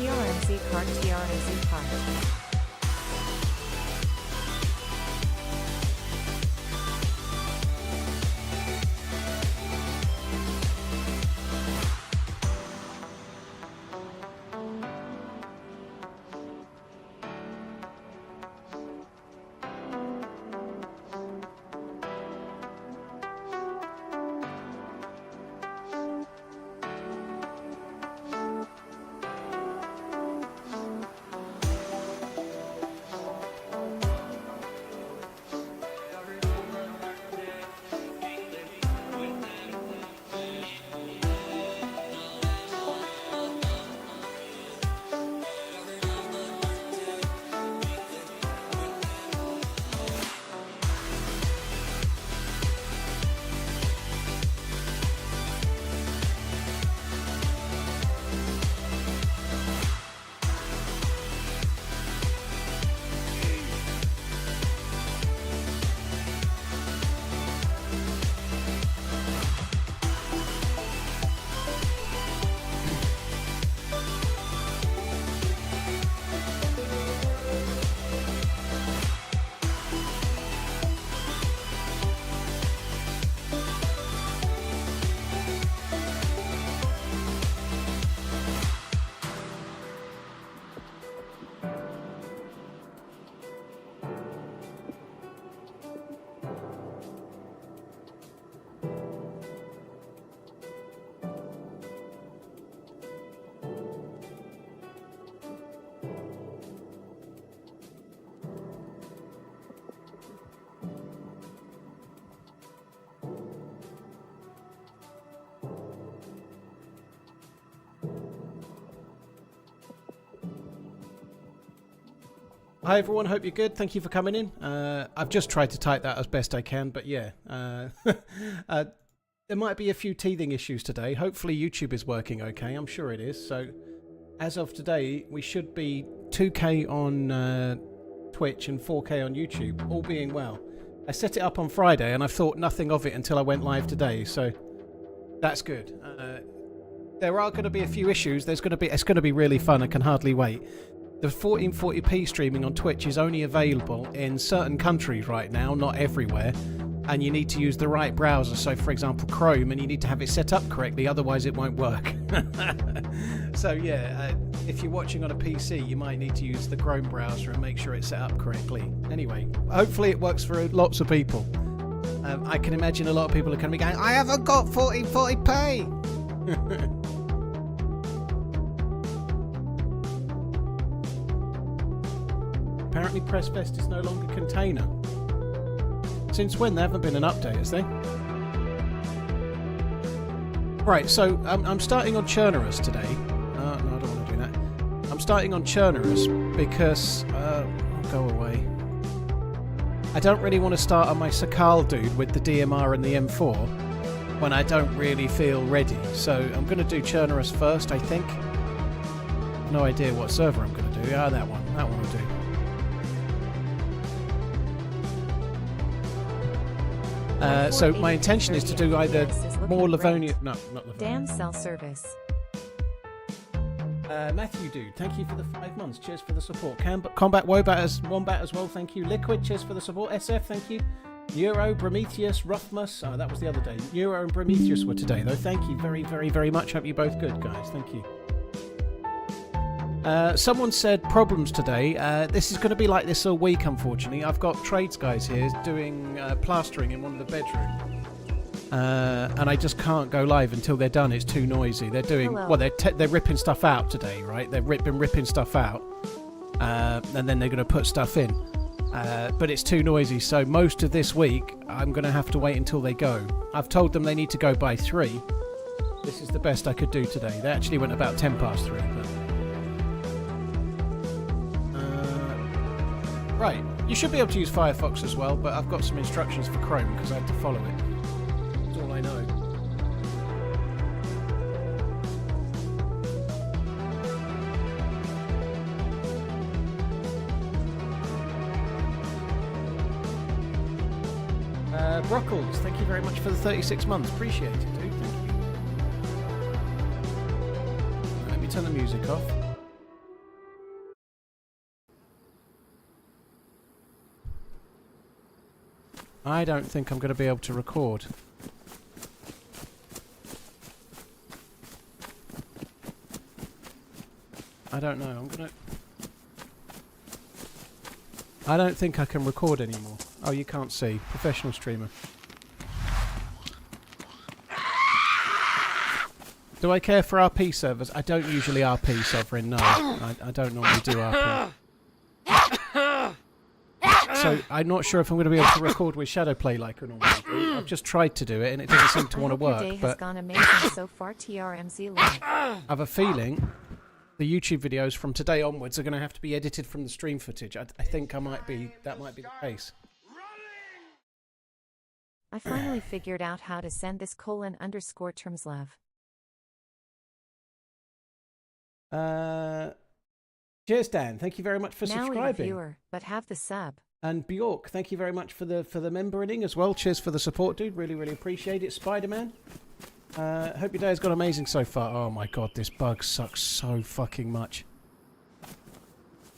TRMZ card, TRMZ card. Hi everyone, hope you're good. Thank you for coming in. I've just tried to type that as best I can, but yeah. There might be a few teething issues today. Hopefully YouTube is working okay. I'm sure it is. So as of today, we should be 2K on Twitch and 4K on YouTube, all being well. I set it up on Friday and I thought nothing of it until I went live today, so that's good. There are going to be a few issues. It's going to be really fun. I can hardly wait. The 1440p streaming on Twitch is only available in certain countries right now, not everywhere, and you need to use the right browser. So for example Chrome, and you need to have it set up correctly, otherwise it won't work. So yeah, if you're watching on a PC you might need to use the Chrome browser and make sure it's set up correctly. Anyway, hopefully it works for lots of people. I can imagine a lot of people are going to be going, I haven't got 1440p! Apparently Pressfest is no longer container. Since when? There haven't been an update, has there? Right, so I'm starting on Chernarus today. No, I don't want to do that. I'm starting on Chernarus because... go away. I don't really want to start on my Sakhal dude with the DMR and the M4 when I don't really feel ready. So I'm going to do Chernarus first, I think. No idea what server I'm going to do. Ah, that one. That one will do. So my intention is to do either more Livonia... No, not Livonia. Damn cell service. Matthew Dude, thank you for the 5 months. Cheers for the support. Combat Wombat as well, thank you. Liquid, cheers for the support. SF, thank you. Euro, Prometheus, Ruffmus. Oh, that was the other day. Euro and Prometheus were today, though. Thank you very, very, very much. Hope you're both good, guys. Thank you. Someone said problems today. This is going to be like this all week, unfortunately. I've got trades guys here doing plastering in one of the bedrooms. And I just can't go live until they're done. It's too noisy. They're doing... Hello. Well, they're ripping stuff out today, right? They've been ripping stuff out. And then they're going to put stuff in. But it's too noisy. So most of this week, I'm going to have to wait until they go. I've told them they need to go by 3. This is the best I could do today. They actually went about 10 past 3, but... Right, you should be able to use Firefox as well, but I've got some instructions for Chrome because I had to follow it. That's all I know. Brockles, thank you very much for the 36 months. Appreciate it, dude. Thank you. Let me turn the music off. I don't think I'm going to be able to record. I don't know. I don't think I can record anymore. Oh, you can't see. Professional streamer. Do I care for RP servers? I don't usually RP, Sovereign, no. I don't normally do RP. So I'm not sure if I'm going to be able to record with Shadowplay like I normally do. I've just tried to do it and it doesn't seem to want to work. Your day has gone amazing so far, TRMZ live. I have a feeling the YouTube videos from today onwards are going to have to be edited from the stream footage. I think that might be the case. I finally figured out how to send this :_terms love. Cheers, Dan. Thank you very much for subscribing. Now viewer, but have the sub. And Bjork, thank you very much for the membering as well. Cheers for the support, dude. Really, really appreciate it. Spider-Man. Hope your day has gone amazing so far. Oh my god, this bug sucks so fucking much.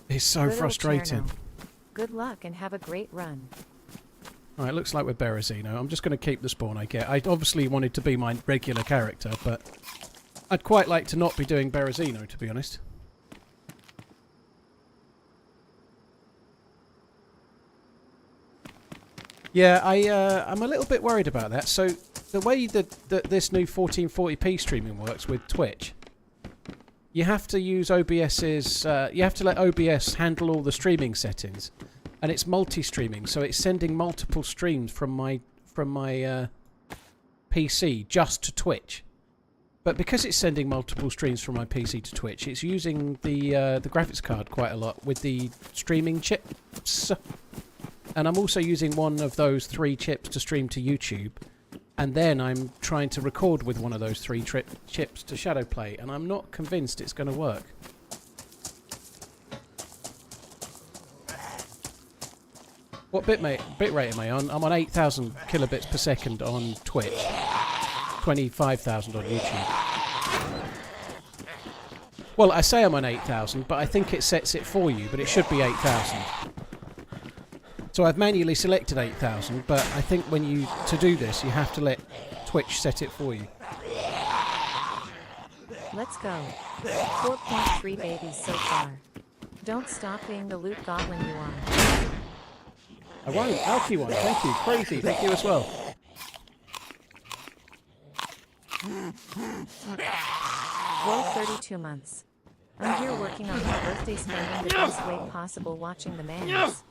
It's so frustrating. Good luck and have a great run. Alright, looks like we're Berezino. I'm just going to keep the spawn I get. I obviously wanted to be my regular character, but I'd quite like to not be doing Berezino, to be honest. Yeah, I'm a little bit worried about that. So the way that this new 1440p streaming works with Twitch, you have to use OBS's. You have to let OBS handle all the streaming settings, and it's multi-streaming, so it's sending multiple streams from my PC just to Twitch. But because it's sending multiple streams from my PC to Twitch, it's using the graphics card quite a lot with the streaming chips. And I'm also using one of those 3 chips to stream to YouTube. And then I'm trying to record with one of those 3 chips to Shadowplay. And I'm not convinced it's going to work. What bitrate am I on? I'm on 8,000 kilobits per second on Twitch. 25,000 on YouTube. Well, I say I'm on 8,000, but I think it sets it for you. But it should be 8,000. So I've manually selected 8,000, but I think to do this, you have to let Twitch set it for you. Let's go. 4.3 babies so far. Don't stop being the loot goblin you are. I won't. Alky one, thank you. Crazy, thank you as well. Well, 32 months. I'm here working on my birthday, spending the best way possible watching the man's.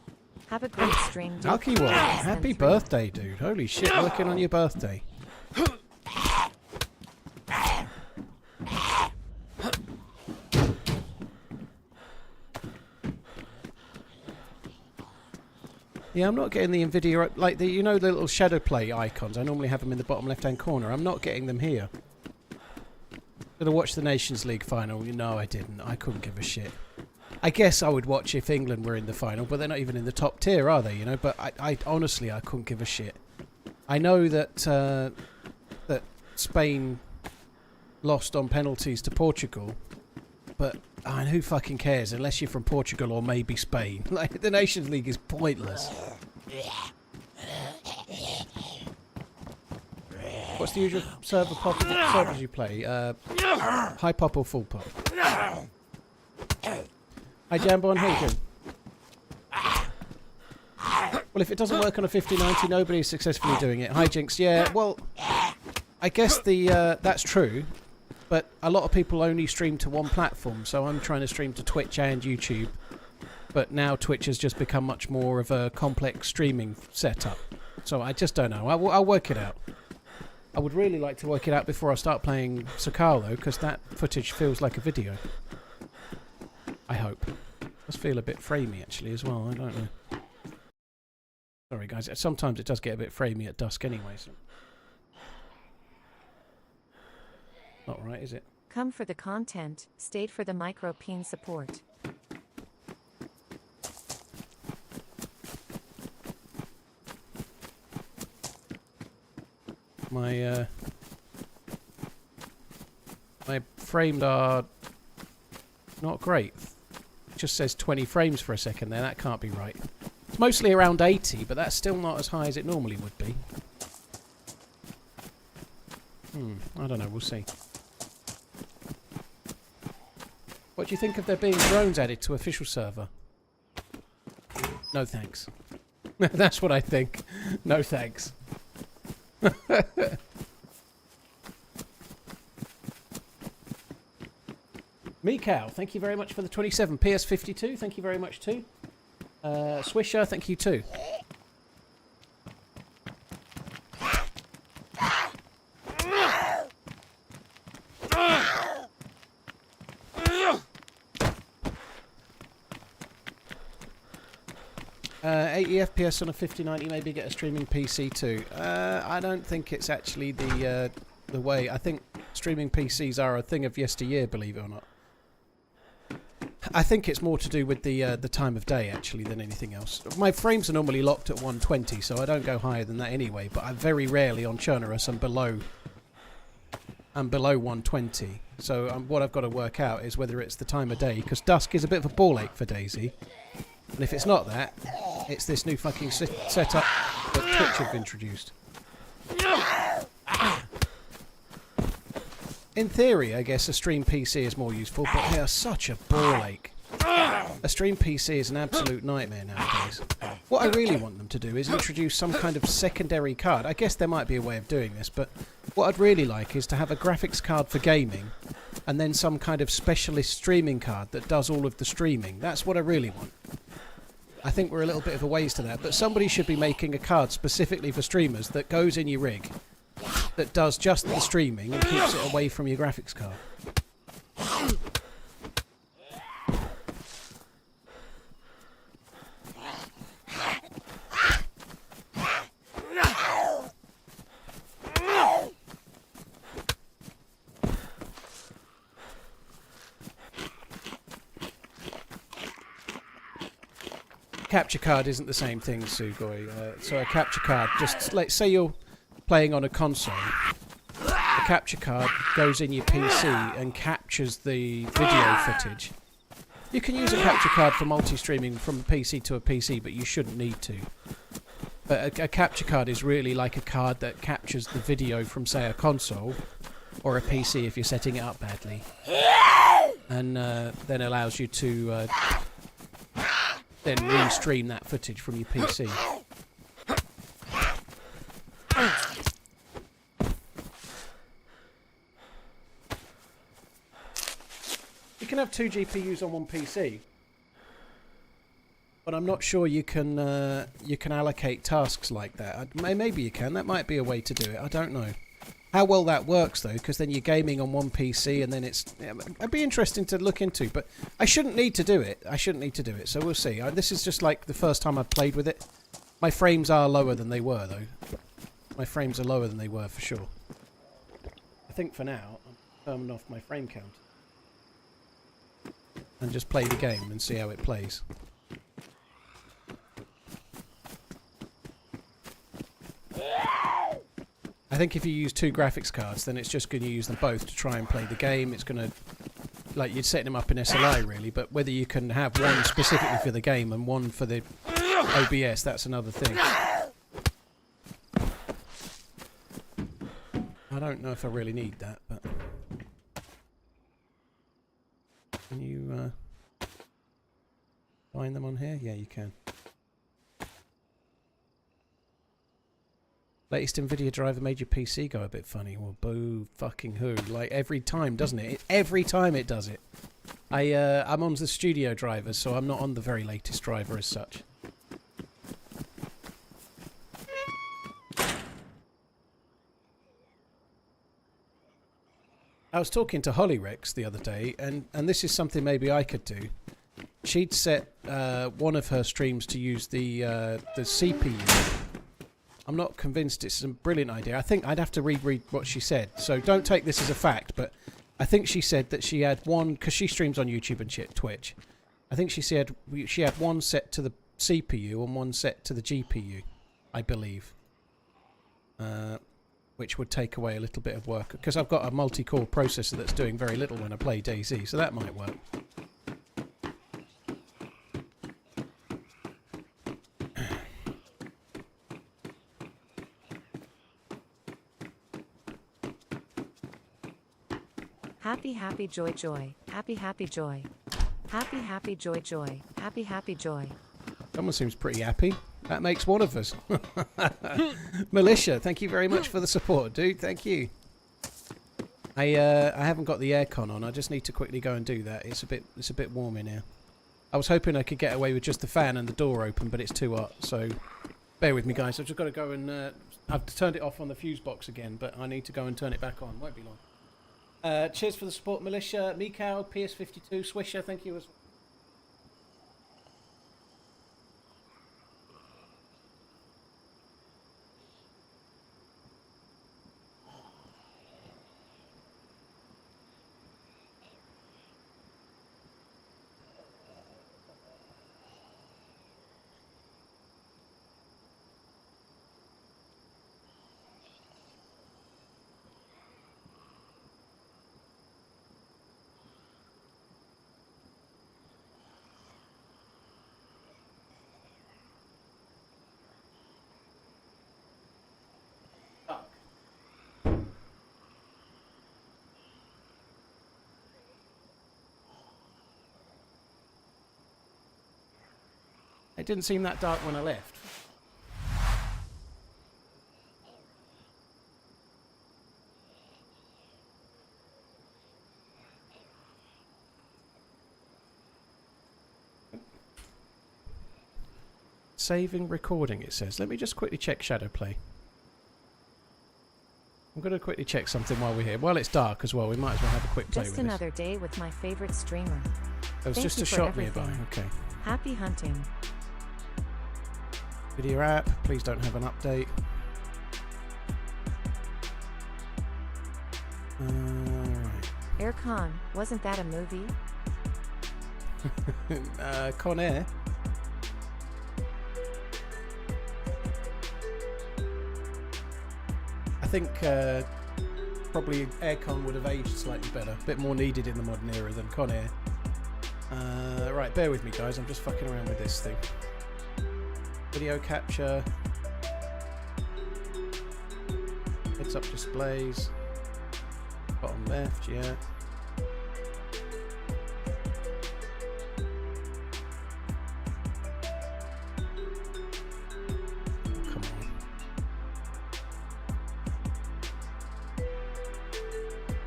Have a great stream, dude. Alky one, happy birthday, dude. Holy shit, working on your birthday. Yeah, I'm not getting the NVIDIA, like the, you know, the little shadow play icons. I normally have them in the bottom left-hand corner. I'm not getting them here. Did I watch the Nations League final? No, I didn't. I couldn't give a shit. I guess I would watch if England were in the final, but they're not even in the top tier, are they? You know, but I honestly, I couldn't give a shit. I know that that Spain lost on penalties to Portugal, but who fucking cares unless you're from Portugal or maybe Spain? Like, the Nations League is pointless. What's the usual servers you play? High pop or full pop? Hi Jambon, how you doing? Well, if it doesn't work on a 5090, nobody's successfully doing it. Hi Jinx, yeah, well, I guess that's true, but a lot of people only stream to one platform, so I'm trying to stream to Twitch and YouTube, but now Twitch has just become much more of a complex streaming setup, so I just don't know. I'll work it out. I would really like to work it out before I start playing Sakhal, though, because that footage feels like a video. I hope. It does feel a bit framey, actually, as well. I don't know. Sorry, guys. Sometimes it does get a bit framey at dusk anyway, so... Not right, is it? Come for the content, stayed for the micro-peen support. My frames are not great. It just says 20 frames for a second there. That can't be right. It's mostly around 80, but that's still not as high as it normally would be. I don't know, we'll see. What do you think of there being drones added to official server? No thanks. That's what I think. No thanks. Meekow, thank you very much for the 27. PS52, thank you very much too. Swisher, thank you too. FPS on a 5090, maybe get a streaming PC too. I don't think it's actually the way. I think streaming PCs are a thing of yesteryear, believe it or not. I think it's more to do with the time of day actually than anything else. My frames are normally locked at 120, so I don't go higher than that anyway. But I very rarely on Chernarus I'm below 120. So what I've got to work out is whether it's the time of day, because dusk is a bit of a ball ache for DayZ. And if it's not that, it's this new fucking setup that Twitch have introduced. In theory, I guess a stream PC is more useful, but they are such a ball ache. A stream PC is an absolute nightmare nowadays. What I really want them to do is introduce some kind of secondary card. I guess there might be a way of doing this, but what I'd really like is to have a graphics card for gaming and then some kind of specialist streaming card that does all of the streaming. That's what I really want. I think we're a little bit of a ways to that, but somebody should be making a card specifically for streamers that goes in your rig, that does just the streaming and keeps it away from your graphics card. Capture card isn't the same thing, Sugoi. So a capture card, just like say you're playing on a console, a capture card goes in your PC and captures the video footage. You can use a capture card for multi-streaming from a PC to a PC, but you shouldn't need to. But a capture card is really like a card that captures the video from, say, a console or a PC if you're setting it up badly, and then allows you to then re-stream that footage from your PC. You can have 2 GPUs on one PC, but I'm not sure you can allocate tasks like that. Maybe you can. That might be a way to do it. I don't know how well that works though, because then you're gaming on one PC and then it'd be interesting to look into. But I shouldn't need to do it. So we'll see. This is just like the first time I've played with it. My frames are lower than they were though. My frames are lower than they were for sure. I think for now I'm turning off my frame count and just play the game and see how it plays. I think if you use 2 graphics cards, then it's just going to use them both to try and play the game. It's going to, like, you're setting them up in SLI really, but whether you can have one specifically for the game and one for the OBS, that's another thing. I don't know if I really need that, but can you find them on here? Yeah, you can. Latest NVIDIA driver made your PC go a bit funny. Well, boo fucking who. Like, every time, doesn't it? Every time it does it. I'm on the studio driver, so I'm not on the very latest driver as such. I was talking to Hollyrex the other day, and this is something maybe I could do. She'd set one of her streams to use the CPU. I'm not convinced it's a brilliant idea. I think I'd have to reread what she said. So don't take this as a fact, but I think she said that she had one, because she streams on YouTube and Twitch. I think she said she had one set to the CPU and one set to the GPU, I believe. Which would take away a little bit of work. Because I've got a multi-core processor that's doing very little when I play DayZ, so that might work. Happy happy joy joy. Happy happy joy. Happy happy joy joy. Happy happy joy. Someone seems pretty happy. That makes one of us. Militia, thank you very much for the support, dude. Thank you. I haven't got the aircon on. I just need to quickly go and do that. It's a bit warm in here. I was hoping I could get away with just the fan and the door open, but it's too hot. So bear with me, guys. I've just got to go and I've turned it off on the fuse box again, but I need to go and turn it back on. Won't be long. Cheers for the support, Militia, Mikau, PS52, Swisher. Thank you as well. It didn't seem that dark when I left. Saving recording, it says. Let me just quickly check Shadowplay. I'm going to quickly check something while we're here. While it's dark as well, we might as well have a quick play with Just this. another day with my favorite streamer. There was Thank just you a for shot everything. nearby. Okay. Happy hunting. Video app, please don't have an update. Right. Aircon, wasn't that a movie? Con Air. I think probably Aircon would have aged slightly better. A bit more needed in the modern era than Con Air. Right, bear with me, guys. I'm just fucking around with this thing. Video capture. Heads up displays. Bottom left, yeah. Come on.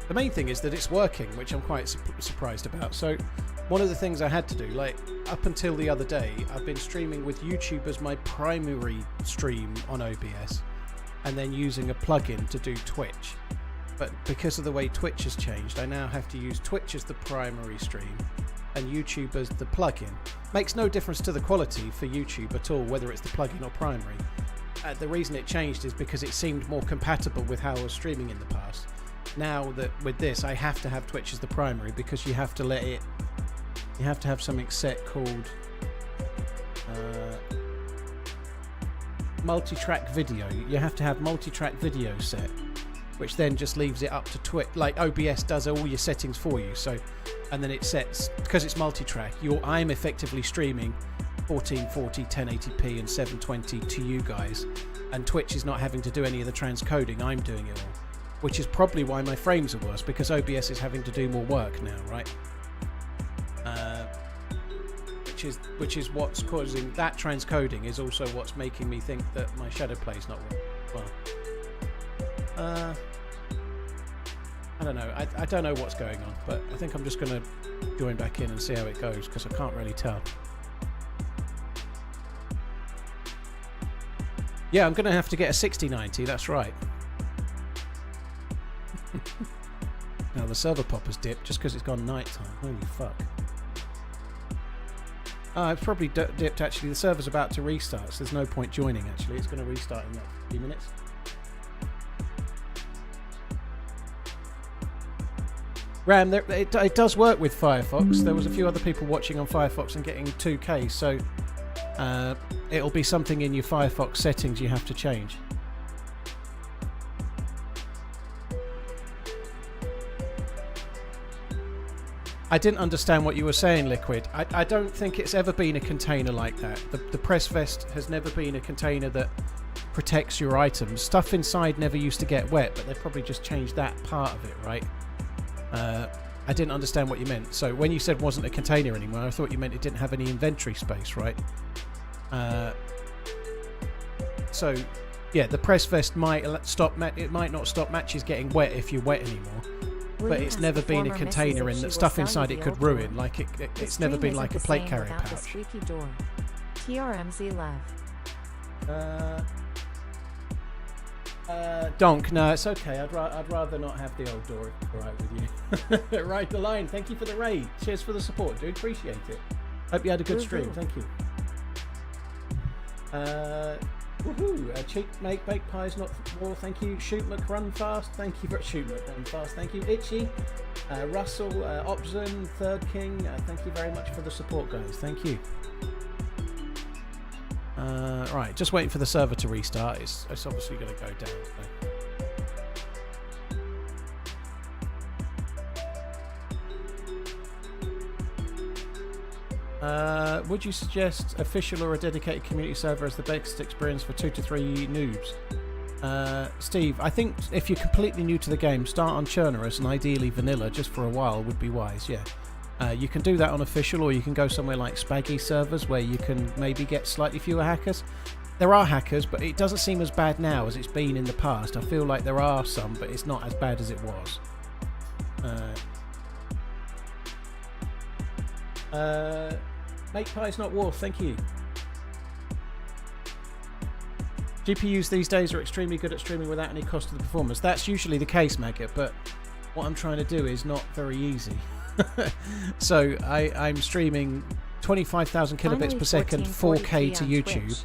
The main thing is that it's working, which I'm quite surprised about. So one of the things I had to do, like up until the other day, I've been streaming with YouTube as my primary stream on OBS and then using a plugin to do Twitch. But because of the way Twitch has changed, I now have to use Twitch as the primary stream and YouTube as the plugin. Makes no difference to the quality for YouTube at all, whether it's the plugin or primary. The reason it changed is because it seemed more compatible with how I was streaming in the past. Now that with this, I have to have Twitch as the primary because you have to let it. You have to have something set called multi-track video. You have to have multi-track video set, which then just leaves it up to Twitch. Like OBS does all your settings for you. So, and then it sets, because it's multi-track. I'm effectively streaming 1440, 1080p, and 720 to you guys, and Twitch is not having to do any of the transcoding. I'm doing it all, which is probably why my frames are worse, because OBS is having to do more work now, right? Which is what's causing that transcoding, is also what's making me think that my Shadowplay is not working well. I don't know. I don't know what's going on, but I think I'm just going to join back in and see how it goes, because I can't really tell. Yeah, I'm going to have to get a 6090, that's right. Now the server pop has dipped just because it's gone nighttime. Holy fuck. It's probably dipped actually. The server's about to restart, so there's no point joining actually. It's going to restart in a few minutes. Ram, it does work with Firefox. There was a few other people watching on Firefox and getting 2K, so it'll be something in your Firefox settings you have to change. I didn't understand what you were saying, Liquid. I don't think it's ever been a container like that. The press vest has never been a container that protects your items. Stuff inside never used to get wet, but they've probably just changed that part of it, right? I didn't understand what you meant. So when you said wasn't a container anymore, I thought you meant it didn't have any inventory space, right? So yeah, the press vest might stop. It might not stop matches getting wet if you're wet anymore. But it's never been a container and the stuff inside it could ruin. Like it's never been like a plate carrier pouch. Squeaky door. TRMZ love. Donk, no, it's okay. I'd rather not have the old door. All right with you. Right, the line. Thank you for the raid. Cheers for the support, dude. Appreciate it. Hope you had a good stream. Thank you. Woohoo! Cheap make baked pies, not war. Thank you. Shoot McRun fast. Thank you for shoot McRun fast. Thank you. Itchy, Russell, Opzon, Third King. Thank you very much for the support, guys. Thank you. Right, just waiting for the server to restart. It's obviously going to go down. So. Would you suggest official or a dedicated community server as the best experience for 2 to 3 noobs? Steve, I think if you're completely new to the game, start on Chernarus and ideally vanilla just for a while would be wise, yeah. You can do that on official, or you can go somewhere like Spaggy servers where you can maybe get slightly fewer hackers. There are hackers, but it doesn't seem as bad now as it's been in the past. I feel like there are some, but it's not as bad as it was. Make pies not war, thank you. GPUs these days are extremely good at streaming without any cost to the performance. That's usually the case, Maggot, but what I'm trying to do is not very easy. So I'm streaming 25,000 kilobits per second 4K to YouTube,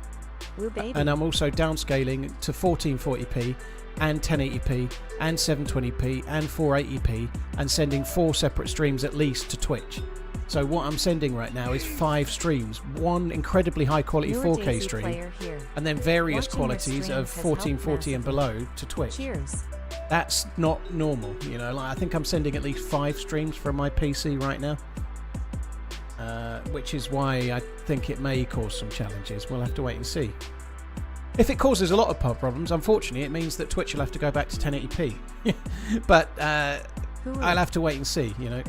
and I'm also downscaling to 1440p and 1080p and 720p and 480p and sending 4 separate streams at least to Twitch. So what I'm sending right now is 5 streams, one incredibly high quality 4K stream and then various qualities of 1440 and below to Twitch. Cheers. That's not normal, you know. Like, I think I'm sending at least 5 streams from my PC right now, which is why I think it may cause some challenges. We'll have to wait and see. If it causes a lot of problems, unfortunately, it means that Twitch will have to go back to 1080p. But I'll have to wait and see, you know.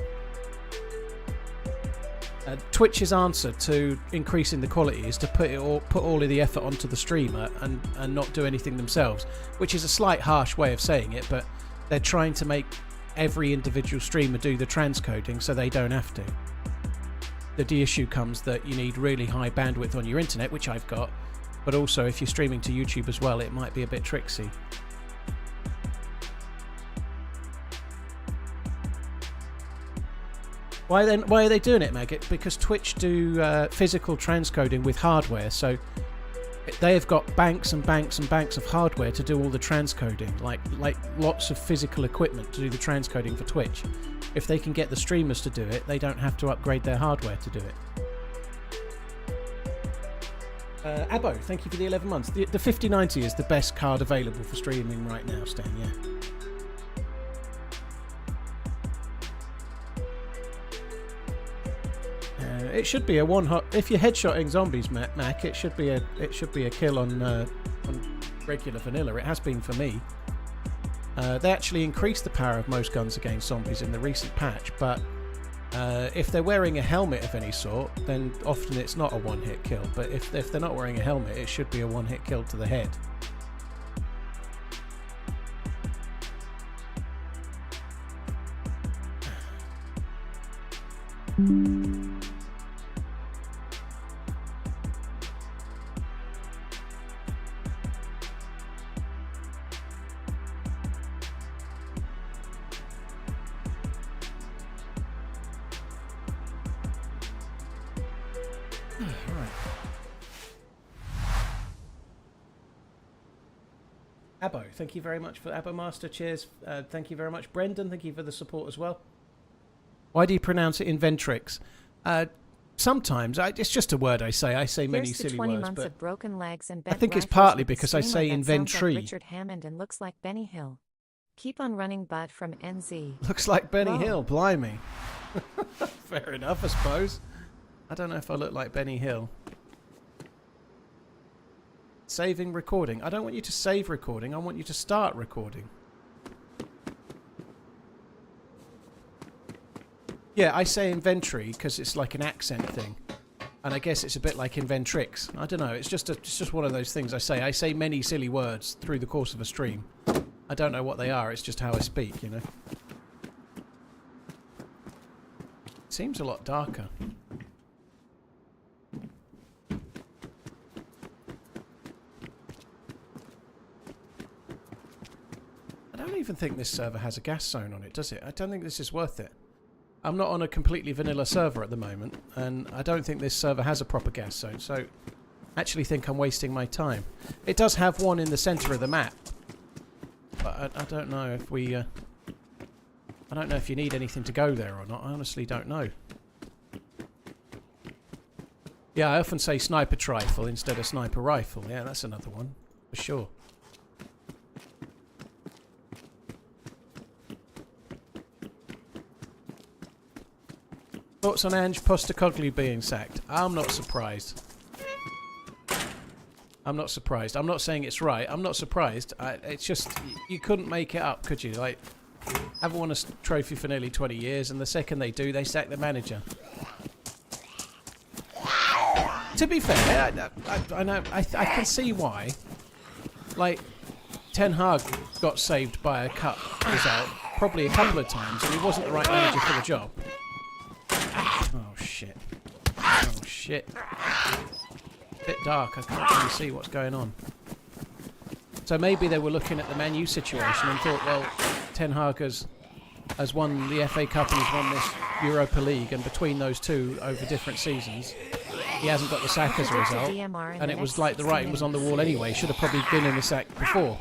Twitch's answer to increasing the quality is to put all of the effort onto the streamer and not do anything themselves, which is a slight harsh way of saying it, but they're trying to make every individual streamer do the transcoding so they don't have to. The issue comes that you need really high bandwidth on your internet, which I've got, but also if you're streaming to YouTube as well, it might be a bit tricksy. Why are they doing it, Maggot? Because Twitch do physical transcoding with hardware, so they have got banks and banks and banks of hardware to do all the transcoding, like lots of physical equipment to do the transcoding for Twitch. If they can get the streamers to do it, they don't have to upgrade their hardware to do it. Abo, thank you for the 11 months. The 5090 is the best card available for streaming right now, Stan, yeah. It should be a one-hot. If you're headshotting zombies, Mac, it should be a kill on regular vanilla. It has been for me. They actually increased the power of most guns against zombies in the recent patch, but if they're wearing a helmet of any sort, then often it's not a one-hit kill. But if they're not wearing a helmet, it should be a one-hit kill to the head. Abo, thank you very much for Abo Master. Cheers. Thank you very much. Brendan, thank you for the support as well. Why do you pronounce it Inventrix? Sometimes, it's just a word I say. I say many silly words, but of broken legs and I think it's partly because I say Inventry. Like Richard Hammond and looks like Benny Hill. Keep on running, bud, from NZ. Looks like Benny Hill, blimey. Fair enough, I suppose. I don't know if I look like Benny Hill. Saving recording. I don't want you to save recording. I want you to start recording. Yeah, I say inventory because it's like an accent thing. And I guess it's a bit like inventrix. I don't know, it's just one of those things I say. I say many silly words through the course of a stream. I don't know what they are, it's just how I speak, you know. It seems a lot darker. I don't even think this server has a gas zone on it, does it? I don't think this is worth it. I'm not on a completely vanilla server at the moment, and I don't think this server has a proper gas zone, so I actually think I'm wasting my time. It does have one in the centre of the map, but I don't know if we... I don't know if you need anything to go there or not. I honestly don't know. Yeah, I often say sniper rifle instead of sniper rifle. Yeah, that's another one, for sure. Thoughts on Ange Postecoglou being sacked? I'm not surprised. I'm not surprised. I'm not saying it's right. I'm not surprised. It's just, you couldn't make it up, could you? Like, haven't won a trophy for nearly 20 years, and the second they do, they sack the manager. To be fair, I know, I can see why. Like, Ten Hag got saved by a cup result probably a couple of times, and he wasn't the right manager for the job. Oh shit. Oh shit. Bit dark, I can't really see what's going on. So maybe they were looking at the Man U situation and thought, well, Ten Hag has won the FA Cup and he's won this Europa League, and between those two over different seasons, he hasn't got the sack as a result. And it was like the writing was on the wall anyway, should have probably been in the sack before.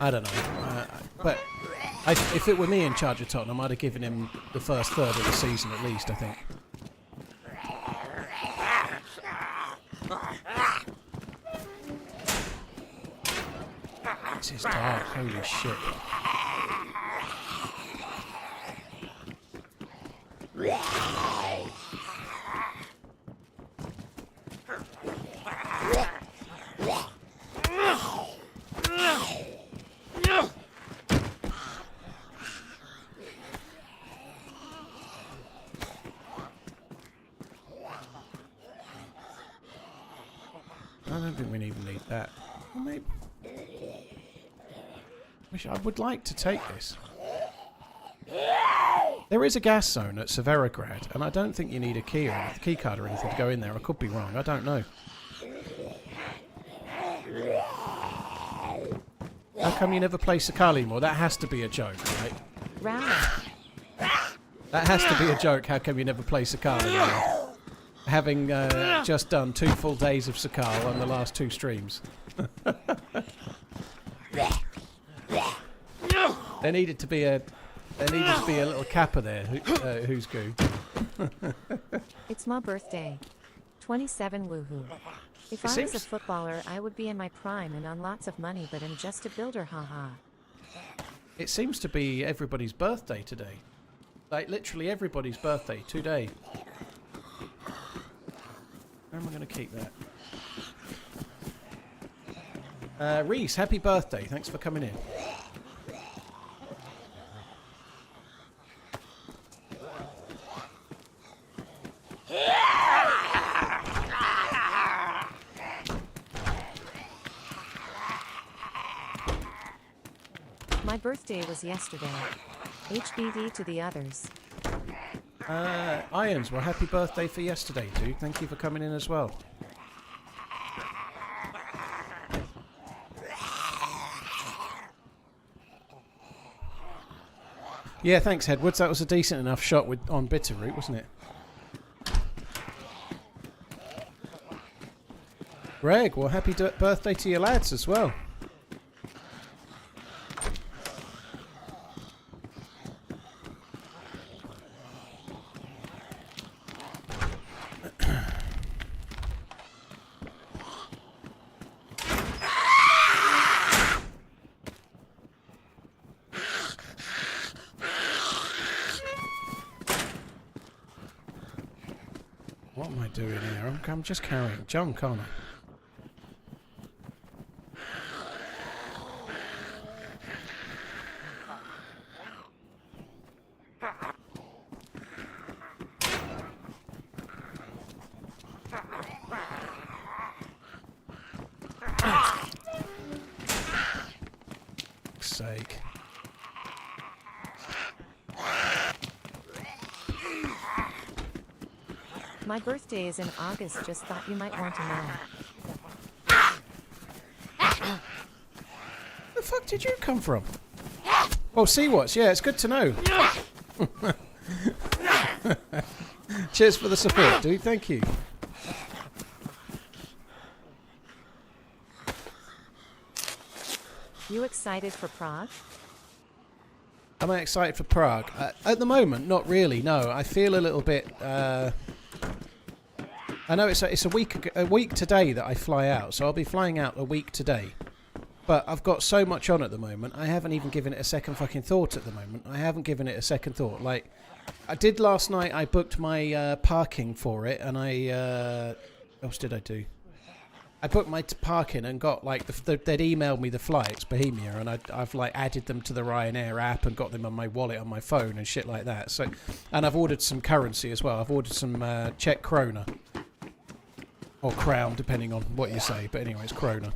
I don't know. But if it were me in charge of Tottenham, I'd have given him the first third of the season at least, I think. This is dark, holy shit. I don't think we even need that. Well, maybe. I would like to take this. There is a gas zone at Severograd, and I don't think you need a key card or anything to go in there. I could be wrong. I don't know. How come you never play Sakhal anymore? That has to be a joke, right? That has to be a joke. How come you never play Sakhal anymore? Having just done 2 full days of Sakhal on the last 2 streams. There needed to be a little kappa there. Who's goo? It's my birthday. 27 woohoo. If I was a footballer, I would be in my prime and on lots of money, but I'm just a builder, haha. It seems to be everybody's birthday today. Like, literally everybody's birthday today. Where am I going to keep that? Reese, happy birthday. Thanks for coming in. My birthday was yesterday. HBD to the others. Irons, well, happy birthday for yesterday, dude. Thank you for coming in as well. Yeah, thanks, Edwards. That was a decent enough shot on Bitterroot, wasn't it? Greg, well, happy birthday to your lads as well. What am I doing here? I'm just carrying junk, aren't I? My birthday is in August, just thought you might want to know. Where the fuck did you come from? Oh, Sea-Watch, yeah, it's good to know. Cheers for the support, dude, thank you. You excited for Prague? Am I excited for Prague? At the moment, not really, no. I feel a little bit... I know it's a week today that I fly out, so I'll be flying out a week today. But I've got so much on at the moment, I haven't even given it a second fucking thought at the moment. I haven't given it a second thought. Like, I did last night, I booked my parking for it, and what else did I do? I booked my parking and got, like, they'd emailed me the flights, Bohemia, and I've, like, added them to the Ryanair app and got them on my wallet on my phone and shit like that. So, and I've ordered some currency as well. I've ordered some Czech krona. Or crown, depending on what you say. But anyway, it's krona.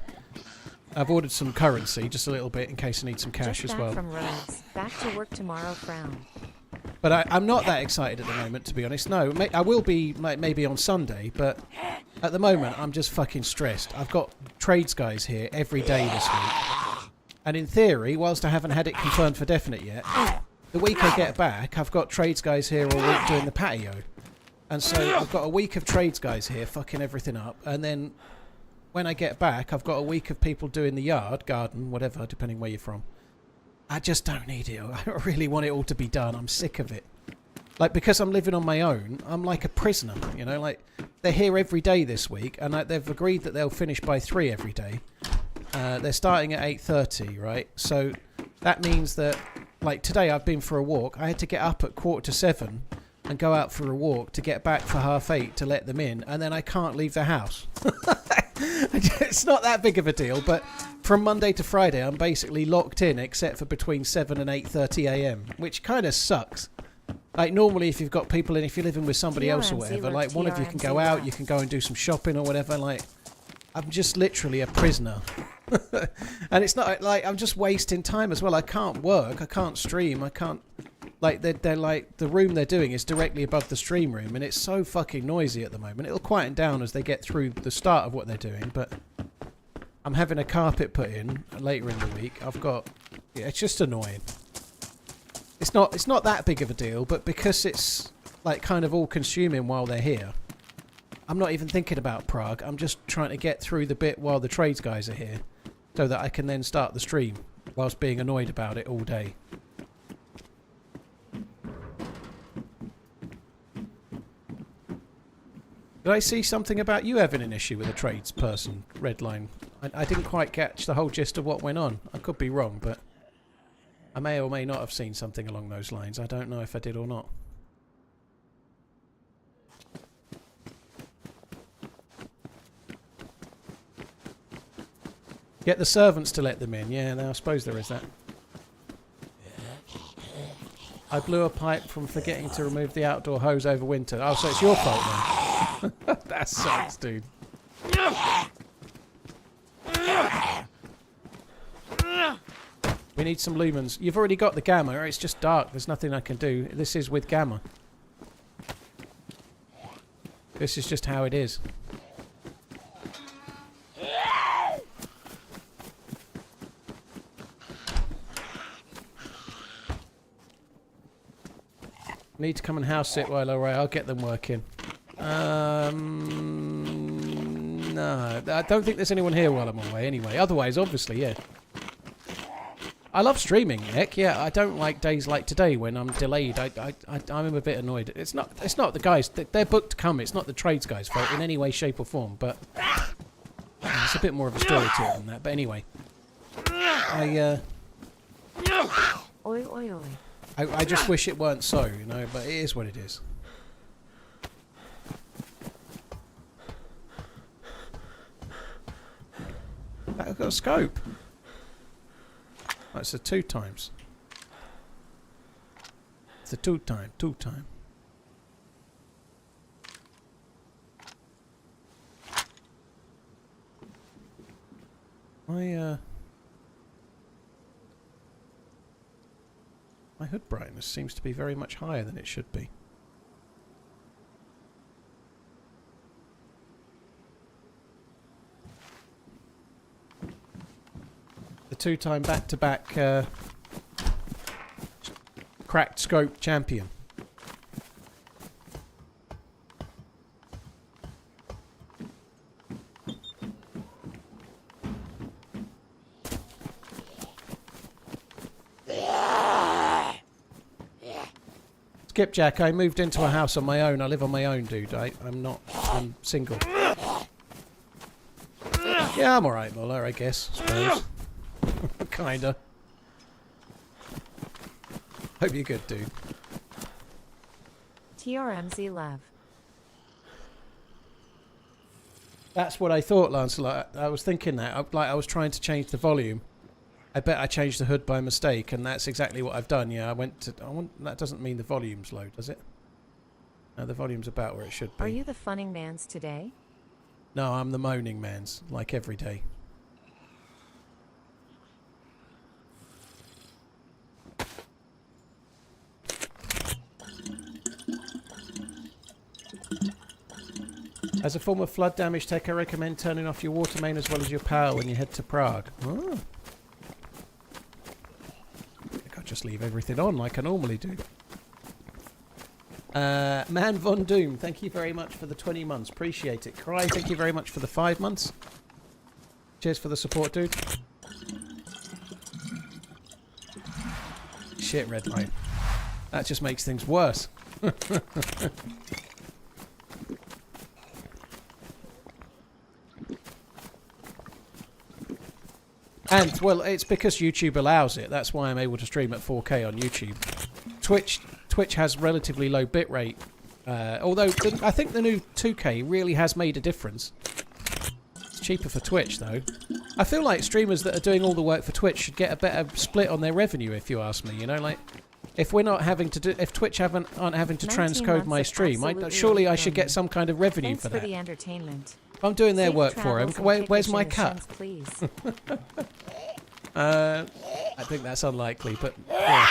I've ordered some currency, just a little bit, in case I need some cash as well. Just back from Rhodes. Back to work tomorrow, frown. But I'm not that excited at the moment, to be honest. No, I will be maybe on Sunday, but at the moment I'm just fucking stressed. I've got trades guys here every day this week. And in theory, whilst I haven't had it confirmed for definite yet, the week I get back, I've got trades guys here all week doing the patio. And so I've got a week of trades guys here fucking everything up. And then when I get back, I've got a week of people doing the yard, garden, whatever, depending where you're from. I just don't need it. I really want it all to be done. I'm sick of it. Like, because I'm living on my own, I'm like a prisoner, you know? Like, they're here every day this week, and they've agreed that they'll finish by 3 every day. They're starting at 8:30, right? So that means that, like, today I've been for a walk. I had to get up at 7:15 and go out for a walk to get back for 8:30 to let them in, and then I can't leave the house. It's not that big of a deal, but from Monday to Friday I'm basically locked in except for between 7 and 8:30 a.m, which kind of sucks. Like, normally if you've got people in, if you're living with somebody else or whatever, like, one of you can go out, you can go and do some shopping or whatever. Like, I'm just literally a prisoner. And it's not like I'm just wasting time as well. I can't work, I can't stream, I can't, like, they're like, the room they're doing is directly above the stream room, and it's so fucking noisy at the moment. It'll quieten down as they get through the start of what they're doing, but I'm having a carpet put in later in the week. I've got, yeah, it's just annoying. It's not that big of a deal, but because it's like kind of all consuming while they're here, I'm not even thinking about Prague. I'm just trying to get through the bit while the trades guys are here, so that I can then start the stream whilst being annoyed about it all day. Did I see something about you having an issue with a tradesperson, Redline? I didn't quite catch the whole gist of what went on. I could be wrong, but I may or may not have seen something along those lines. I don't know if I did or not. Get the servants to let them in. Yeah, I suppose there is that. I blew a pipe from forgetting to remove the outdoor hose over winter. Oh, so it's your fault then. That sucks, dude. We need some lumens. You've already got the gamma. It's just dark. There's nothing I can do. This is with gamma. This is just how it is. Need to come and house sit while I'll get them working. No, I don't think there's anyone here while I'm away anyway. Otherwise, obviously, yeah. I love streaming, Nick. Yeah, I don't like days like today when I'm delayed. I'm a bit annoyed. It's not the guys. They're booked to come. It's not the trades guys' fault in any way, shape or form. But it's a bit more of a story to it than that. But anyway, Oi, oi, oi. I just wish it weren't so, you know. But it is what it is. I've got a scope. That's a 2 times. It's a 2 time. My hood brightness seems to be very much higher than it should be. two-time back-to-back cracked scope champion. Skipjack, I moved into a house on my own. I live on my own, dude. I'm single. Yeah, I'm alright, Muller, I guess, suppose. Kinda. Hope you're good, dude. TRMZ love. That's what I thought, Lancelot. I was thinking that. I was trying to change the volume. I bet I changed the hood by mistake, and that's exactly what I've done. Yeah, that doesn't mean the volume's low, does it? No, the volume's about where it should be. Are you the FunningManZ today? No, I'm the MoaningManZ, like every day. As a form of flood damage tech, I recommend turning off your water main as well as your power when you head to Prague. Oh. I think I'll just leave everything on like I normally do. Man Von Doom, thank you very much for the 20 months. Appreciate it. Cry, thank you very much for the 5 months. Cheers for the support, dude. Shit, red line. That just makes things worse. And, well, it's because YouTube allows it. That's why I'm able to stream at 4K on YouTube. Twitch has relatively low bitrate. Although, I think the new 2K really has made a difference. It's cheaper for Twitch, though. I feel like streamers that are doing all the work for Twitch should get a better split on their revenue, if you ask me. You know, like, if we're not having to do... If Twitch aren't having to transcode my stream, surely I should get some kind of revenue for that. Thanks for the entertainment. I'm doing their work for them. Where's my cut? Please. I think that's unlikely, but yeah.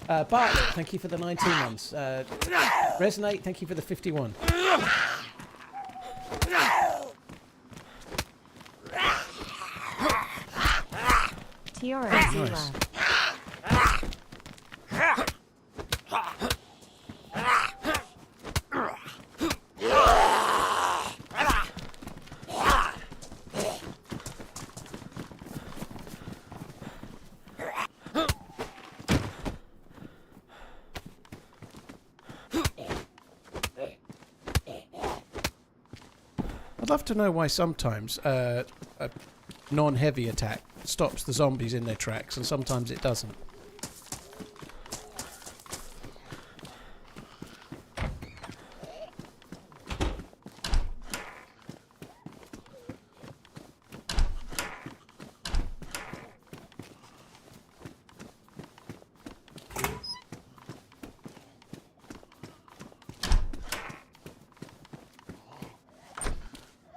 Bartlett, thank you for the 19 months. Resonate, thank you for the 51. TRMZ Nice. I'd love to know why sometimes a non-heavy attack stops the zombies in their tracks and sometimes it doesn't.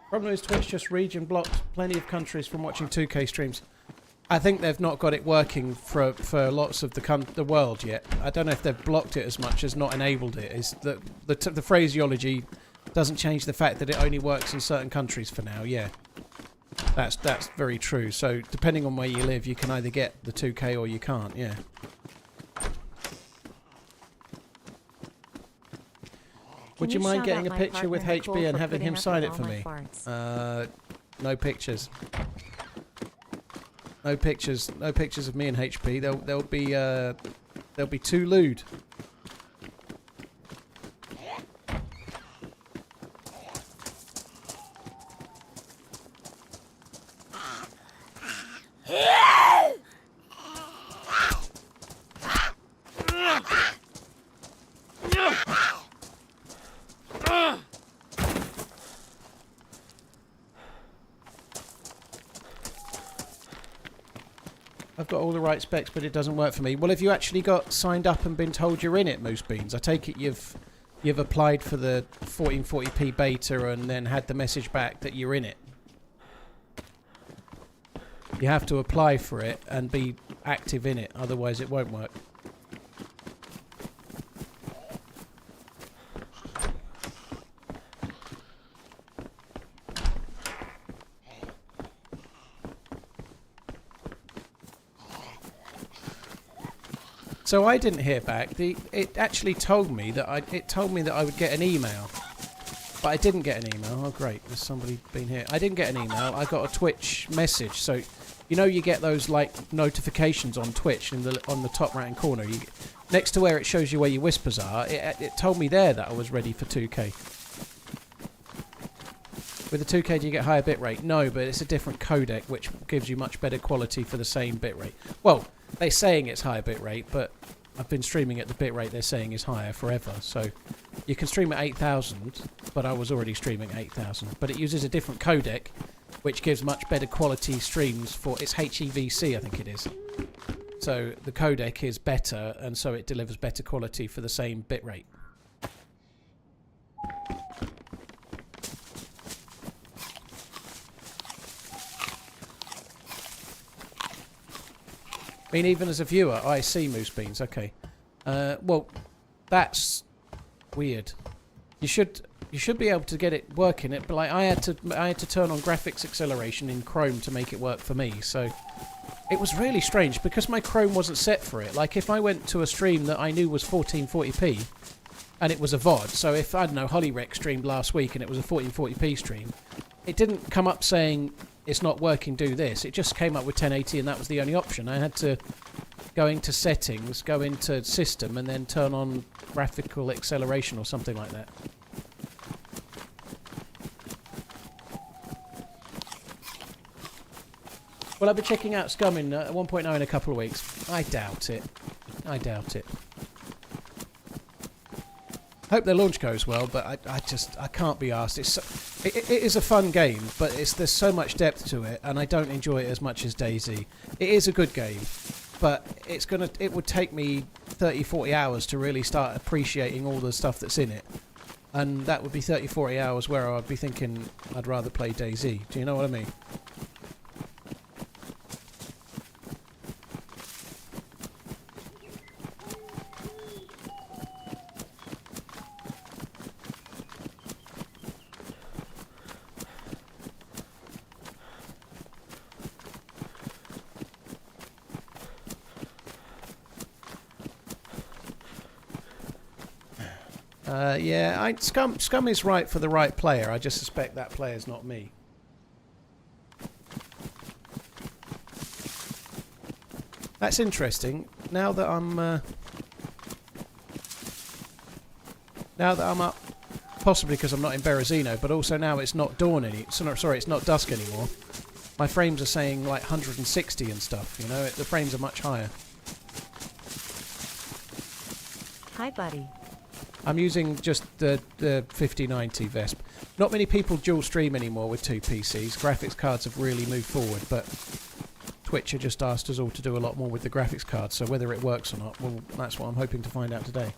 Problem is Twitch just region blocked plenty of countries from watching 2K streams. I think they've not got it working for lots of the world yet. I don't know if they've blocked it as much as not enabled it. Is the phraseology doesn't change the fact that it only works in certain countries for now. Yeah, that's very true. So depending on where you live, you can either get the 2K or you can't. Yeah. Would you mind getting a picture with HB and having him sign it for me? No pictures. No pictures. No pictures of me and HP. They'll be too lewd. I've got all the right specs, but it doesn't work for me. Well, have you actually got signed up and been told you're in it, Moose Beans? I take it you've applied for the 1440p beta and then had the message back that you're in it. You have to apply for it and be active in it, otherwise it won't work. So I didn't hear back. It actually told me that I would get an email, but I didn't get an email. Oh great, there's somebody been here. I didn't get an email. I got a Twitch message. So you know you get those like notifications on Twitch on the top right hand corner. Next to where it shows you where your whispers are, it told me there that I was ready for 2K. With the 2K, do you get higher bitrate? No, but it's a different codec, which gives you much better quality for the same bitrate. Well, they're saying it's higher bitrate, but I've been streaming at the bitrate they're saying is higher forever. So you can stream at 8,000, but I was already streaming 8,000. But it uses a different codec, which gives much better quality streams for... It's HEVC, I think it is. So the codec is better, and so it delivers better quality for the same bitrate. I mean, even as a viewer, I see moose beans. Okay, well, that's weird. You should be able to get it working. But like I had to turn on graphics acceleration in Chrome to make it work for me. So it was really strange because my Chrome wasn't set for it. Like if I went to a stream that I knew was 1440p and it was a VOD. So if I don't know, Hollyrec streamed last week and it was a 1440p stream, it didn't come up saying it's not working, do this. It just came up with 1080 and that was the only option. I had to go into settings, go into system and then turn on graphical acceleration or something like that. Well, I'll be checking out Scum in 1.0 in a couple of weeks. I doubt it. I doubt it. Hope their launch goes well, but I can't be asked. It is a fun game, but there's so much depth to it, and I don't enjoy it as much as DayZ. It is a good game, but it would take me 30-40 hours to really start appreciating all the stuff that's in it, and that would be 30-40 hours where I'd be thinking I'd rather play DayZ. Do you know what I mean? Yeah, Scum is right for the right player. I just suspect that player's not me. That's interesting. Now that I'm up, possibly because I'm not in Berezino, but also now it's not dawn sorry, it's not dusk anymore. My frames are saying like 160 and stuff. You know, the frames are much higher. Hi, buddy. I'm using just the 5090 Vesp. Not many people dual stream anymore with two PCs. Graphics cards have really moved forward, but Twitch have just asked us all to do a lot more with the graphics cards, so whether it works or not, well, that's what I'm hoping to find out today.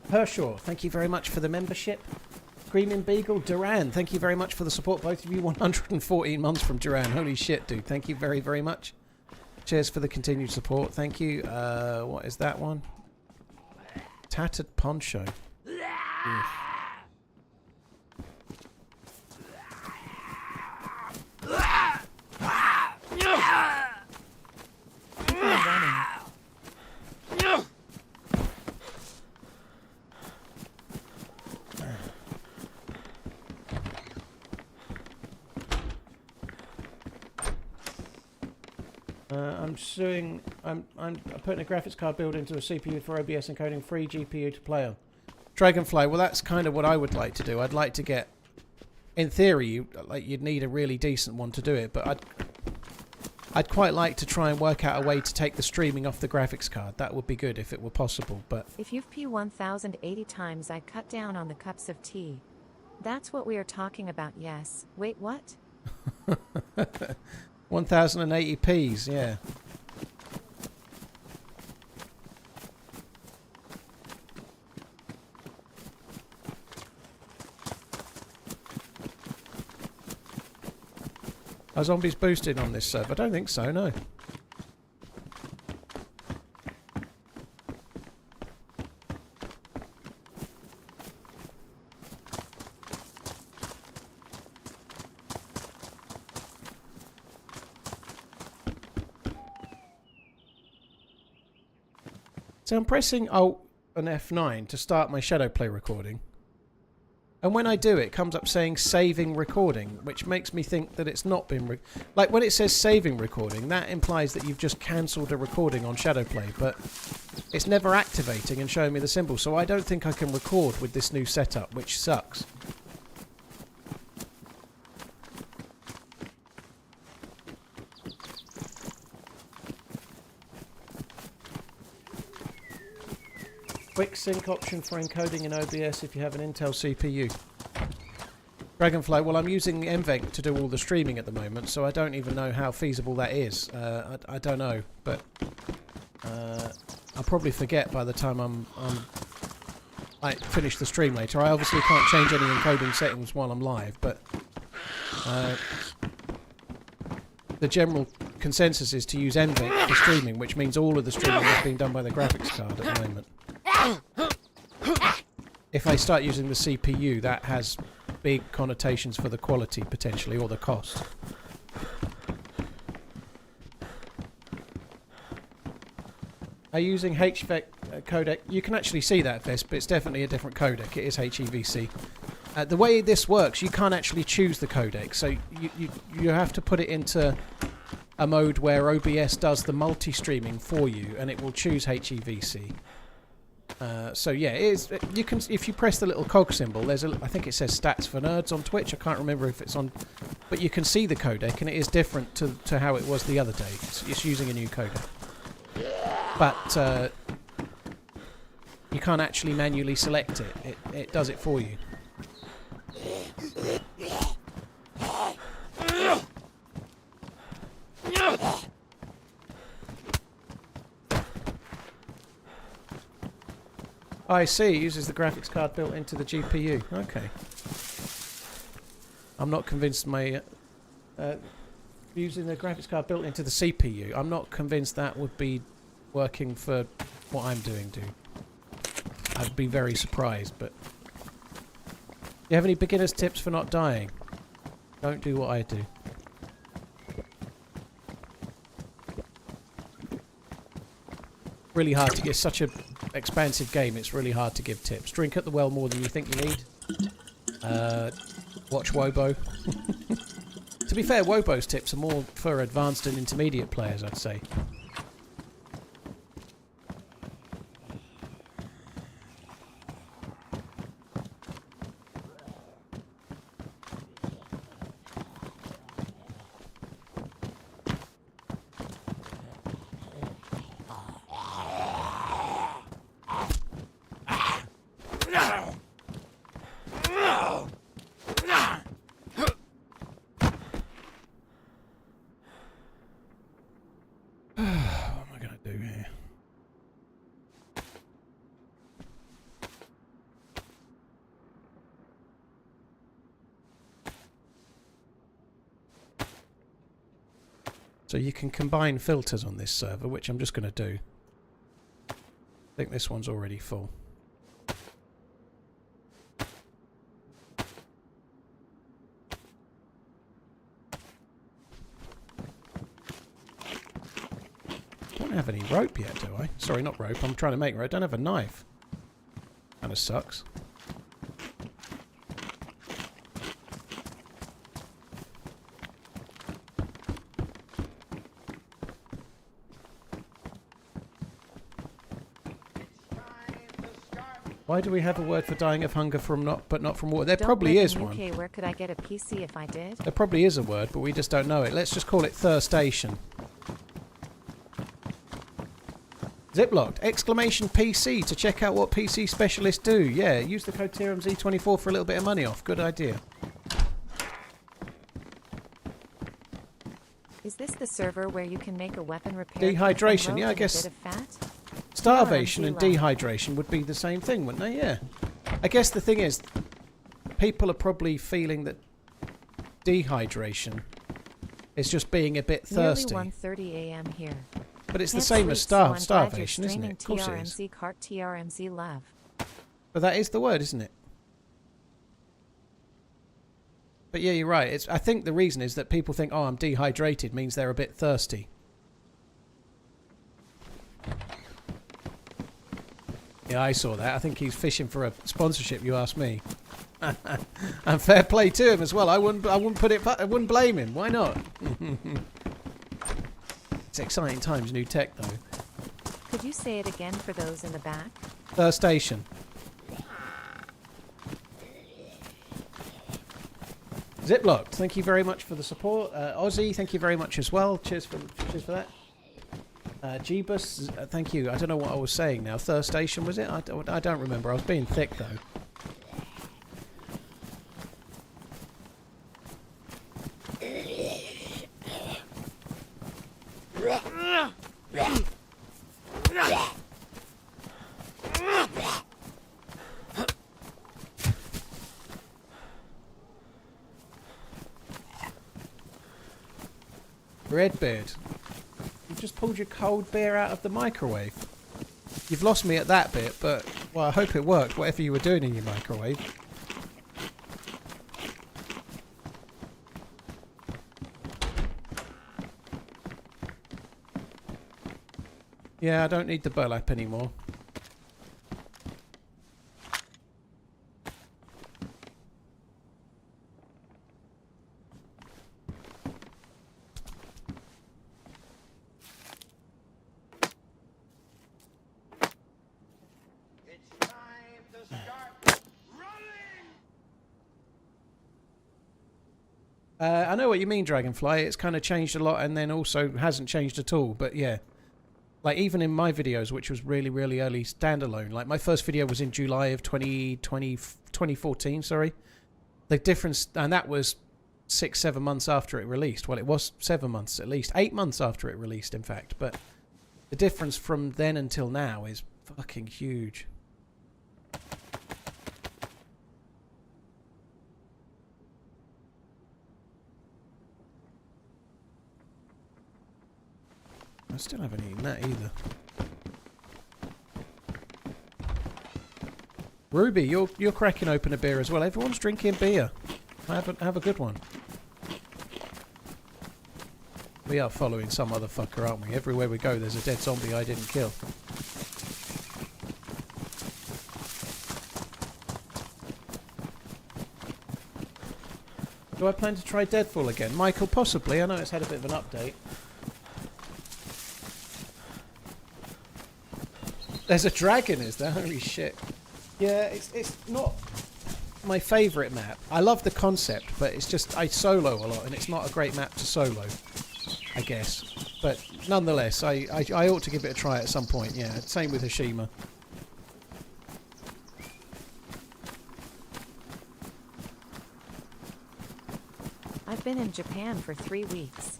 Pershaw, thank you very much for the membership. Screaming Beagle, Duran, thank you very much for the support. Both of you, 114 months from Duran. Holy shit, dude. Thank you very, very much. Cheers for the continued support. Thank you. What is that one? Tattered Poncho. Ugh. I'm putting a graphics card build into a CPU for OBS encoding, free GPU to play on. Dragonfly, well that's kind of what I would like to do. I'd like to get, in theory, you'd need a really decent one to do it, but I'd quite like to try and work out a way to take the streaming off the graphics card. That would be good if it were possible, but... If you've P 1080 times, I cut down on the cups of tea. That's what we are talking about, yes. Wait, what? 1080p's, yeah. Are zombies boosted on this server? I don't think so, no. So I'm pressing Alt and F9 to start my Shadowplay recording. And when I do, it comes up saying saving recording, which makes me think that it's not been... like, when it says saving recording, that implies that you've just cancelled a recording on Shadowplay, but it's never activating and showing me the symbol, so I don't think I can record with this new setup, which sucks. Quick sync option for encoding in OBS if you have an Intel CPU. Dragonfly, well, I'm using MVenc to do all the streaming at the moment, so I don't even know how feasible that is. I don't know, but I'll probably forget by the time I finish the stream later. I obviously can't change any encoding settings while I'm live, but the general consensus is to use MVenc for streaming, which means all of the streaming is being done by the graphics card at the moment. If I start using the CPU, that has big connotations for the quality, potentially, or the cost. Are you using HVEC codec? You can actually see that, Vesp, but it's definitely a different codec. It is HEVC. The way this works, you can't actually choose the codec, so you have to put it into a mode where OBS does the multi-streaming for you, and it will choose HEVC. So yeah, it is. You can, if you press the little cog symbol, there's I think it says Stats for Nerds on Twitch. I can't remember if it's on, but you can see the codec, and it is different to how it was the other day. It's using a new codec, but you can't actually manually select it. It does it for you. I see, it uses the graphics card built into the GPU. Okay. I'm not convinced my... using the graphics card built into the CPU, I'm not convinced that would be working for what I'm doing, dude. I'd be very surprised, but... Do you have any beginner's tips for not dying? Don't do what I do. Really hard to get such a... expansive game, it's really hard to give tips. Drink at the well more than you think you need. Watch Wobo. To be fair, Wobo's tips are more for advanced and intermediate players, I'd say. So you can combine filters on this server, which I'm just going to do. I think this one's already full. I don't have any rope yet, do I? Sorry, not rope. I'm trying to make rope. I don't have a knife. Kind of sucks. Why do we have a word for dying of hunger but not from water? There probably is one. Okay, where could I get a PC if I did? There probably is a word, but we just don't know it. Let's just call it thirstation. Ziplocked! Exclamation PC to check out what PC specialists do. Yeah, use the code TRMZ24 for a little bit of money off. Good idea. Is this the server where you can make a weapon repair? Dehydration, yeah, I guess. A bit of fat? Starvation and dehydration would be the same thing, wouldn't they? Yeah. I guess the thing is, people are probably feeling that dehydration It's just being a bit Nearly thirsty. 1:30 a.m. here. But it's the Can't same sleep, as so I'm glad you're starvation, isn't streaming it? Of course it is. TRMZ cart TRMZ love. But that is the word, isn't it? But yeah, you're right. I think the reason is that people think, oh, I'm dehydrated, means they're a bit thirsty. Yeah, I saw that. I think he's fishing for a sponsorship, you ask me. And fair play to him as well. I wouldn't blame him. Why not? It's exciting times, new tech though. Could you say it again for those in the back? Station. Ziplocked, thank you very much for the support. Ozzy, thank you very much as well. Cheers for that. Jeebus, thank you. I don't know what I was saying now. Station, was it? I don't remember. I was being thick though. Redbeard, you just pulled your cold beer out of the microwave. You've lost me at that bit, but well, I hope it worked, whatever you were doing in your microwave. Yeah, I don't need the burlap anymore. I know what you mean, Dragonfly. It's kind of changed a lot and then also hasn't changed at all. But yeah, like even in my videos, which was really, really early standalone, like my first video was in July of 2014, sorry. The difference, and that was 6-7 months after it released. Well, it was 7 months at least. 8 months after it released, in fact. But the difference from then until now is fucking huge. I still haven't eaten that either. Ruby, you're cracking open a beer as well. Everyone's drinking beer. Have a good one. We are following some other fucker, aren't we? Everywhere we go, there's a dead zombie I didn't kill. Do I plan to try Deadfall again? Michael, possibly. I know it's had a bit of an update. There's a dragon, is there? Holy shit. Yeah, it's not my favourite map. I love the concept, but it's just, I solo a lot, and it's not a great map to solo, I guess. But nonetheless, I ought to give it a try at some point, yeah. Same with Hashima. I've been in Japan for 3 weeks.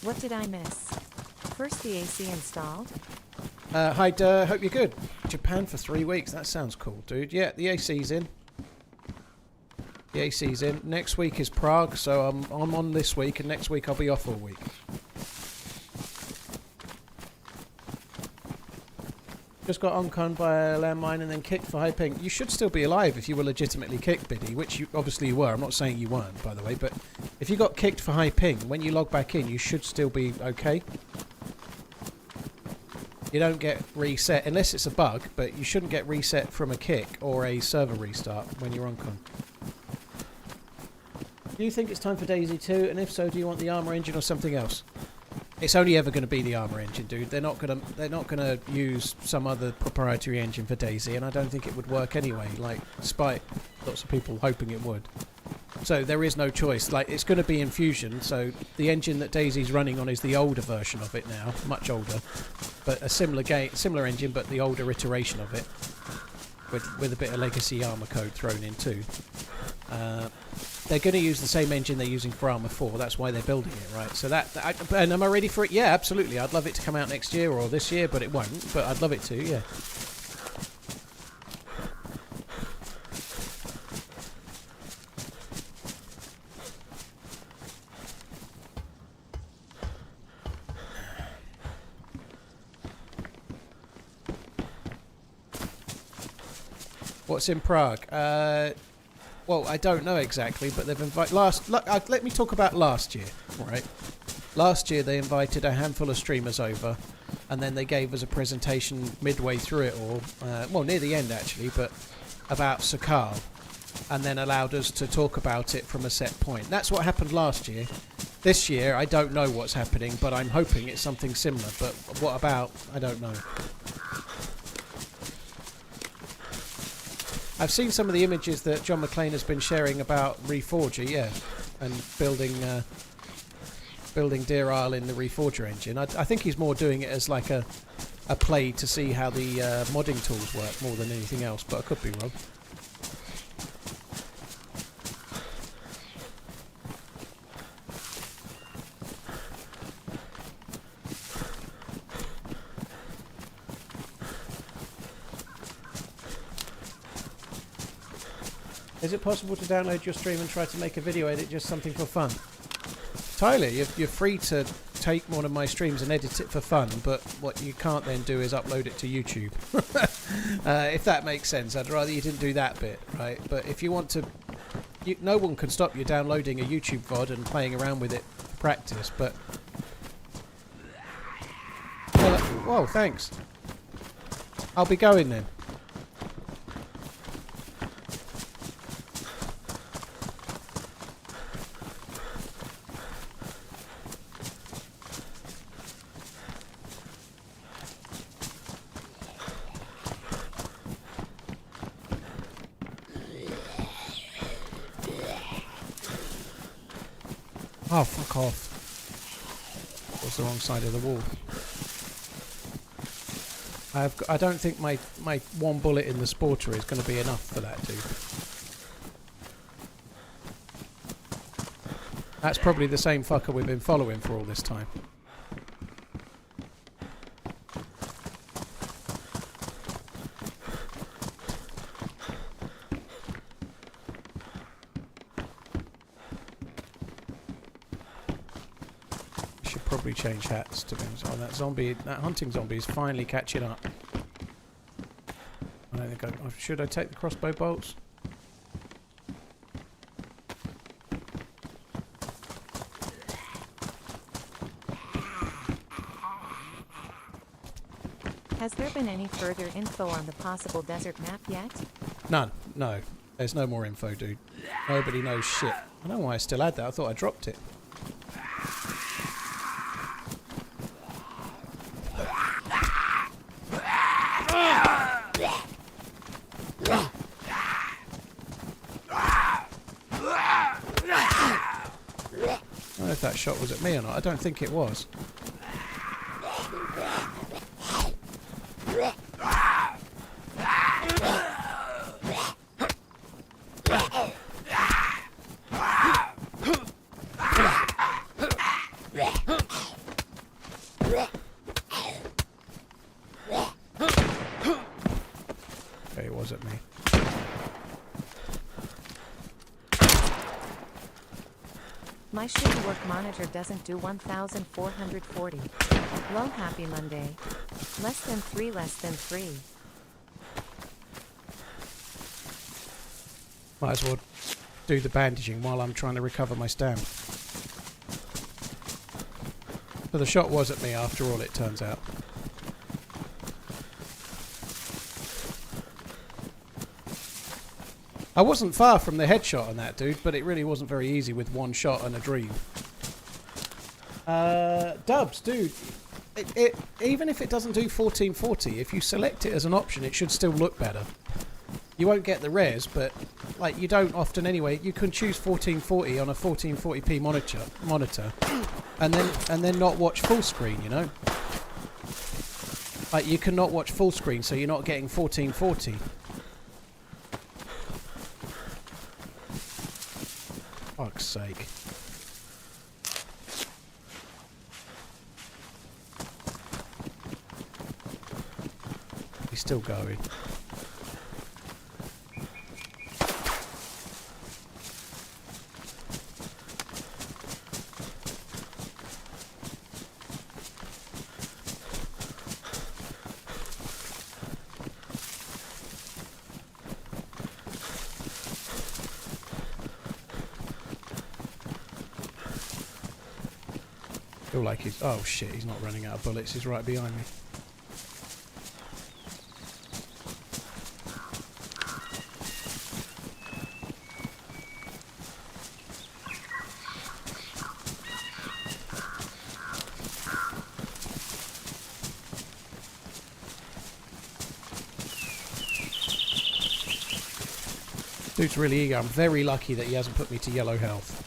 What did I miss? First, the AC installed. Hi, Durr. Hope you're good. Japan for 3 weeks. That sounds cool, dude. Yeah, the AC's in. The AC's in. Next week is Prague, so I'm on this week, and next week I'll be off all week. Just got onconned by a landmine and then kicked for high ping. You should still be alive if you were legitimately kicked, Biddy, which you obviously were. I'm not saying you weren't, by the way, but if you got kicked for high ping, when you log back in, you should still be okay. You don't get reset, unless it's a bug, but you shouldn't get reset from a kick or a server restart when you're on con. Do you think it's time for DayZ 2? And if so, do you want the armor engine or something else? It's only ever going to be the armor engine, dude. They're not gonna use some other proprietary engine for DayZ, and I don't think it would work anyway, like, despite lots of people hoping it would. So there is no choice. Like, it's going to be in Fusion, so the engine that DayZ's running on is the older version of it now, much older, but a similar engine, but the older iteration of it, with a bit of legacy armor code thrown in too. They're going to use the same engine they're using for Arma 4. That's why they're building it, right? So and am I ready for it? Yeah, absolutely. I'd love it to come out next year or this year, but it won't. But I'd love it to, yeah. What's in Prague? Well, I don't know exactly, but they've invited... let me talk about last year, right? Last year they invited a handful of streamers over, and then they gave us a presentation midway through it all, well, near the end actually, but about Sakhal, and then allowed us to talk about it from a set point. That's what happened last year. This year, I don't know what's happening, but I'm hoping it's something similar. But what about? I don't know. I've seen some of the images that John McClane has been sharing about Reforger, yeah, and building Deer Isle in the Reforger engine. I think he's more doing it as like a play to see how the modding tools work more than anything else, but I could be wrong. Is it possible to download your stream and try to make a video edit, just something for fun? Tyler, you're free to take one of my streams and edit it for fun, but what you can't then do is upload it to YouTube. If that makes sense. I'd rather you didn't do that bit, right? But if you want to... no one can stop you downloading a YouTube VOD and playing around with it for practice, but... Whoa, thanks. I'll be going then. Oh, fuck off. That was the wrong side of the wall. I don't think my one bullet in the sporter is going to be enough for that dude. That's probably the same fucker we've been following for all this time. Probably change hats to be honest. Oh, that hunting zombie is finally catching up. I don't think should I take the crossbow bolts? Has there been any further info on the possible desert map yet? None. No. There's no more info, dude. Nobody knows shit. I don't know why I still had that. I thought I dropped it. I don't know if that shot was at me or not. I don't think it was. Okay, it was at me. My shitty work monitor doesn't do 1,440. Low happy Monday. Less than 3, less than 3. Might as well do the bandaging while I'm trying to recover my stam. But the shot was at me after all, it turns out. I wasn't far from the headshot on that dude, but it really wasn't very easy with one shot and a dream. Dubs, dude, even if it doesn't do 1440, if you select it as an option, it should still look better. You won't get the res, but like you don't often anyway. You can choose 1440 on a 1440p monitor, and then not watch full screen. You know, like you cannot watch full screen, so you're not getting 1440. Fuck's sake. He's still going. Feel like he's... Oh shit, he's not running out of bullets. He's right behind me. Dude's really eager. I'm very lucky that he hasn't put me to yellow health.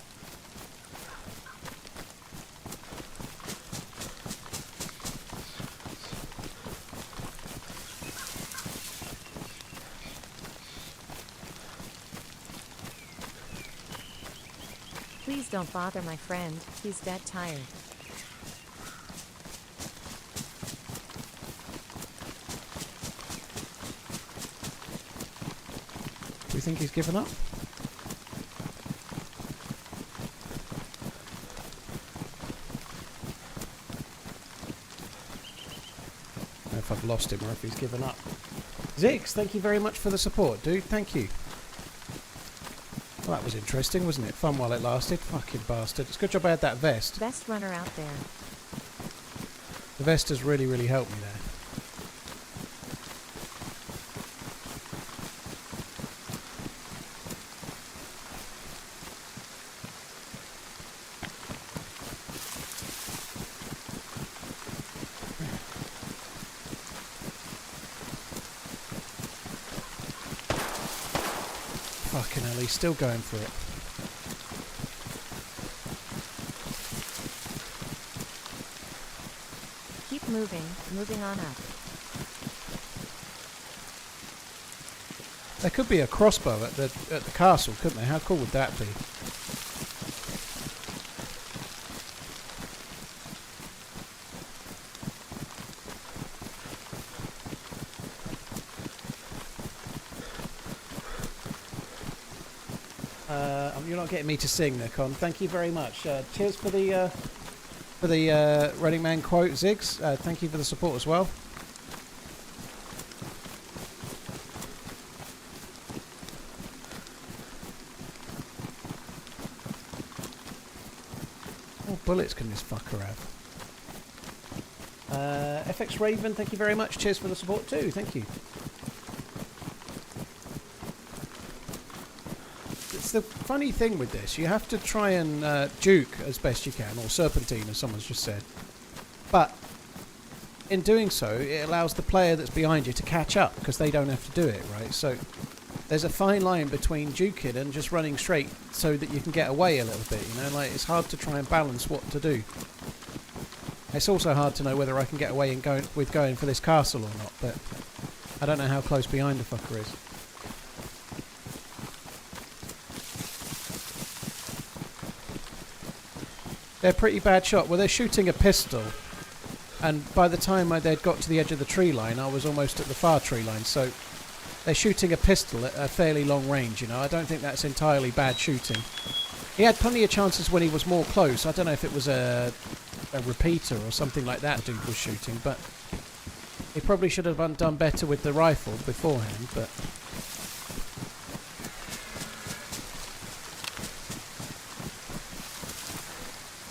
Please don't bother my friend, he's dead tired. Do you think he's given up? I don't know if I've lost him or if he's given up. Ziggs, thank you very much for the support, dude. Thank you. Well, that was interesting, wasn't it? Fun while it lasted. Fucking bastard. It's a good job I had that vest. Best runner out there. The vest has really, really helped me there. Fucking hell, he's still going for it. Keep moving on up. There could be a crossbow at the castle, couldn't there? How cool would that be? You're not getting me to sing, Nikon. Thank you very much. Cheers for the Running Man quote, Ziggs. Thank you for the support as well. What bullets can this fucker have? FX Raven, thank you very much. Cheers for the support too. Thank you. It's the funny thing with this. You have to try and juke as best you can, or serpentine as someone's just said. But in doing so, it allows the player that's behind you to catch up because they don't have to do it, right? So there's a fine line between juking and just running straight so that you can get away a little bit, you know? Like, it's hard to try and balance what to do. It's also hard to know whether I can get away and going for this castle or not, but I don't know how close behind the fucker is. They're pretty bad shot. Well, they're shooting a pistol, and by the time they'd got to the edge of the tree line, I was almost at the far tree line, so they're shooting a pistol at a fairly long range, you know. I don't think that's entirely bad shooting. He had plenty of chances when he was more close. I don't know if it was a repeater or something like that dude was shooting, but he probably should have done better with the rifle beforehand, but...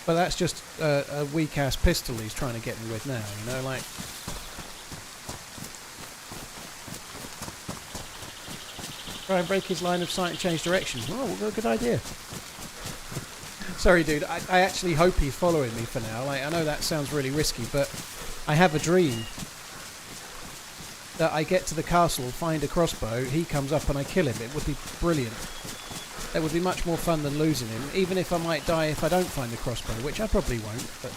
But that's just a weak-ass pistol he's trying to get me with now, you know, like... Try and break his line of sight and change direction. Oh, well, good idea. Sorry, dude, I actually hope he's following me for now. Like, I know that sounds really risky, but I have a dream that I get to the castle, find a crossbow, he comes up and I kill him. It would be brilliant. That would be much more fun than losing him, even if I might die if I don't find the crossbow, which I probably won't, but...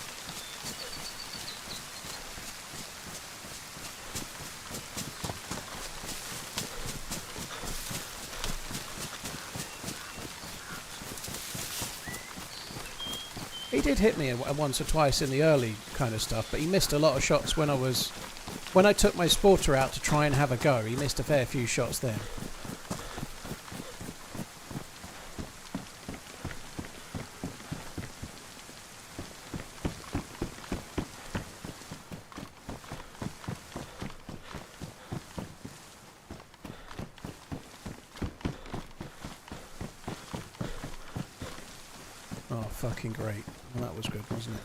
He did hit me once or twice in the early kind of stuff, but he missed a lot of shots when I took my sporter out to try and have a go. He missed a fair few shots then. Oh, fucking great. Well, that was good, wasn't it?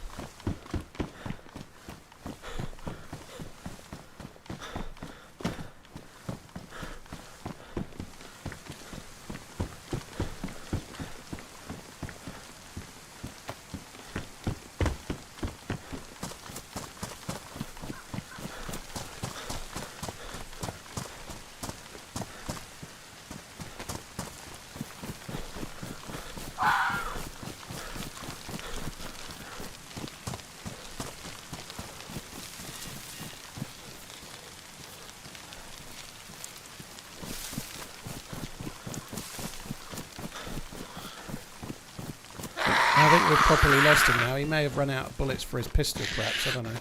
I think we've properly lost him now. He may have run out of bullets for his pistol, perhaps. I don't know.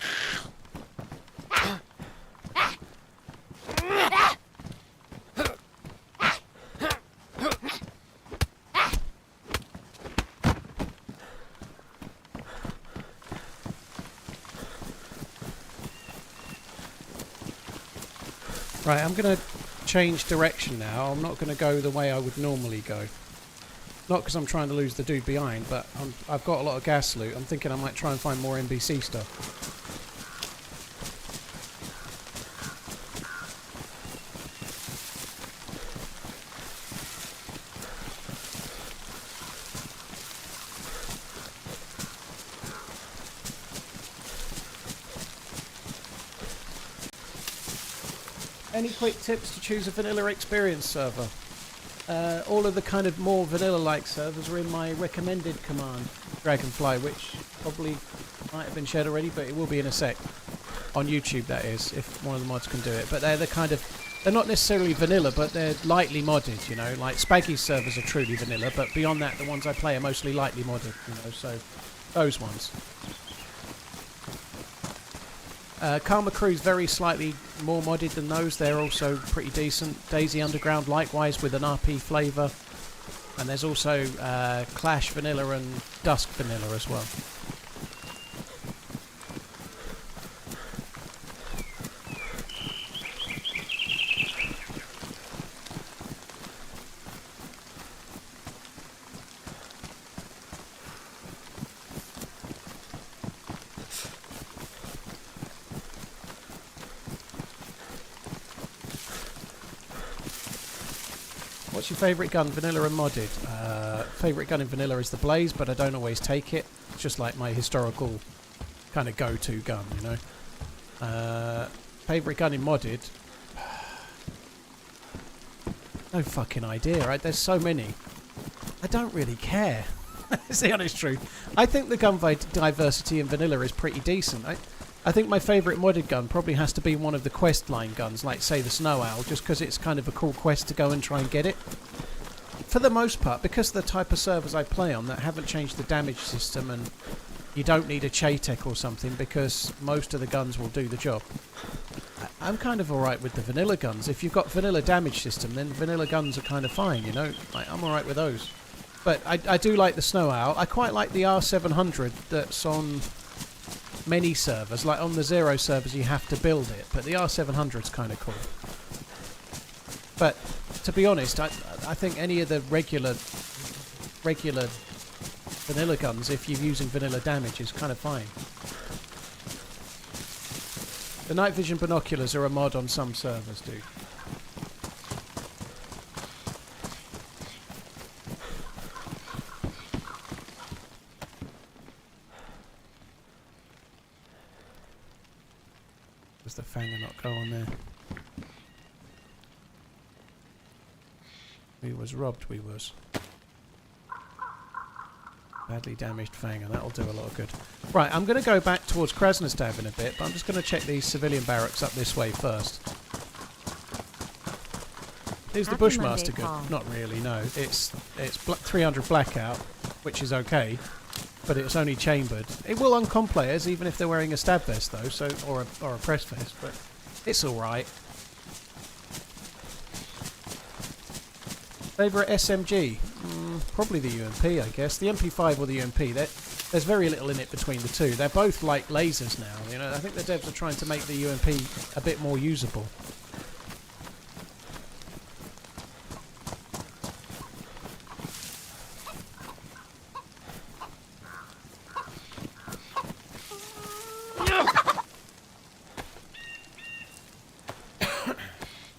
Right, I'm going to change direction now. I'm not going to go the way I would normally go. Not because I'm trying to lose the dude behind, but I've got a lot of gas loot. I'm thinking I might try and find more NBC stuff. Any quick tips to choose a vanilla experience server? All of the kind of more vanilla-like servers are in my recommended command, Dragonfly, which probably might have been shared already, but it will be in a sec. On YouTube, that is, if one of the mods can do it. But they're the kind of... They're not necessarily vanilla, but they're lightly modded, you know. Like, Spaggy's servers are truly vanilla, but beyond that, the ones I play are mostly lightly modded, you know, so... Those ones. Karma Crew's very slightly more modded than those. They're also pretty decent. DayZ Underground likewise with an RP flavour. And there's also Clash Vanilla and Dusk Vanilla as well. What's your favourite gun, vanilla and modded? Favourite gun in vanilla is the Blaze, but I don't always take it. It's just like my historical kind of go-to gun, you know. Favourite gun in modded? No fucking idea, right? There's so many. I don't really care. It's the honest truth. I think the gun diversity in vanilla is pretty decent. I think my favourite modded gun probably has to be one of the quest line guns, like say the Snow Owl, just because it's kind of a cool quest to go and try and get it. For the most part, because of the type of servers I play on that haven't changed the damage system, and you don't need a Chaytek or something because most of the guns will do the job. I'm kind of alright with the vanilla guns. If you've got vanilla damage system, then vanilla guns are kind of fine, you know. I'm alright with those. But I do like the Snow Owl. I quite like the R700 that's on many servers. Like on the Zero servers you have to build it, but the R700's kind of cool. But to be honest, I think any of the regular vanilla guns, if you're using vanilla damage, is kind of fine. The night vision binoculars are a mod on some servers, dude. Does the fanger not go on there? We was robbed, we was. Badly damaged fanger, that'll do a lot of good. Right, I'm going to go back towards Krasnostav in a bit, but I'm just going to check these civilian barracks up this way first. Is the Bushmaster good? Not really, no. It's 300 blackout, which is okay, but it's only chambered. It will uncom players, even if they're wearing a stab vest, though, so or a press vest, but it's all right. Favourite SMG? Probably the UMP, I guess. The MP5 or the UMP. There's very little in it between the two. They're both like lasers now. You know, I think the devs are trying to make the UMP a bit more usable.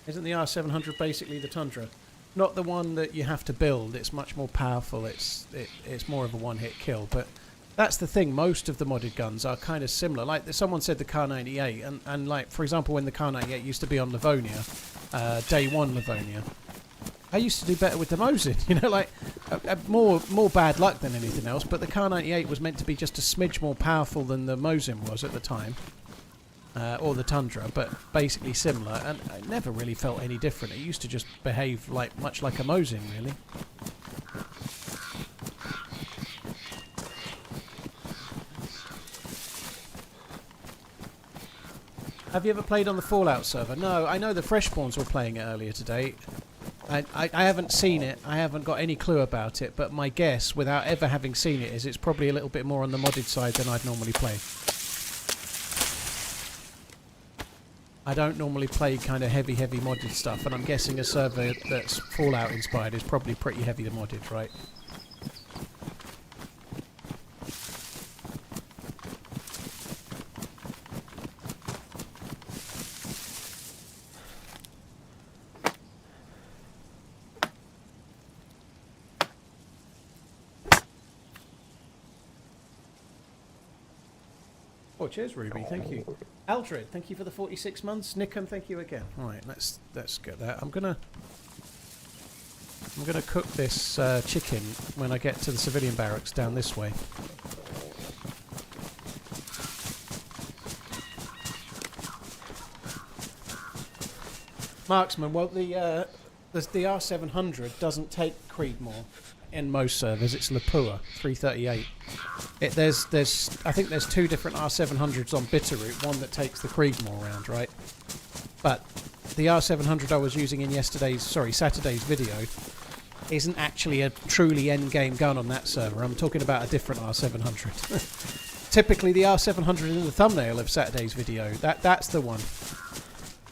Isn't the R700 basically the Tundra? Not the one that you have to build. It's much more powerful. It's more of a one-hit kill. But that's the thing. Most of the modded guns are kind of similar. Like someone said, the Kar98, and like for example, when the Kar98 used to be on Livonia, day one Livonia, I used to do better with the Mosin. You know, like more bad luck than anything else. But the Kar98 was meant to be just a smidge more powerful than the Mosin was at the time. Or the Tundra, but basically similar, and I never really felt any different. It used to just behave much like a Mosin, really. Have you ever played on the Fallout server? No, I know the Freshborns were playing it earlier today. I haven't seen it. I haven't got any clue about it. But my guess, without ever having seen it, is it's probably a little bit more on the modded side than I'd normally play. I don't normally play kind of heavy modded stuff, and I'm guessing a server that's Fallout inspired is probably pretty heavy modded, right? Oh, cheers, Ruby. Thank you. Aldred, thank you for the 46 months. Nickon, thank you again. All right, let's get that. I'm gonna cook this chicken when I get to the civilian barracks down this way. Marksman, well, the R700 doesn't take Creedmoor in most servers. It's Lapua 338. I think there's two different R700s on Bitterroot, one that takes the Creedmoor round, right? But the R700 I was using in Saturday's video isn't actually a truly end-game gun on that server. I'm talking about a different R700. Typically the R700 in the thumbnail of Saturday's video, that's the one.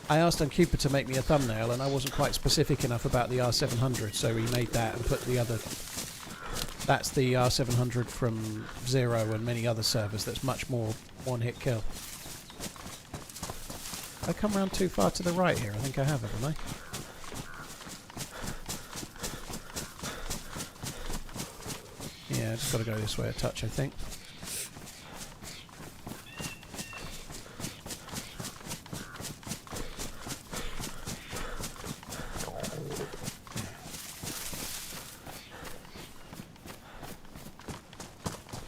I asked Uncupid to make me a thumbnail and I wasn't quite specific enough about the R700, so he made that and put the other... That's the R700 from Zero and many other servers that's much more one-hit kill. I come round too far to the right here. I think I have, haven't I? Yeah, I just got to go this way a touch, I think.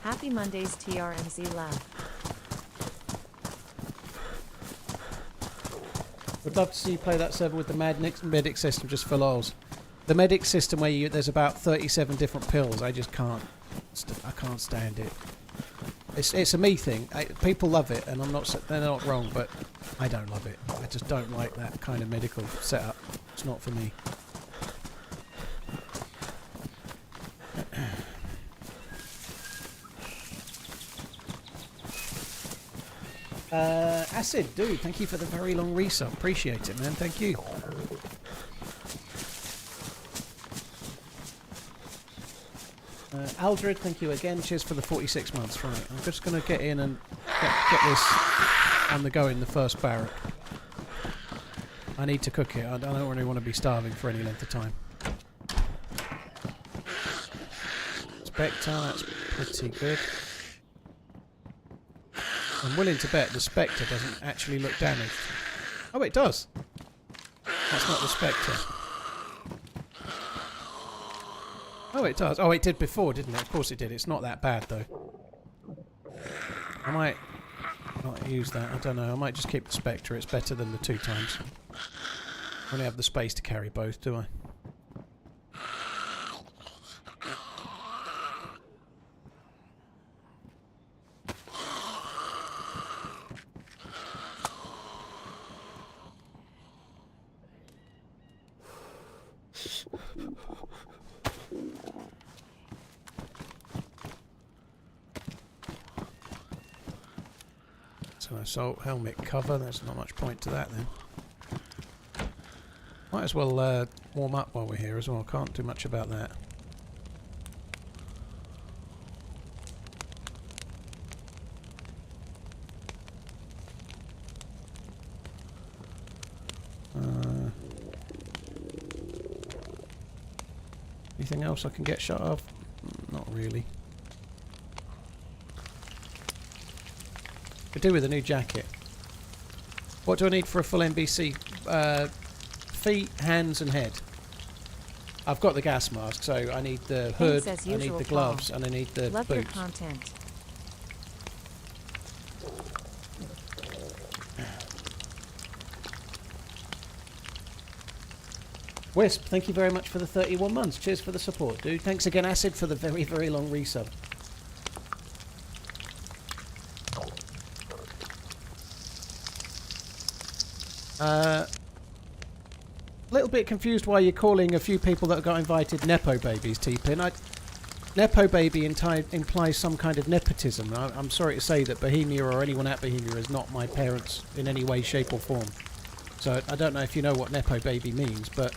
Happy Mondays, TRMZ Lab. Would love to see you play that server with the medic system just for lols. The medic system where there's about 37 different pills, I just can't. I can't stand it. It's a me thing. People love it, and they're not wrong, but I don't love it. I just don't like that kind of medical setup. It's not for me. Acid, dude, thank you for the very long resub. Appreciate it, man. Thank you. Aldred, thank you again. Cheers for the 46 months. Right, I'm just going to get in and get this on the go in the first barrack. I need to cook it. I don't really want to be starving for any length of time. Spectre, that's pretty good. I'm willing to bet the Spectre doesn't actually look damaged. Oh, it does. That's not the Spectre. Oh, it does. Oh, it did before, didn't it? Of course it did. It's not that bad, though. I might not use that. I don't know. I might just keep the Spectre. It's better than the 2 times. I only have the space to carry both, do I? So assault helmet cover, there's not much point to that then. Might as well warm up while we're here as well, can't do much about that. Anything else I can get shot of? Not really. Could do with a new jacket. What do I need for a full NBC? Feet, hands and head. I've got the gas mask, so I need the hood, I need the gloves, and I need the Love boots. Your content. Wisp, thank you very much for the 31 months. Cheers for the support, dude. Thanks again, Acid, for the very, very long resub. A little bit confused why you're calling a few people that got invited Nepo babies, T-Pin. Nepo baby implies some kind of nepotism. I'm sorry to say that Bohemia or anyone at Bohemia is not my parents in any way, shape or form. So I don't know if you know what Nepo baby means, but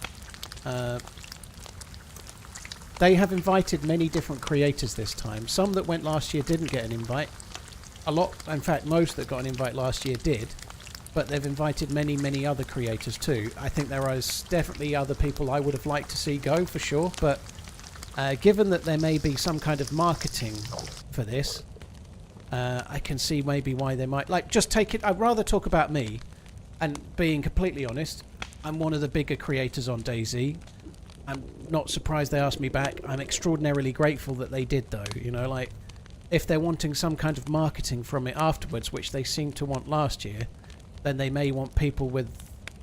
they have invited many different creators this time. Some that went last year didn't get an invite. A lot, in fact, most that got an invite last year did. But they've invited many, many other creators too. I think there is definitely other people I would have liked to see go, for sure. But given that there may be some kind of marketing for this, I can see maybe why they might... Like, just take it... I'd rather talk about me. And being completely honest, I'm one of the bigger creators on DayZ. I'm not surprised they asked me back. I'm extraordinarily grateful that they did, though. You know, like, if they're wanting some kind of marketing from it afterwards, which they seemed to want last year, then they may want people with,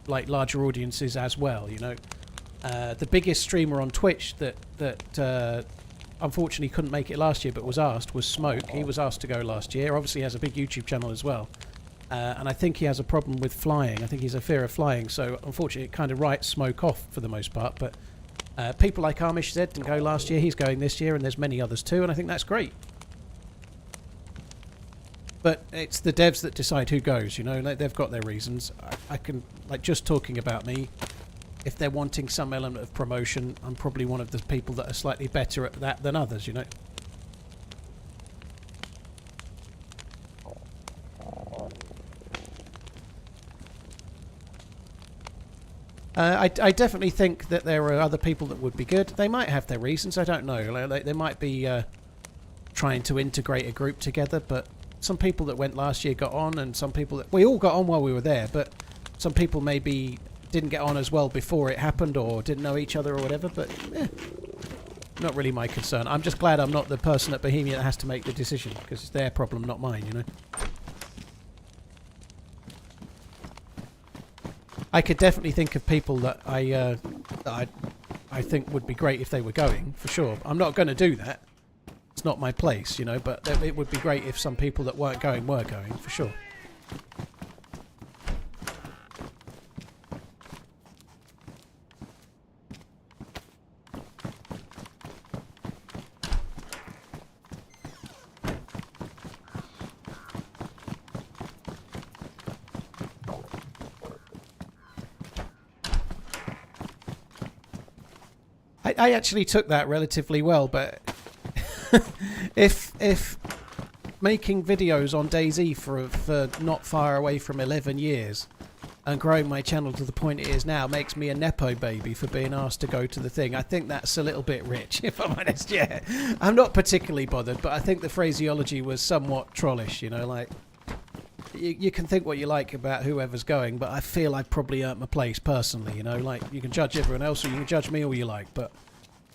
like, larger audiences as well, you know. The biggest streamer on Twitch that unfortunately couldn't make it last year but was asked was Smoke. He was asked to go last year. Obviously he has a big YouTube channel as well. And I think he has a problem with flying. I think he's a fear of flying, so unfortunately it kind of writes Smoke off for the most part. But people like Armish Z didn't go last year. He's going this year, and there's many others too, and I think that's great. But it's the devs that decide who goes, you know. Like, they've got their reasons. I can, like, just talking about me, if they're wanting some element of promotion, I'm probably one of the people that are slightly better at that than others, you know. I definitely think that there are other people that would be good. They might have their reasons, I don't know. They might be trying to integrate a group together, but some people that went last year got on, and some people that... We all got on while we were there, but some people maybe didn't get on as well before it happened, or didn't know each other or whatever, but not really my concern. I'm just glad I'm not the person at Bohemia that has to make the decision, because it's their problem, not mine, you know. I could definitely think of people that I think would be great if they were going, for sure. I'm not going to do that. It's not my place, you know, but it would be great if some people that weren't going were going, for sure. I actually took that relatively well, but if making videos on DayZ for not far away from 11 years and growing my channel to the point it is now makes me a Nepo baby for being asked to go to the thing, I think that's a little bit rich, if I'm honest. Yeah, I'm not particularly bothered, but I think the phraseology was somewhat trollish, you know, like... You can think what you like about whoever's going, but I feel I've probably earned my place personally, you know. Like, you can judge everyone else or you can judge me all you like, but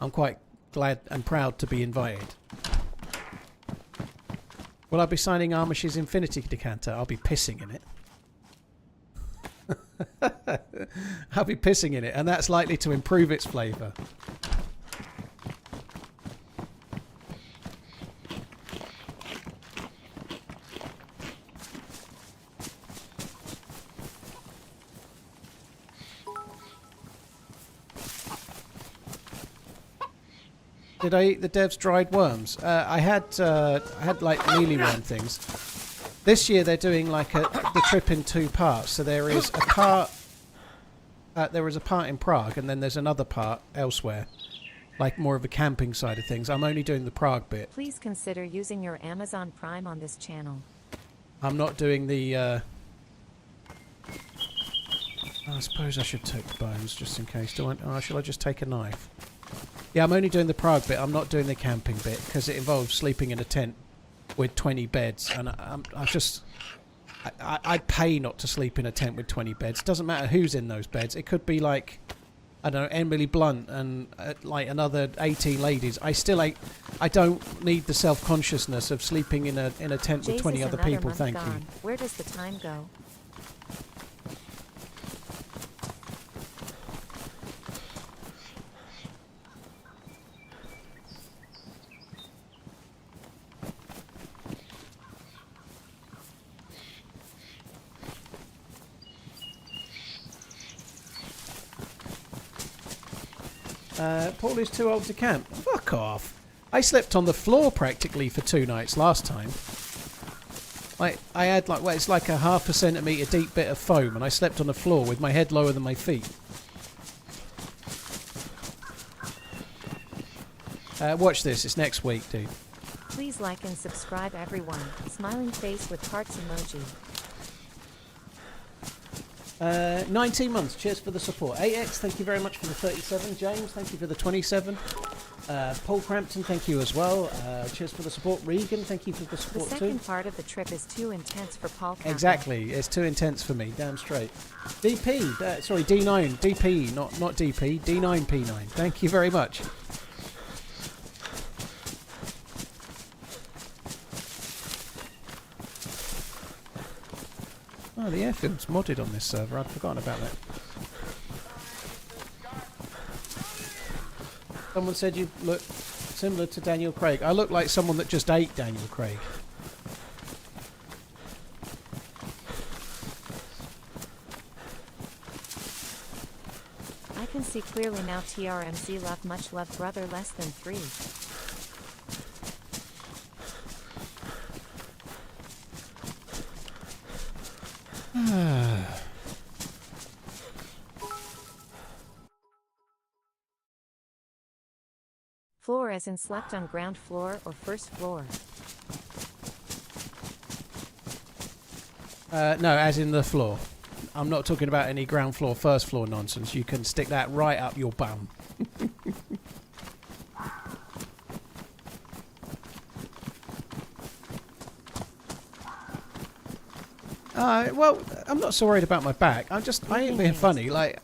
I'm quite glad and proud to be invited. Will I be signing Armish's Infinity Decanter? I'll be pissing in it. I'll be pissing in it, and that's likely to improve its flavour. Did I eat the devs' dried worms? I had like mealyworm things. This year they're doing like the trip in 2 parts. So there is a part. There is a part in Prague, and then there's another part elsewhere, like more of a camping side of things. I'm only doing the Prague bit. Please consider using your Amazon Prime on this channel. I'm not doing the. I suppose I should take the bones just in case. Shall I just take a knife? Yeah, I'm only doing the Prague bit. I'm not doing the camping bit because it involves sleeping in a tent with 20 beds, and I'd pay not to sleep in a tent with 20 beds. It doesn't matter who's in those beds. It could be like, I don't know, Emily Blunt and like another 18 ladies. I don't need the self-consciousness of sleeping in a tent with 20 other people. Thank you. Where does the time go? Paul is too old to camp. Fuck off. I slept on the floor practically for 2 nights last time. I had like, well, it's like a 0.5 centimetre deep bit of foam, and I slept on the floor with my head lower than my feet. Watch this. It's next week, dude. Please like and subscribe, everyone. Smiling face with hearts emoji. 19 months. Cheers for the support. AX, thank you very much for the 37. James, thank you for the 27. Paul Crampton, thank you as well. Cheers for the support. Regan, thank you for the support too. The second part of the trip is too intense for Paul Campbell. Exactly, it's too intense for me, damn straight. DP, sorry, D9, DP, not DP, D9P9. Thank you very much. Oh, the airfield's modded on this server. I'd forgotten about that. Someone said you look similar to Daniel Craig. I look like someone that just ate Daniel Craig. I can see clearly now. TRMZ love, much love, brother, less than 3. Floor as in slept on ground floor or first floor? No, as in the floor. I'm not talking about any ground floor, first floor nonsense. You can stick that right up your bum. Well, I'm not so worried about my back. I ain't being funny. Like,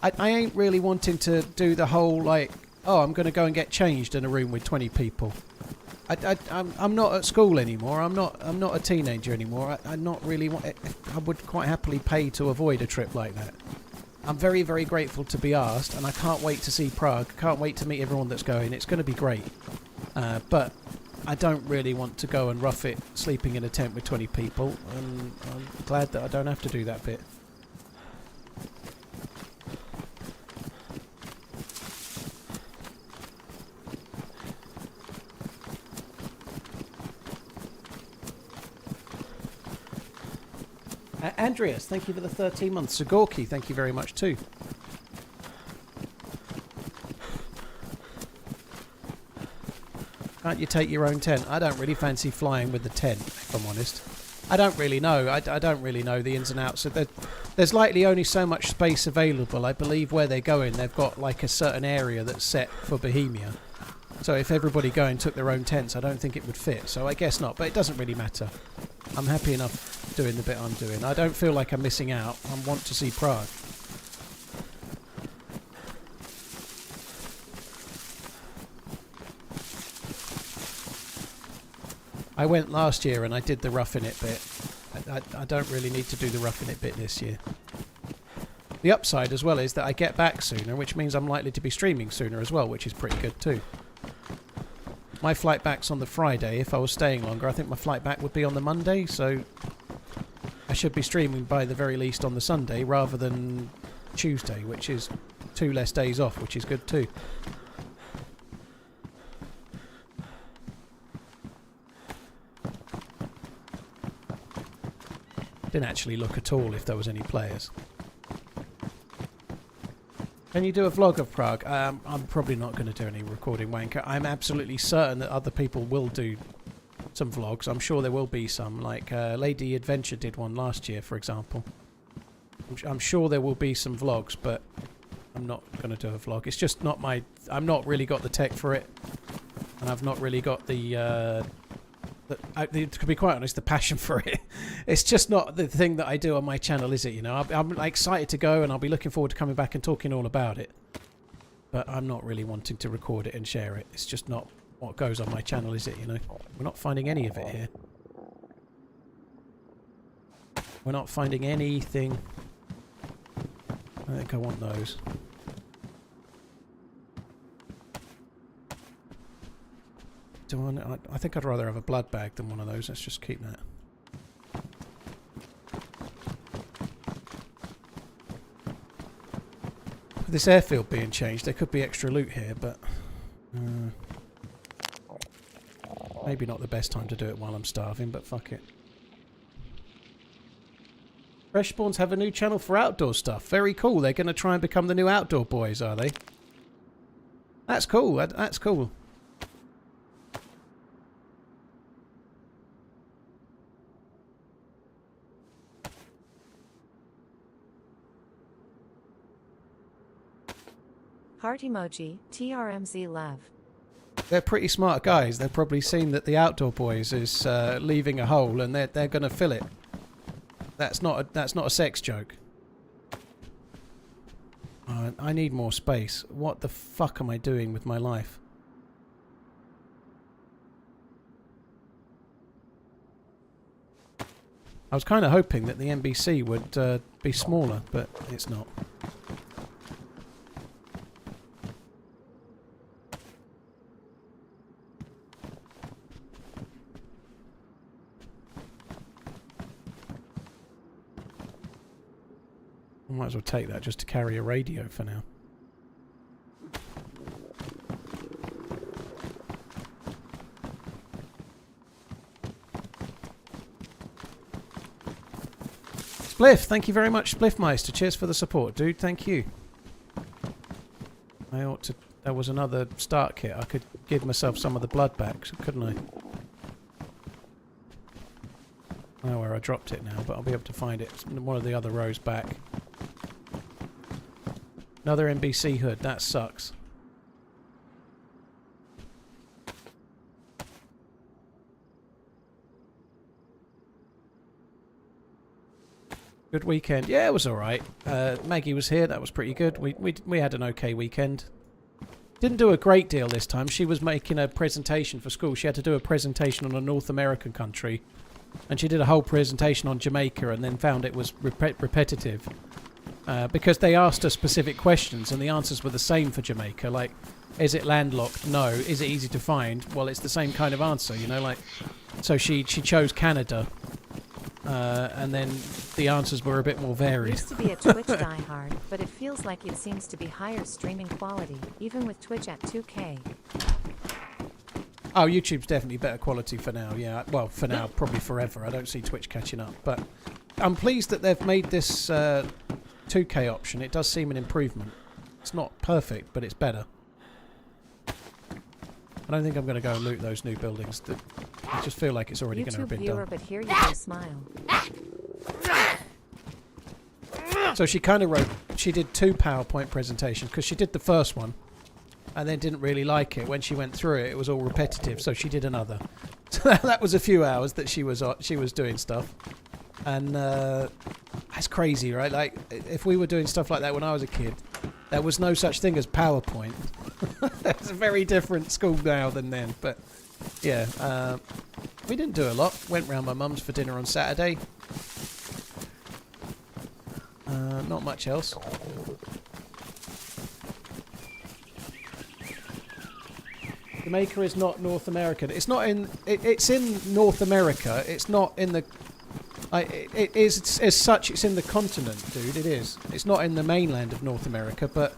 I ain't really wanting to do the whole, like, oh, I'm going to go and get changed in a room with 20 people. I'm not at school anymore. I'm not a teenager anymore. I'm not really. I would quite happily pay to avoid a trip like that. I'm very, very grateful to be asked, and I can't wait to see Prague. Can't wait to meet everyone that's going. It's going to be great. But I don't really want to go and rough it sleeping in a tent with 20 people, and I'm glad that I don't have to do that bit. Andreas, thank you for the 13 months. Sagorki, thank you very much too. Can't you take your own tent? I don't really fancy flying with the tent, if I'm honest. I don't really know. I don't really know the ins and outs. There's likely only so much space available. I believe where they're going, they've got like a certain area that's set for Bohemia. So if everybody going took their own tents, I don't think it would fit. So I guess not, but it doesn't really matter. I'm happy enough doing the bit I'm doing. I don't feel like I'm missing out. I want to see Prague. I went last year and I did the roughing it bit. I don't really need to do the roughing it bit this year. The upside as well is that I get back sooner, which means I'm likely to be streaming sooner as well, which is pretty good too. My flight back's on the Friday. If I was staying longer, I think my flight back would be on the Monday, so I should be streaming by the very least on the Sunday rather than Tuesday, which is 2 less days off, which is good too. Didn't actually look at all if there was any players. Can you do a vlog of Prague? I'm probably not going to do any recording, wanker. I'm absolutely certain that other people will do some vlogs. I'm sure there will be some. Like Lady Adventure did one last year, for example. I'm sure there will be some vlogs, but I'm not going to do a vlog. It's just not my... I've not really got the tech for it. And I've not really got to be quite honest, the passion for it. It's just not the thing that I do on my channel, is it? You know, I'm like, excited to go, and I'll be looking forward to coming back and talking all about it. But I'm not really wanting to record it and share it. It's just not what goes on my channel, is it? You know, we're not finding any of it here. We're not finding anything. I think I want those. I think I'd rather have a blood bag than one of those. Let's just keep that. this airfield being changed, there could be extra loot here, but maybe not the best time to do it while I'm starving, but fuck it. Fresh Spawns have a new channel for outdoor stuff. Very cool. They're going to try and become the new outdoor boys, are they? That's cool. That's cool. Heart emoji, TRMZ love. They're pretty smart guys. They've probably seen that the outdoor boys is leaving a hole, and they're going to fill it. That's not a sex joke. I need more space. What the fuck am I doing with my life? I was kind of hoping that the NBC would be smaller, but it's not. I might as well take that just to carry a radio for now. Spliff, thank you very much, Spliffmeister. Cheers for the support, dude. Thank you. I ought to... There was another start kit. I could give myself some of the blood back, couldn't I? I know where I dropped it now, but I'll be able to find it. It's one of the other rows back. Another NBC hood. That sucks. Good weekend. Yeah, it was alright. Maggie was here. That was pretty good. We had an okay weekend. Didn't do a great deal this time. She was making a presentation for school. She had to do a presentation on a North American country. And she did a whole presentation on Jamaica and then found it was repetitive. Because they asked her specific questions and the answers were the same for Jamaica. Like, is it landlocked? No. Is it easy to find? Well, it's the same kind of answer, you know. Like, so she chose Canada, and then the answers were a bit more varied. Used to be a Twitch diehard, but it feels like it seems to be higher streaming quality, even with Twitch at 2K. Oh, YouTube's definitely better quality for now. Yeah, well, for now, probably forever. I don't see Twitch catching up, but I'm pleased that they've made this 2K option. It does seem an improvement. It's not perfect, but it's better. I don't think I'm going to go and loot those new buildings. I just feel like it's already going to have been viewer, done. But here you go, smile. So she kind of wrote... She did 2 PowerPoint presentations, because she did the first one, and then didn't really like it. When she went through it, it was all repetitive, so she did another. So that was a few hours that she was doing stuff. And that's crazy, right? Like, if we were doing stuff like that when I was a kid, there was no such thing as PowerPoint. It's a very different school now than then. But, yeah, we didn't do a lot. Went round my mum's for dinner on Saturday. Not much else. Jamaica is not North American. It's not in... It's in North America. It's not in the... it is, as such, it's in the continent, dude. It is. It's not in the mainland of North America, but...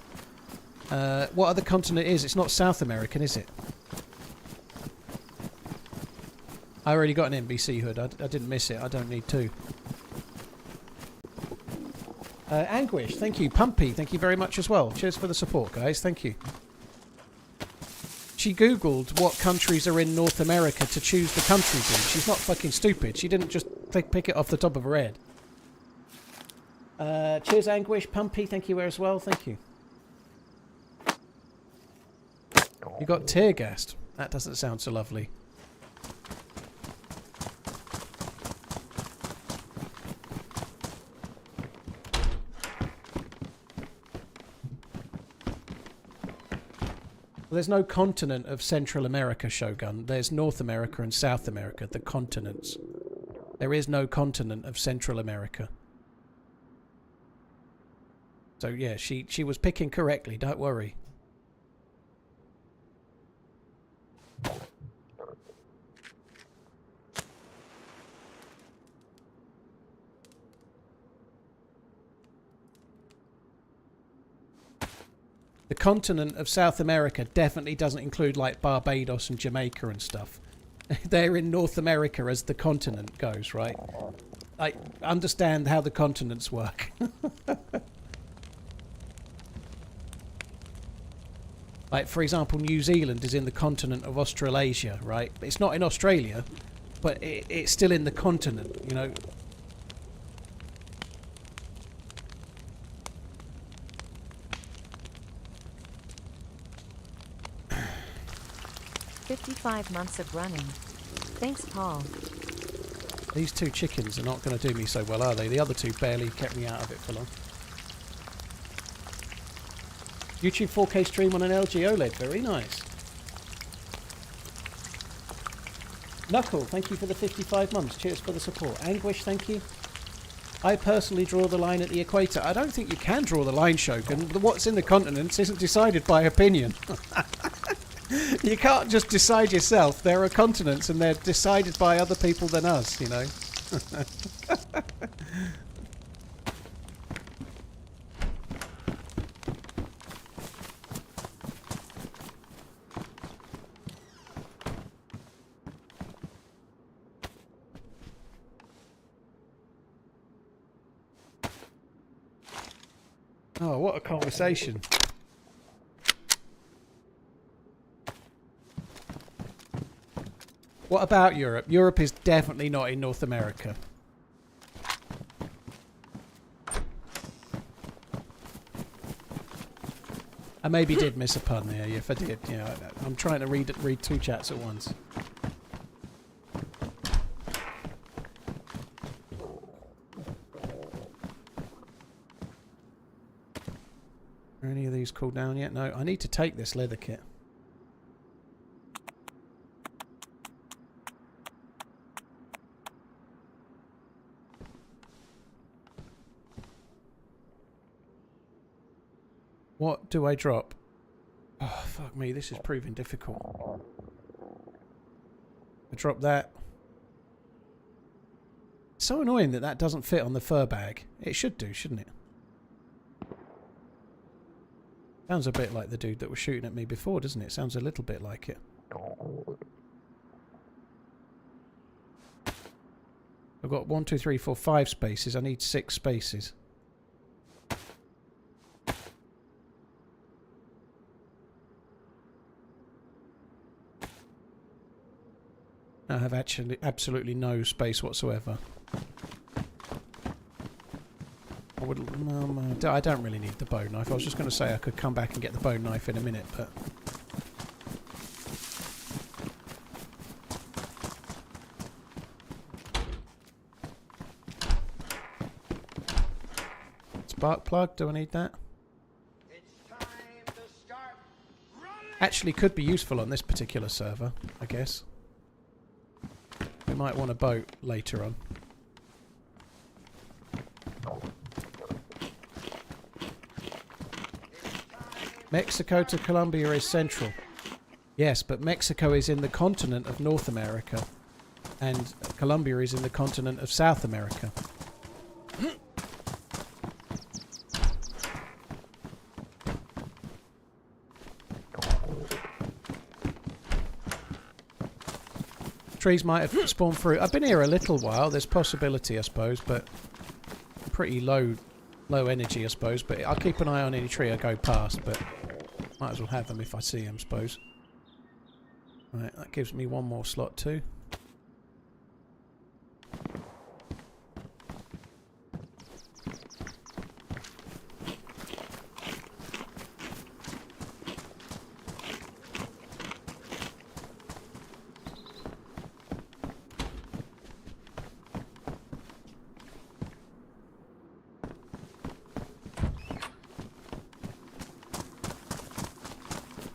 what other continent is? It's not South American, is it? I already got an NBC hood. I didn't miss it. I don't need to. Anguish, thank you. Pumpy, thank you very much as well. Cheers for the support, guys. Thank you. She googled what countries are in North America to choose the country, dude. She's not fucking stupid. She didn't just pick it off the top of her head. Cheers, Anguish. Pumpy, thank you as well. Thank you. You got tear gassed. That doesn't sound so lovely. There's no continent of Central America, Shogun. There's North America and South America, the continents. There is no continent of Central America. So yeah, she was picking correctly, don't worry. The continent of South America definitely doesn't include like Barbados and Jamaica and stuff. They're in North America as the continent goes, right? I understand how the continents work. Like, for example, New Zealand is in the continent of Australasia, right? It's not in Australia, but it's still in the continent, you know. "55 months of running. Thanks, Paul." These two chickens are not going to do me so well, are they? The other two barely kept me out of it for long. YouTube 4K stream on an LG OLED. Very nice. Knuckle, thank you for the 55 months. Cheers for the support. Anguish, thank you. I personally draw the line at the equator. I don't think you can draw the line, Shogun. What's in the continents isn't decided by opinion. You can't just decide yourself. There are continents and they're decided by other people than us, you know. Oh, what a conversation. What about Europe? Europe is definitely not in North America. I maybe did miss a pun there. If I did, you know, I'm trying to read two chats at once. Are any of these cooled down yet? No, I need to take this leather kit. What do I drop? Oh, fuck me, this is proving difficult. I drop that. It's so annoying that that doesn't fit on the fur bag. It should do, shouldn't it? Sounds a bit like the dude that was shooting at me before, doesn't it? Sounds a little bit like it. I've got 1, 2, 3, 4, 5 spaces. I need 6 spaces. I have actually absolutely no space whatsoever. I don't really need the bone knife. I was just going to say I could come back and get the bone knife in a minute, but... Spark plug, do I need that? Actually could be useful on this particular server, I guess. We might want a boat later on. Mexico to Colombia is central. Yes, but Mexico is in the continent of North America. And Colombia is in the continent of South America. Trees might have spawned fruit. I've been here a little while. There's possibility, I suppose, but pretty low energy, I suppose. But I'll keep an eye on any tree I go past, but might as well have them if I see them, I suppose. Right, that gives me one more slot too.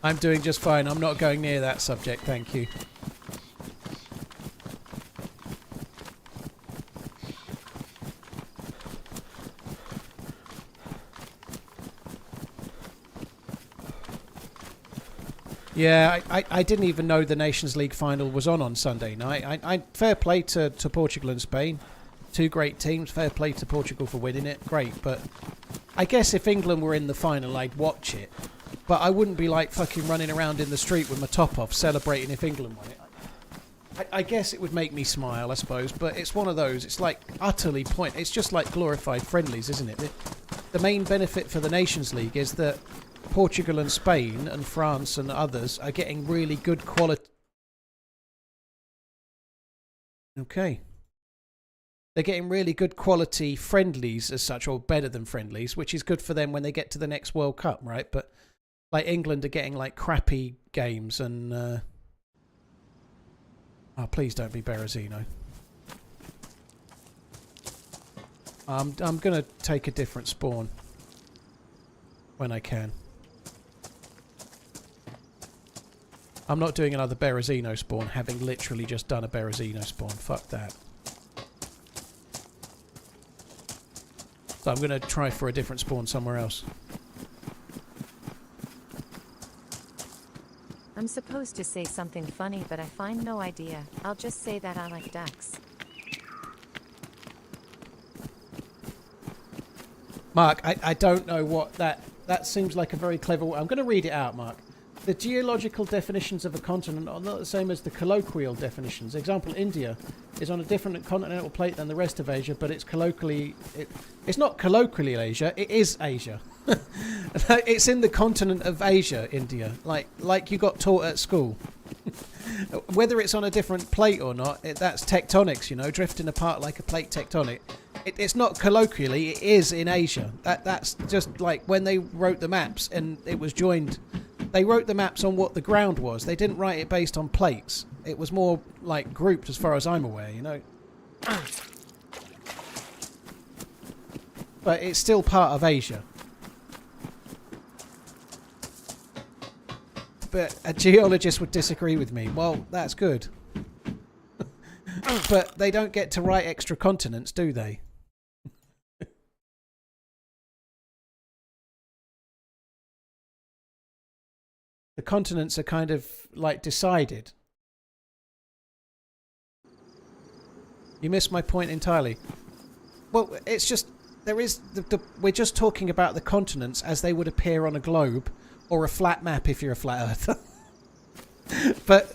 I'm doing just fine. I'm not going near that subject, thank you. Yeah, I didn't even know the Nations League final was on Sunday night. Fair play to Portugal and Spain. Two great teams. Fair play to Portugal for winning it. Great, but I guess if England were in the final, I'd watch it. But I wouldn't be like fucking running around in the street with my top off celebrating if England won it. I guess it would make me smile, I suppose, but it's one of those, it's like utterly it's just like glorified friendlies, isn't it? The main benefit for the Nations League is that Portugal and Spain and France and others are getting really good quality. Okay. They're getting really good quality friendlies as such, or better than friendlies, which is good for them when they get to the next World Cup, right? But like England are getting like crappy games and... Oh, please don't be Berezino. I'm going to take a different spawn when I can. I'm not doing another Berezino spawn, having literally just done a Berezino spawn. Fuck that. So I'm going to try for a different spawn somewhere else. I'm supposed to say something funny, but I find no idea. I'll just say that I like ducks. Mark, I don't know what that seems like a very clever... I'm going to read it out, Mark. The geological definitions of a continent are not the same as the colloquial definitions. Example, India is on a different continental plate than the rest of Asia, but it's colloquially... It's not colloquially Asia, it is Asia. It's in the continent of Asia, India, like you got taught at school. Whether it's on a different plate or not, that's tectonics, you know, drifting apart like a plate tectonic. It's not colloquially, it is in Asia. That's just like when they wrote the maps and it was joined. They wrote the maps on what the ground was. They didn't write it based on plates. It was more like grouped as far as I'm aware, you know. But it's still part of Asia. But a geologist would disagree with me. Well, that's good. But they don't get to write extra continents, do they? The continents are kind of like decided. You missed my point entirely. Well, it's just there is we're just talking about the continents as they would appear on a globe or a flat map if you're a flat earther. But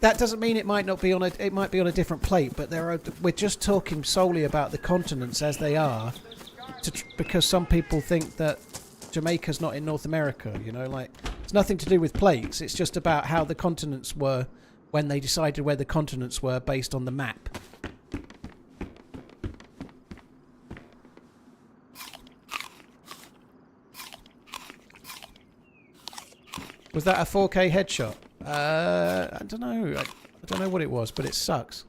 that doesn't mean it might not be on it might be on a different plate, but we're just talking solely about the continents as they are because some people think that Jamaica's not in North America, you know, like it's nothing to do with plates, it's just about how the continents were when they decided where the continents were based on the map. Was that a 4K headshot? I don't know. I don't know what it was, but it sucks.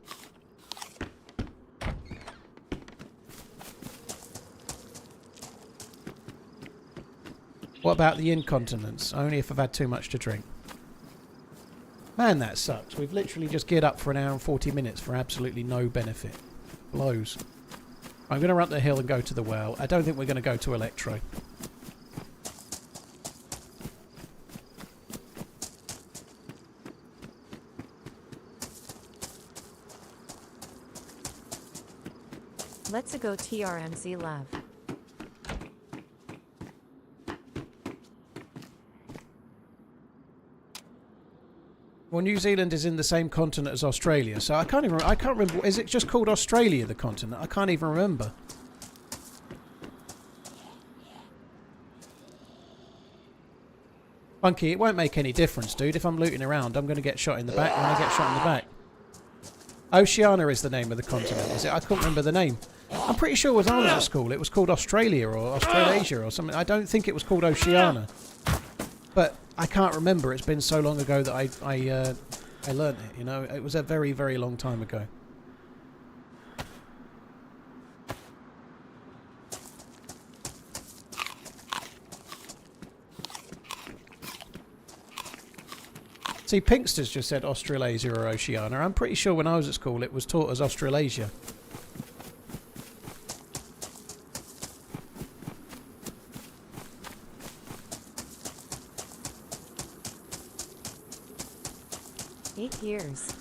What about the incontinence? Only if I've had too much to drink. Man, that sucks. We've literally just geared up for an hour and 40 minutes for absolutely no benefit. Blows. I'm going to run up the hill and go to the well. I don't think we're going to go to Electro. Let's go TRMZ love. Well, New Zealand is in the same continent as Australia, so I can't remember. Is it just called Australia, the continent? I can't even remember. Funky, it won't make any difference, dude. If I'm looting around, I'm going to get shot in the back when I get shot in the back. Oceania is the name of the continent, is it? I can't remember the name. I'm pretty sure when I was at school it was called Australia or Australasia or something. I don't think it was called Oceania. But I can't remember. It's been so long ago that I learnt it, you know. It was a very, very long time ago. See, Pinkster's just said Australasia or Oceania. I'm pretty sure when I was at school it was taught as Australasia. Years.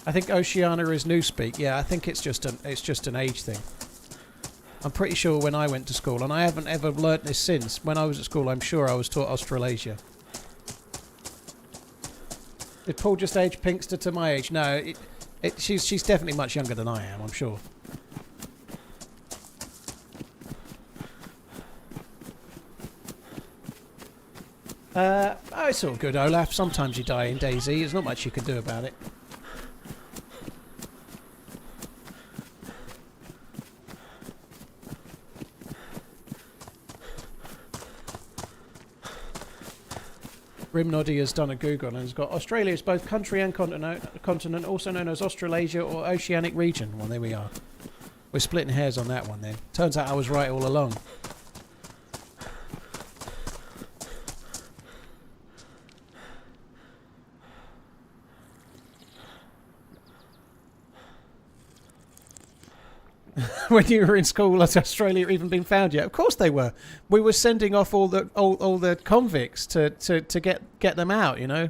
I think Oceania is Newspeak. Yeah, I think it's just an age thing. I'm pretty sure when I went to school, and I haven't ever learnt this since, when I was at school I'm sure I was taught Australasia. Did Paul just age Pinkster to my age? No, she's definitely much younger than I am, I'm sure. Oh, it's all good, Olaf. Sometimes you die in DayZ. There's not much you can do about it. Grimnoddy has done a Google and has got Australia is both country and continent, also known as Australasia or Oceanic region. Well, there we are. We're splitting hairs on that one then. Turns out I was right all along. When you were in school, has Australia even been found yet? Of course they were. We were sending off all the convicts to get them out, you know.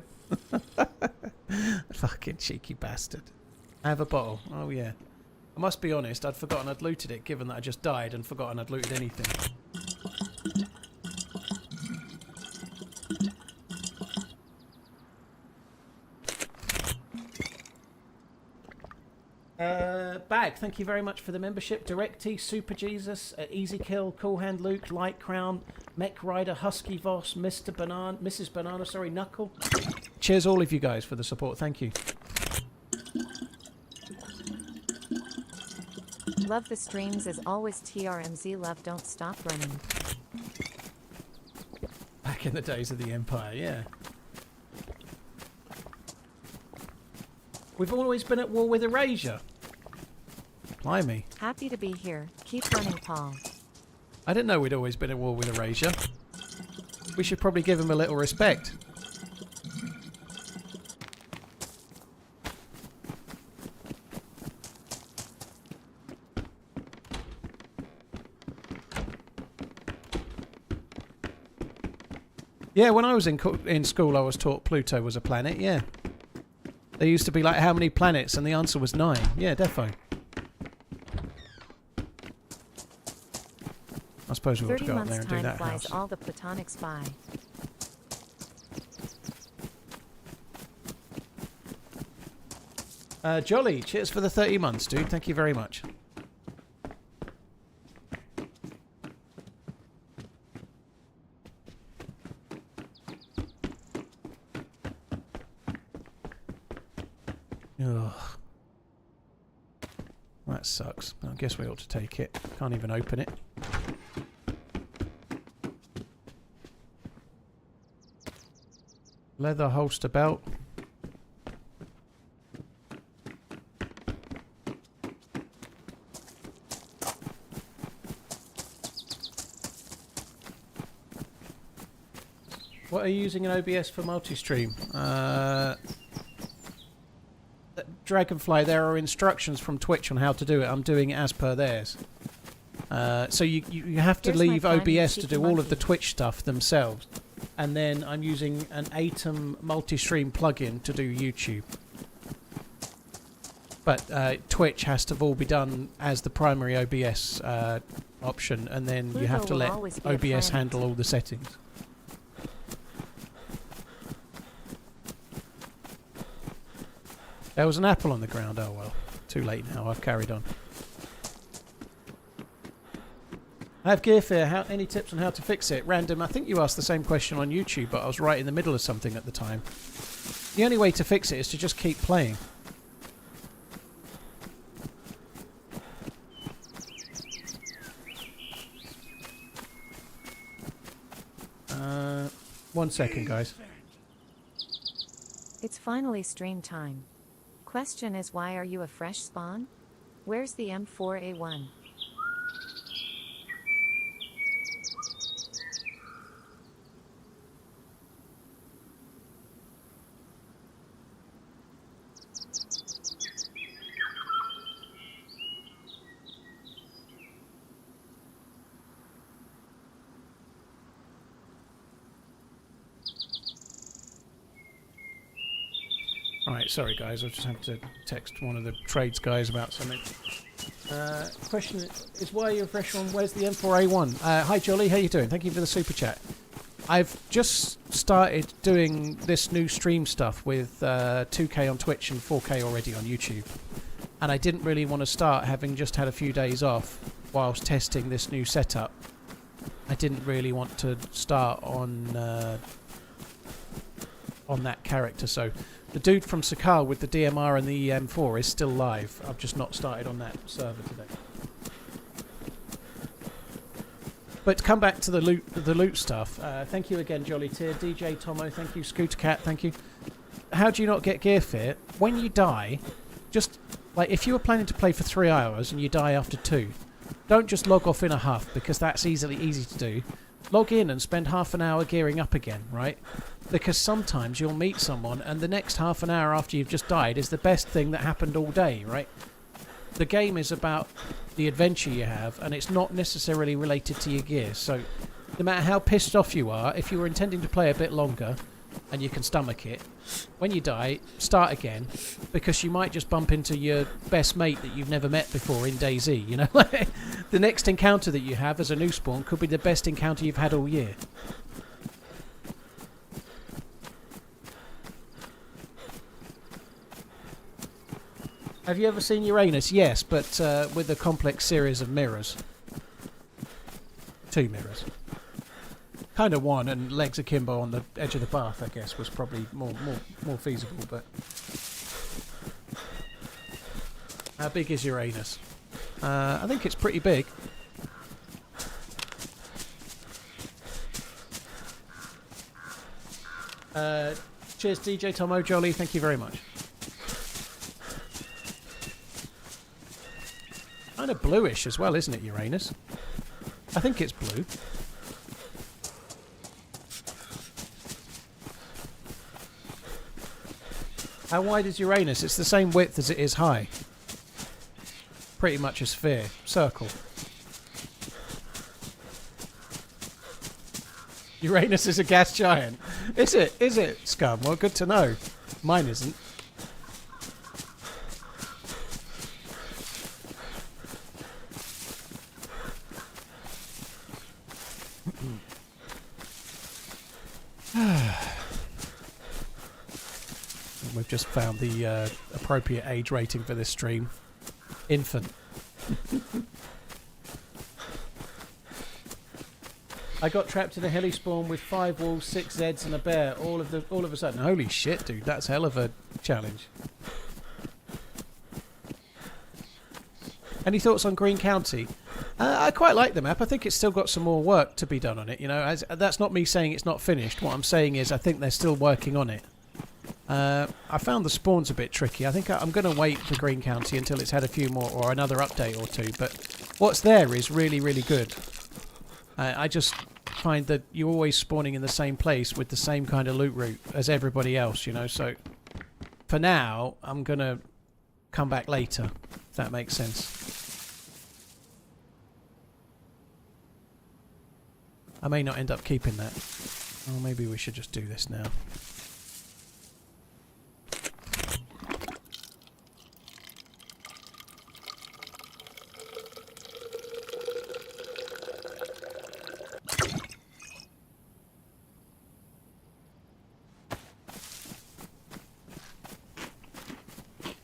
Fucking cheeky bastard. I have a bottle. Oh yeah. I must be honest, I'd forgotten I'd looted it, given that I just died and forgotten I'd looted anything. Bag, thank you very much for the membership. Directy, Super Jesus, Easy Kill, Cool Hand Luke, Light Crown, Mech Rider, Husky Voss, Mr. Banana, Mrs. Banana, sorry, Knuckle. Cheers all of you guys for the support, thank you. Love the streams as always. TRMZ love, don't stop running. Back in the days of the Empire, yeah. We've always been at war with Erasure. Blimey. Happy to be here. Keep running, Paul. I didn't know we'd always been at war with Erasure. We should probably give him a little respect. Yeah, when I was in school I was taught Pluto was a planet, yeah. There used to be like, how many planets? And the answer was 9. Yeah, defo. I suppose we ought to go up there and do that house. All the platonics by. Jolly, cheers for the 30 months, dude. Thank you very much. Ugh. That sucks. I guess we ought to take it. Can't even open it. Leather holster belt. What are you using in OBS for multi-stream? Dragonfly, there are instructions from Twitch on how to do it. I'm doing it as per theirs. So you have to leave OBS to do all of the Twitch stuff themselves. And then I'm using an Atom multi-stream plugin to do YouTube. But Twitch has to all be done as the primary OBS option, and then you have to let OBS handle all the settings. There was an apple on the ground. Oh well, too late now. I've carried on. I have gear fear. Any tips on how to fix it? Random. I think you asked the same question on YouTube, but I was right in the middle of something at the time. The only way to fix it is to just keep playing. One second, guys. It's finally stream time. Question is, why are you a fresh spawn? Where's the M4A1? Alright, sorry guys, I just have to text one of the trades guys about something. Question is, why are you refresh on where's the M4A1? Hi Jolly, how you doing? Thank you for the super chat. I've just started doing this new stream stuff with 2K on Twitch and 4K already on YouTube. And I didn't really want to start, having just had a few days off whilst testing this new setup. I didn't really want to start on that character, so the dude from Sakhal with the DMR and the M4 is still live. I've just not started on that server today. But to come back to the loot stuff, thank you again, Jolly Tier, DJ Tomo, thank you, Scooter Cat, thank you. How do you not get gear fear? When you die, just, like, if you were planning to play for 3 hours and you die after 2, don't just log off in a huff, because that's easy to do. Log in and spend half an hour gearing up again, right? Because sometimes you'll meet someone and the next half an hour after you've just died is the best thing that happened all day, right? The game is about the adventure you have, and it's not necessarily related to your gear. So no matter how pissed off you are, if you were intending to play a bit longer and you can stomach it, when you die, start again, because you might just bump into your best mate that you've never met before in DayZ, you know? The next encounter that you have as a new spawn could be the best encounter you've had all year. Have you ever seen Uranus? Yes, but with a complex series of mirrors. 2 mirrors. Kind of one, and legs akimbo on the edge of the bath, I guess, was probably more feasible, but... How big is Uranus? I think it's pretty big. Cheers, DJ Tomo Jolly, thank you very much. Kind of bluish as well, isn't it, Uranus? I think it's blue. How wide is Uranus? It's the same width as it is high. Pretty much a sphere. Circle. Uranus is a gas giant. Is it? Is it, Scum? Well, good to know. Mine isn't. We've just found the appropriate age rating for this stream. Infant. I got trapped in a heli spawn with 5 wolves, 6 Zeds and a bear all of a sudden. Holy shit, dude, that's hell of a challenge. Any thoughts on Green County? I quite like the map. I think it's still got some more work to be done on it, you know. That's not me saying it's not finished. What I'm saying is I think they're still working on it. I found the spawns a bit tricky. I think I'm going to wait for Green County until it's had a few more, or another update or two. But what's there is really, really good. I just find that you're always spawning in the same place with the same kind of loot route as everybody else, you know. So for now, I'm going to come back later, if that makes sense. I may not end up keeping that. Oh, maybe we should just do this now.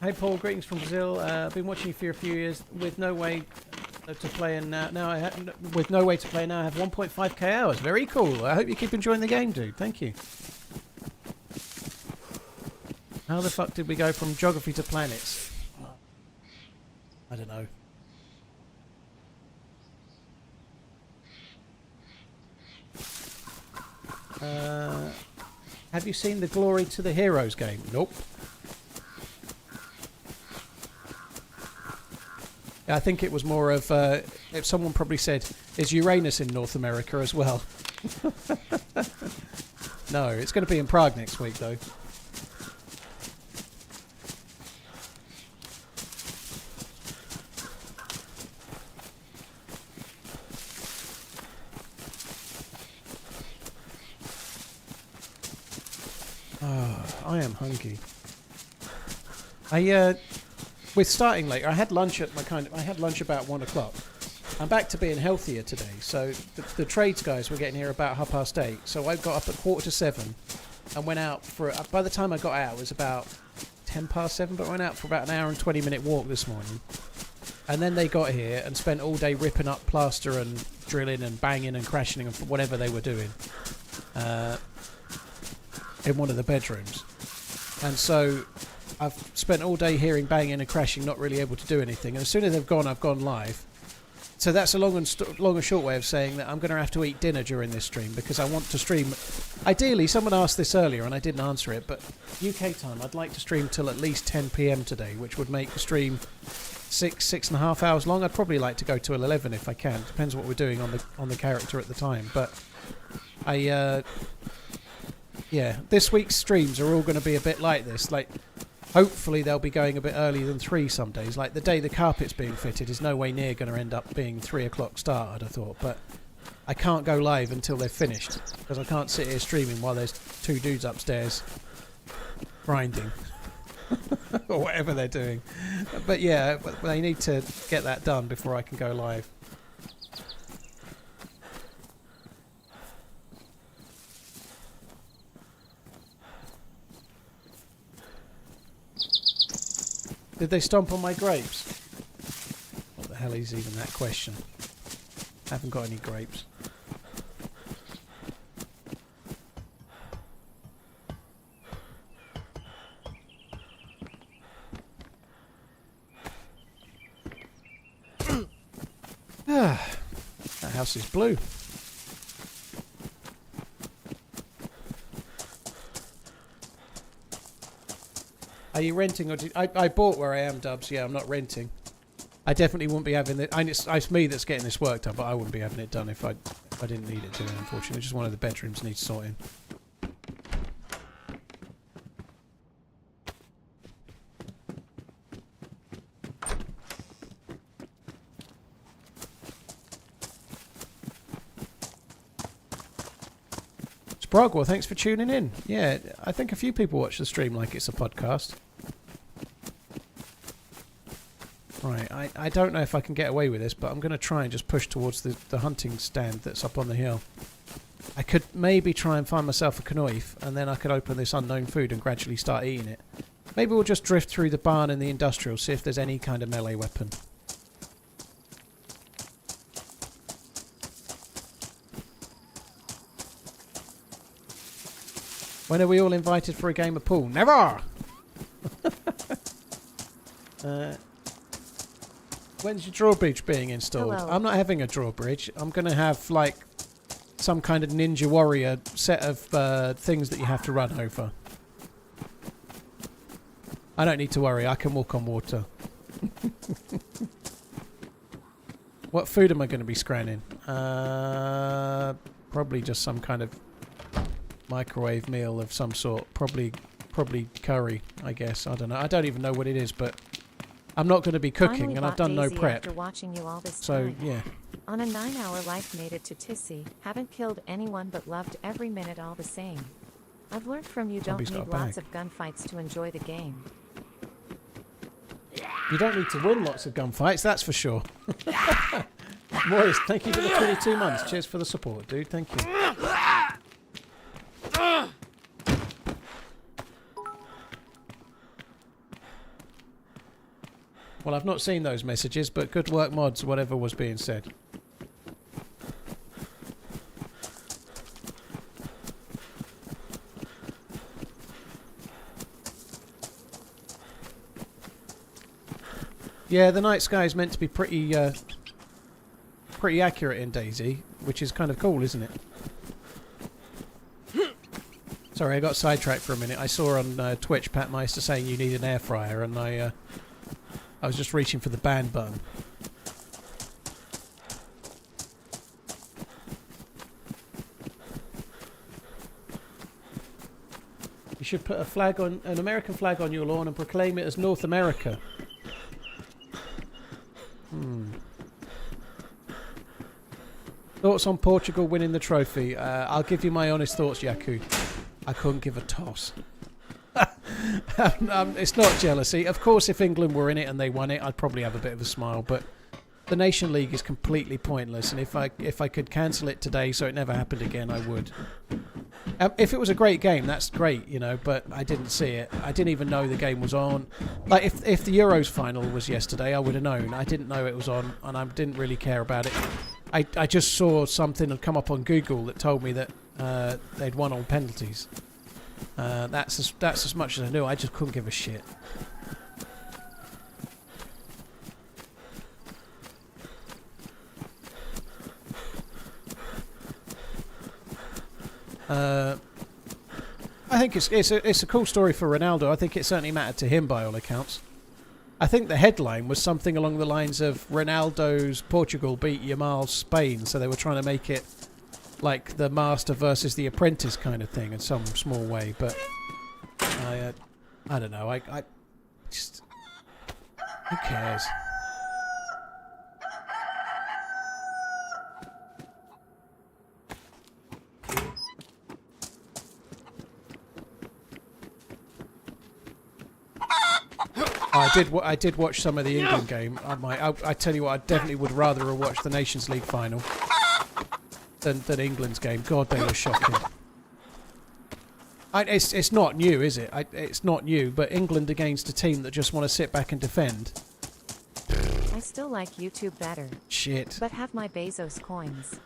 Hey Paul, greetings from Brazil. I've been watching you for a few years with no way to play, and now I have 1.5k hours. Very cool. I hope you keep enjoying the game, dude. Thank you. How the fuck did we go from geography to planets? I don't know. Have you seen the Glory to the Heroes game? Nope. I think it was more of, if someone probably said, is Uranus in North America as well? No, it's going to be in Prague next week, though. Oh, I am hungry. with starting later, I had lunch at I had lunch about 1 o'clock. I'm back to being healthier today, so the trades guys were getting here about 8:30. So I got up at 7:15 and went out for. By the time I got out, it was about 7:10. But I went out for about an hour and 20-minute walk this morning. And then they got here and spent all day ripping up plaster and drilling and banging and crashing and whatever they were doing in one of the bedrooms. And so I've spent all day hearing banging and crashing, not really able to do anything. And as soon as they've gone, I've gone live. So that's a long and short way of saying that I'm going to have to eat dinner during this stream because I want to stream. Ideally, someone asked this earlier and I didn't answer it, but UK time, I'd like to stream till at least 10 p.m. today, which would make the stream 6.5 hours long. I'd probably like to go to 11 if I can. Depends what we're doing on the character at the time. But yeah, this week's streams are all going to be a bit like this. Like, hopefully they'll be going a bit earlier than 3 some days. Like the day the carpet's being fitted is no way near going to end up being 3 o'clock start, I'd have thought. But I can't go live until they're finished because I can't sit here streaming while there's 2 dudes upstairs grinding. Or whatever they're doing. But yeah, they need to get that done before I can go live. Did they stomp on my grapes? What the hell is even that question? I haven't got any grapes. That house is blue. Are you renting or I bought where I am, Dubs? Yeah, I'm not renting. I definitely wouldn't be having it. It's me that's getting this work done, but I wouldn't be having it done if I didn't need it to. Unfortunately, just one of the bedrooms needs sorting. Sprogwell, thanks for tuning in. Yeah, I think a few people watch the stream like it's a podcast. Right, I don't know if I can get away with this, but I'm going to try and just push towards the hunting stand that's up on the hill. I could maybe try and find myself a knife, and then I could open this unknown food and gradually start eating it. Maybe we'll just drift through the barn and the industrial, see if there's any kind of melee weapon. When are we all invited for a game of pool? Never! When's your drawbridge being installed? Hello. I'm not having a drawbridge. I'm going to have, like, some kind of Ninja Warrior set of things that you have to run over. I don't need to worry. I can walk on water. What food am I going to be scranning? Probably just some kind of microwave meal of some sort. Probably curry, I guess. I don't know. I don't even know what it is, but I'm not going to be cooking. Finally And I've done no DayZ prep. After watching you all this So, time. yeah. On a 9-hour life made it to Tissy. Haven't killed anyone but loved every minute all the same. I've learned from you don't Zombie's got need a lots bag. of gunfights to enjoy the game. You don't need to win lots of gunfights, that's for sure. Morris, thank you for the 22 months. Cheers for the support, dude. Thank you. Well, I've not seen those messages, but good work, mods, whatever was being said. Yeah, the night sky is meant to be pretty accurate in DayZ, which is kind of cool, isn't it? Sorry, I got sidetracked for a minute. I saw on Twitch Pat Meister saying you need an air fryer, and I was just reaching for the ban button. You should put an American flag on your lawn and proclaim it as North America. Thoughts on Portugal winning the trophy? I'll give you my honest thoughts, Yaku. I couldn't give a toss. It's not jealousy. Of course, if England were in it and they won it, I'd probably have a bit of a smile. But the Nation League is completely pointless. And if I could cancel it today so it never happened again, I would. If it was a great game, that's great, you know. But I didn't see it. I didn't even know the game was on. Like if the Euros final was yesterday, I would have known. I didn't know it was on, and I didn't really care about it. I just saw something had come up on Google that told me that they'd won on penalties. That's as much as I knew. I just couldn't give a shit. I think it's a cool story for Ronaldo. I think it certainly mattered to him by all accounts. I think the headline was something along the lines of Ronaldo's Portugal beat Yamal's Spain, so they were trying to make it like the master versus the apprentice kind of thing in some small way. But I don't know. I just, who cares? I did watch some of the England game. I tell you what, I definitely would rather have watched the Nations League final than England's game. God, they were shocking. It's not new, is it? It's not new, but England against a team that just want to sit back and defend. I still like YouTube better. Shit. But have my Bezos coins.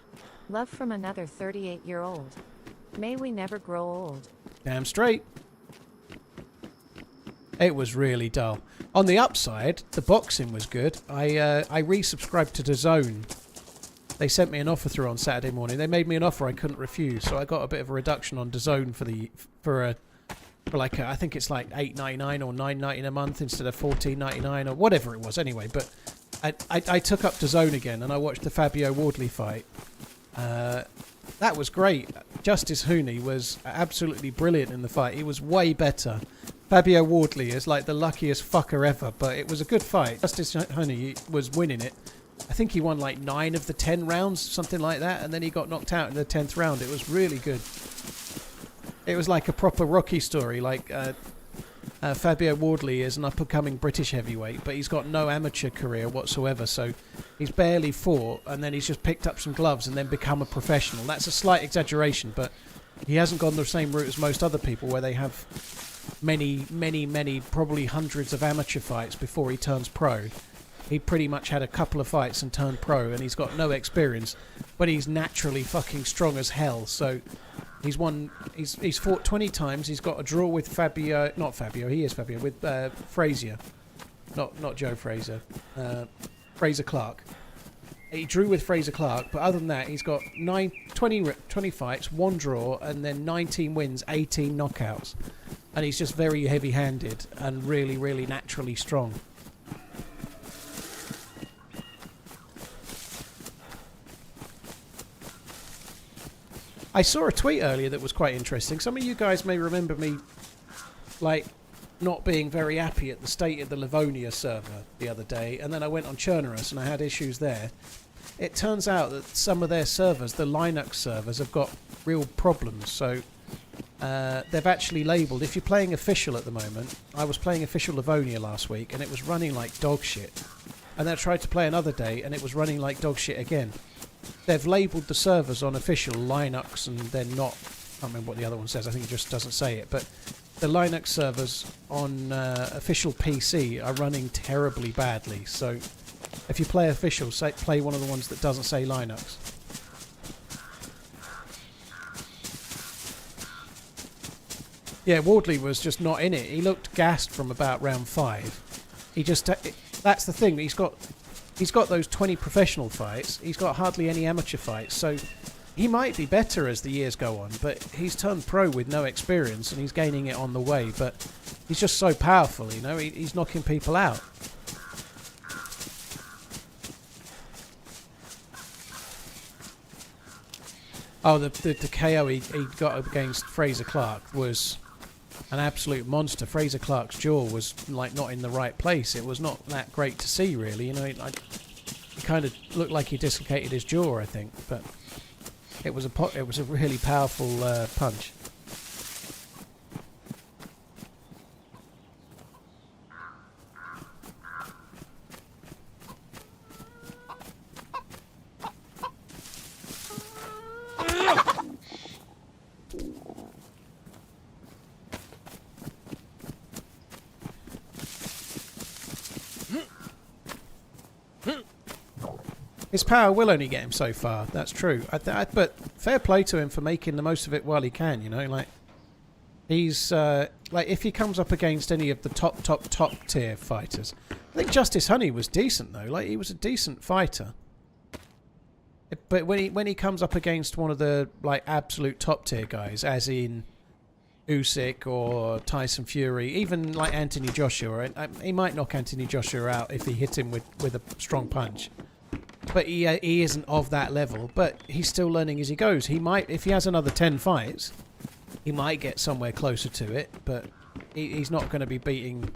Love from another 38-year-old. May we never grow old. Damn straight. It was really dull. On the upside, the boxing was good. I resubscribed to DAZN. They sent me an offer through on Saturday morning. They made me an offer I couldn't refuse, so I got a bit of a reduction on DAZN for like I think it's like $8.99 or $9.99 a month instead of $14.99 or whatever it was. Anyway, but I took up DAZN again and I watched the Fabio Wardley fight. That was great. Justice Hooney was absolutely brilliant in the fight. He was way better. Fabio Wardley is like the luckiest fucker ever, but it was a good fight. Justice Hooney was winning it. I think he won like 9 of the 10 rounds, something like that, and then he got knocked out in the 10th round. It was really good. It was like a proper Rocky story. Like Fabio Wardley is an up-and-coming British heavyweight, but he's got no amateur career whatsoever, so he's barely fought, and then he's just picked up some gloves and then become a professional. That's a slight exaggeration, but he hasn't gone the same route as most other people where they have many, probably hundreds of amateur fights before he turns pro. He pretty much had a couple of fights and turned pro, and he's got no experience, but he's naturally fucking strong as hell. So he's fought 20 times. He's got a draw with with Frazier, not Joe Frazier, Fraser Clark. He drew with Fraser Clark, but other than that, he's got 20 fights, 1 draw, and then 19 wins, 18 knockouts. And he's just very heavy-handed and really, really naturally strong. I saw a tweet earlier that was quite interesting. Some of you guys may remember me, like, not being very happy at the state of the Livonia server the other day, and then I went on Chernarus and I had issues there. It turns out that some of their servers, the Linux servers, have got real problems. So they've actually labelled, if you're playing official at the moment, I was playing official Livonia last week and it was running like dog shit. And then I tried to play another day and it was running like dog shit again. They've labelled the servers on official Linux and they're not, I can't remember what the other one says, I think it just doesn't say it, but the Linux servers on official PC are running terribly badly. So if you play official, play one of the ones that doesn't say Linux. Yeah, Wardley was just not in it. He looked gassed from about round 5. He just, that's the thing, he's got those 20 professional fights, he's got hardly any amateur fights, so he might be better as the years go on, but he's turned pro with no experience and he's gaining it on the way, but he's just so powerful, you know, he's knocking people out. Oh, the KO he got against Fraser Clark was an absolute monster. Fraser Clark's jaw was like not in the right place. It was not that great to see, really. You know, it kind of looked like he dislocated his jaw, I think. But it was a really powerful punch. His power will only get him so far. That's true. But fair play to him for making the most of it while he can. You know, like he's like if he comes up against any of the top tier fighters. I think Justice Honey was decent though. Like he was a decent fighter. But when he comes up against one of the like absolute top tier guys, as in Usyk or Tyson Fury, even like Anthony Joshua, he might knock Anthony Joshua out if he hit him with a strong punch. But he isn't of that level. But he's still learning as he goes. He might, if he has another 10 fights, he might get somewhere closer to it. But he's not going to be beating.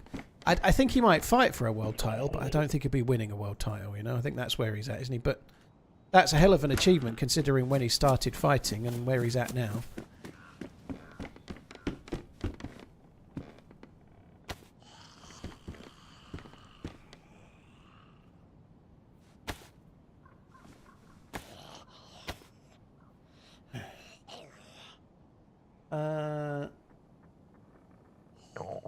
I think he might fight for a world title, but I don't think he'll be winning a world title. You know, I think that's where he's at, isn't he? But that's a hell of an achievement considering when he started fighting and where he's at now.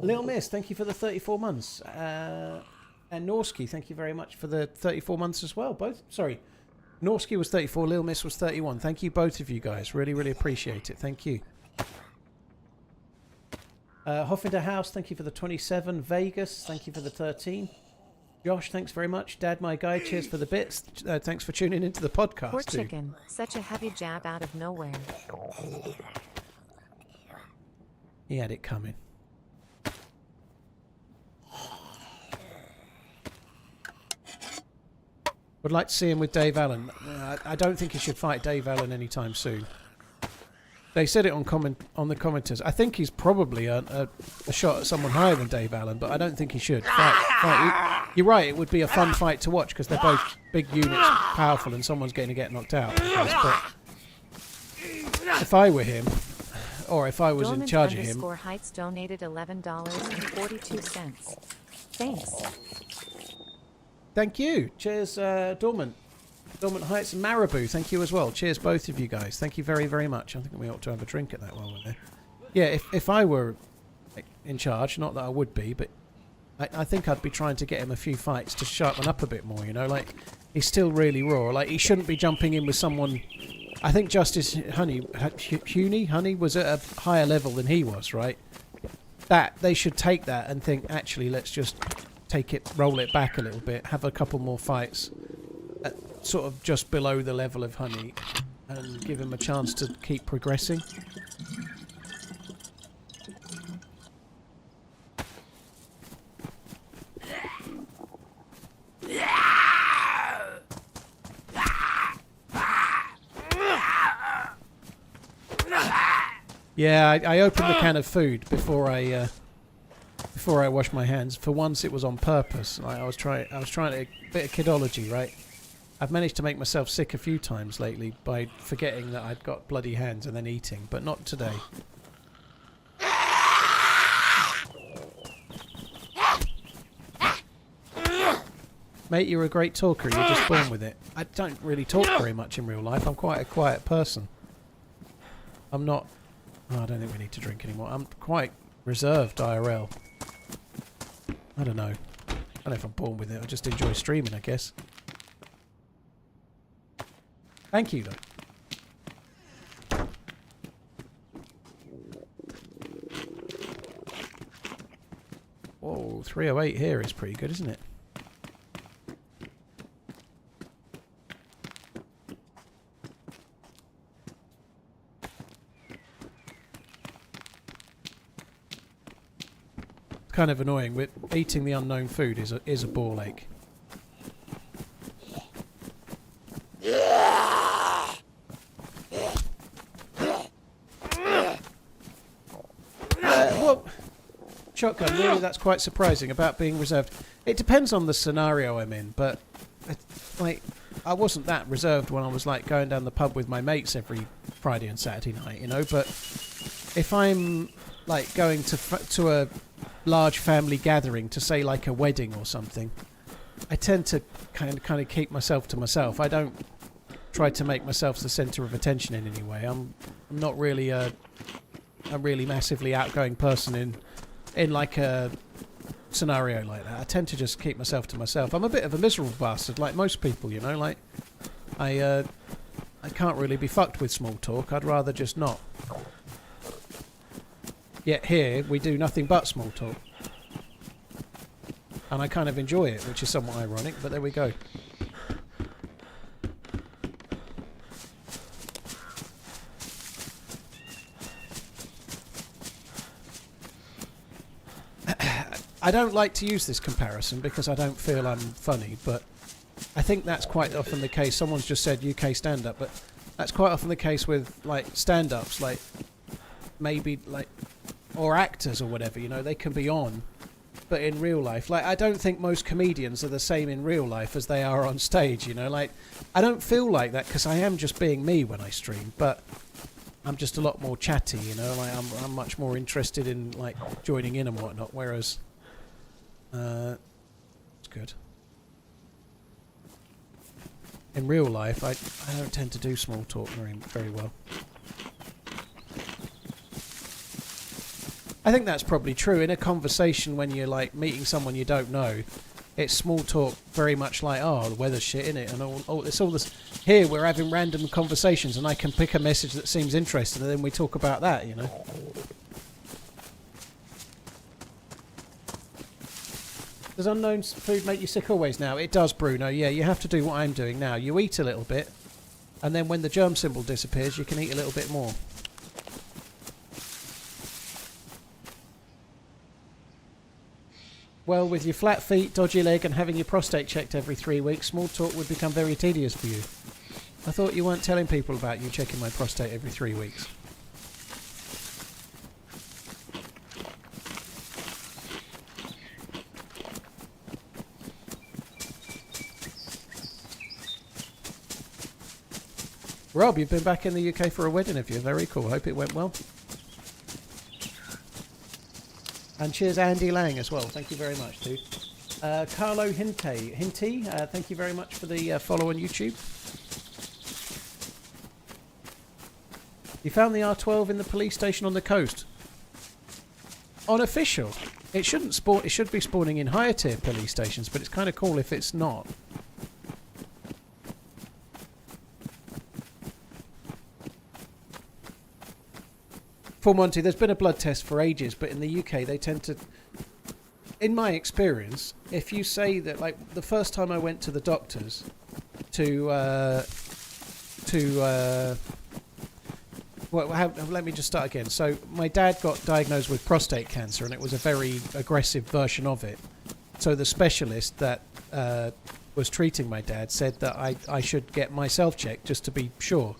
Little Miss, thank you for the 34 months. And Norsky, thank you very much for the 34 months as well. Both, sorry, Norsky was 34, Little Miss was 31. Thank you both of you guys. Really, really appreciate it. Thank you. Hoffinder House, thank you for the 27. Vegas, thank you for the 13. Josh, thanks very much. Dad, my guy, cheers for the bits. Thanks for tuning into the podcast. Poor chicken, such a heavy jab out of nowhere. He had it coming. Would like to see him with Dave Allen. I don't think he should fight Dave Allen anytime soon. They said it on the commenters. I think he's probably a shot at someone higher than Dave Allen, but I don't think he should. You're right, it would be a fun fight to watch because they're both big units, powerful, and someone's going to get knocked out. But if I were him, or if I was in charge of him... Heights donated $11.42. Thanks. Thank you. Cheers, Dormant. Dormant Heights and Marabou, thank you as well. Cheers, both of you guys. Thank you very, very much. I think we ought to have a drink at that while we're there. Yeah, if I were in charge, not that I would be, but I think I'd be trying to get him a few fights to sharpen up a bit more, you know? Like, he's still really raw. Like, he shouldn't be jumping in with someone... I think Justice Honey was at a higher level than he was, right? They should take that and think, actually, let's just roll it back a little bit, have a couple more fights at sort of just below the level of Honey and give him a chance to keep progressing. Yeah, I opened the can of food before I washed my hands. For once, it was on purpose. Like, I was trying a bit of kidology, right? I've managed to make myself sick a few times lately by forgetting that I'd got bloody hands and then eating, but not today. Mate, you're a great talker. You're just born with it. I don't really talk very much in real life. I'm quite a quiet person. I'm not... Oh, I don't think we need to drink anymore. I'm quite reserved IRL. I don't know. I don't know if I'm born with it. I just enjoy streaming, I guess. Thank you, though. Whoa, 308 here is pretty good, isn't it? Kind of annoying. With eating the unknown food is a ball ache. Well, shotgun. Really, that's quite surprising about being reserved. It depends on the scenario I'm in, but like I wasn't that reserved when I was like going down the pub with my mates every Friday and Saturday night, you know. But if I'm like going to a large family gathering, to say like a wedding or something, I tend to kind of keep myself to myself. I don't try to make myself the centre of attention in any way. I'm not really a really massively outgoing person in like a scenario like that. I tend to just keep myself to myself. I'm a bit of a miserable bastard, like most people, you know. Like I can't really be fucked with small talk. I'd rather just not. Yet here we do nothing but small talk. And I kind of enjoy it, which is somewhat ironic, but there we go. I don't like to use this comparison because I don't feel I'm funny, but I think that's quite often the case. Someone's just said UK stand-up, but that's quite often the case with like stand-ups, like maybe like, or actors or whatever, you know, they can be on, but in real life, like I don't think most comedians are the same in real life as they are on stage, you know, like I don't feel like that because I am just being me when I stream, but I'm just a lot more chatty, you know, like I'm much more interested in like joining in and whatnot, whereas it's good. In real life, I don't tend to do small talk very well. I think that's probably true. In a conversation when you're like meeting someone you don't know, it's small talk very much like, oh, the weather's shit, innit? And it's all this. Here we're having random conversations and I can pick a message that seems interesting and then we talk about that, you know? Does unknown food make you sick always now? It does, Bruno. Yeah, you have to do what I'm doing now. You eat a little bit, and then when the germ symbol disappears, you can eat a little bit more. Well, with your flat feet, dodgy leg, and having your prostate checked every 3 weeks, small talk would become very tedious for you. I thought you weren't telling people about you checking my prostate every 3 weeks. Rob, you've been back in the UK for a wedding, have you? Very cool. Hope it went well. And cheers Andy Lang as well. Thank you very much, dude. Carlo Hinty, thank you very much for the follow on YouTube. You found the R12 in the police station on the coast. Unofficial. It shouldn't spawn. It should be spawning in higher tier police stations, but it's kind of cool if it's not. For Monty, there's been a blood test for ages, but in the UK they tend to, in my experience, if you say that, like the first time I went to the doctors let me just start again. So my dad got diagnosed with prostate cancer and it was a very aggressive version of it. So the specialist that was treating my dad said that I should get myself checked just to be sure.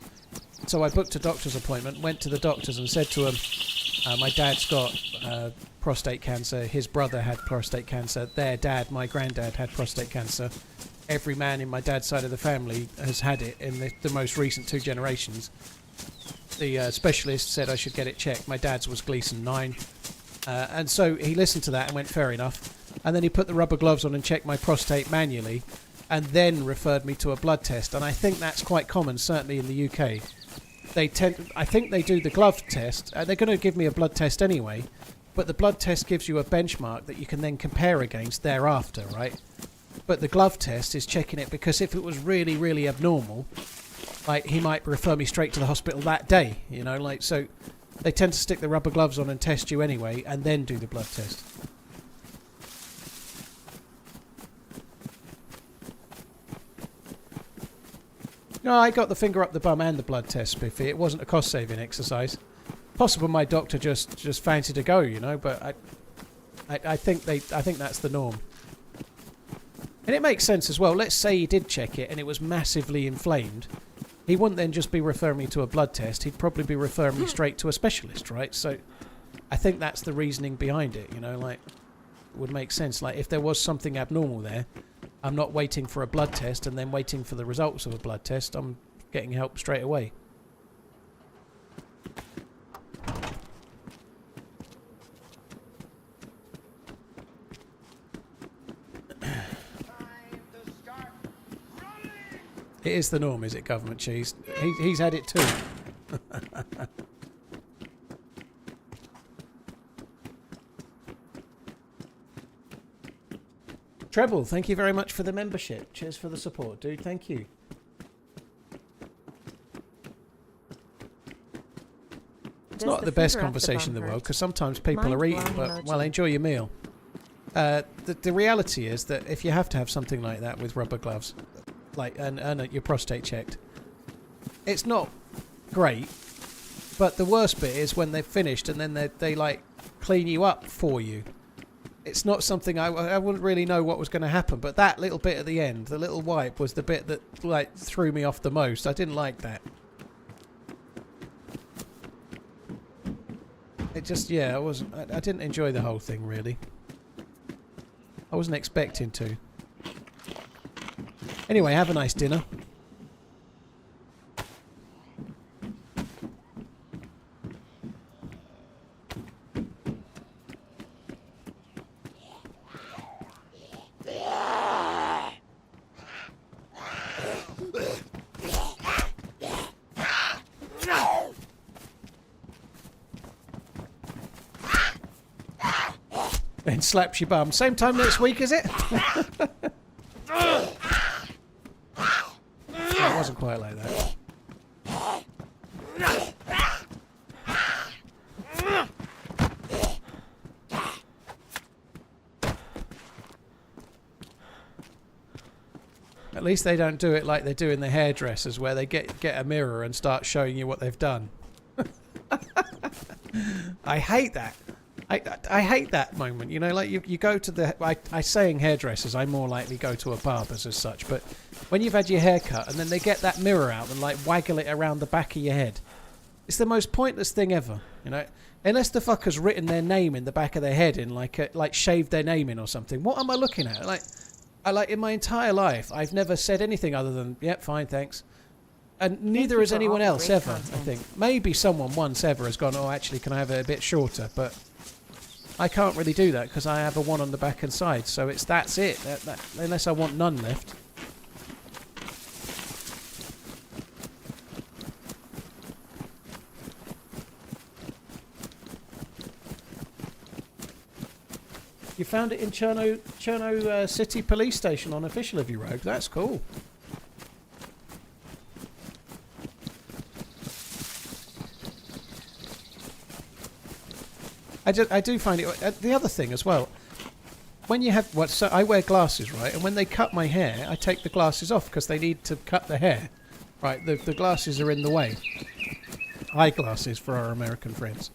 So I booked a doctor's appointment, went to the doctors and said to them, my dad's got prostate cancer, his brother had prostate cancer, their dad, my granddad, had prostate cancer. Every man in my dad's side of the family has had it in the most recent 2 generations. The specialist said I should get it checked. My dad's was Gleason 9. And so he listened to that and went, fair enough. And then he put the rubber gloves on and checked my prostate manually and then referred me to a blood test. And I think that's quite common, certainly in the UK. I think they do the glove test. They're going to give me a blood test anyway, but the blood test gives you a benchmark that you can then compare against thereafter, right? But the glove test is checking it because if it was really, really abnormal, like he might refer me straight to the hospital that day, you know, like, so they tend to stick the rubber gloves on and test you anyway and then do the blood test. No, I got the finger up the bum and the blood test, Spiffy. It wasn't a cost-saving exercise. Possible my doctor just fancied to go, you know, but I think that's the norm. And it makes sense as well. Let's say he did check it and it was massively inflamed. He wouldn't then just be referring me to a blood test. He'd probably be referring me straight to a specialist, right? So I think that's the reasoning behind it, you know, like, it would make sense. Like, if there was something abnormal there, I'm not waiting for a blood test and then waiting for the results of a blood test. I'm getting help straight away. It is the norm, is it, government cheese? He's had it too. Treble, thank you very much for the membership. Cheers for the support, dude. Thank you. It's not the best conversation in the world because sometimes people are eating, but, well, enjoy your meal. The reality is that if you have to have something like that with rubber gloves, like and your prostate checked, it's not great. But the worst bit is when they're finished and then they like clean you up for you. It's not something I wouldn't really know what was going to happen. But that little bit at the end, the little wipe, was the bit that like threw me off the most. I didn't like that. It just, yeah, I didn't enjoy the whole thing really. I wasn't expecting to. Anyway, have a nice dinner. Then slaps your bum. Same time next week, is it? No, it wasn't quite like that. At least they don't do it like they do in the hairdressers, where they get a mirror and start showing you what they've done. I hate that. I hate that moment, you know, like you go to the... I saying hairdressers, I more likely go to a barber's as such, but when you've had your hair cut and then they get that mirror out and like waggle it around the back of your head, it's the most pointless thing ever, you know, unless the fucker's written their name in the back of their head in like shaved their name in or something. What am I looking at? Like in my entire life, I've never said anything other than, yep, fine, thanks. And neither has anyone else ever, I think. Maybe someone once ever has gone, oh, actually, can I have it a bit shorter? But I can't really do that because I have a one on the back and side, so that's it. Unless I want none left. You found it in Cherno City Police Station on Official of You Rogue. That's cool. I do find it... the other thing as well, when you have... so I wear glasses, right? And when they cut my hair, I take the glasses off because they need to cut the hair. Right, the glasses are in the way. Eyeglasses for our American friends.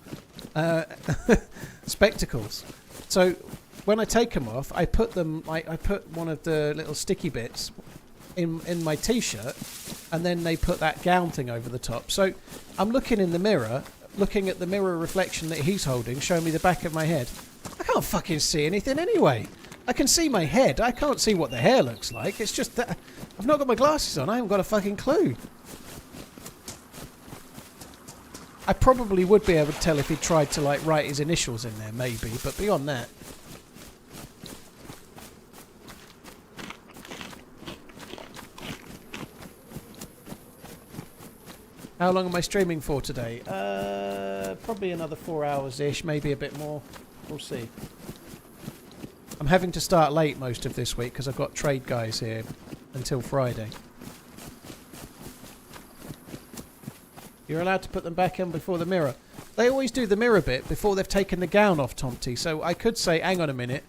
Spectacles. So when I take them off, I put them... I put one of the little sticky bits in my T-shirt, and then they put that gown thing over the top. So I'm looking in the mirror... looking at the mirror reflection that he's holding, showing me the back of my head. I can't fucking see anything anyway. I can see my head. I can't see what the hair looks like. It's just that I've not got my glasses on. I haven't got a fucking clue. I probably would be able to tell if he tried to like write his initials in there, maybe. But beyond that... How long am I streaming for today? Probably another 4 hours-ish, maybe a bit more. We'll see. I'm having to start late most of this week because I've got trade guys here until Friday. You're allowed to put them back in before the mirror. They always do the mirror bit before they've taken the gown off, Tomty, so I could say, hang on a minute,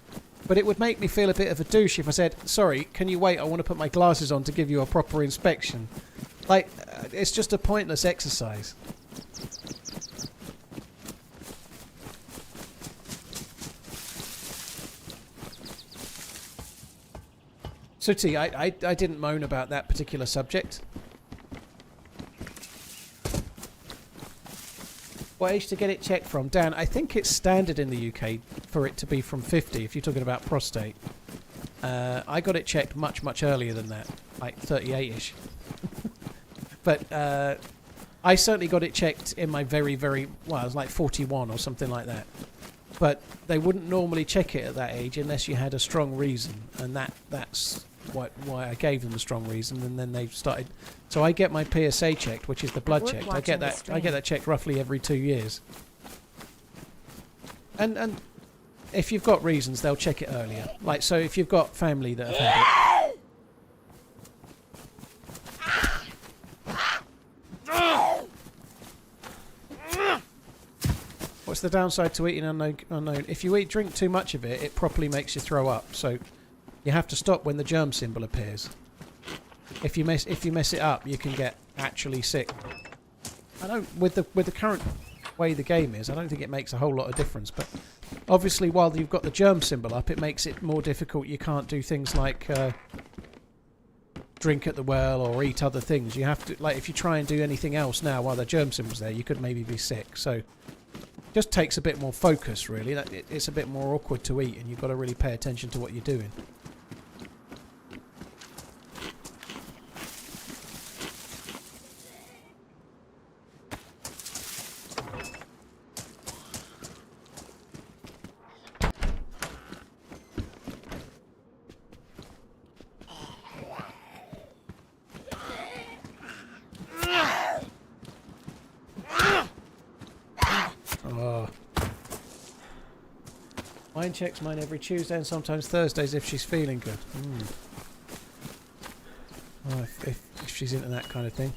but it would make me feel a bit of a douche if I said, sorry, can you wait, I want to put my glasses on to give you a proper inspection. Like, it's just a pointless exercise. Sooty, I didn't moan about that particular subject. What age to get it checked from? Dan, I think it's standard in the UK for it to be from 50, if you're talking about prostate. I got it checked much, much earlier than that, like 38-ish. But I certainly got it checked in my very, very... well, I was like 41 or something like that. But they wouldn't normally check it at that age unless you had a strong reason. And that's why I gave them a strong reason. And then they started... So I get my PSA checked, which is the blood checked. I get that checked roughly every 2 years. And if you've got reasons, they'll check it earlier. Like, so if you've got family that have had it... the downside to eating unknown. If you drink too much of it, it properly makes you throw up. So you have to stop when the germ symbol appears. If you mess it up, you can get actually sick. With the current way the game is, I don't think it makes a whole lot of difference. But obviously, while you've got the germ symbol up, it makes it more difficult. You can't do things like drink at the well or eat other things. You have to, like, if you try and do anything else now while the germ symbol's there, you could maybe be sick. So just takes a bit more focus, really. It's a bit more awkward to eat, and you've got to really pay attention to what you're doing. Mine checks mine every Tuesday and sometimes Thursdays if she's feeling good. Oh, if she's into that kind of thing.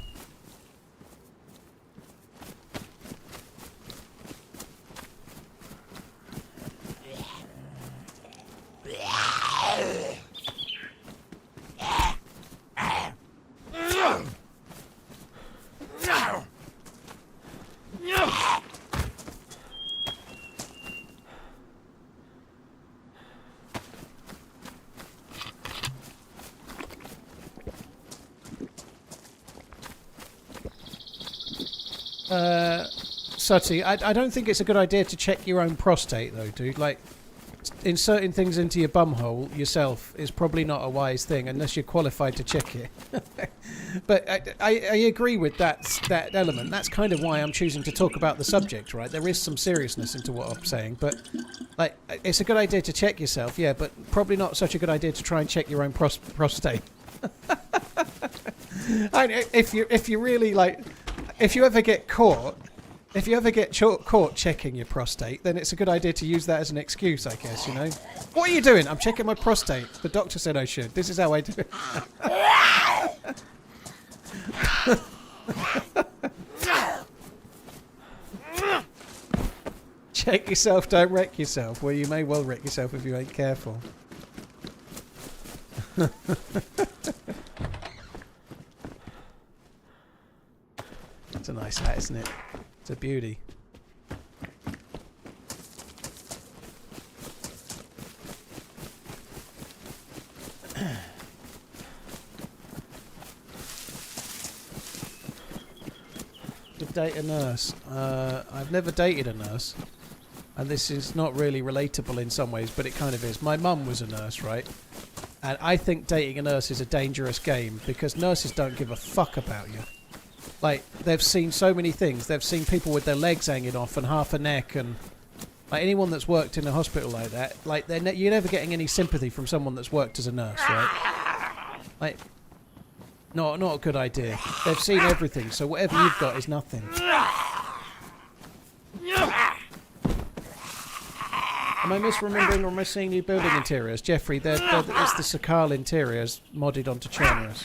Sutty, I don't think it's a good idea to check your own prostate though, dude. Like, inserting things into your bumhole yourself is probably not a wise thing unless you're qualified to check it. But I agree with that element. That's kind of why I'm choosing to talk about the subject, right? There is some seriousness into what I'm saying, but like, it's a good idea to check yourself, yeah, but probably not such a good idea to try and check your own prostate. If you really like, if you ever get caught checking your prostate, then it's a good idea to use that as an excuse, I guess, you know. What are you doing? I'm checking my prostate. The doctor said I should. This is how I do it. Check yourself, don't wreck yourself. Well, you may well wreck yourself if you ain't careful. It's a nice hat, isn't it? It's a beauty. To date a nurse. I've never dated a nurse. And this is not really relatable in some ways, but it kind of is. My mum was a nurse, right? And I think dating a nurse is a dangerous game because nurses don't give a fuck about you. Like, they've seen so many things. They've seen people with their legs hanging off and half a neck, and like anyone that's worked in a hospital like that, like you're never getting any sympathy from someone that's worked as a nurse, right? Like, not a good idea. They've seen everything, so whatever you've got is nothing. Am I misremembering or am I seeing new building interiors? Jeffrey, it's the Sakhal interiors modded onto Chernarus.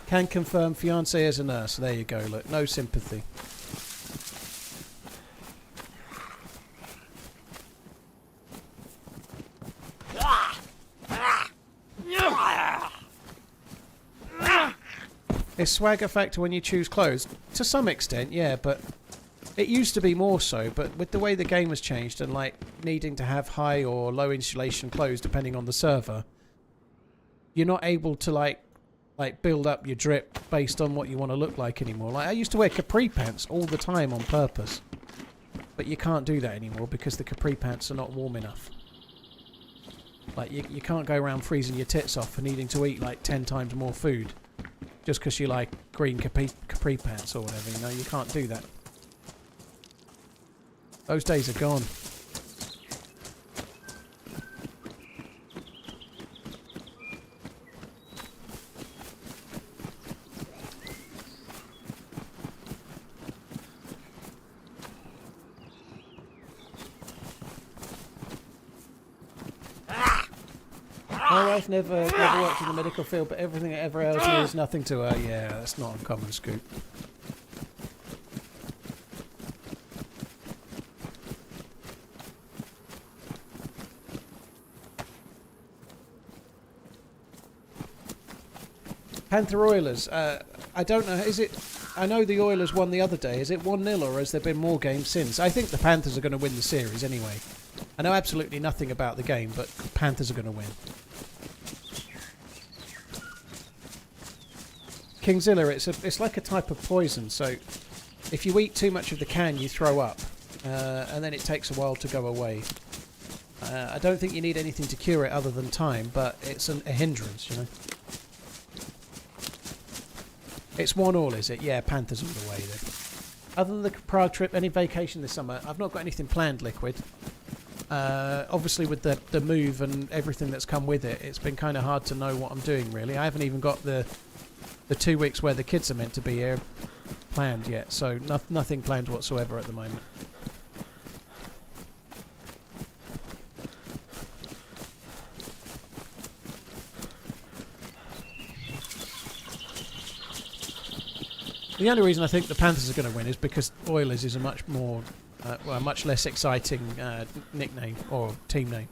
Can confirm fiancé as a nurse. There you go, look. No sympathy. Is swag a factor when you choose clothes? To some extent, yeah, but it used to be more so, but with the way the game has changed and like needing to have high or low insulation clothes depending on the server, you're not able to like build up your drip based on what you want to look like anymore. Like, I used to wear capri pants all the time on purpose, but you can't do that anymore because the capri pants are not warm enough. Like, you can't go around freezing your tits off for needing to eat like 10 times more food just because you like green capri pants or whatever, you know. You can't do that. Those days are gone. wife never worked in the medical field, but everything that ever else means nothing to her. Yeah, that's not uncommon, Scoop. Panther Oilers. I don't know. Is it? I know the Oilers won the other day. Is it 1-0 or has there been more games since? I think the Panthers are going to win the series anyway. I know absolutely nothing about the game, but Panthers are going to win. Kingzilla, it's like a type of poison. So if you eat too much of the can, you throw up, and then it takes a while to go away. I don't think you need anything to cure it other than time, but it's a hindrance, you know. It's 1-1, is it? Yeah, Panthers all the way then. Other than the Prague trip, any vacation this summer? I've not got anything planned, Liquid. Obviously with the move and everything that's come with it, it's been kind of hard to know what I'm doing really. I haven't even got the 2 weeks where the kids are meant to be here planned yet, so nothing planned whatsoever at the moment. The only reason I think the Panthers are going to win is because Oilers is a much more, a much less exciting nickname or team name.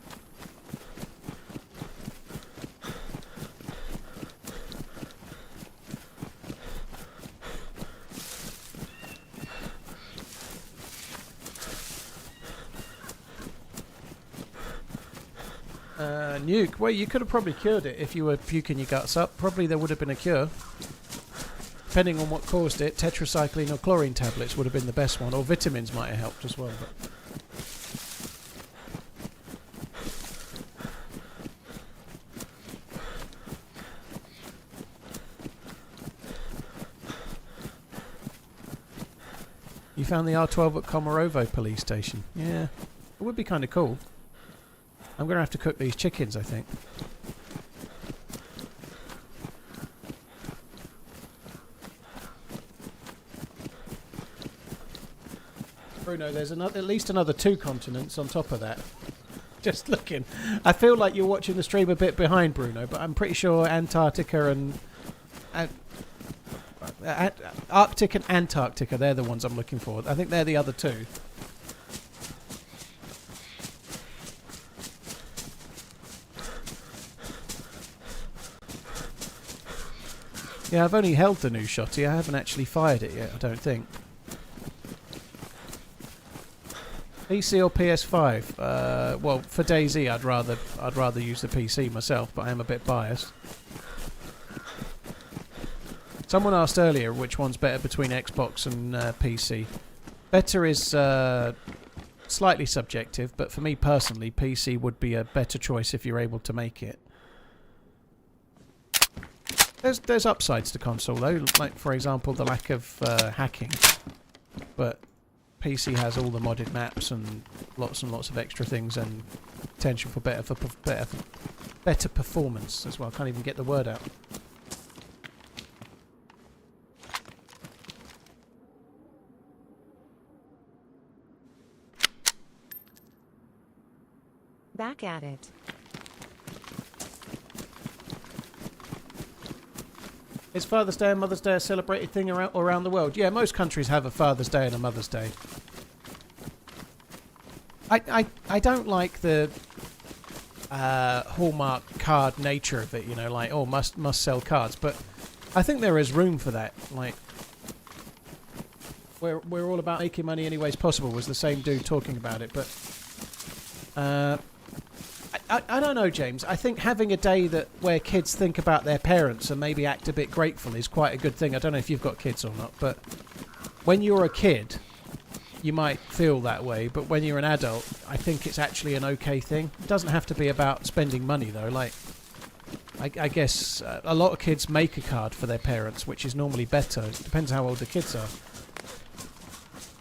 Nuke. Well, you could have probably cured it if you were puking your guts up. Probably there would have been a cure. Depending on what caused it, tetracycline or chlorine tablets would have been the best one, or vitamins might have helped as well. But you found the R12 at Komarovo police station. Yeah, it would be kind of cool. I'm going to have to cook these chickens, I think. Bruno, there's at least another 2 continents on top of that. Just looking. I feel like you're watching the stream a bit behind, Bruno, but I'm pretty sure Antarctica and... Arctic and Antarctica, they're the ones I'm looking for. I think they're the other 2. Yeah, I've only held the new shotty. I haven't actually fired it yet, I don't think. PC or PS5? Well, for DayZ, I'd rather use the PC myself, but I am a bit biased. Someone asked earlier which one's better between Xbox and PC. Better is slightly subjective, but for me personally, PC would be a better choice if you're able to make it. There's upsides to console though, like for example the lack of hacking, but PC has all the modded maps and lots of extra things and potential for better performance as well. Can't even get the word out. Back at it. Is Father's Day and Mother's Day a celebrated thing around the world? Yeah, most countries have a Father's Day and a Mother's Day. I don't like the Hallmark card nature of it, you know, like, oh, must sell cards, but I think there is room for that. Like, we're all about making money any ways possible was the same dude talking about it, but I don't know, James. I think having a day where kids think about their parents and maybe act a bit grateful is quite a good thing. I don't know if you've got kids or not, but when you're a kid, you might feel that way. But when you're an adult, I think it's actually an okay thing. It doesn't have to be about spending money, though. Like, I guess a lot of kids make a card for their parents, which is normally better. It depends how old the kids are.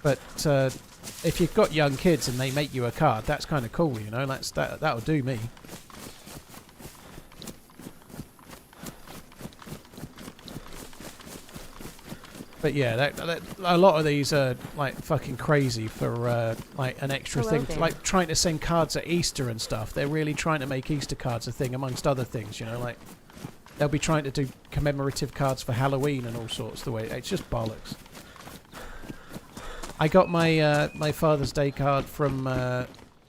But if you've got young kids and they make you a card, that's kind of cool, you know. That'll do me. But yeah, a lot of these are like fucking crazy for like an extra Hello thing, there. like trying to send cards at Easter and stuff. They're really trying to make Easter cards a thing, amongst other things. You know, like they'll be trying to do commemorative cards for Halloween and all sorts. The way it's just bollocks. I got my my Father's Day card from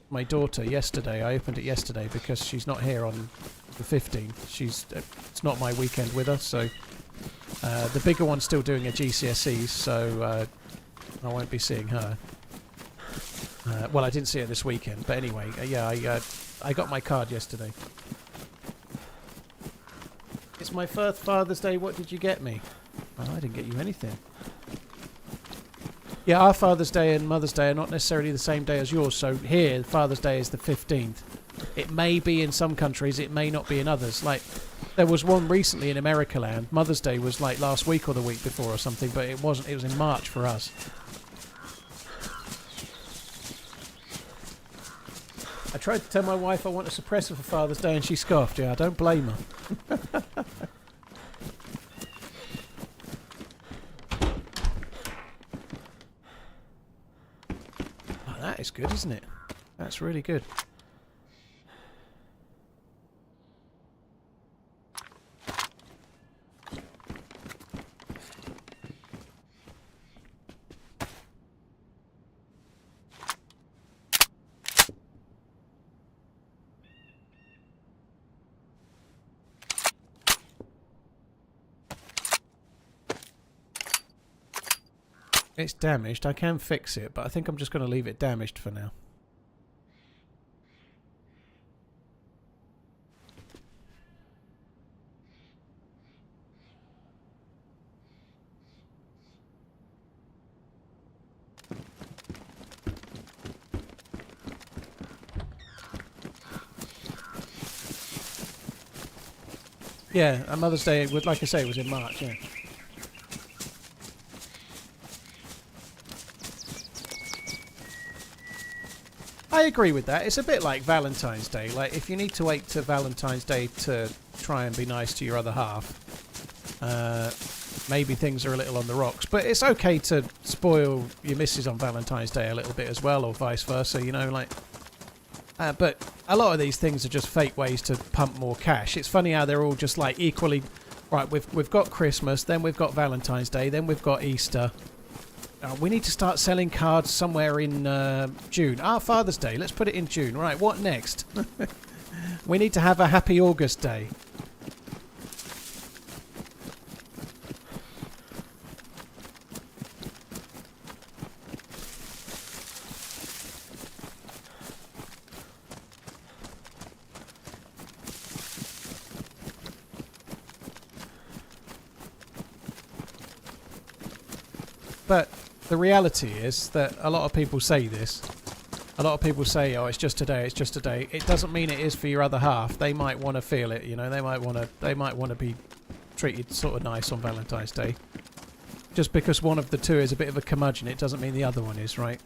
my daughter yesterday. I opened it yesterday because she's not here on the 15th. It's not my weekend with her, so. The bigger one's still doing her GCSEs, so I won't be seeing her. Well, I didn't see her this weekend, but anyway, yeah, I got my card yesterday. It's my first Father's Day. What did you get me? Well, I didn't get you anything. Yeah, our Father's Day and Mother's Day are not necessarily the same day as yours, so here, Father's Day is the 15th. It may be in some countries, it may not be in others. Like, there was one recently in America land. Mother's Day was like last week or the week before or something, but it wasn't. It was in March for us. I tried to tell my wife I want a suppressor for Father's Day and she scoffed. Yeah, I don't blame her. Oh, that is good, isn't it? That's really good. It's damaged. I can fix it, but I think I'm just going to leave it damaged for now. Yeah, and Mother's Day, like I say, it was in March, yeah. I agree with that. It's a bit like Valentine's Day. Like, if you need to wait to Valentine's Day to try and be nice to your other half, maybe things are a little on the rocks. But it's okay to spoil your missus on Valentine's Day a little bit as well, or vice versa, you know, like... but a lot of these things are just fake ways to pump more cash. It's funny how they're all just, like, equally... Right, we've got Christmas, then we've got Valentine's Day, then we've got Easter... we need to start selling cards somewhere in June. Father's Day. Let's put it in June. Right, what next? We need to have a Happy August Day. But the reality is that a lot of people say this. A lot of people say, "Oh, it's just today. It's just today." It doesn't mean it is for your other half. They might want to feel it. You know, they might want to be treated sort of nice on Valentine's Day. Just because one of the two is a bit of a curmudgeon, it doesn't mean the other one is, right?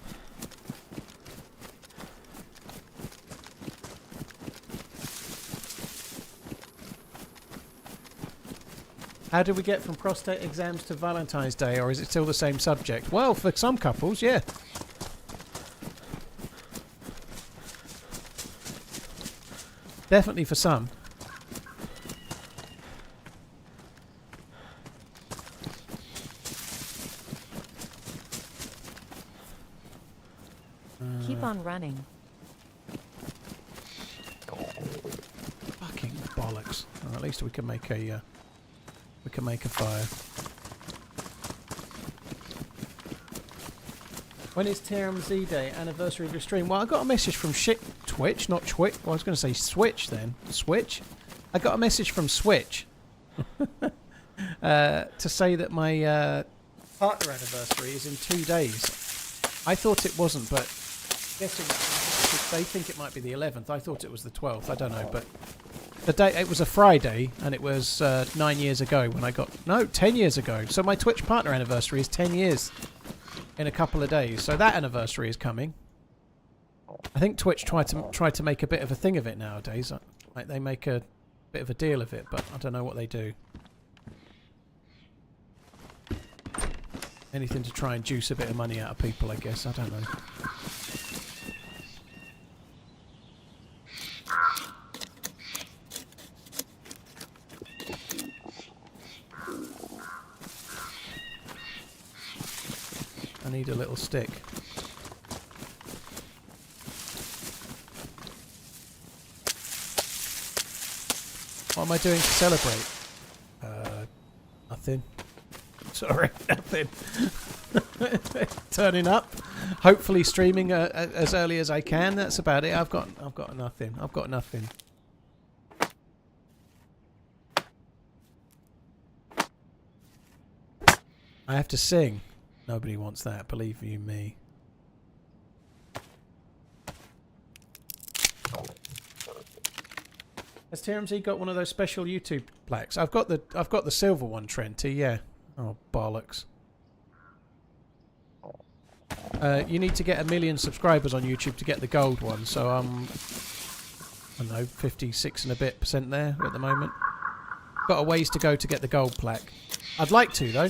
How did we get from prostate exams to Valentine's Day, or is it still the same subject? Well, for some couples, yeah. Definitely for some. Keep on running. Fucking bollocks. Well, at least we can make a fire. When is TRMZ Day, anniversary of your stream? Well, I got a message from Twitch, not Twitch. Well, I was going to say Switch then. Switch? I got a message from Switch to say that my partner anniversary is in 2 days. I thought it wasn't, but guessing they think it might be the 11th. I thought it was the 12th. I don't know, but the day it was a Friday, and it was 9 years ago when I got 10 years ago. So my Twitch partner anniversary is 10 years in a couple of days. So that anniversary is coming. I think Twitch try to make a bit of a thing of it nowadays. Like they make a bit of a deal of it, but I don't know what they do. Anything to try and juice a bit of money out of people, I guess. I don't know. I need a little stick. What am I doing to celebrate? Nothing. Sorry, nothing. Turning up, hopefully streaming as early as I can. That's about it. I've got nothing. I've got nothing. I have to sing. Nobody wants that, believe you me. Has TRMZ got one of those special YouTube plaques? I've got the silver one, Trenty. Yeah. Oh bollocks. You need to get 1 million subscribers on YouTube to get the gold one. So I don't know, 56 and a bit % there at the moment. Got a ways to go to get the gold plaque. I'd like to though.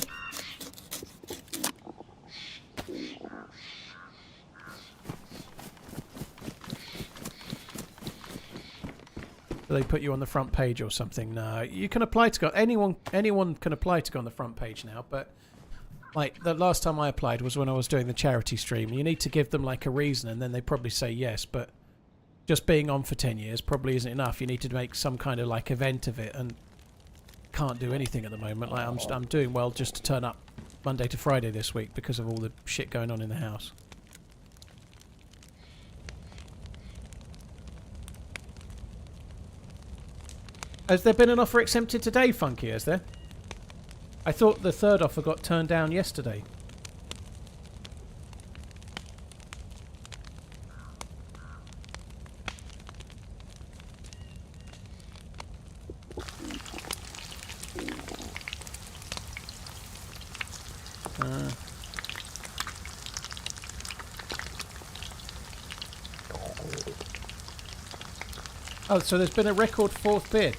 They put you on the front page or something. No, you can apply to go. Anyone can apply to go on the front page now. But like the last time I applied was when I was doing the charity stream. You need to give them like a reason, and then they probably say yes. But just being on for 10 years probably isn't enough. You need to make some kind of like event of it, and can't do anything at the moment. Like I'm doing well just to turn up Monday to Friday this week because of all the shit going on in the house. Has there been an offer accepted today, Funky, has there? I thought the third offer got turned down yesterday. Oh, so there's been a record 4th bid.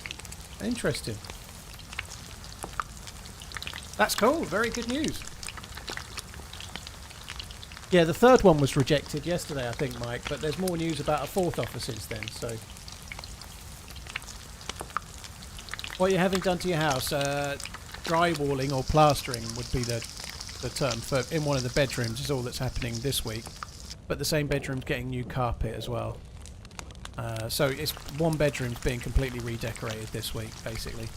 Interesting. That's cool. Very good news. Yeah, the third one was rejected yesterday, I think, Mike. But there's more news about a 4th offer since then. So, what you having done to your house? Drywalling or plastering would be the term for in one of the bedrooms. Is all that's happening this week. But the same bedroom's getting new carpet as well. So it's one bedroom's being completely redecorated this week, basically.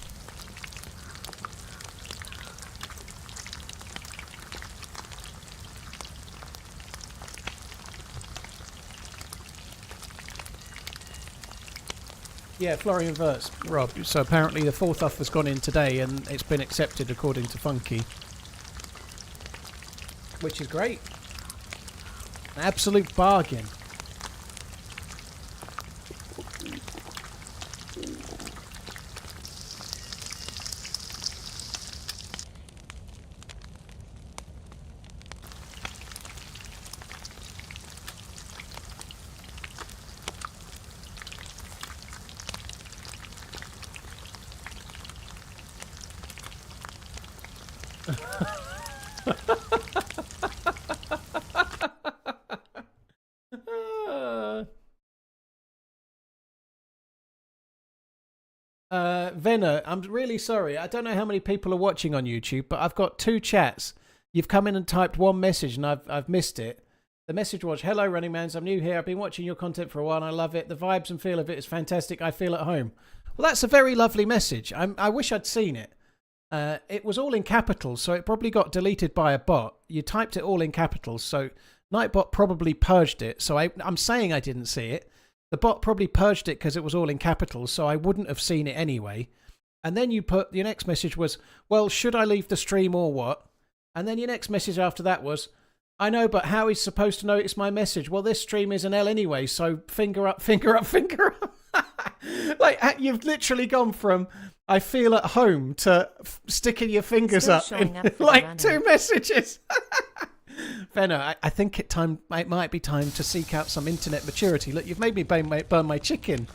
Yeah, Florian Wirtz, Rob. So apparently the 4th offer's gone in today and it's been accepted according to Funky. Which is great. An absolute bargain. Venna, I'm really sorry. I don't know how many people are watching on YouTube, but I've got 2 chats. You've come in and typed one message and I've missed it. The message was, "Hello, RunningManZ. I'm new here. I've been watching your content for a while and I love it. The vibes and feel of it is fantastic. I feel at home." Well, that's a very lovely message. I wish I'd seen it. It was all in capitals, so it probably got deleted by a bot. You typed it all in capitals, so Nightbot probably purged it. So I'm saying I didn't see it. The bot probably purged it because it was all in capitals, so I wouldn't have seen it anyway. And then your next message was, "Well, should I leave the stream or what?" And then your next message after that was, "I know, but how is supposed to notice my message?" Well, this stream is an L anyway, so finger up, finger up, finger up. Like, you've literally gone from "I feel at home" to sticking your fingers up in like 2 messages. Venna, I think it might be time to seek out some internet maturity. Look, you've made me burn my chicken.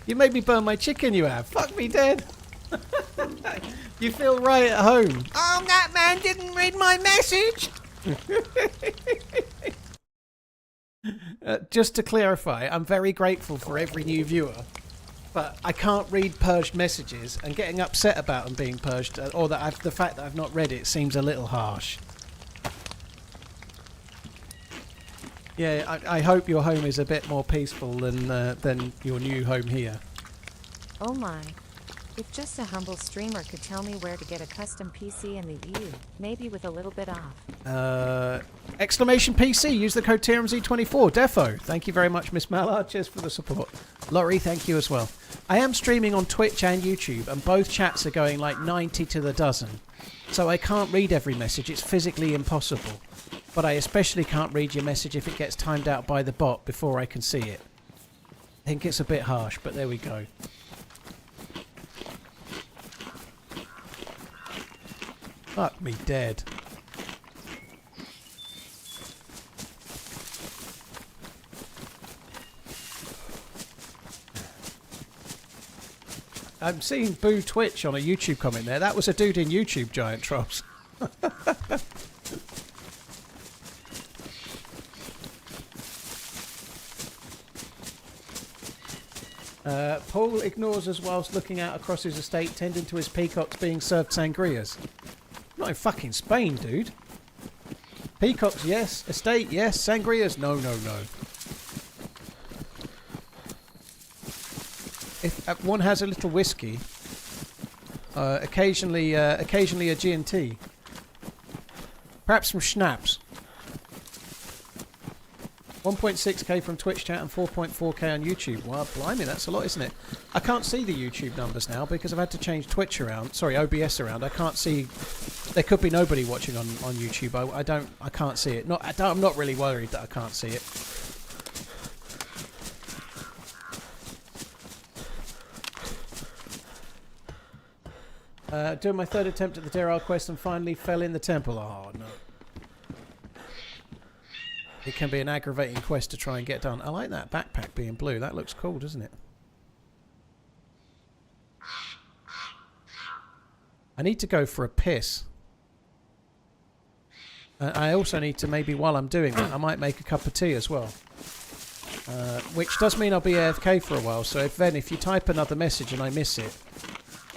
You made me burn my chicken, you have. Fuck me dead. You feel right at home. Oh, that man didn't read my message. Just to clarify, I'm very grateful for every new viewer, but I can't read purged messages, and getting upset about them being purged, or that the fact that I've not read it, seems a little harsh. Yeah, I hope your home is a bit more peaceful than your new home here. Oh my. If just a humble streamer could tell me where to get a custom PC in the EU, maybe with a little bit off. Exclamation PC, use the code TRMZ24. Defo, thank you very much, Miss Mallard. Cheers for the support. Laurie, thank you as well. I am streaming on Twitch and YouTube, and both chats are going like 90 to the dozen. So I can't read every message, it's physically impossible. But I especially can't read your message if it gets timed out by the bot before I can see it. I think it's a bit harsh, but there we go. Fuck me dead. I'm seeing Boo Twitch on a YouTube comment there. That was a dude in YouTube, Giant Trolls. Paul ignores us whilst looking out across his estate, tending to his peacocks being served sangrias. Not in fucking Spain, dude. Peacocks, yes. Estate, yes. Sangrias, no, no, no. If one has a little whiskey, occasionally a G&T. Perhaps some schnapps. 1.6k from Twitch chat and 4.4k on YouTube. Wow, blimey, that's a lot, isn't it? I can't see the YouTube numbers now because I've had to change Twitch around. Sorry, OBS around. I can't see. There could be nobody watching on YouTube. I can't see it. I'm not really worried that I can't see it. Doing my third attempt at the Daryl quest and finally fell in the temple. Oh no. It can be an aggravating quest to try and get done. I like that backpack being blue. That looks cool, doesn't it? I need to go for a piss. I also need to, maybe while I'm doing that, I might make a cup of tea as well. Which does mean I'll be AFK for a while, so if you type another message and I miss it,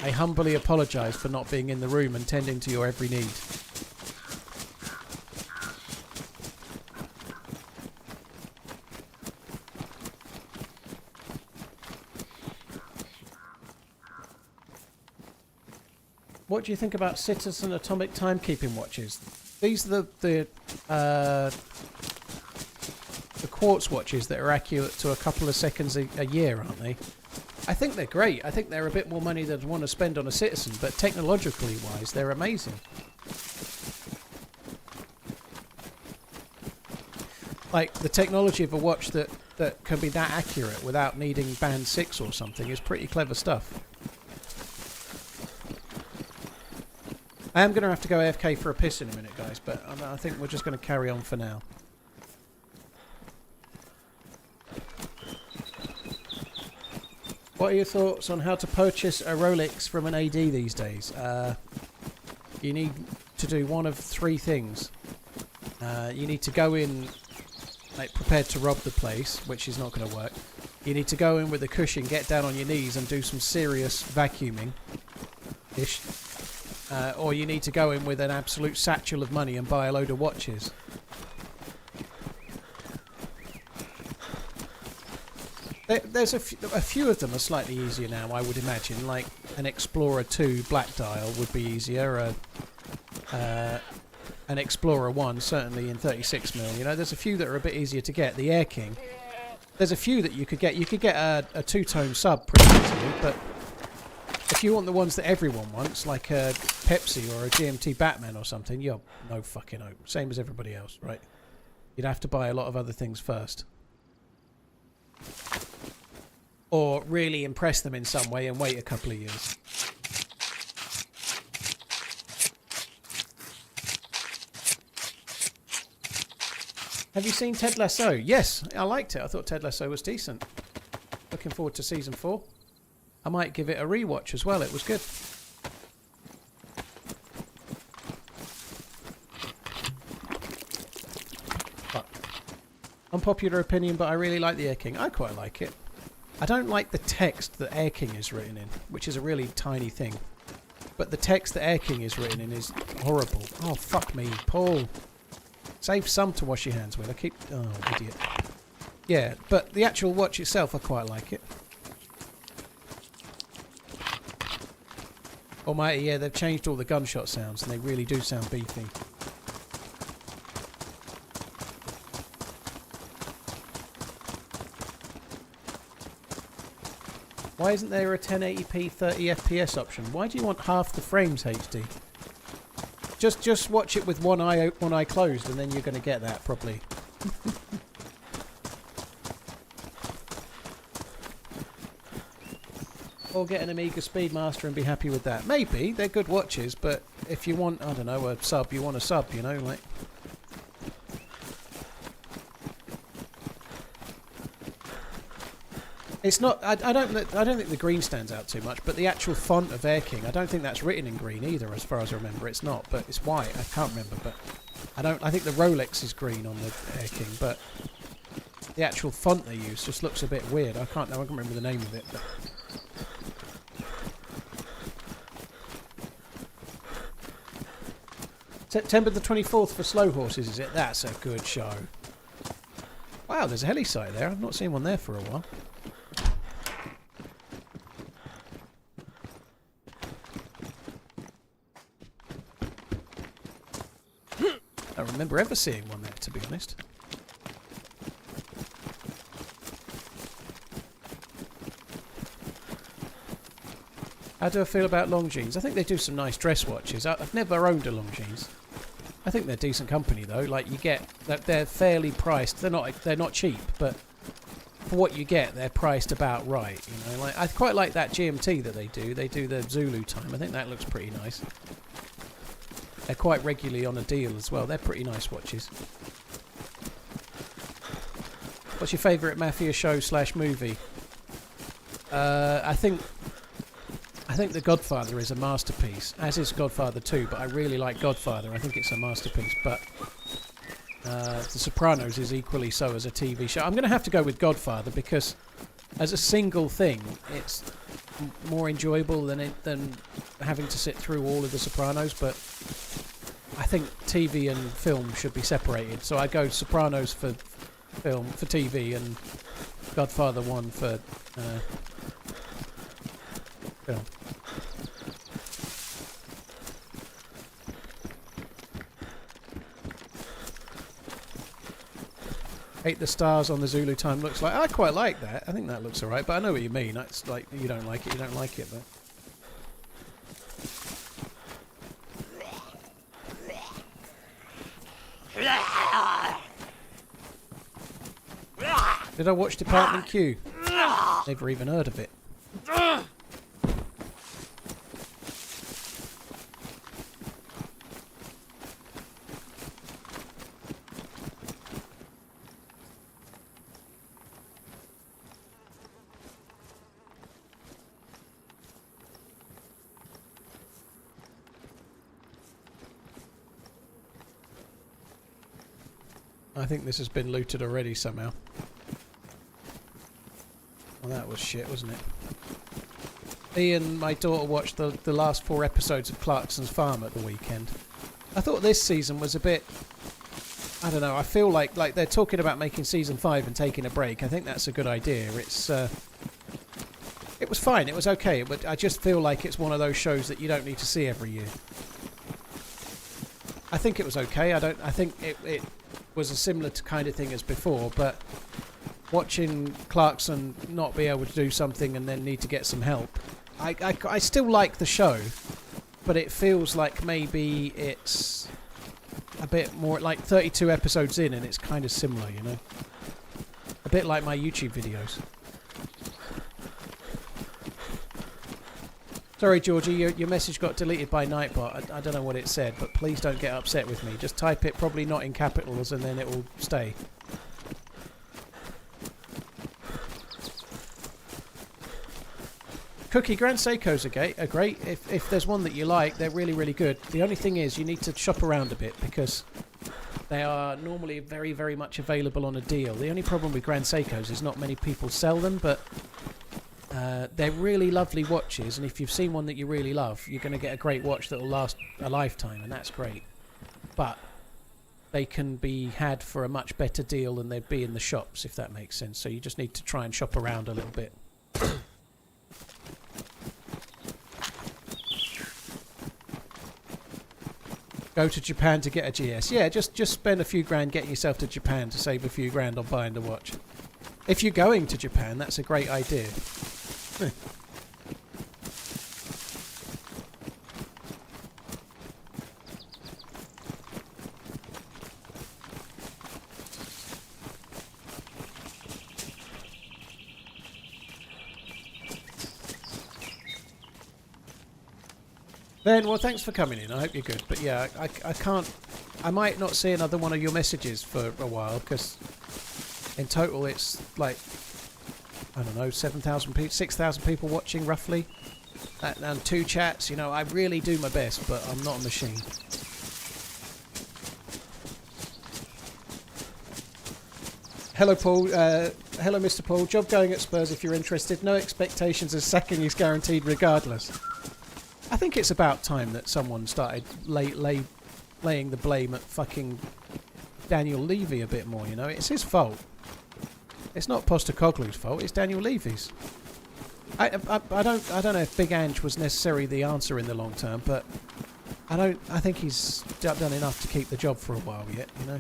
I humbly apologise for not being in the room and tending to your every need. What do you think about Citizen Atomic timekeeping watches? These are the quartz watches that are accurate to a couple of seconds a year, aren't they? I think they're great. I think they're a bit more money than I'd want to spend on a Citizen, but technologically wise, they're amazing. Like, the technology of a watch that can be that accurate without needing band 6 or something is pretty clever stuff. I am going to have to go AFK for a piss in a minute, guys, but I think we're just going to carry on for now. What are your thoughts on how to purchase a Rolex from an AD these days? You need to do one of three things. You need to go in like prepared to rob the place, which is not going to work. You need to go in with a cushion, get down on your knees and do some serious vacuuming-ish. Or you need to go in with an absolute satchel of money and buy a load of watches. There's a few of them are slightly easier now, I would imagine. Like an Explorer 2 black dial would be easier. An Explorer 1 certainly in 36mm. You know, there's a few that are a bit easier to get. The Air King. There's a few that you could get. You could get a two-tone sub pretty easily, but if you want the ones that everyone wants, like a Pepsi or a GMT Batman or something, you're no fucking hope. Same as everybody else, right? You'd have to buy a lot of other things first. Or really impress them in some way and wait a couple of years. Have you seen Ted Lasso? Yes, I liked it. I thought Ted Lasso was decent. Looking forward to season 4. I might give it a rewatch as well. It was good. Unpopular opinion, but I really like the Air King. I quite like it. I don't like the text that Air King is written in, which is a really tiny thing. But the text that Air King is written in is horrible. Oh, fuck me, Paul. Save some to wash your hands with. I keep... Oh, idiot. Yeah, but the actual watch itself, I quite like it. Almighty, yeah, they've changed all the gunshot sounds and they really do sound beefy. Why isn't there a 1080p 30 FPS option? Why do you want half the frames HD? Just watch it with one eye closed and then you're going to get that probably. Or get an Amiga Speedmaster and be happy with that. Maybe, they're good watches, but if you want, I don't know, a sub, you want a sub, you know, like... It's not. I don't think the green stands out too much, but the actual font of Air King, I don't think that's written in green either, as far as I remember. It's not, but it's white. I can't remember, but I think the Rolex is green on the Air King, but the actual font they use just looks a bit weird. I can't remember the name of it. But September the 24th for Slow Horses, is it? That's a good show. Wow, there's a heli site there. I've not seen one there for a while. I don't remember ever seeing one there, to be honest. How do I feel about long jeans? I think they do some nice dress watches. I've never owned a long jeans. I think they're decent company though. Like you get that they're fairly priced. They're not cheap, but for what you get, they're priced about right. You know, like I quite like that GMT that they do. They do the Zulu time. I think that looks pretty nice. They're quite regularly on a deal as well. They're pretty nice watches. What's your favourite Mafia show / movie? I think The Godfather is a masterpiece, as is Godfather 2, but I really like Godfather. I think it's a masterpiece, but The Sopranos is equally so as a TV show. I'm going to have to go with Godfather because as a single thing, it's more enjoyable than having to sit through all of The Sopranos, but I think TV and film should be separated. So I go Sopranos for TV and Godfather 1 for film. Hate the stars on the Zulu time looks like. I quite like that. I think that looks alright, but I know what you mean. It's like you don't like it, but. Did I watch Department Q? Never even heard of it. I think this has been looted already somehow. Well, that was shit, wasn't it? Ian, my daughter, watched the last 4 episodes of Clarkson's Farm at the weekend. I thought this season was a bit... I don't know, I feel like they're talking about making season 5 and taking a break. I think that's a good idea. It was fine, it was okay, but I just feel like it's one of those shows that you don't need to see every year. I think it was okay. I think it was a similar kind of thing as before, but watching Clarkson not be able to do something and then need to get some help, I still like the show, but it feels like maybe it's a bit more like 32 episodes in and it's kind of similar, you know, a bit like my YouTube videos. Sorry, Georgie, your message got deleted by Nightbot. I don't know what it said, but please don't get upset with me. Just type it, probably not in capitals, and then it will stay. Cookie, Grand Seikos are great. If there's one that you like, they're really, really good. The only thing is you need to shop around a bit because They are normally very, very much available on a deal. The only problem with Grand Seikos is not many people sell them, but they're really lovely watches, and if you've seen one that you really love, you're going to get a great watch that will last a lifetime, and that's great. But they can be had for a much better deal than they'd be in the shops, if that makes sense. So you just need to try and shop around a little bit. Go to Japan to get a GS. Yeah, just spend a few grand getting yourself to Japan to save a few grand on buying the watch. If you're going to Japan, that's a great idea. Ben, well, thanks for coming in. I hope you're good. But yeah, I can't... I might not see another one of your messages for a while, because in total it's like, I don't know, 7,000 people, 6,000 people watching roughly. And 2 chats. You know, I really do my best, but I'm not a machine. Hello, Paul. Hello, Mr. Paul. Job going at Spurs if you're interested. No expectations, as sacking is guaranteed regardless. I think it's about time that someone started laying the blame at fucking Daniel Levy a bit more, you know. It's his fault. It's not Postecoglou's fault, it's Daniel Levy's. I don't know if Big Ange was necessarily the answer in the long term, but I think he's done enough to keep the job for a while yet, you know.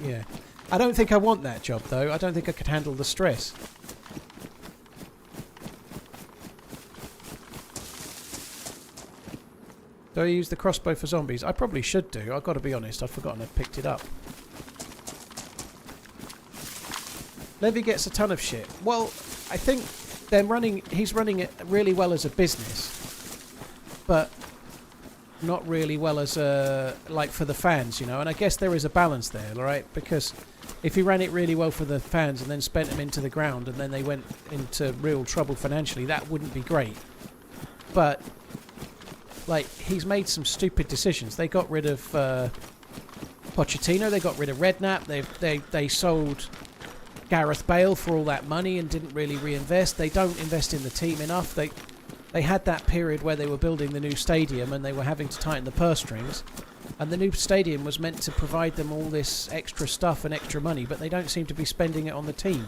Yeah. I don't think I want that job though. I don't think I could handle the stress. Do I use the crossbow for zombies? I probably should do. I've got to be honest. I've forgotten I picked it up. Levy gets a ton of shit. Well, I think he's running it really well as a business, but not really well as like for the fans, you know. And I guess there is a balance there, right? Because if he ran it really well for the fans and then spent them into the ground and then they went into real trouble financially, that wouldn't be great. But like, he's made some stupid decisions. They got rid of Pochettino. They got rid of Redknapp. They sold Gareth Bale for all that money and didn't really reinvest. They don't invest in the team enough. They had that period where they were building the new stadium and they were having to tighten the purse strings. And the new stadium was meant to provide them all this extra stuff and extra money, but they don't seem to be spending it on the team.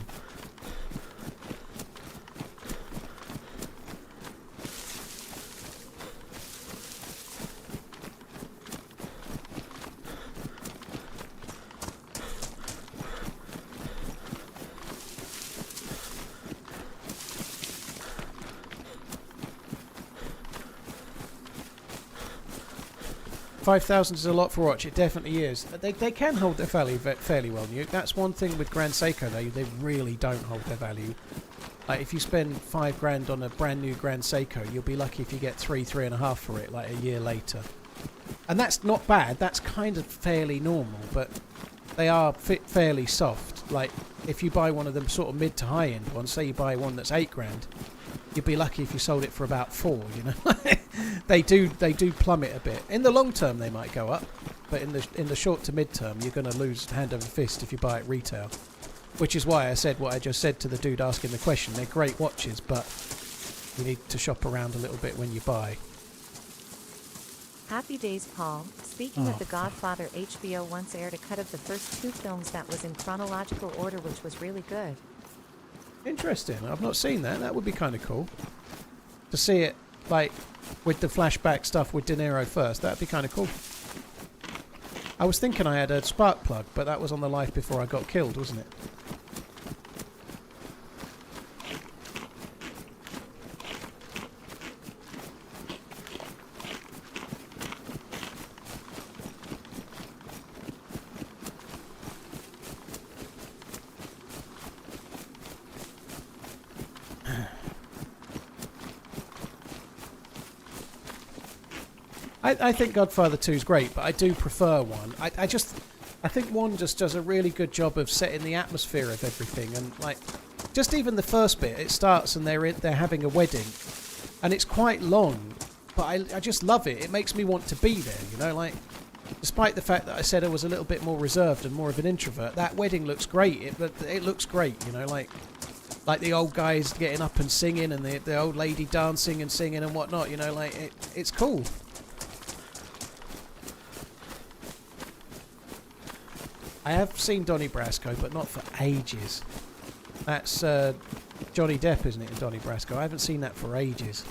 5,000 is a lot for watch. It definitely is. They can hold their value fairly well, Newt. That's one thing with Grand Seiko, though. They really don't hold their value. Like, if you spend $5,000 on a brand new Grand Seiko, you'll be lucky if you get $3.5 for it, like a year later. And that's not bad. That's kind of fairly normal, but they are fairly soft. Like, if you buy one of them sort of mid to high end ones, say you buy one that's $8,000, you'd be lucky if you sold it for about $4,000, you know. They do plummet a bit. In the long term they might go up, but in the short to mid term you're going to lose hand over fist if you buy it retail. Which is why I said what I just said to the dude asking the question. They're great watches, but you need to shop around a little bit when you buy. Happy days, Paul. Speaking of The Godfather, HBO once aired a cut of the first 2 films that was in chronological order, which was really good. Interesting. I've not seen that. That would be kind of cool. To see it, like, with the flashback stuff with De Niro first. That'd be kind of cool. I was thinking I had a spark plug, but that was on the life before I got killed, wasn't it? I think Godfather 2 is great, but I do prefer 1. I think 1 just does a really good job of setting the atmosphere of everything, and like, just even the first bit, it starts and they're having a wedding, and it's quite long, but I just love it. It makes me want to be there, you know, like, despite the fact that I said I was a little bit more reserved and more of an introvert, that wedding looks great. It looks great, you know, like the old guys getting up and singing and the old lady dancing and singing and whatnot, you know, like it's cool. I have seen Donnie Brasco, but not for ages. That's Johnny Depp, isn't it, in Donnie Brasco? I haven't seen that for ages.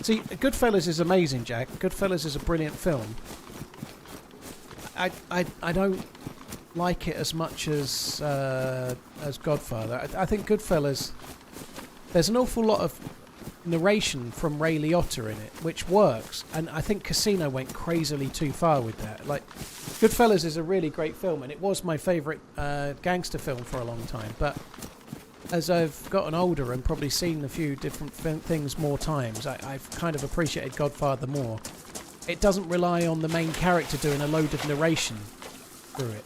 See, Goodfellas is amazing, Jack. Goodfellas is a brilliant film. I don't like it as much as Godfather. I think Goodfellas, there's an awful lot of narration from Ray Liotta in it, which works, and I think Casino went crazily too far with that. Like, Goodfellas is a really great film, and it was my favourite gangster film for a long time, but as I've gotten older and probably seen a few different things more times, I've kind of appreciated Godfather more. It doesn't rely on the main character doing a load of narration through it.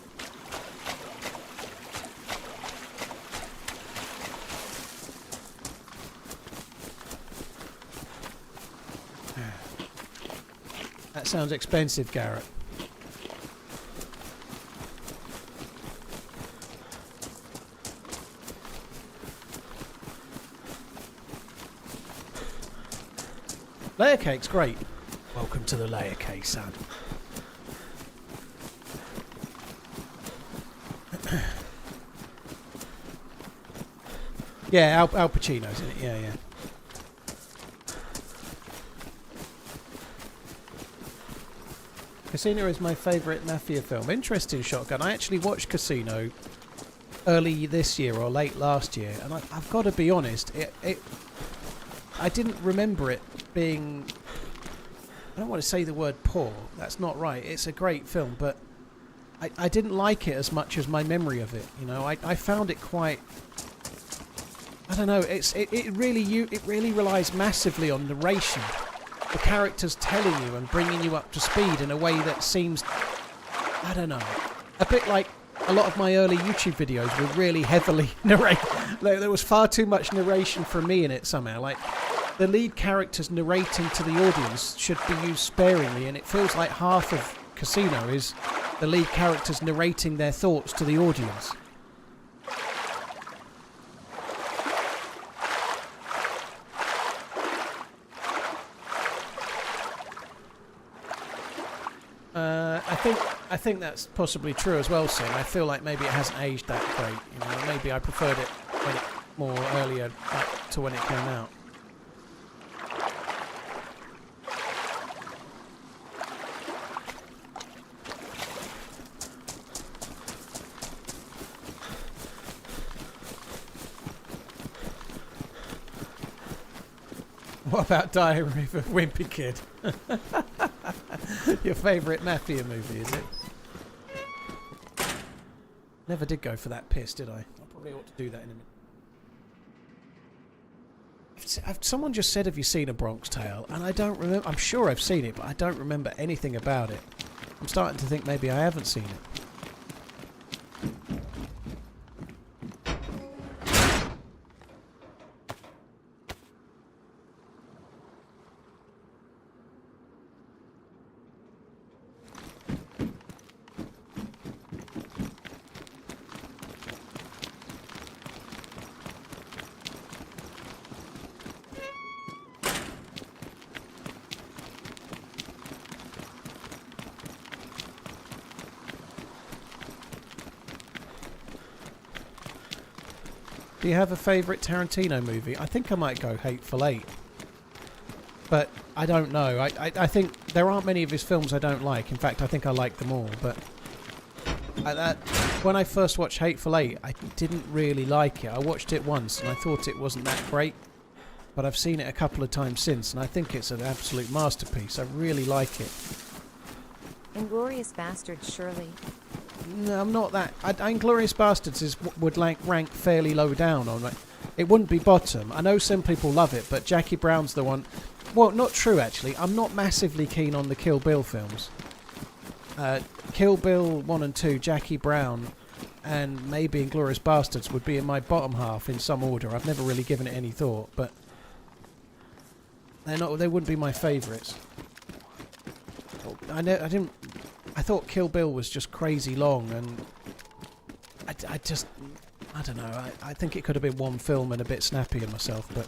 That sounds expensive, Garrett. Layer cake's great. Welcome to the layer cake, son. Yeah, Al Pacino's in it. Yeah, yeah. Casino is my favourite mafia film. Interesting, Shotgun. I actually watched Casino early this year or late last year, and I've got to be honest, I didn't remember it being... I don't want to say the word poor. That's not right. It's a great film, but I didn't like it as much as my memory of it. You know, I found it quite... I don't know. It really relies massively on narration. The characters telling you and bringing you up to speed in a way that seems, I don't know, a bit like a lot of my early YouTube videos were really heavily narrated. There was far too much narration from me in it somehow. Like, the lead characters narrating to the audience should be used sparingly, and it feels like half of Casino is the lead characters narrating their thoughts to the audience. I think that's possibly true as well, Sin. I feel like maybe it hasn't aged that great. You know, maybe I preferred it more earlier to when it came out. What about Diary of a Wimpy Kid? Your favourite mafia movie, is it? Never did go for that piss, did I? I probably ought to do that in a minute. Someone just said, have you seen A Bronx Tale? And I don't remember. I'm sure I've seen it, but I don't remember anything about it. I'm starting to think maybe I haven't seen it. Do you have a favourite Tarantino movie? I think I might go Hateful Eight. But I don't know. I think there aren't many of his films I don't like. In fact, I think I like them all. But when I first watched Hateful Eight, I didn't really like it. I watched it once and I thought it wasn't that great. But I've seen it a couple of times since and I think it's an absolute masterpiece. I really like it. Inglourious Basterds, surely. No, I'm not that. Inglourious Basterds would rank fairly low down on it. It wouldn't be bottom. I know some people love it, but Jackie Brown's the one. Well, not true actually. I'm not massively keen on the Kill Bill films. Kill Bill 1 and 2, Jackie Brown, and maybe Inglourious Basterds would be in my bottom half in some order. I've never really given it any thought, but they wouldn't be my favourites. didn't. I thought Kill Bill was just crazy long, and I don't know. I think it could have been one film and a bit snappy of myself, but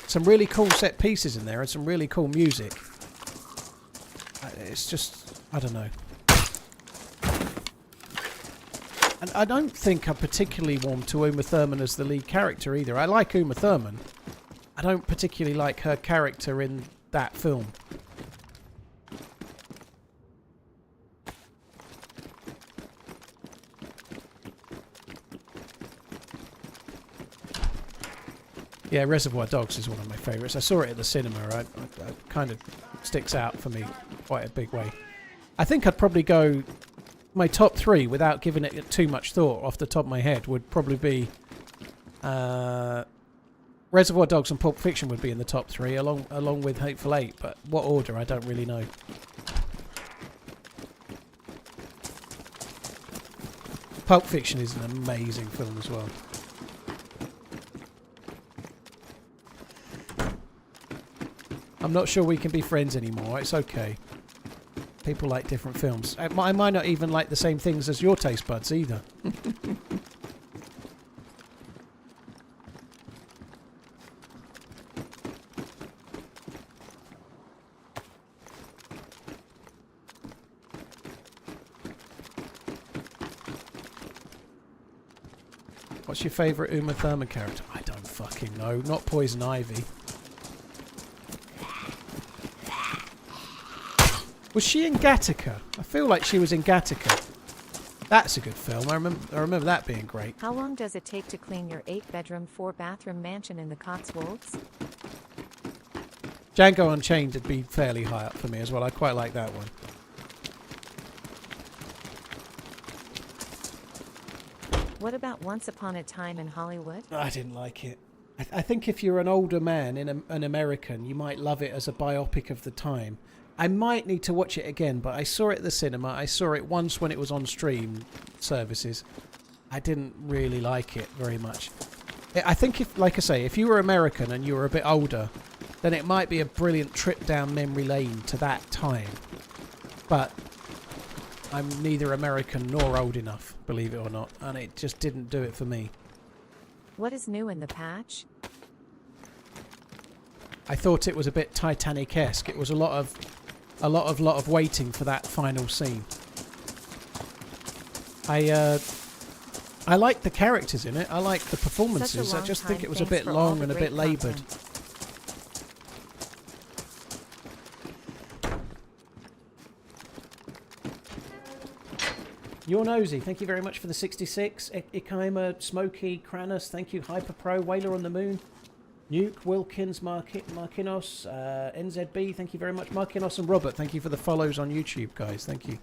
some really cool set pieces in there and some really cool music. It's just, I don't know. And I don't think I'm particularly warm to Uma Thurman as the lead character either. I like Uma Thurman. I don't particularly like her character in that film. Yeah, Reservoir Dogs is one of my favourites. I saw it at the cinema. It kind of sticks out for me quite a big way. I think I'd probably go... My top 3, without giving it too much thought off the top of my head, would probably be... Reservoir Dogs and Pulp Fiction would be in the top 3, along with Hateful Eight, but what order, I don't really know. Pulp Fiction is an amazing film as well. I'm not sure we can be friends anymore. It's okay. People like different films. I might not even like the same things as your taste buds either. What's your favourite Uma Thurman character? I don't fucking know. Not Poison Ivy. Was she in Gattaca? I feel like she was in Gattaca. That's a good film. I remember that being great. How long does it take to clean your 8-bedroom, 4-bathroom mansion in the Cotswolds? Django Unchained would be fairly high up for me as well. I quite like that one. What about Once Upon a Time in Hollywood? I didn't like it. I think if you're an older man in an American, you might love it as a biopic of the time. I might need to watch it again, but I saw it at the cinema. I saw it once when it was on stream services. I didn't really like it very much. I think, if, like I say, if you were American and you were a bit older, then it might be a brilliant trip down memory lane to that time. But I'm neither American nor old enough, believe it or not, and it just didn't do it for me. What is new in the patch? I thought it was a bit Titanic-esque. It was a lot of waiting for that final scene. I liked the characters in it. I liked the performances. I just think it was a bit long and a bit laboured. You're nosy. Thank you very much for the 66. Ikaima, Smokey, Chernarus, thank you. Hyperpro, Whaler on the Moon. Nuke, Wilkins, Markinos, NZB, thank you very much. Markinos and Robert, thank you for the follows on YouTube, guys. Thank you.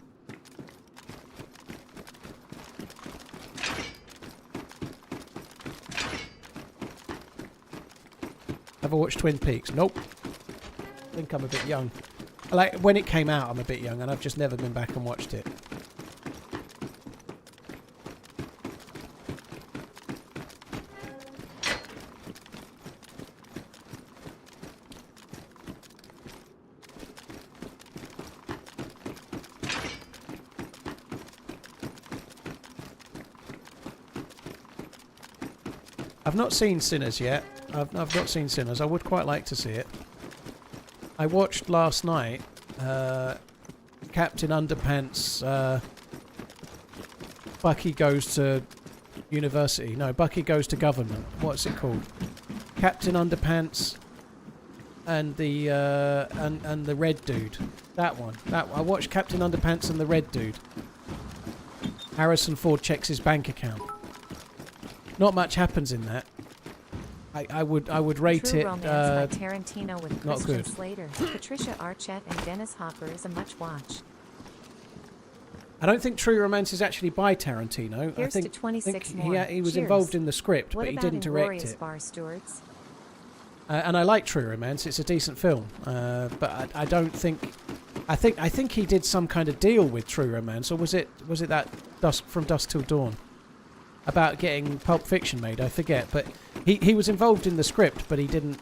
Ever watched Twin Peaks? Nope. I think I'm a bit young. Like, when it came out, I'm a bit young, and I've just never been back and watched it. I've not seen Sinners yet. I've not seen Sinners. I would quite like to see it. I watched last night Captain Underpants. Bucky goes to university. No, Bucky goes to government. What's it called? Captain Underpants and the red dude. That one. I watched Captain Underpants and the red dude. Harrison Ford checks his bank account. Not much happens in that. I would rate True it Romance by Tarantino with not Christian good. Slater, Patricia Arquette, and Dennis Hopper is a much watch. I don't think True Romance is actually by Tarantino. Here's I think, to 26 more. he was Cheers. involved in the script, What but he about didn't direct Inglourious it. Bar Stewards? And I like True Romance. It's a decent film, but I don't think. I think he did some kind of deal with True Romance, or was it that From Dusk Till Dawn about getting Pulp Fiction made? I forget, but he was involved in the script, but he didn't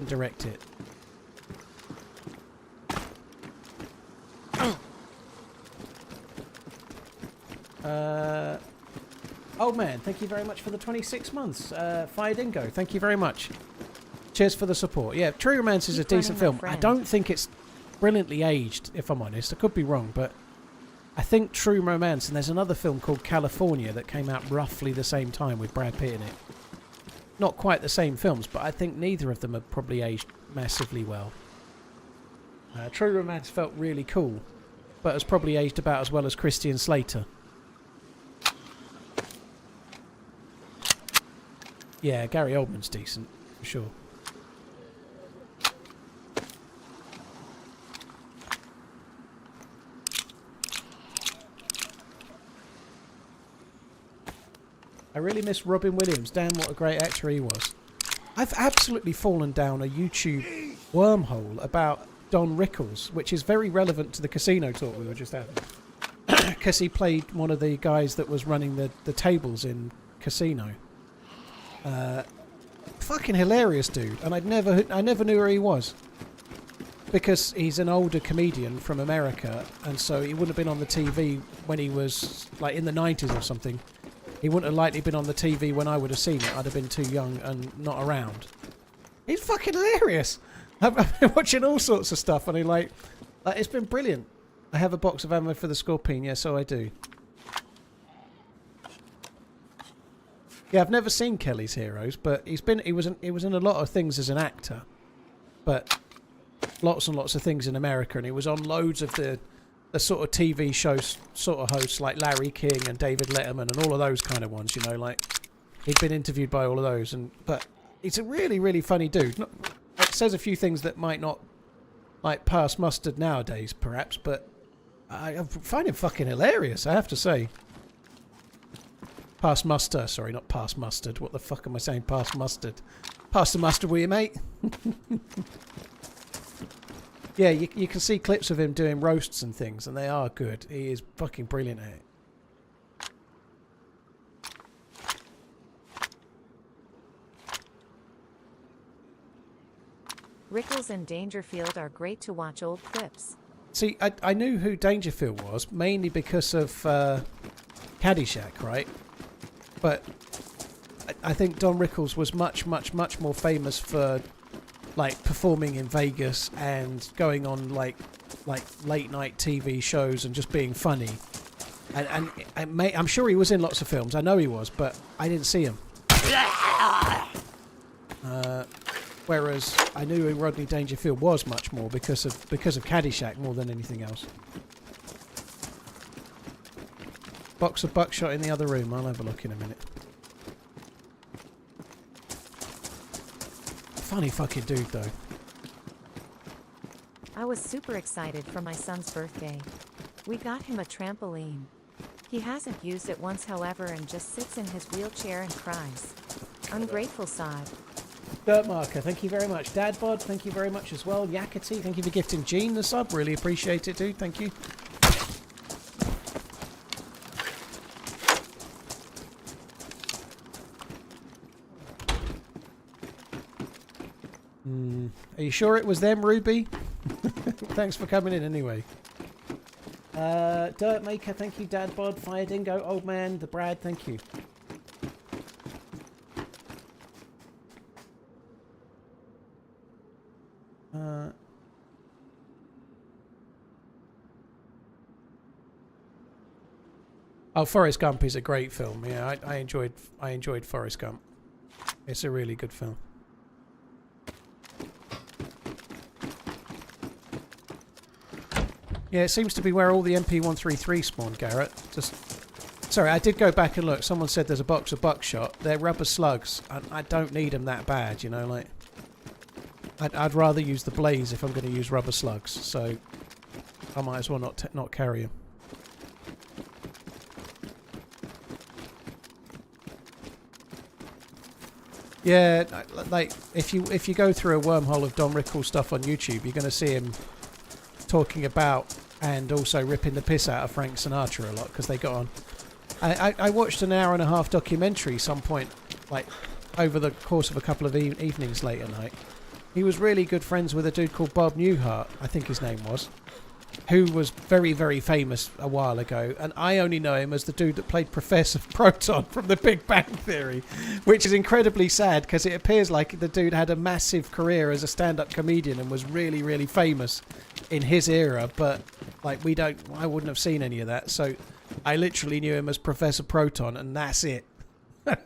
direct it. Old man, thank you very much for the 26 months. Fire Dingo, thank you very much. Cheers for the support. Yeah, True Romance is a decent film. I don't think it's brilliantly aged, if I'm honest. I could be wrong, but I think True Romance, and there's another film called California that came out roughly the same time with Brad Pitt in it. Not quite the same films, but I think neither of them have probably aged massively well. True Romance felt really cool, but has probably aged about as well as Christian Slater. Yeah, Gary Oldman's decent, for sure. I really miss Robin Williams. Damn, what a great actor he was. I've absolutely fallen down a YouTube wormhole about Don Rickles, which is very relevant to the casino talk we were just having. Because he played one of the guys that was running the tables in Casino. Fucking hilarious dude, and I never knew where he was. Because he's an older comedian from America, and so he wouldn't have been on the TV when he was, like, in the 90s or something. He wouldn't have likely been on the TV when I would have seen it. I'd have been too young and not around. He's fucking hilarious. I've been watching all sorts of stuff, and it's been brilliant. I have a box of ammo for the Scorpion, yeah, so I do. Yeah, I've never seen Kelly's Heroes, but he was in a lot of things as an actor, but lots and lots of things in America, and he was on loads of the sort of TV shows, sort of hosts like Larry King and David Letterman and all of those kind of ones, you know, like he'd been interviewed by all of those, but he's a really, really funny dude. It says a few things that might not like pass mustard nowadays, perhaps, but I find him fucking hilarious, I have to say. Pass muster, sorry, not pass mustard. What the fuck am I saying? Pass mustard. Pass the mustard, will you, mate? Yeah, you can see clips of him doing roasts and things, and they are good. He is fucking brilliant at it. Rickles and Dangerfield are great to watch old clips. See, I knew who Dangerfield was, mainly because of Caddyshack, right? But I think Don Rickles was much, much, much more famous for like performing in Vegas and going on like late night TV shows and just being funny. And I'm sure he was in lots of films. I know he was, but I didn't see him. Whereas I knew who Rodney Dangerfield was much more because of Caddyshack more than anything else. Box of buckshot in the other room. I'll have a look in a minute. Funny fucking dude, though. I was super excited for my son's birthday. We got him a trampoline. He hasn't used it once, however, and just sits in his wheelchair and cries. Ungrateful sod. Dirt Marker, thank you very much. Dadbod, thank you very much as well. Yakety, thank you for gifting Gene the sub. Really appreciate it, dude. Thank you. Are you sure it was them, Ruby? Thanks for coming in anyway. Dirt Maker, thank you. Dadbod, Fire Dingo, Old Man, the Brad, thank you. Oh, Forrest Gump is a great film. Yeah, I enjoyed Forrest Gump. It's a really good film. Yeah, it seems to be where all the MP133 spawned, Garrett. Sorry, I did go back and look. Someone said there's a box of buckshot. They're rubber slugs. I don't need them that bad, you know, like... I'd rather use the blaze if I'm going to use rubber slugs, so I might as well not carry them. Yeah, like if you go through a wormhole of Don Rickles stuff on YouTube, you're going to see him talking about and also ripping the piss out of Frank Sinatra a lot because they got on. I watched an hour-and-a-half documentary some point, like over the course of a couple of evenings late at night. He was really good friends with a dude called Bob Newhart, I think his name was. who was very, very famous a while ago, and I only know him as the dude that played Professor Proton from The Big Bang Theory, which is incredibly sad because it appears like the dude had a massive career as a stand-up comedian and was really, really famous in his era, but like I wouldn't have seen any of that, so I literally knew him as Professor Proton, and that's it.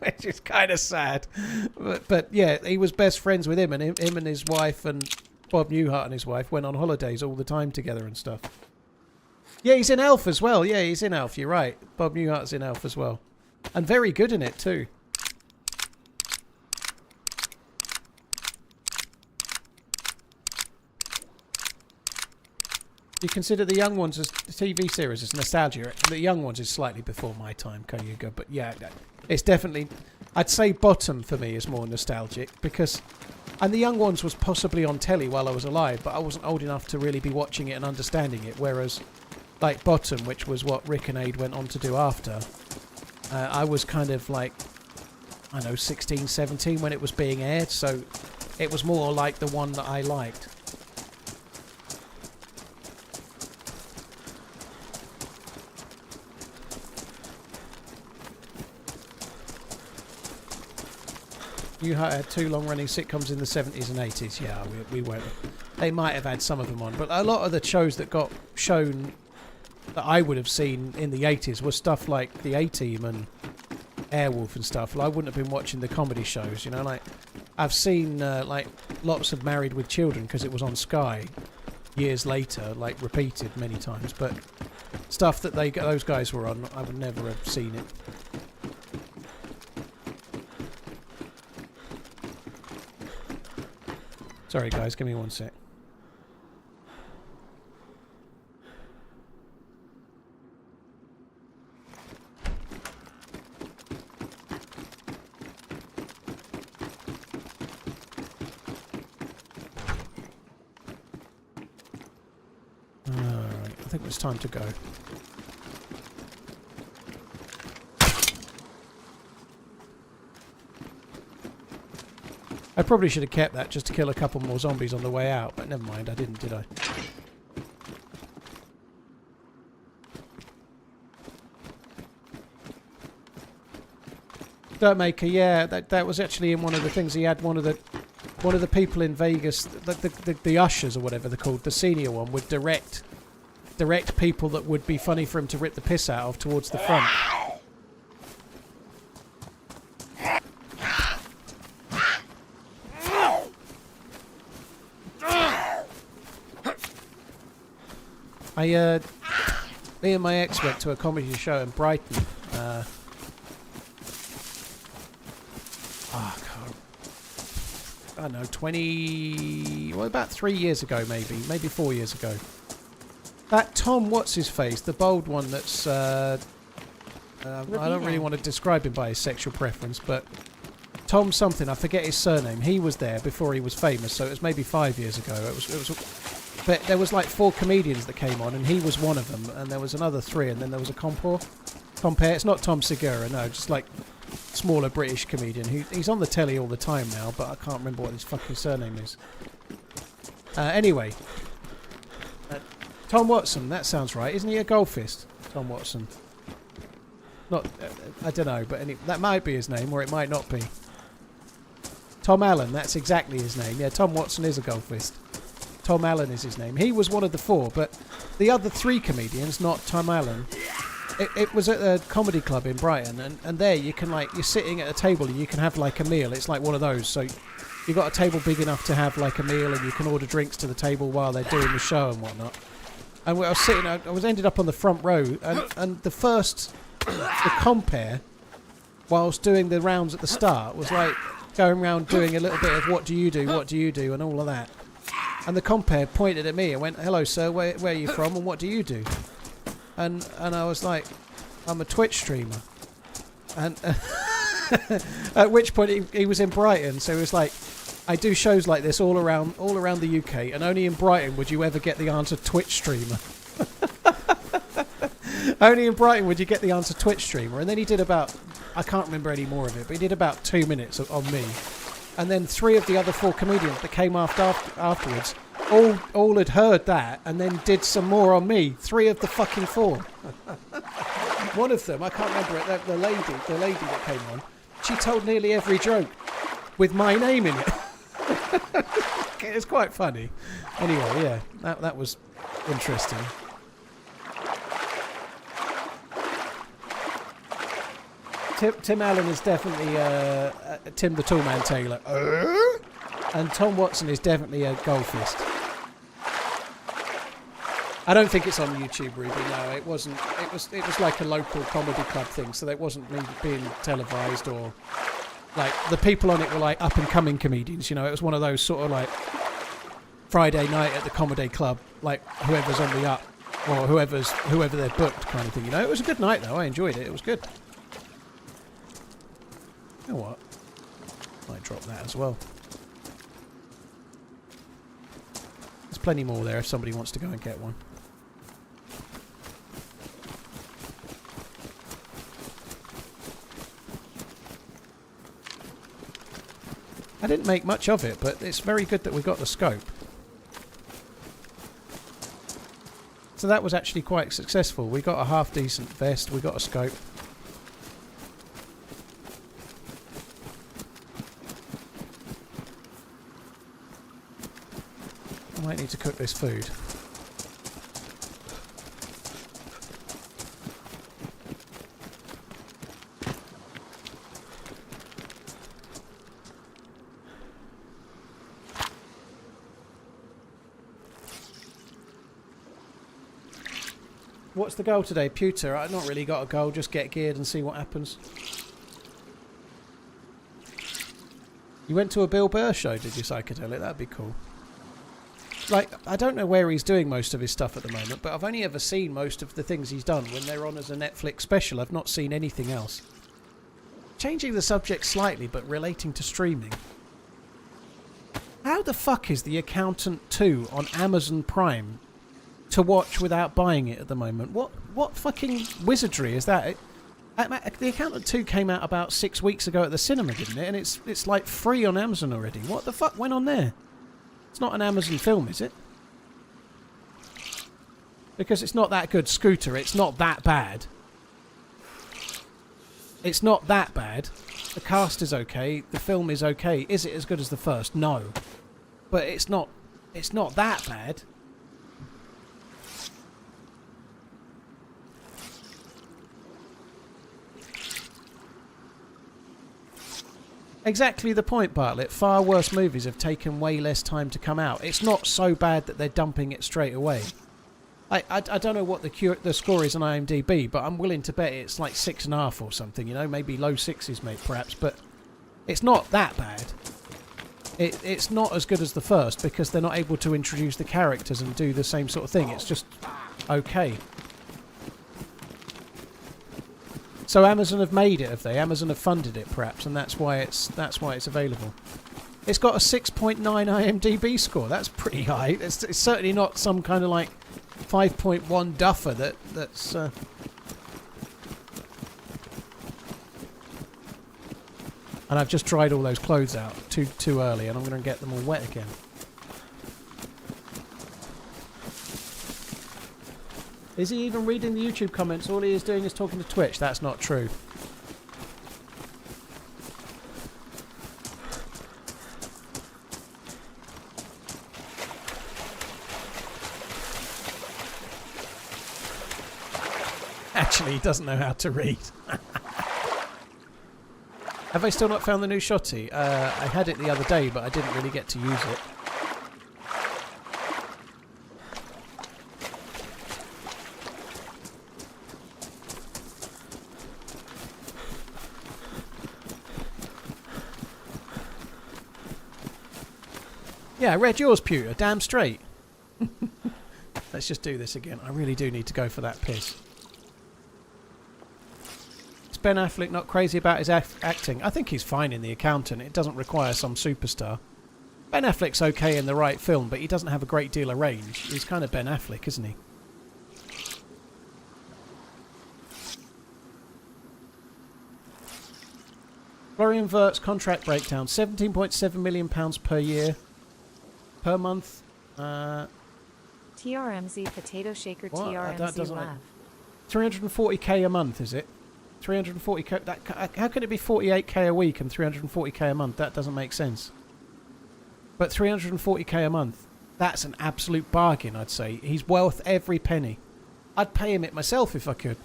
Which is kind of sad, but yeah, he was best friends with him, and him and his wife and Bob Newhart and his wife went on holidays all the time together and stuff. Yeah, he's in Elf as well. Yeah, he's in Elf. You're right. Bob Newhart's in Elf as well, and very good in it too. You consider The Young Ones as the TV series as nostalgia. The Young Ones is slightly before my time, Koyuga, but yeah, it's definitely, I'd say bottom for me is more nostalgic because, and The Young Ones was possibly on telly while I was alive, but I wasn't old enough to really be watching it and understanding it, whereas like Bottom, which was what Rick and Aid went on to do after, I was kind of like, I don't know, 16, 17 when it was being aired, so it was more like the one that I liked. You had 2 long-running sitcoms in the 70s and 80s. Yeah, we weren't. They might have had some of them on, but a lot of the shows that got shown that I would have seen in the 80s was stuff like The A-Team and Airwolf and stuff. Well, I wouldn't have been watching the comedy shows, you know. Like I've seen like lots of Married with Children because it was on Sky years later, like repeated many times. But stuff that those guys were on, I would never have seen it. Sorry guys, give me one sec. Alright, I think it's time to go. I probably should have kept that just to kill a couple more zombies on the way out, but never mind, I didn't, did I? Dirtmaker, yeah, that was actually in one of the things. He had one of the people in Vegas, the ushers or whatever they're called, the senior one, would direct people that would be funny for him to rip the piss out of towards the front. Me and my ex went to a comedy show in Brighton. I don't know, about 3 years ago, maybe 4 years ago. That Tom, what's his face, the bold one that's, I don't really want to describe him by his sexual preference, but Tom something, I forget his surname. He was there before he was famous, so it was maybe 5 years ago. But there was like 4 comedians that came on, and he was one of them, and there was another 3, and then there was a compare. It's not Tom Segura, no, just like smaller British comedian. He's on the telly all the time now, but I can't remember what his fucking surname is. Anyway, Tom Watson, that sounds right. Isn't he a golfist? Tom Watson. Not, I don't know, but that might be his name, or it might not be. Tom Allen, that's exactly his name. Yeah, Tom Watson is a golfist. Tom Allen is his name. He was one of the 4, but the other 3 comedians, not Tom Allen, it was at a comedy club in Brighton, and there you can, like, you're sitting at a table and you can have like a meal. It's like one of those, so you've got a table big enough to have like a meal, and you can order drinks to the table while they're doing the show and whatnot. And I was sitting, I ended up on the front row, and the compare, whilst doing the rounds at the start, was like going around doing a little bit of what do you do, and all of that. And the compare pointed at me and went, "Hello, sir, where are you from, and what do you do?" And I was like, "I'm a Twitch streamer." And at which point he was in Brighton, so he was like, "I do shows like this all around the UK, and only in Brighton would you ever get the answer Twitch streamer." Only in Brighton would you get the answer Twitch streamer. And then he did about, I can't remember any more of it, but he did about 2 minutes on me. And then 3 of the other 4 comedians that came afterwards all had heard that and then did some more on me. 3 of the fucking 4. One of them, I can't remember it, the lady that came on, she told nearly every joke with my name in it. It was quite funny. Anyway, yeah, that was interesting. Tim Allen is definitely Tim the Toolman Taylor. And Tom Watson is definitely a golfist. I don't think it's on YouTube, Ruby. No, it wasn't. It was like a local comedy club thing, so it wasn't being televised or like the people on it were like up and coming comedians. You know, it was one of those sort of like Friday night at the comedy club, like whoever's on the up or whoever they're booked kind of thing. You know, it was a good night though. I enjoyed it. It was good. You know what? Might drop that as well. There's plenty more there if somebody wants to go and get one. I didn't make much of it, but it's very good that we got the scope. So that was actually quite successful. We got a half decent vest, we got a scope. I might need to cook this food. What's the goal today? Pewter. I've not really got a goal, just get geared and see what happens. You went to a Bill Burr show, did you, Psychedelic? That'd be cool. Like, I don't know where he's doing most of his stuff at the moment, but I've only ever seen most of the things he's done when they're on as a Netflix special. I've not seen anything else. Changing the subject slightly, but relating to streaming. How the fuck is The Accountant 2 on Amazon Prime to watch without buying it at the moment? What fucking wizardry is that? The Accountant 2 came out about 6 weeks ago at the cinema, didn't it? And it's like free on Amazon already. What the fuck went on there? It's not an Amazon film, is it? Because it's not that good. Scooter, it's not that bad. It's not that bad. The cast is okay. The film is okay. Is it as good as the first? No. But it's not that bad. Exactly the point, Bartlett. Far worse movies have taken way less time to come out. It's not so bad that they're dumping it straight away. I don't know what the score is on IMDb, but I'm willing to bet it's like 6.5 or something, you know, maybe low 6s, mate, perhaps, but it's not that bad. It's not as good as the first because they're not able to introduce the characters and do the same sort of thing. It's just okay. So Amazon have made it, have they? Amazon have funded it, perhaps, and that's why it's available. It's got a 6.9 IMDb score. That's pretty high. It's certainly not some kind of like 5.1 duffer that's. And I've just dried all those clothes out too early, and I'm going to get them all wet again. Is he even reading the YouTube comments? All he is doing is talking to Twitch. That's not true. Actually, he doesn't know how to read. Have I still not found the new shotty? I had it the other day, but I didn't really get to use it. Yeah, I read yours, Pewter. Damn straight. Let's just do this again. I really do need to go for that piss. Is Ben Affleck not crazy about his acting? I think he's fine in The Accountant. It doesn't require some superstar. Ben Affleck's okay in the right film, but he doesn't have a great deal of range. He's kind of Ben Affleck, isn't he? Florian Wirtz's contract breakdown. £17.7 million per year. Per month, TRMZ Potato Shaker What? That TRMZ doesn't Lav. 340k a month, is it? 340k. How can it be 48k a week and 340k a month? That doesn't make sense. But 340k a month, that's an absolute bargain, I'd say. He's worth every penny. I'd pay him it myself if I could.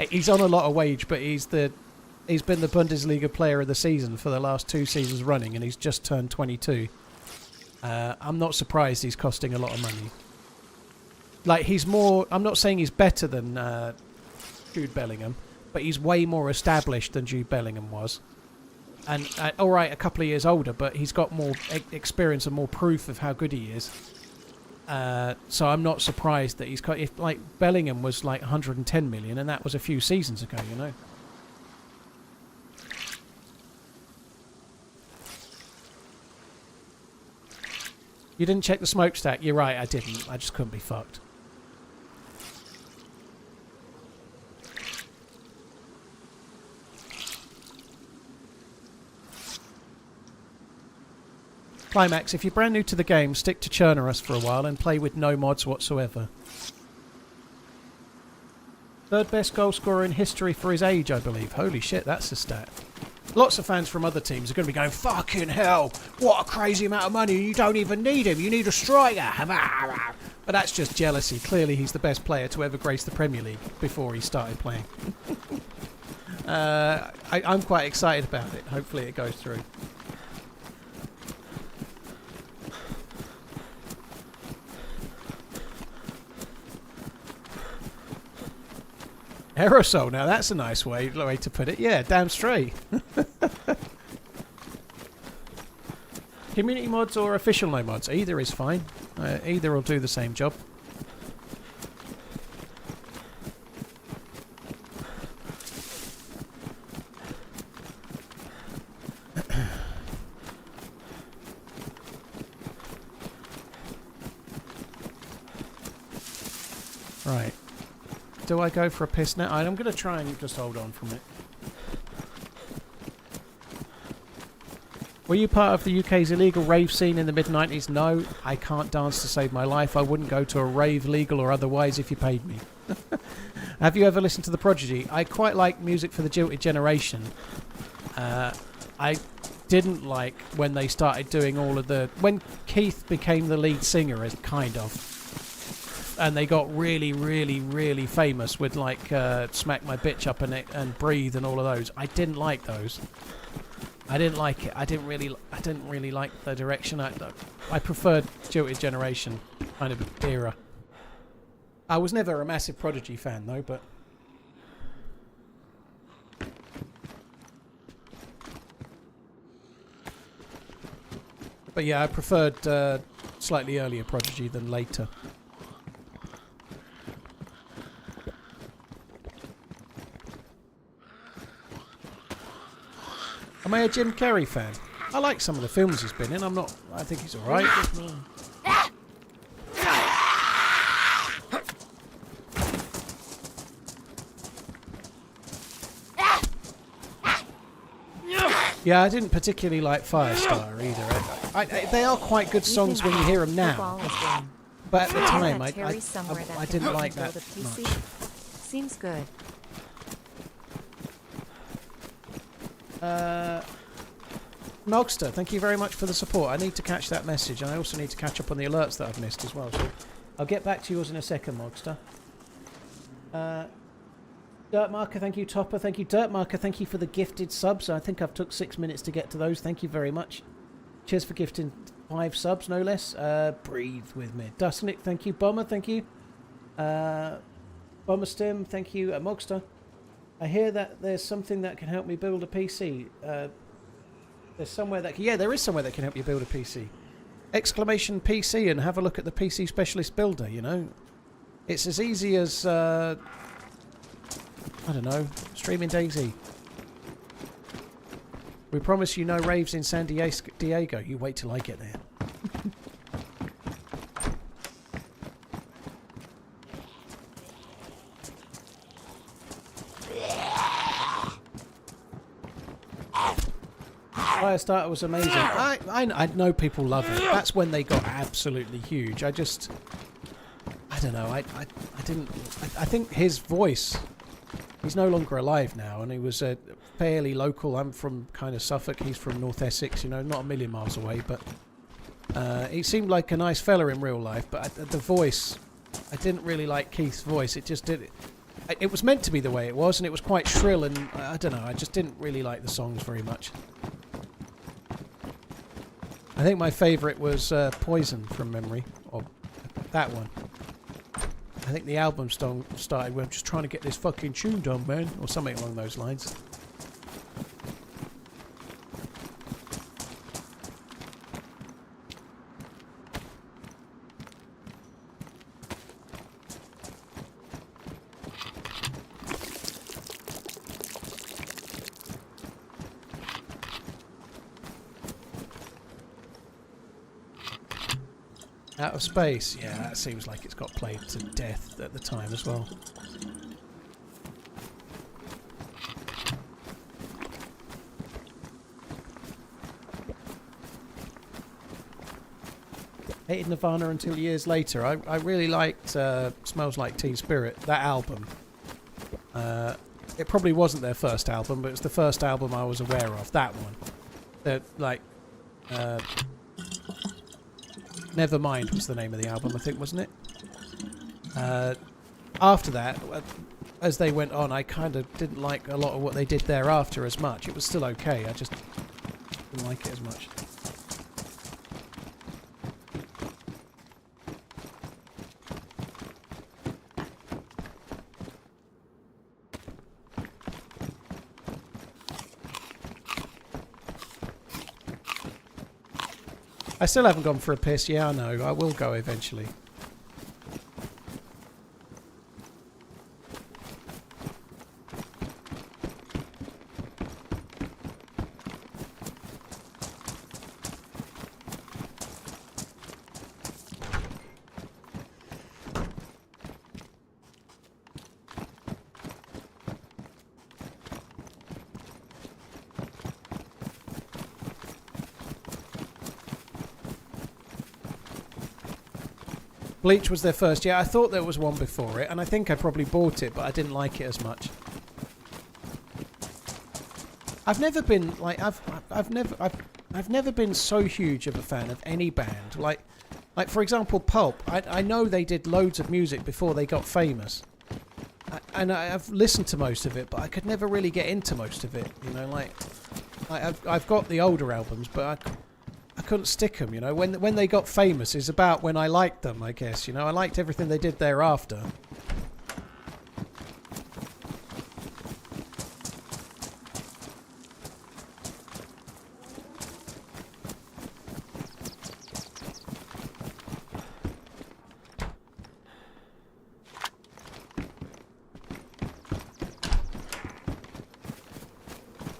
He's on a lot of wage, but he's been the Bundesliga player of the season for the last 2 seasons running, and he's just turned 22. I'm not surprised he's costing a lot of money. Like, he's more... I'm not saying he's better than Jude Bellingham, but he's way more established than Jude Bellingham was. And, alright, a couple of years older, but he's got more experience and more proof of how good he is. So I'm not surprised that he's... If, like, Bellingham was like 110 million, and that was a few seasons ago, you know. You didn't check the smokestack? You're right, I didn't. I just couldn't be fucked. Climax, if you're brand new to the game, stick to Chernarus for a while and play with no mods whatsoever. 3rd best goal scorer in history for his age, I believe. Holy shit, that's a stat. Lots of fans from other teams are going to be going, fucking hell, what a crazy amount of money, you don't even need him, you need a striker. But that's just jealousy. Clearly he's the best player to ever grace the Premier League before he started playing. I'm quite excited about it. Hopefully it goes through. Aerosol, now that's a nice way to put it. Yeah, damn straight. Community mods or official no mods? Either is fine. Either will do the same job. Right. Do I go for a piss now? I'm going to try and just hold on from it. Were you part of the UK's illegal rave scene in the mid-90s? No, I can't dance to save my life. I wouldn't go to a rave, legal or otherwise, if you paid me. Have you ever listened to The Prodigy? I quite like music for the jilted generation. I didn't like when they started doing all of the... When Keith became the lead singer, kind of. And they got really, really, really famous with like Smack My Bitch Up and Breathe and all of those. I didn't like those. I didn't like it. I didn't really like the direction. I preferred Jilted Generation kind of era. I was never a massive Prodigy fan though, but yeah, I preferred slightly earlier Prodigy than later. Am I a Jim Carrey fan? I like some of the films he's been in. I think he's alright. Yeah, I didn't particularly like Firestarter either. They are quite good songs when you hear them now. But at the time, I didn't like that much. Seems good. Mogster, thank you very much for the support. I need to catch that message, and I also need to catch up on the alerts that I've missed as well. So I'll get back to yours in a second, Mogster. Dirtmarker, thank you. Topper, thank you. Dirtmarker, thank you for the gifted subs. I think I've took 6 minutes to get to those. Thank you very much. Cheers for gifting 5 subs, no less. Breathe with me. Dusknick, thank you. Bomber, thank you. Bomberstim, thank you. Mogster. I hear that there's something that can help me build a PC. There's somewhere that can... Yeah, there is somewhere that can help you build a PC. Exclamation PC and have a look at the PC Specialist Builder, you know. It's as easy as... I don't know. Streaming DayZ. We promise you no raves in San Diego. You wait till I get there. Firestarter was amazing. I know people love it. That's when they got absolutely huge. I don't know. I think his voice. He's no longer alive now, and he was fairly local. I'm from kind of Suffolk. He's from North Essex. You know, not a million miles away, but he seemed like a nice fella in real life. But the voice, I didn't really like Keith's voice. It just did. It was meant to be the way it was, and it was quite shrill, and I don't know. I just didn't really like the songs very much. I think my favourite was Poison from memory, or that one. I think the album started with, I'm just trying to get this fucking tune done, man, or something along those lines. Out of Space, yeah, that seems like it's got played to death at the time as well. Hated Nirvana until years later. I really liked Smells Like Teen Spirit, that album. It probably wasn't their first album, but it's the first album I was aware of, that one. Nevermind was the name of the album, I think, wasn't it? After that, as they went on, I kind of didn't like a lot of what they did thereafter as much. It was still okay, I just didn't like it as much. I still haven't gone for a piss. Yeah, I know. I will go eventually. Bleach was their first. Yeah, I thought there was one before it, and I think I probably bought it, but I didn't like it as much. I've never been like I've never been so huge of a fan of any band. Like for example, Pulp. I know they did loads of music before they got famous, and I've listened to most of it, but I could never really get into most of it. You know, like I've got the older albums, but I couldn't stick them, you know. When they got famous is about when I liked them, I guess, you know. I liked everything they did thereafter.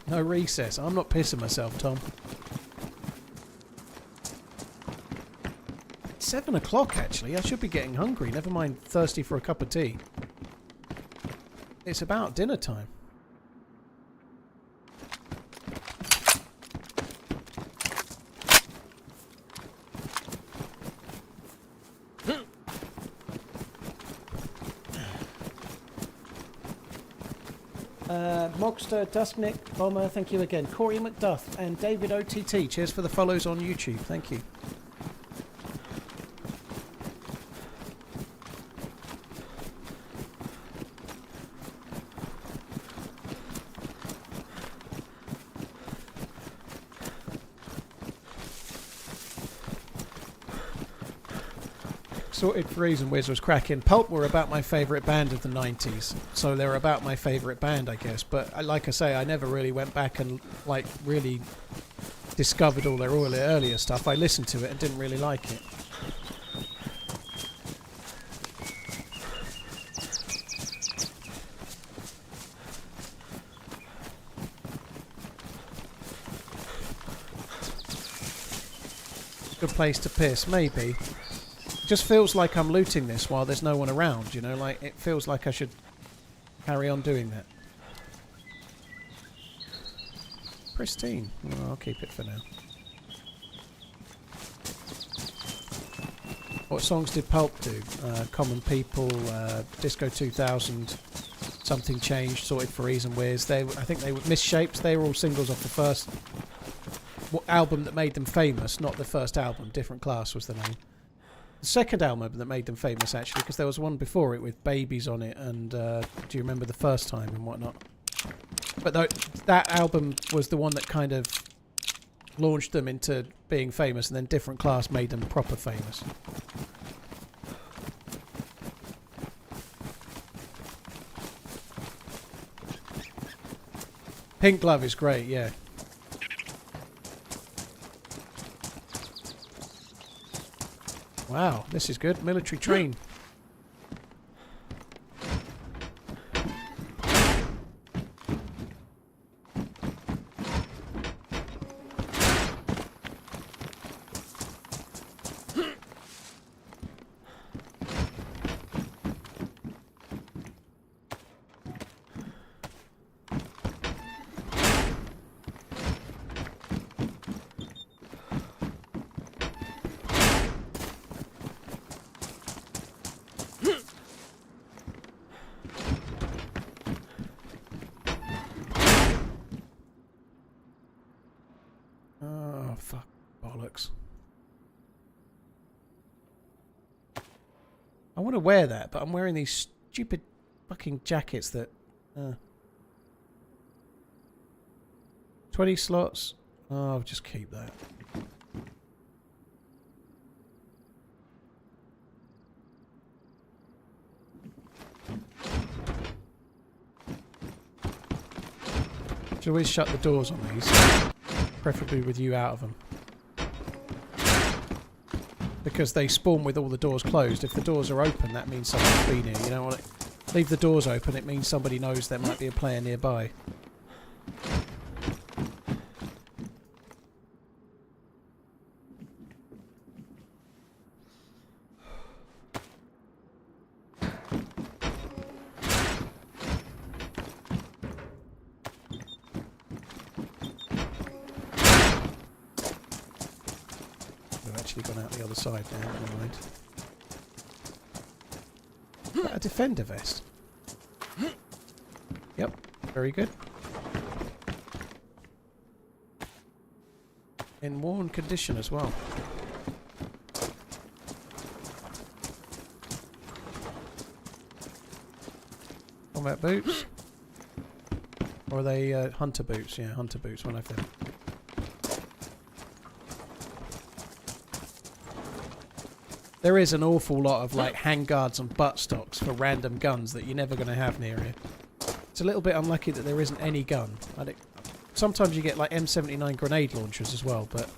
No recess. I'm not pissing myself, Tom. 7 o'clock, actually. I should be getting hungry. Never mind thirsty for a cup of tea. It's about dinner time. Mogster, Dusknick, Bomber, thank you again. Corey McDuff and David OTT, cheers for the follows on YouTube. Thank you. Sorted Freeze and Wiz was cracking. Pulp were about my favourite band of the 90s, so they're about my favourite band, I guess. But like I say, I never really went back and like really discovered all their earlier stuff. I listened to it and didn't really like it. Good place to piss, maybe. Just feels like I'm looting this while there's no one around, you know, like it feels like I should carry on doing that. pristine. Well, I'll keep it for now. What songs did Pulp do? Common People, Disco 2000, Something Changed, Sorted for Ease and Wears. I think they were Misshapes. They were all singles off the first album that made them famous, not the first album. Different Class was the name. The second album that made them famous, actually, because there was one before it with Babies on it, and do you remember the first time and whatnot? But that album was the one that kind of launched them into being famous, and then Different Class made them proper famous. Pink Glove is great, yeah. Wow, this is good. Military train. Oh, fuck. Bollocks. I want to wear that, but I'm wearing these stupid fucking jackets that... 20 slots. Oh, I'll just keep that. Should always shut the doors on these. Preferably with you out of them. Because they spawn with all the doors closed. If the doors are open, that means someone's been here. You don't want to leave the doors open, it means somebody knows there might be a player nearby. Gone out the other side now, never mind. Is that a defender vest? Yep, very good. In worn condition as well. Combat boots? Or are they hunter boots? Yeah, hunter boots, one of them. There is an awful lot of like handguards and buttstocks for random guns that you're never going to have near here. It's a little bit unlucky that there isn't any gun. Sometimes you get like M79 grenade launchers as well, but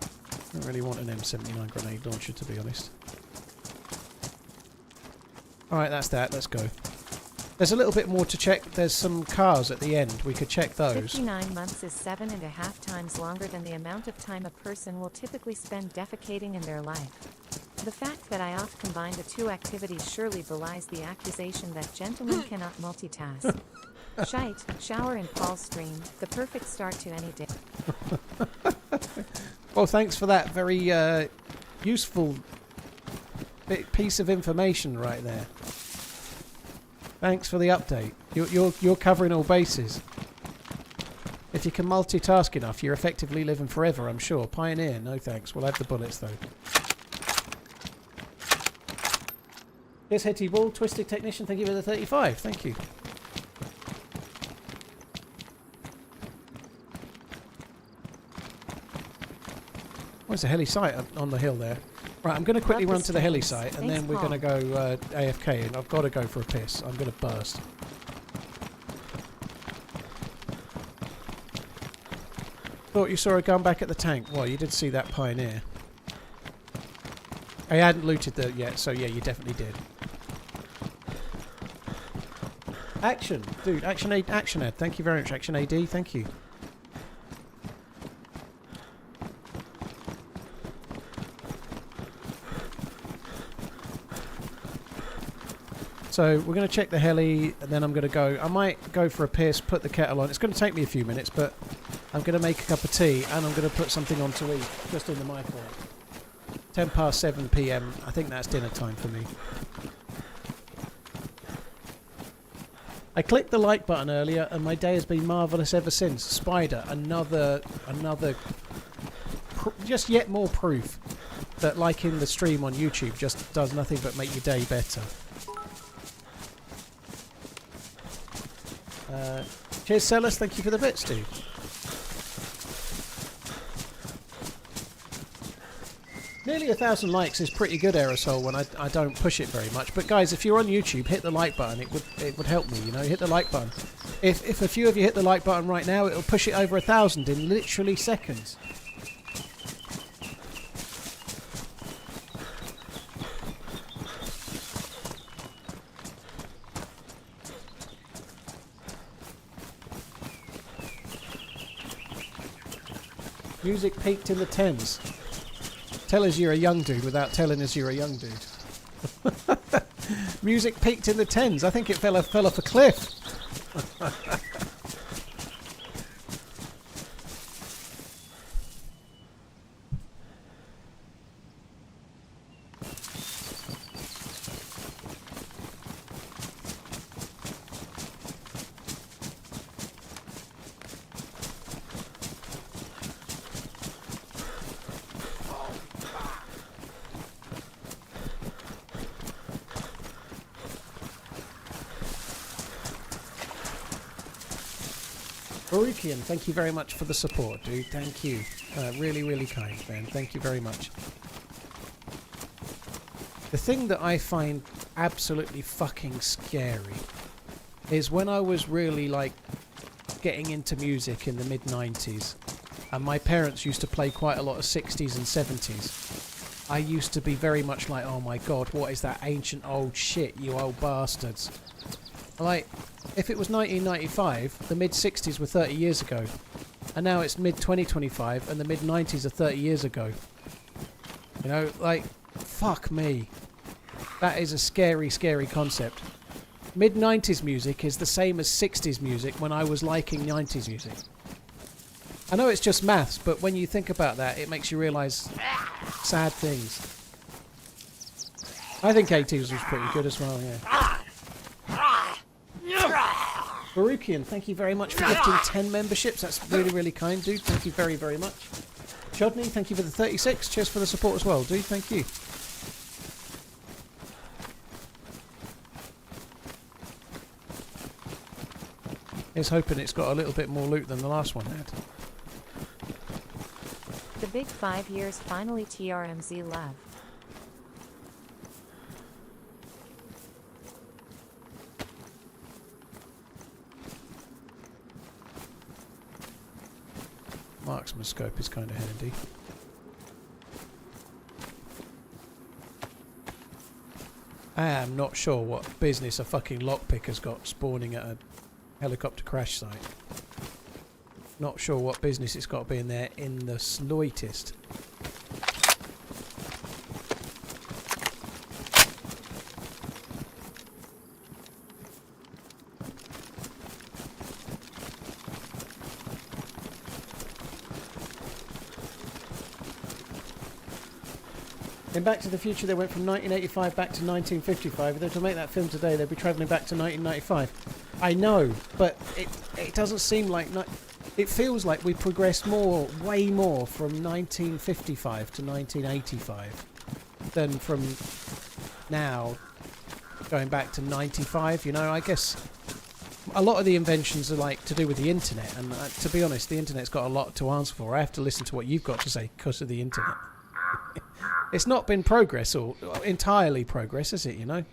I don't really want an M79 grenade launcher, to be honest. Alright, that's that. Let's go. There's a little bit more to check. There's some cars at the end. We could check those. 59 months is 7.5 times longer than the amount of time a person will typically spend defecating in their life. The fact that I oft combine the two activities surely belies the accusation that gentlemen cannot multitask. Shite, shower in Paul's stream, the perfect start to any day. Well, thanks for that very useful piece of information right there. Thanks for the update. You're covering all bases. If you can multitask enough, you're effectively living forever, I'm sure. Pioneer, no thanks. We'll have the bullets, though. Yes, Hetty Ball, Twisted Technician, thank you for the 35. Thank you. Where's the heli site on the hill there? Right, I'm going to quickly run to the heli site, and then we're going to go AFK, and I've got to go for a piss. I'm going to burst. Thought you saw a gun back at the tank. Well, you did see that Pioneer. I hadn't looted that yet, so yeah, you definitely did. Action! Dude, Action Ed, thank you very much. Action AD, thank you. So we're going to check the heli, and then I'm going to go. I might go for a piss, put the kettle on. It's going to take me a few minutes, but I'm going to make a cup of tea, and I'm going to put something on to eat, just in the microwave. 10 past 7 p.m. I think that's dinner time for me. I clicked the like button earlier, and my day has been marvellous ever since. Spider, another, just yet more proof that liking the stream on YouTube just does nothing but make your day better. Cheers, Celis. Thank you for the bits, dude. Nearly 1,000 likes is pretty good, Aerosol, when I don't push it very much. But guys, if you're on YouTube, hit the like button. It would help me, you know. Hit the like button. If a few of you hit the like button right now, it'll push it over 1,000 in literally seconds. Music peaked in the 10s. Tell us you're a young dude without telling us you're a young dude. Music peaked in the 10s. I think it fell off a cliff. Baruchian, thank you very much for the support, dude. Thank you. Really, really kind, man. Thank you very much. The thing that I find absolutely fucking scary is when I was really, like, getting into music in the mid-90s, and my parents used to play quite a lot of 60s and 70s, I used to be very much like, oh my god, what is that ancient old shit, you old bastards. Like, if it was 1995, the mid-60s were 30 years ago. And now it's mid-2025 and the mid-90s are 30 years ago. You know, like, fuck me. That is a scary, scary concept. Mid-90s music is the same as 60s music when I was liking 90s music. I know it's just maths, but when you think about that, it makes you realise sad things. I think 80s was pretty good as well, yeah. Baruchian, thank you very much for gifting 10 memberships. That's really, really kind, dude. Thank you very, very much. Chodney, thank you for the 36. Cheers for the support as well, dude. Thank you. Here's hoping it's got a little bit more loot than the last one had. The big 5 years finally TRMZ love. Marksman scope is kind of handy. I am not sure what business a fucking lockpicker's got spawning at a helicopter crash site. Not sure what business it's got being there in the slightest. In Back to the Future, they went from 1985 back to 1955. If they were to make that film today, they'd be travelling back to 1995. I know, but it doesn't seem like... It feels like we progressed way more from 1955 to 1985 than from now going back to 95. You know, I guess a lot of the inventions are like to do with the internet, and to be honest, the internet's got a lot to answer for. I have to listen to what you've got to say because of the internet. It's not been progress or entirely progress, is it, you know?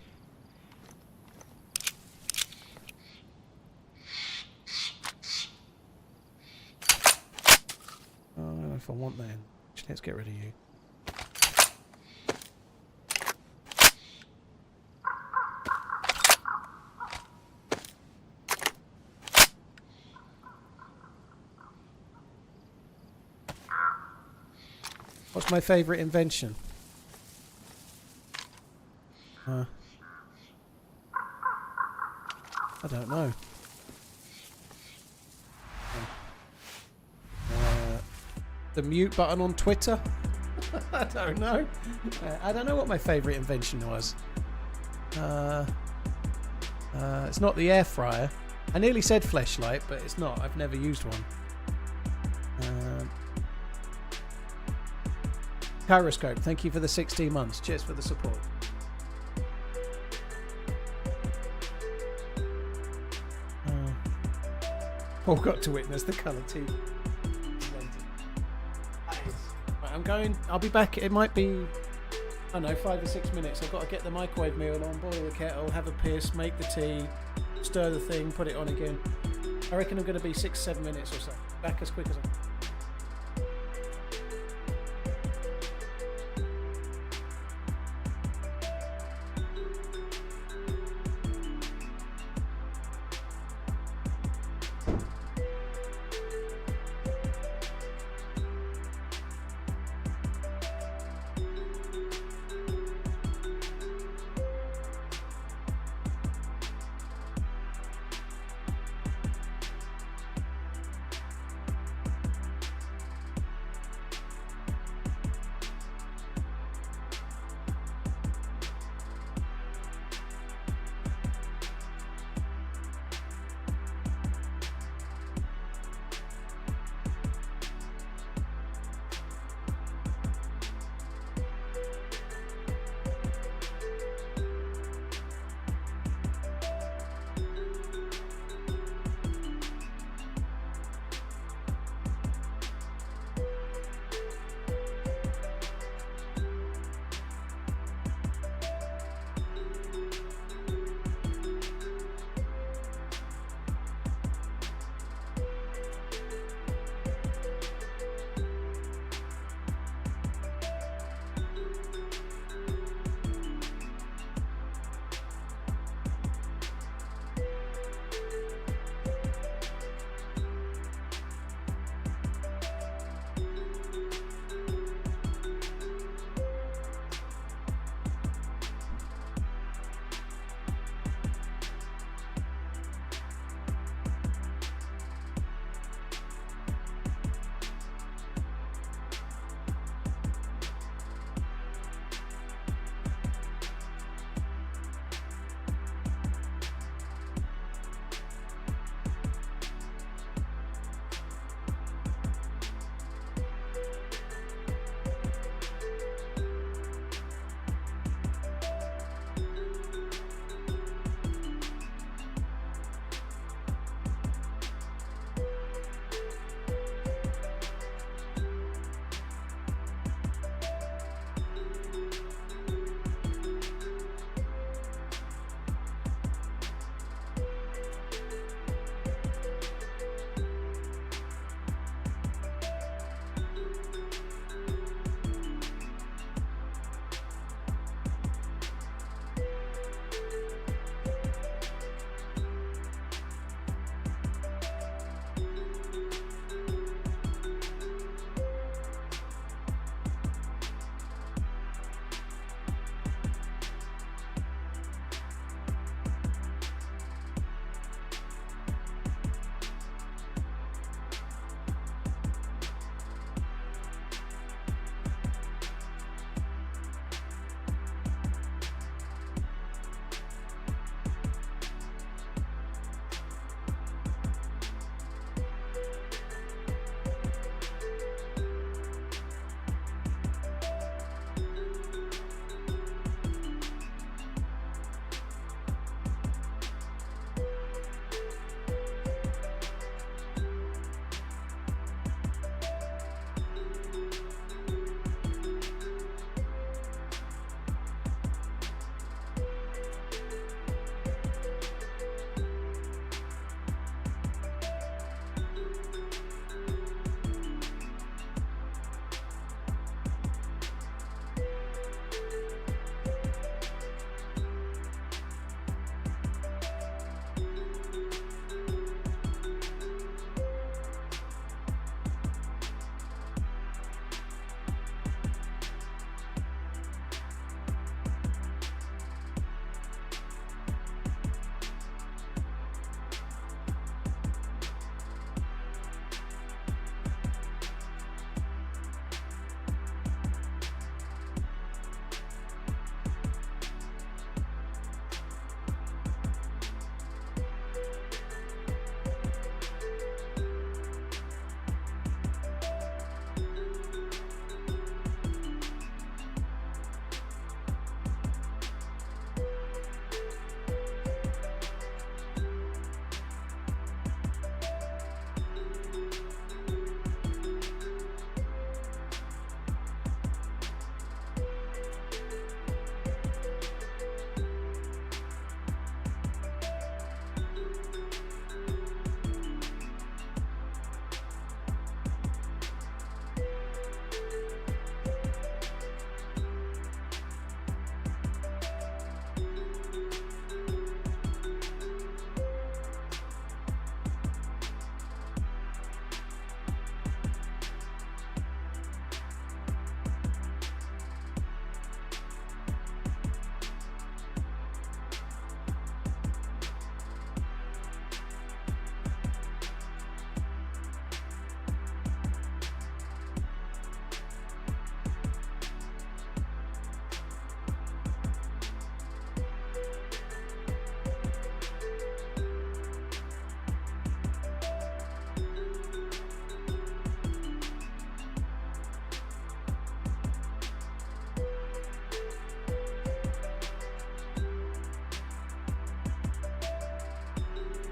I don't know if I want that. Let's get rid of you. What's my favourite invention? I don't know. The mute button on Twitter? I don't know. I don't know what my favourite invention was. It's not the air fryer. I nearly said fleshlight, but it's not. I've never used one. Gyroscope, thank you for the 16 months. Cheers for the support. All got to witness the colour TV. Right, I'll be back. It might be, I don't know, 5 or 6 minutes. I've got to get the microwave meal on, boil the kettle, have a piss, make the tea, stir the thing, put it on again. I reckon I'm going to be 6-7 minutes or so. Back as quick as I can.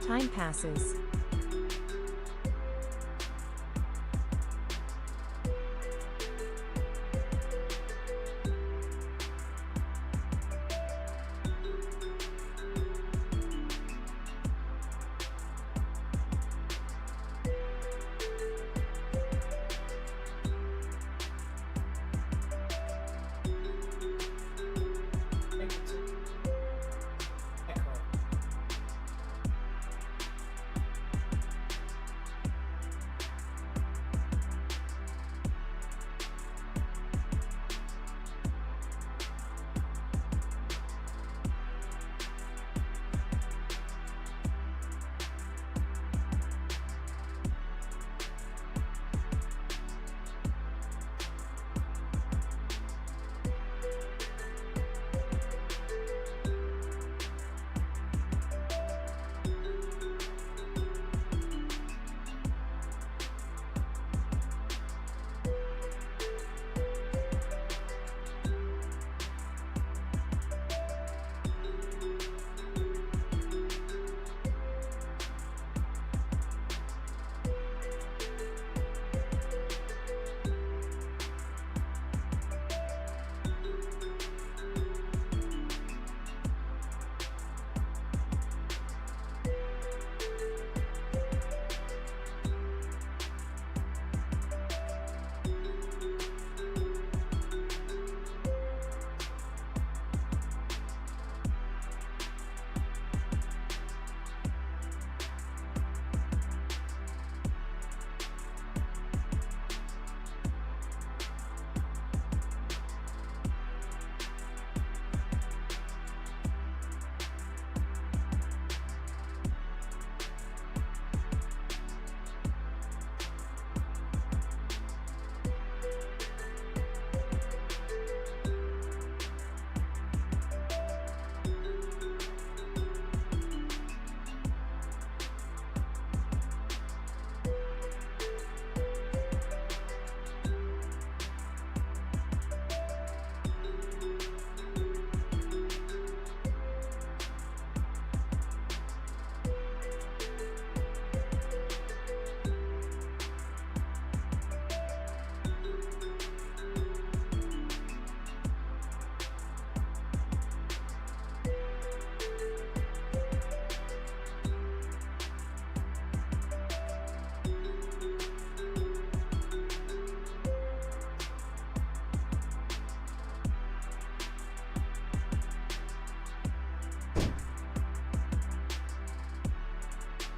Time passes.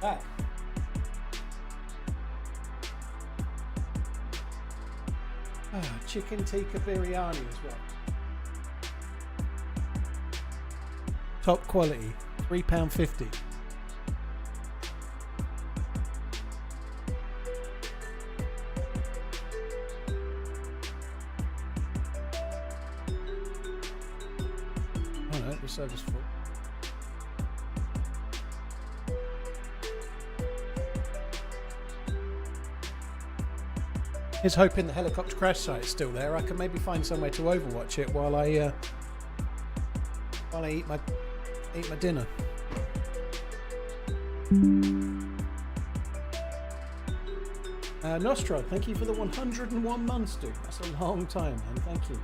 Back. Chicken tikka biryani as well. Top quality, £3.50. Oh no, the server's full. He's hoping the helicopter crash site is still there. I can maybe find somewhere to overwatch it while I eat my dinner. Nostra, thank you for the 101 months, dude. That's a long time, man. Thank you.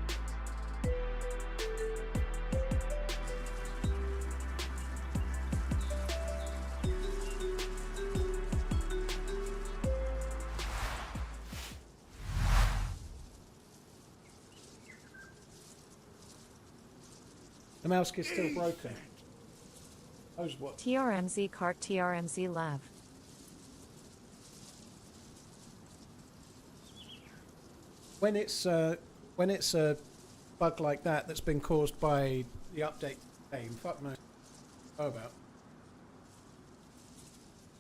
The mouse is still broken. How's what? TRMZ cart TRMZ love. When it's a bug like that that's been caused by the update game, fuck no. Know about.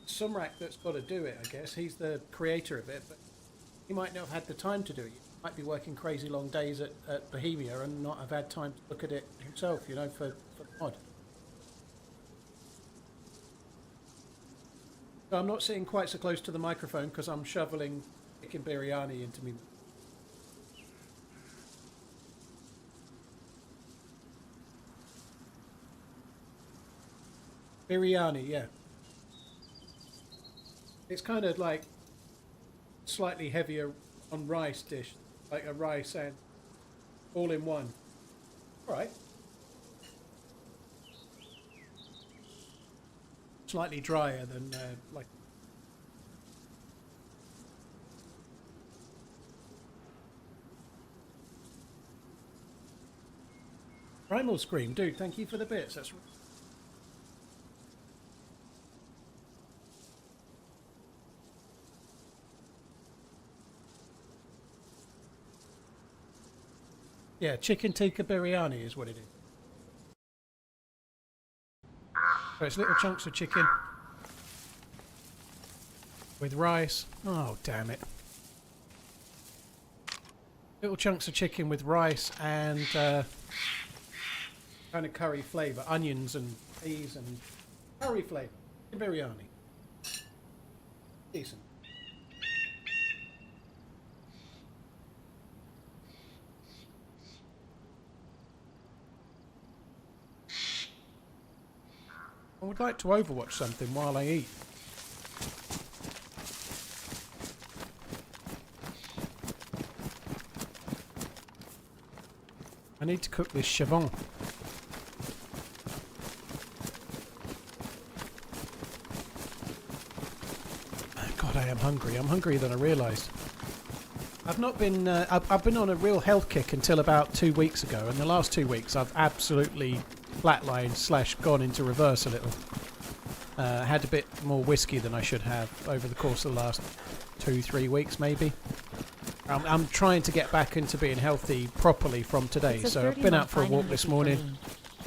Sumrak that's got to do it, I guess. He's the creator of it, but he might not have had the time to do it. He might be working crazy long days at Bohemia and not have had time to look at it himself, you know, for the mod. So I'm not sitting quite so close to the microphone because I'm shoveling chicken biryani into me. Biryani, yeah. It's kind of like slightly heavier on rice dish, like a rice and all in one. All right. Slightly drier than like. Primal Scream, dude, thank you for the bits. That's. Yeah, chicken tikka biryani is what it is. So it's little chunks of chicken with rice. Oh, damn it. Little chunks of chicken with rice and kind of curry flavour. Onions and peas and curry flavour. Biryani. Decent. I would like to overwatch something while I eat. I need to cook this chevon. God, I am hungry. I'm hungrier than I realised. I've not been. I've been on a real health kick until about 2 weeks ago, and the last 2 weeks I've absolutely flatlined / gone into reverse a little. Had a bit more whiskey than I should have over the course of the last 2-3 weeks, maybe. I'm trying to get back into being healthy properly from today. So I've been out for a walk this morning,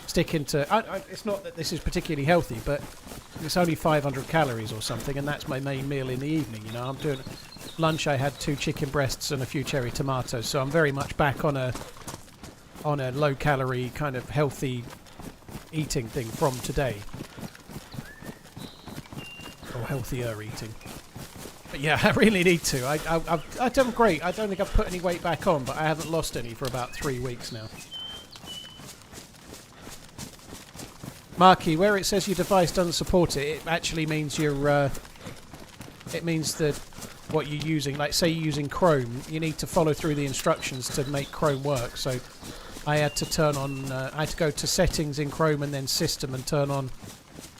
sticking to. It's not that this is particularly healthy, but it's only 500 calories or something, and that's my main meal in the evening. You know, I'm doing lunch. I had 2 chicken breasts and a few cherry tomatoes, so I'm very much back on a low calorie kind of healthy eating thing from today, or healthier eating. But yeah, I really need to. I've done great. I don't think I've put any weight back on, but I haven't lost any for about 3 weeks now. Marky, where it says your device doesn't support it, it actually means you're. It means that what you're using, like say you're using Chrome, you need to follow through the instructions to make Chrome work. So I had to turn on. I had to go to settings in Chrome and then system and turn on.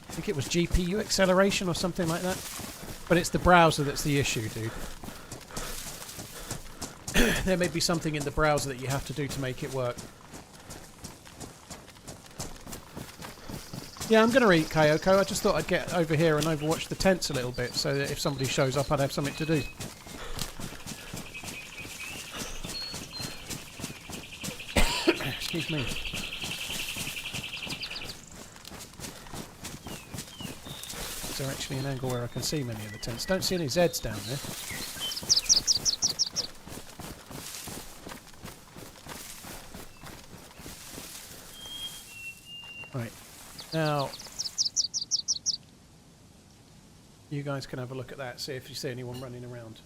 I think it was GPU acceleration or something like that. But it's the browser that's the issue, dude. There may be something in the browser that you have to do to make it work. Yeah, I'm going to eat, Kyoko. I just thought I'd get over here and overwatch the tents a little bit so that if somebody shows up, I'd have something to do. Excuse me. Is there actually an angle where I can see many of the tents? Don't see any Zeds down there. Right. Now, you guys can have a look at that, see if you see anyone running around.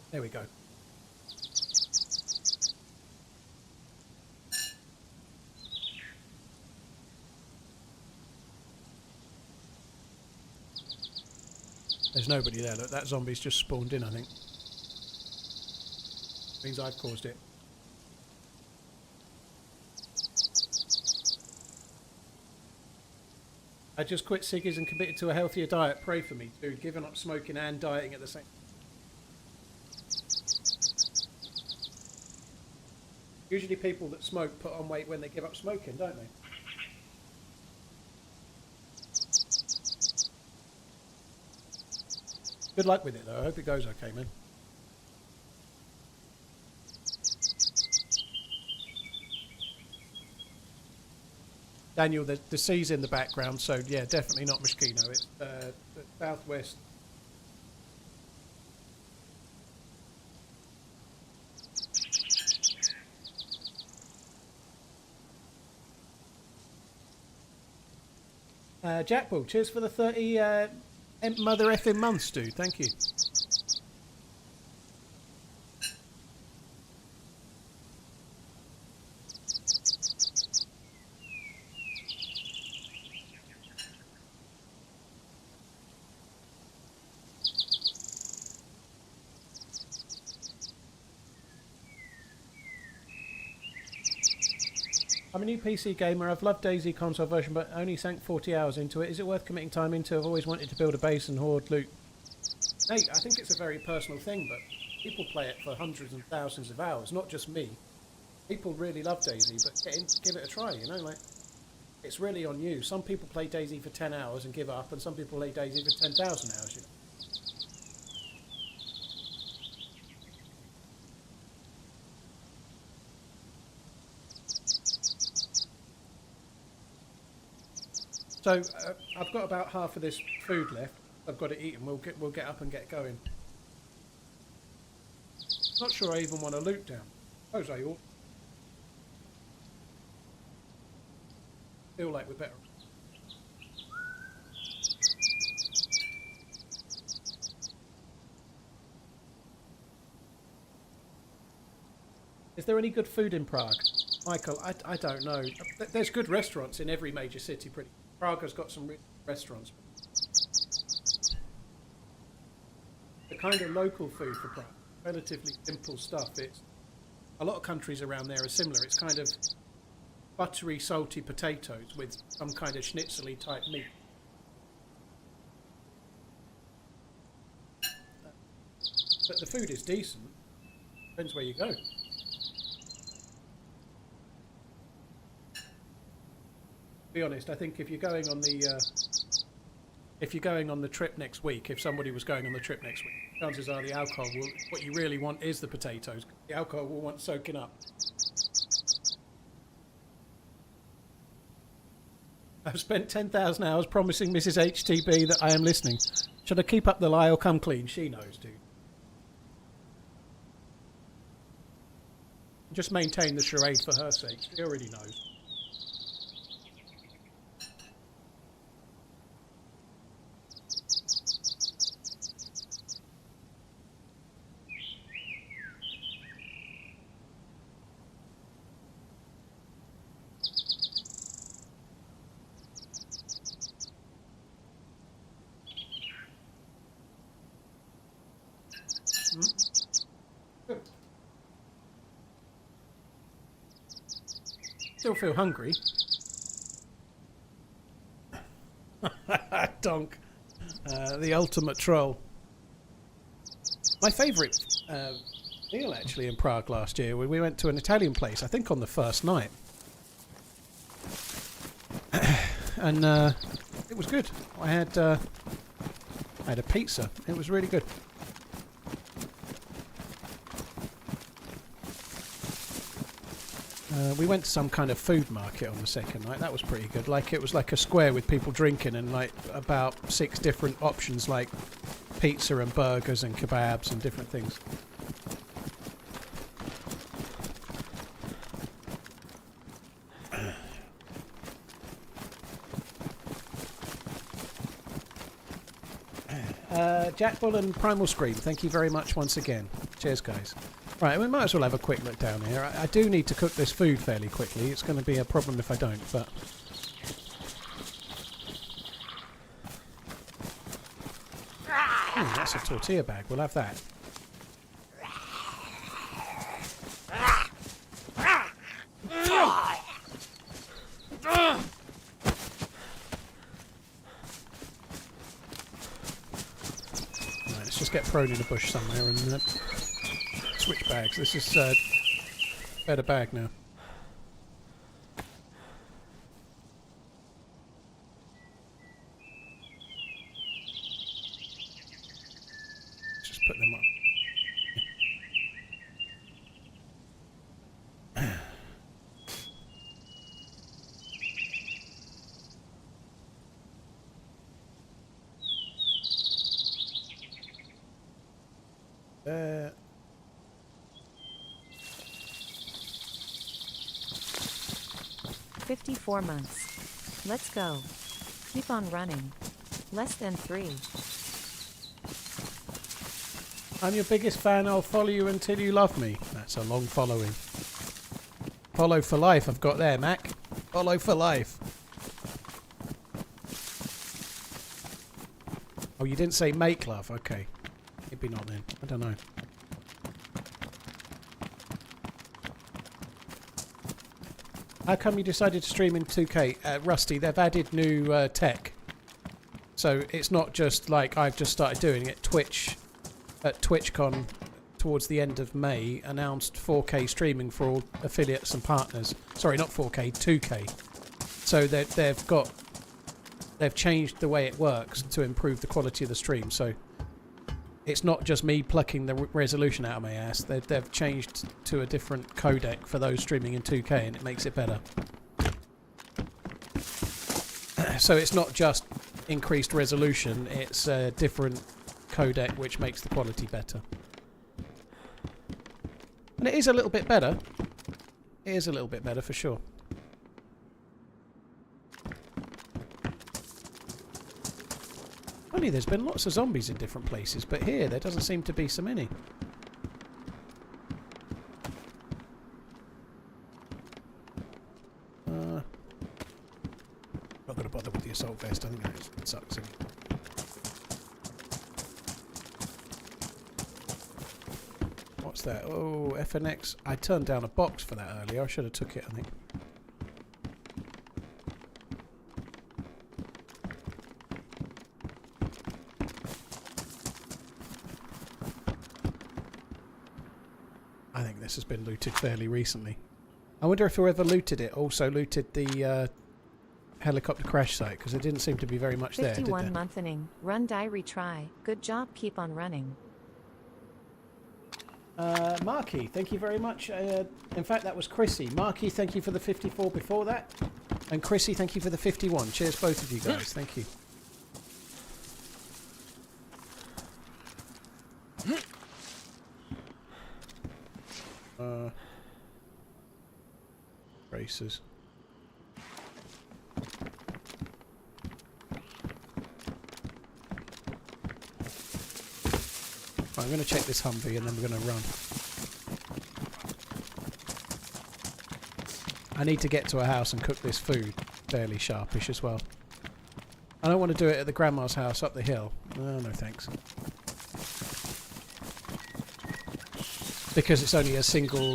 There we go. There's nobody there. Look, that zombie's just spawned in, I think. Means I've caused it. I just quit ciggies and committed to a healthier diet. Pray for me, dude. Giving up smoking and dieting at the same. Usually people that smoke put on weight when they give up smoking, don't they? Good luck with it, though. I hope it goes okay, man. Daniel, the sea's in the background, so yeah, definitely not Moschino. It's the southwest. Jackbull, cheers for the 30 mother effing months, dude. Thank you. I'm a new PC gamer. I've loved DayZ console version, but only sank 40 hours into it. Is it worth committing time into? I've always wanted to build a base and hoard loot. Hey, I think it's a very personal thing, but people play it for hundreds and thousands of hours, not just me. People really love DayZ, but give it a try, you know, like, it's really on you. Some people play DayZ for 10 hours and give up, and some people play DayZ for 10,000 hours, you know. So I've got about half of this food left. I've got to eat, and we'll get up and get going. Not sure I even want to loot down. Suppose I ought. Feel like we're better. Is there any good food in Prague? Michael, I don't know. There's good restaurants in every major city. Prague has got some restaurants. The kind of local food for Prague, relatively simple stuff. It's a lot of countries around there are similar. It's kind of buttery, salty potatoes with some kind of schnitzely type meat. But the food is decent. Depends where you go. To be honest, I think if you're going on the trip next week, if somebody was going on the trip next week, chances are the alcohol will. What you really want is the potatoes. The alcohol will want soaking up. I've spent 10,000 hours promising Mrs. HTB that I am listening. Should I keep up the lie or come clean? She knows, dude. Just maintain the charade for her sake. She already knows. Still feel hungry. Donk. The ultimate troll. My favourite meal actually in Prague last year, we went to an Italian place, I think on the first night. And it was good. I had a pizza. It was really good. We went to some kind of food market on the second night. That was pretty good. Like, it was like a square with people drinking and like about 6 different options, like pizza and burgers and kebabs and different things. Jack Bull and Primal Scream, thank you very much once again. Cheers, guys. Right, we might as well have a quick look down here. I do need to cook this food fairly quickly. It's going to be a problem if I don't, but... that's a tortilla bag. We'll have that. Right, let's just get prone in a bush somewhere and... switch bags. This is a better bag now. Let's just put them up. Uh... 54 months. Let's go. Keep on running. Less than 3. I'm your biggest fan. I'll follow you until you love me. That's a long following. Follow for life I've got there, Mac. Follow for life. Oh, you didn't say make love. Okay. Maybe not then. I don't know. How come you decided to stream in 2K? Rusty, they've added new tech. So it's not just like I've just started doing it. Twitch, at TwitchCon towards the end of May, announced 4K streaming for all affiliates and partners. Sorry, not 4K, 2K. So they've changed the way it works to improve the quality of the stream. So it's not just me plucking the resolution out of my ass. They've changed to a different codec for those streaming in 2K, and it makes it better. So it's not just increased resolution, it's a different codec which makes the quality better. And it is a little bit better. It is a little bit better for sure. Funny, there's been lots of zombies in different places, but here there doesn't seem to be so many. Not going to bother with the assault vest. I think it sucks. What's that? Oh, FNX. I turned down a box for that earlier. I should have took it, I think. I think this has been looted fairly recently. I wonder if whoever looted it also looted the helicopter crash site, because there didn't seem to be very much there, did there? 51 monthening. Run, die, retry. Good job, keep on running. Marky, thank you very much. In fact, that was Chrissy. Marky, thank you for the 54 before that. And Chrissy, thank you for the 51. Cheers, both of you guys. Thank you. Racers. I'm going to check this Humvee and then we're going to run. I need to get to a house and cook this food fairly sharpish as well. I don't want to do it at the grandma's house up the hill. Oh, no thanks. Because it's only a single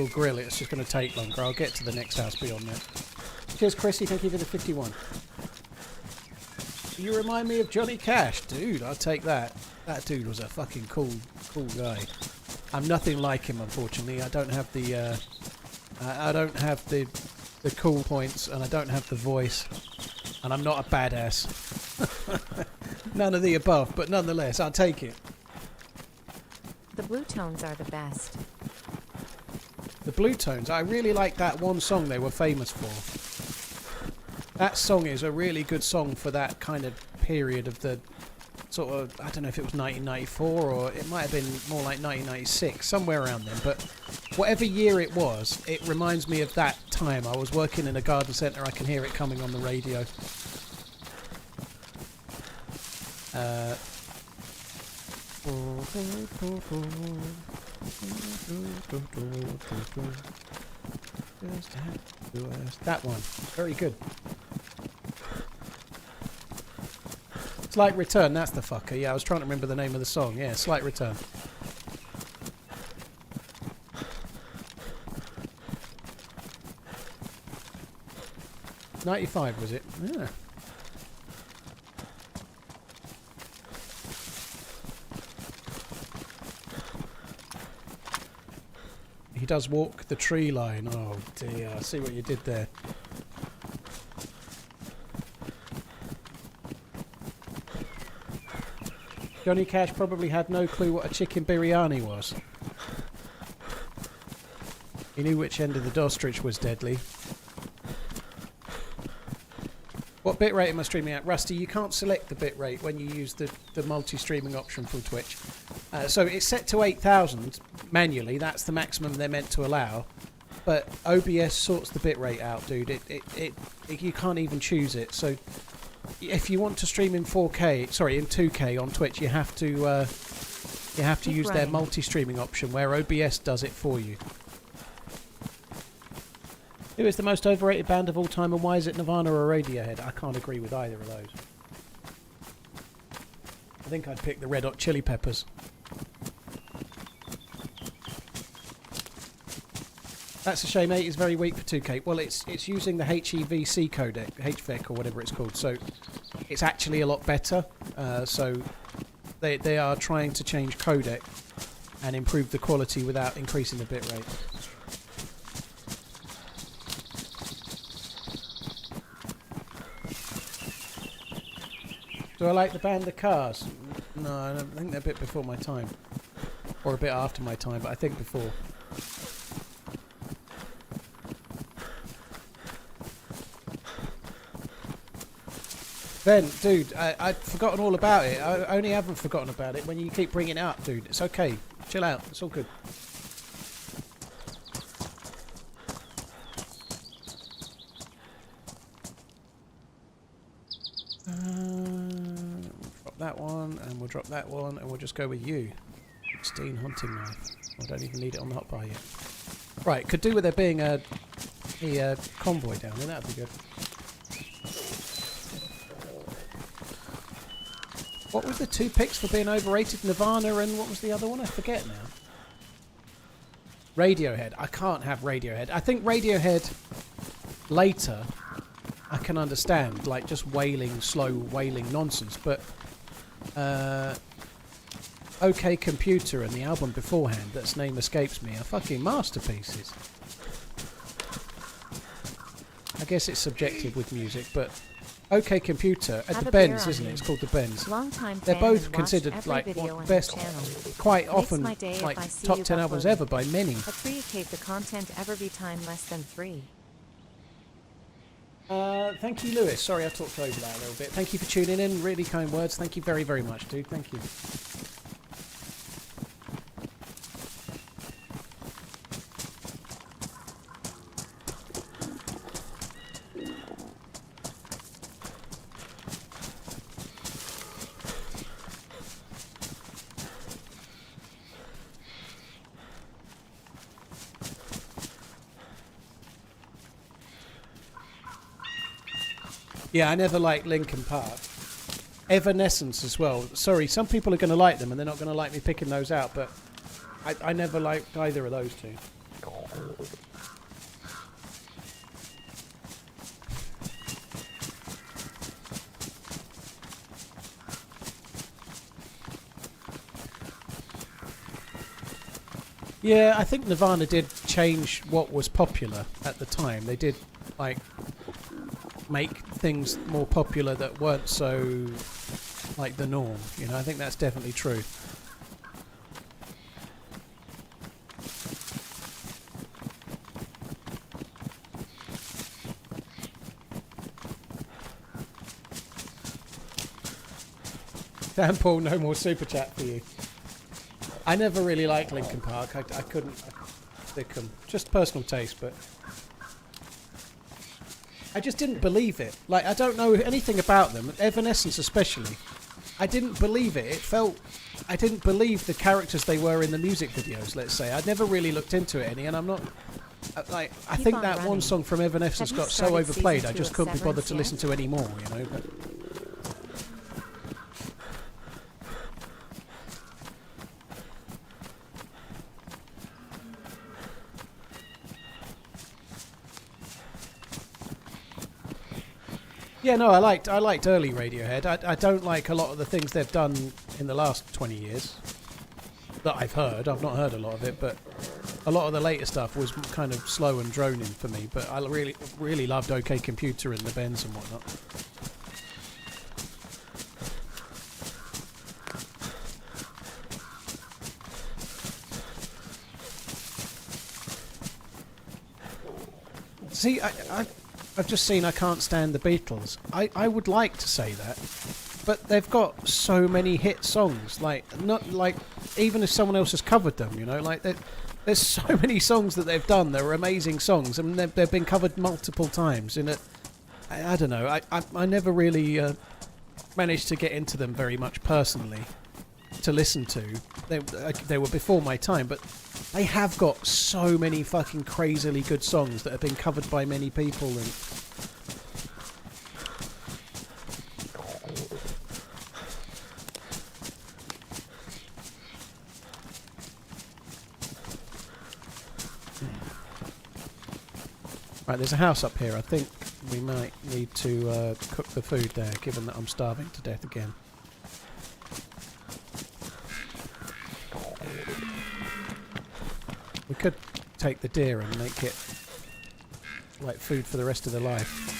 grill, it's just going to take longer. I'll get to the next house beyond that. Cheers, Chrissy. Thank you for the 51. You remind me of Johnny Cash, dude. I'll take that. That dude was a fucking cool guy. I'm nothing like him, unfortunately. I don't have the the cool points, and I don't have the voice, and I'm not a badass. None of the above, but nonetheless, I'll take it. The blue tones are the best. The blue tones. I really like that one song they were famous for. That song is a really good song for that kind of period of the sort of, I don't know if it was 1994 or it might have been more like 1996, somewhere around then. But whatever year it was, it reminds me of that time. I was working in a garden centre. I can hear it coming on the radio. That one. Very good. Slight Return, that's the fucker. Yeah, I was trying to remember the name of the song. Yeah, Slight Return. '95 was it? Yeah. He does walk the tree line. Oh dear, I see what you did there. Johnny Cash probably had no clue what a chicken biryani was. He knew which end of the ostrich was deadly. What bitrate am I streaming at? Rusty, you can't select the bitrate when you use the multi-streaming option from Twitch. So it's set to 8,000 manually. That's the maximum they're meant to allow. But OBS sorts the bitrate out, dude. You can't even choose it. So if you want to stream in 4K, sorry, in 2K on Twitch, you have to use their multi-streaming option where OBS does it for you. Who is the most overrated band of all time, and why is it Nirvana or Radiohead? I can't agree with either of those. I think I'd pick the Red Hot Chili Peppers. That's a shame. 8 is very weak for 2K. Well, it's using the HEVC codec, HVEC or whatever it's called. So it's actually a lot better. So they are trying to change codec and improve the quality without increasing the bitrate. Do I like the band The Cars? No, I don't think they're a bit before my time. Or a bit after my time, but I think before. Ben, dude, I'd forgotten all about it. I only haven't forgotten about it when you keep bringing it up, dude. It's okay. Chill out. It's all good. Drop that one, and we'll drop that one, and we'll just go with you. Steen hunting knife. I don't even need it on the hotbar yet. Right, could do with there being a convoy down there. That'd be good. What were the 2 picks for being overrated? Nirvana and what was the other one? I forget now. Radiohead. I can't have Radiohead. I think Radiohead later I can understand, like just wailing, slow wailing nonsense, but OK Computer and the album beforehand, that's name escapes me, are fucking masterpieces. I guess it's subjective with music, but OK Computer at the Benz, isn't it? It's called the Benz. They're both considered like one of the best, quite often like top 10 albums ever by many. Appreciate the content ever be time less than 3. Thank you, Lewis. Sorry I talked over that a little bit. Thank you for tuning in. Really kind words. Thank you very, very much, dude. Thank you. Yeah, I never liked Linkin Park. Evanescence as well. Sorry, some people are going to like them and they're not going to like me picking those out, but I never liked either of those two. Yeah, I think Nirvana did change what was popular at the time. They did, like, make things more popular that weren't so like the norm, you know. I think that's definitely true. Damn, Paul, no more super chat for you. I never really liked Linkin Park. I couldn't stick them. Just personal taste, but I just didn't believe it. Like, I don't know anything about them, Evanescence especially. I didn't believe it. It felt... I didn't believe the characters they were in the music videos, let's say. I'd never really looked into it any, and I'm not... Like, I think that one song from Evanescence got so overplayed, I just couldn't be bothered to listen to any more, you know. But yeah, no, I liked early Radiohead. I don't like a lot of the things they've done in the last 20 years that I've heard. I've not heard a lot of it, but a lot of the later stuff was kind of slow and droning for me. But I really loved OK Computer and the Benz and whatnot. See, I've just seen I can't stand the Beatles. I would like to say that, but they've got so many hit songs. Like, not like, even if someone else has covered them, you know, like there's so many songs that they've done. They're amazing songs, and they've been covered multiple times. In I don't know. I never really managed to get into them very much personally to listen to. They were before my time, but they have got so many fucking crazily good songs that have been covered by many people. And Right, there's a house up here. I think we might need to cook the food there, given that I'm starving to death again. We could take the deer and make it like food for the rest of their life.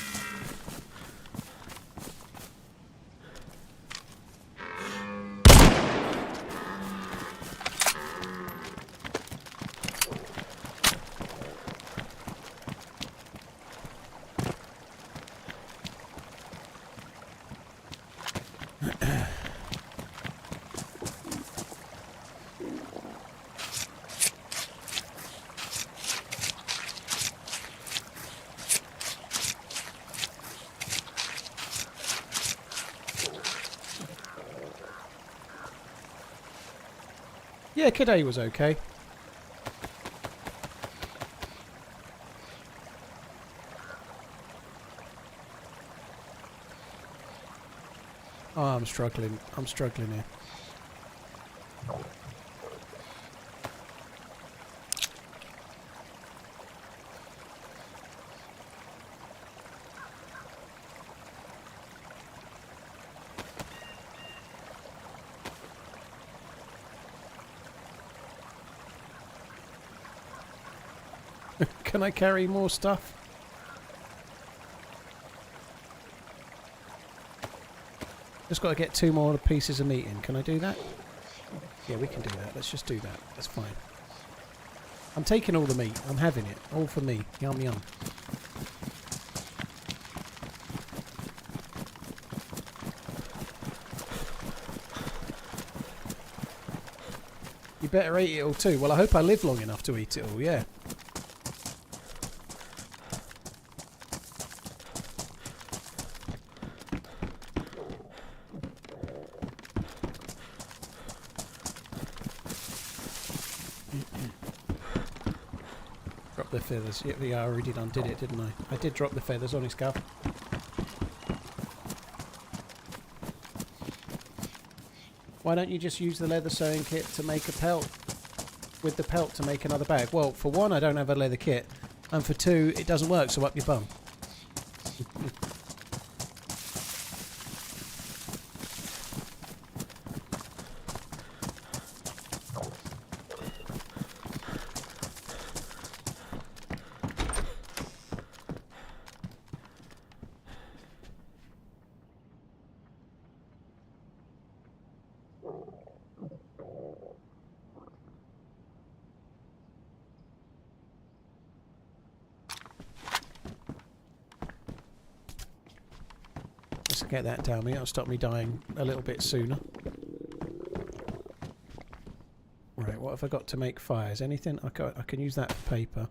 Yeah, Kid A was okay. Oh, I'm struggling. I'm struggling here. Can I carry more stuff? Just got to get 2 more pieces of meat in. Can I do that? Yeah, we can do that. Let's just do that. That's fine. I'm taking all the meat. I'm having it. All for me. Yum yum. You better eat it all too. Well, I hope I live long enough to eat it all, yeah. Drop the feathers. Yeah, I already undid it, didn't I? I did drop the feathers on his scalp. Why don't you just use the leather sewing kit to make a pelt? With the pelt to make another bag? Well, for one, I don't have a leather kit. And for two, it doesn't work, so up your bum. Get that down me, that'll stop me dying a little bit sooner. Right, what have I got to make fires? Anything? I can use that for paper.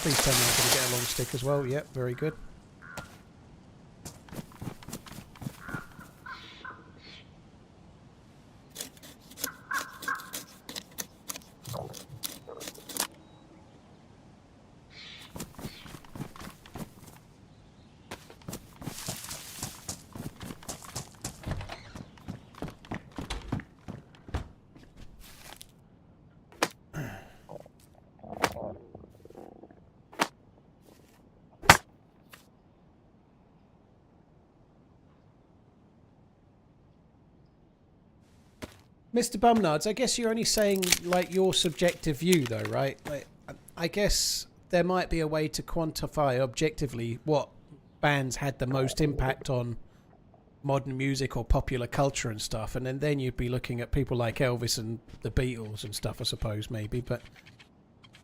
Please tell me I'm going to get a long stick as well. Yep, very good. Mr. Bumnards, I guess you're only saying like your subjective view though, right? Like, I guess there might be a way to quantify objectively what bands had the most impact on modern music or popular culture and stuff, and then you'd be looking at people like Elvis and the Beatles and stuff, I suppose, maybe. But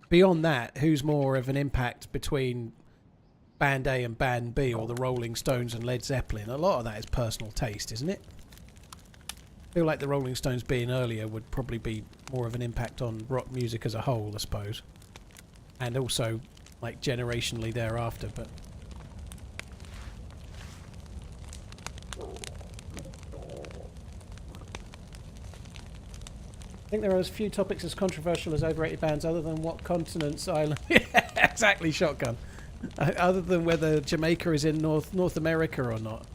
beyond that, who's more of an impact between Band A and Band B, or the Rolling Stones and Led Zeppelin? A lot of that is personal taste, isn't it? I feel like the Rolling Stones being earlier would probably be more of an impact on rock music as a whole, I suppose. And also, like, generationally thereafter, but... I think there are as few topics as controversial as overrated bands other than what continents island... exactly, Shotgun. Other than whether Jamaica is in North America or not.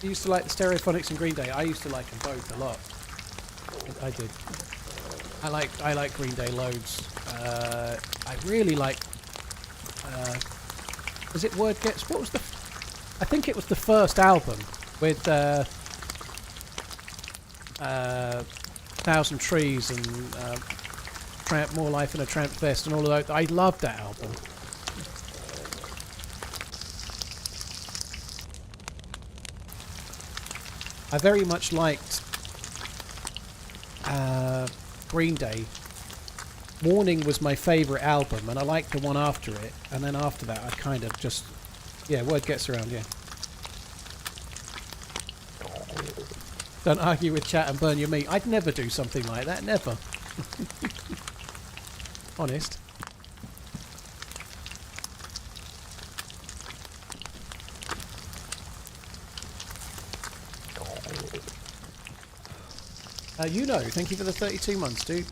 You used to like the Stereophonics and Green Day. I used to like them both a lot. I did. I like Green Day loads. I really like. Was it Word Gets? What was the? I think it was the first album with Thousand Trees and Tramp, More Life in a Tramp's Vest and all of those. I loved that album. I very much liked Green Day. Warning was my favourite album, and I liked the one after it. And then after that, I kind of just... Yeah, Word Gets Around, yeah. Don't argue with chat and burn your meat. I'd never do something like that, never. Honest. You know, thank you for the 32 months, dude.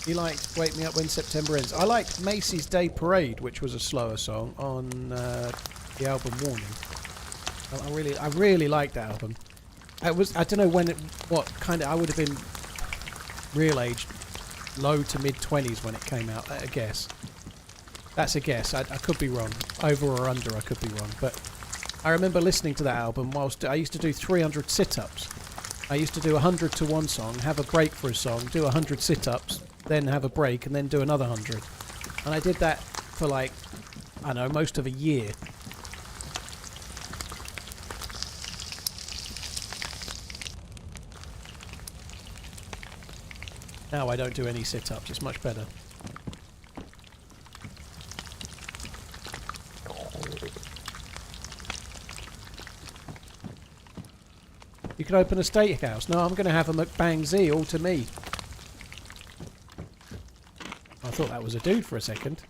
You liked Wake Me Up When September Ends. I liked Macy's Day Parade, which was a slower song on the album Warning. I really liked that album. I don't know when I would have been real age, low to mid 20s when it came out. I guess. That's a guess. I could be wrong. Over or under, I could be wrong. But I remember listening to that album whilst I used to do 300 sit-ups. I used to do 100 to one song, have a break for a song, do 100 sit-ups, then have a break, and then do another 100. And I did that for like, I don't know, most of a year. Now I don't do any sit-ups, it's much better. You can open a steakhouse. No, I'm going to have a McBang Z all to me. I thought that was a dude for a second.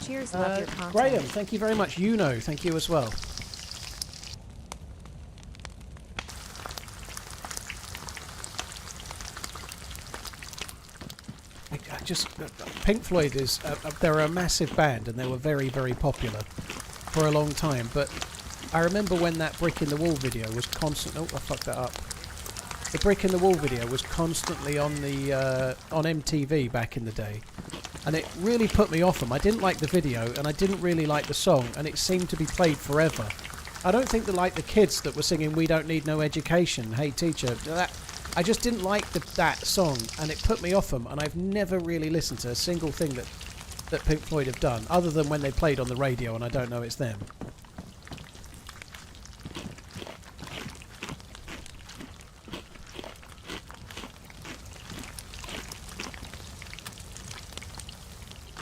Cheers, love your content. Graham, thank you very much. You know, thank you as well. Pink Floyd is they're a massive band and they were very, very popular for a long time, but I remember when that Brick in the Wall video was constant. Oh, I fucked that up. The Brick in the Wall video was constantly on the on MTV back in the day, and it really put me off them. I didn't like the video and I didn't really like the song, and it seemed to be played forever. I don't think that like the kids that were singing "We Don't Need No Education," "Hey Teacher," I just didn't like that song, and it put me off them, and I've never really listened to a single thing that Pink Floyd have done, other than when they played on the radio and I don't know it's them.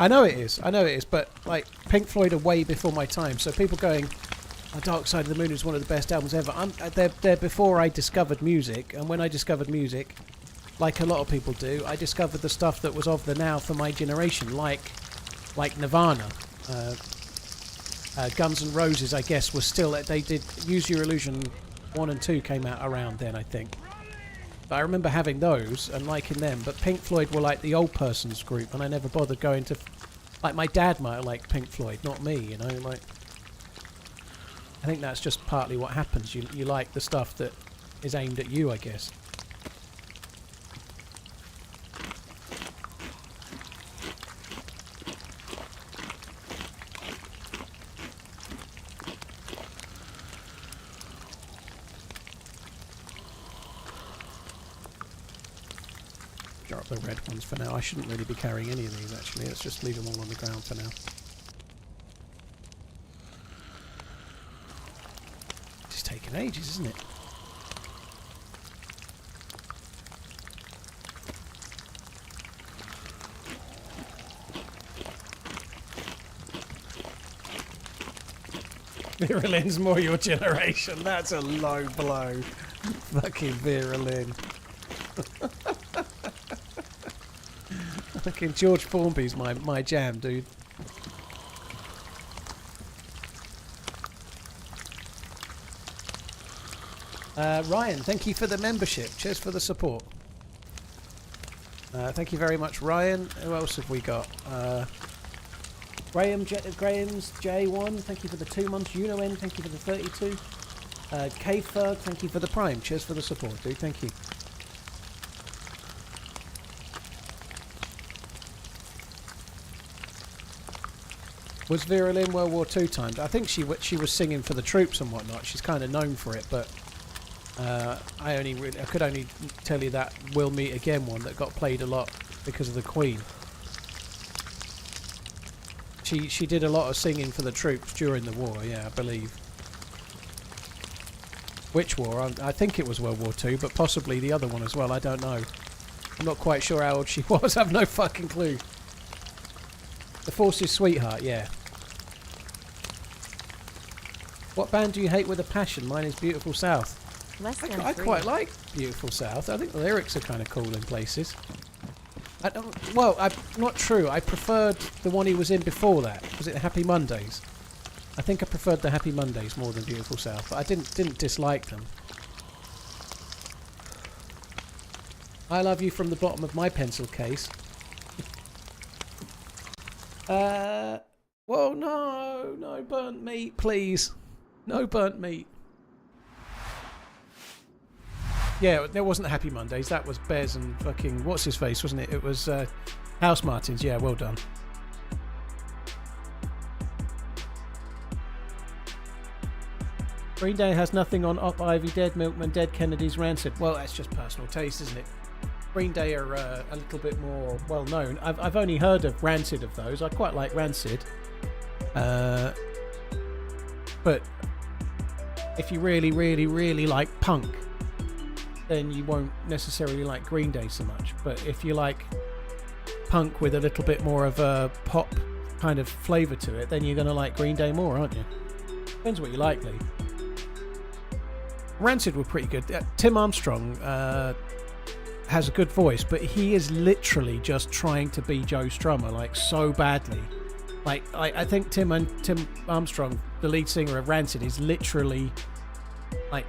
I know it is, but like Pink Floyd are way before my time, so people going, Dark Side of the Moon is one of the best albums ever. They're before I discovered music, and when I discovered music, like a lot of people do, I discovered the stuff that was of the now for my generation, like Nirvana. Guns N' Roses, I guess, was still... They did... Use Your Illusion 1 and 2 came out around then, I think. But I remember having those and liking them, but Pink Floyd were like the old person's group, and I never bothered going to... Like, my dad might have liked Pink Floyd, not me, you know, like... I think that's just partly what happens. You like the stuff that is aimed at you, I guess. the red ones for now. I shouldn't really be carrying any of these actually. Let's just leave them all on the ground for now. This is taking ages, isn't it? Virulin's more your generation. That's a low blow. Fucking Virulin. Fucking George Formby's my jam, dude. Ryan, thank you for the membership. Cheers for the support. Thank you very much, Ryan. Who else have we got? Graham's J1, thank you for the 2 months. UnoN, thank you for the 32. K-Ferg, thank you for the Prime. Cheers for the support, dude. Thank you. Was Virulin World War II timed? I think she was singing for the troops and whatnot. She's kind of known for it, but I could only tell you that We'll Meet Again one that got played a lot because of the Queen. She did a lot of singing for the troops during the war, yeah, I believe. Which war? I think it was World War II, but possibly the other one as well, I don't know. I'm not quite sure how old she was, I've no fucking clue. The Force's Sweetheart, yeah. What band do you hate with a passion? Mine is Beautiful South. I quite like Beautiful South. I think the lyrics are kind of cool in places. Not true. I preferred the one he was in before that. Was it Happy Mondays? I think I preferred the Happy Mondays more than Beautiful South, but I didn't dislike them. I love you from the bottom of my pencil case. Well, no burnt meat, please. No burnt meat. Yeah, there wasn't Happy Mondays. That was Bez and fucking what's his face, wasn't it? It was House Martins. Yeah, well done. Green Day has nothing on Op Ivy, Dead Milkman, Dead Kennedys, Rancid. Well, that's just personal taste, isn't it? Green Day are a little bit more well known. I've only heard of Rancid of those. I quite like Rancid, but if you really, really, really like punk, then you won't necessarily like Green Day so much. But if you like punk with a little bit more of a pop kind of flavour to it, then you're going to like Green Day more, aren't you? Depends what you like, Lee. Rancid were pretty good. Tim Armstrong has a good voice, but he is literally just trying to be Joe Strummer, like, so badly. Like, I think Tim Armstrong, the lead singer of Rancid, is literally, like,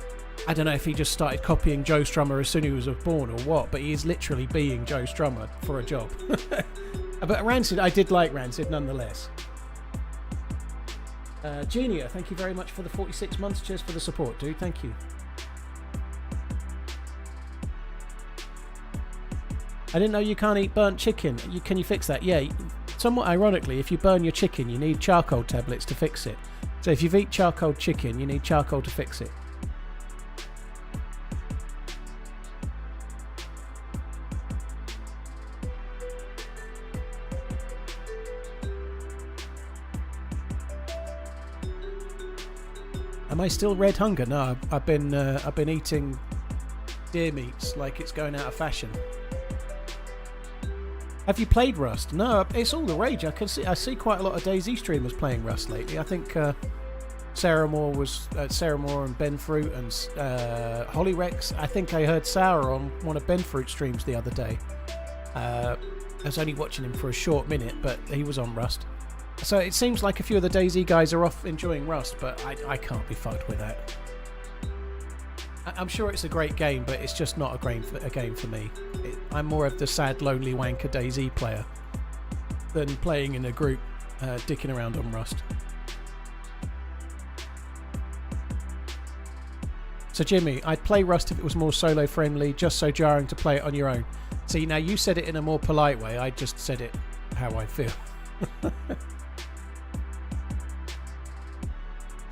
I don't know if he just started copying Joe Strummer as soon as he was born or what, but he is literally being Joe Strummer for a job. But Rancid, I did like Rancid nonetheless. Genia, thank you very much for the 46 months. Cheers for the support, dude. Thank you. I didn't know you can't eat burnt chicken. Can you fix that? Yeah, somewhat ironically, if you burn your chicken, you need charcoal tablets to fix it. So if you've eaten charcoal chicken, you need charcoal to fix it. Am I still red hunger? No, I've been eating deer meats like it's going out of fashion. Have you played Rust? No, it's all the rage. I see quite a lot of DayZ streamers playing Rust lately. I think Sarah Moore and Ben Fruit and Hollyrex. I think I heard Sarah on one of Ben Fruit's streams the other day. I was only watching him for a short minute, but he was on Rust. So it seems like a few of the DayZ guys are off enjoying Rust, but I can't be fucked with that. I'm sure it's a great game, but it's just not a game for me. I'm more of the sad, lonely wanker DayZ player than playing in a group, dicking around on Rust. So Jimmy, I'd play Rust if it was more solo friendly, just so jarring to play it on your own. See, now you said it in a more polite way, I just said it how I feel.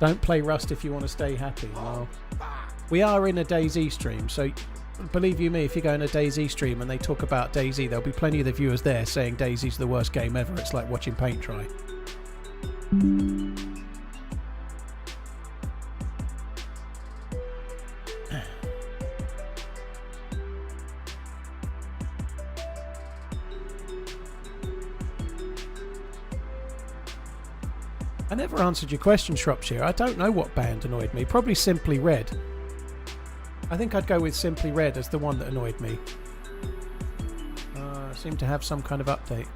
Don't play Rust if you want to stay happy. Well, we are in a DayZ stream, so believe you me, if you go on a DayZ stream and they talk about DayZ, there'll be plenty of the viewers there saying DayZ's the worst game ever. It's like watching paint dry. I never answered your question, Shropshire. I don't know what band annoyed me. Probably Simply Red. I think I'd go with Simply Red as the one that annoyed me. Seemed to have some kind of update.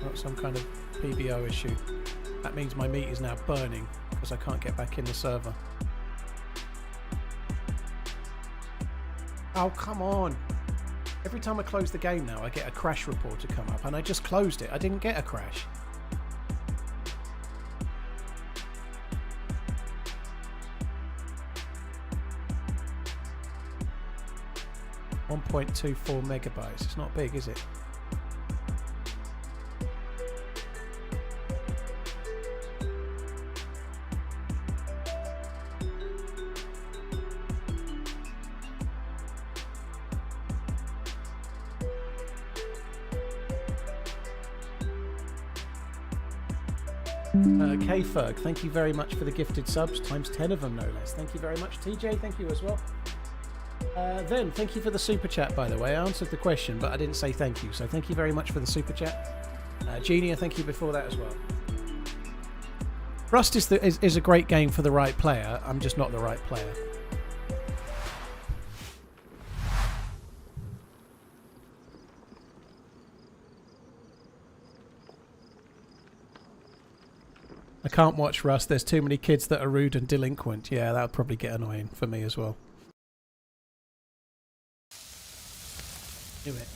Got some kind of PBO issue. That means my meat is now burning because I can't get back in the server. Oh, come on. Every time I close the game now, I get a crash report to come up, and I just closed it. I didn't get a crash. .24 megabytes. It's not big, is it? K-Ferg, thank you very much for the gifted subs, times 10 of them no less. Thank you very much. TJ, thank you as well. Then, thank you for the super chat, by the way. I answered the question, but I didn't say thank you, so thank you very much for the super chat. Genia, thank you before that as well. Rust is a great game for the right player. I'm just not the right player. I can't watch Rust. There's too many kids that are rude and delinquent. Yeah, that would probably get annoying for me as well. Do it.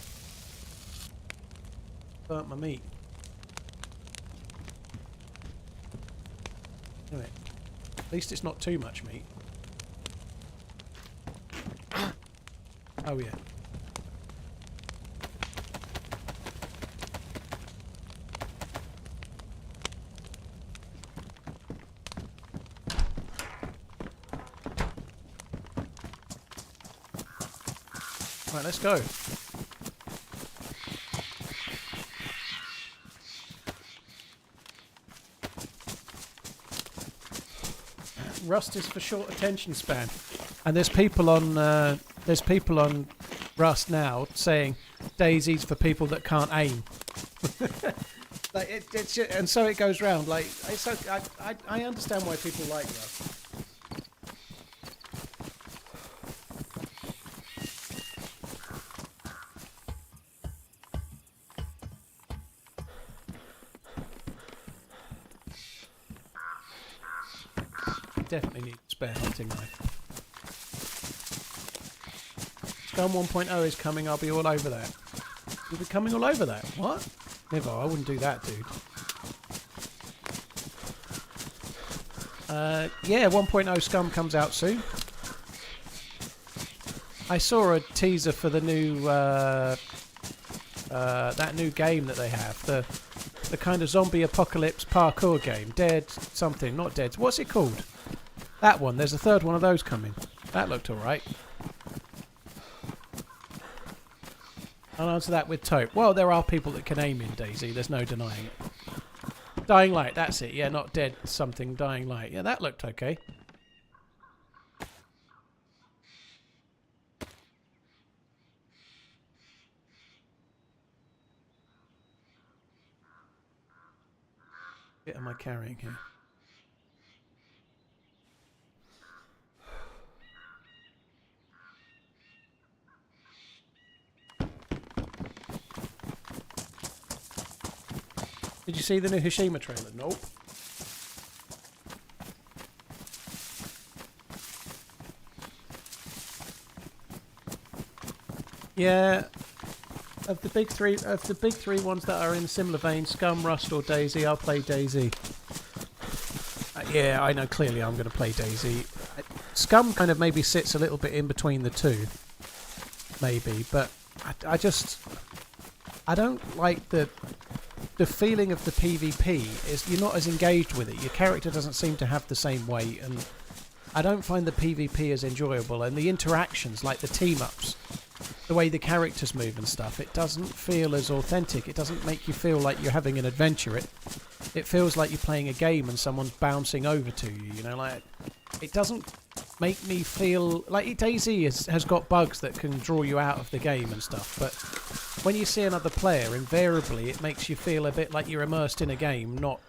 Burnt my meat. Do it. At least it's not too much meat. Oh yeah. Right, let's go. Rust is for short attention span, and there's people on Rust now saying DayZ's for people that can't aim. Like it's just, and so it goes round. Like it's okay, I understand why people like Rust. Definitely need a spare hunting knife. Scum 1.0 is coming, I'll be all over that. You'll be coming all over that? What? Never, I wouldn't do that, dude. Yeah, 1.0 Scum comes out soon. I saw a teaser for the new, that new game that they have. The kind of zombie apocalypse parkour game. Dead something, not Dead. What's it called? That one, there's a third one of those coming. That looked alright. I'll answer that with Taupe. Well, there are people that can aim in DayZ, there's no denying it. Dying Light, that's it. Yeah, not Dead something, Dying Light. Yeah, that looked okay. What am I carrying here? Did you see the new Hishima trailer? Nope. Yeah, of the big three ones that are in similar vein, Scum, Rust, or DayZ, I'll play DayZ. Yeah, I know. Clearly, I'm going to play DayZ. Scum kind of maybe sits a little bit in between the two, maybe, but I don't like the the feeling of the PvP is you're not as engaged with it. Your character doesn't seem to have the same weight, and I don't find the PvP as enjoyable. And the interactions, like the team-ups, the way the characters move and stuff, it doesn't feel as authentic. It doesn't make you feel like you're having an adventure. It feels like you're playing a game and someone's bouncing over to you, you know, like, it doesn't make me feel like DayZ has got bugs that can draw you out of the game and stuff, but when you see another player, invariably it makes you feel a bit like you're immersed in a game, not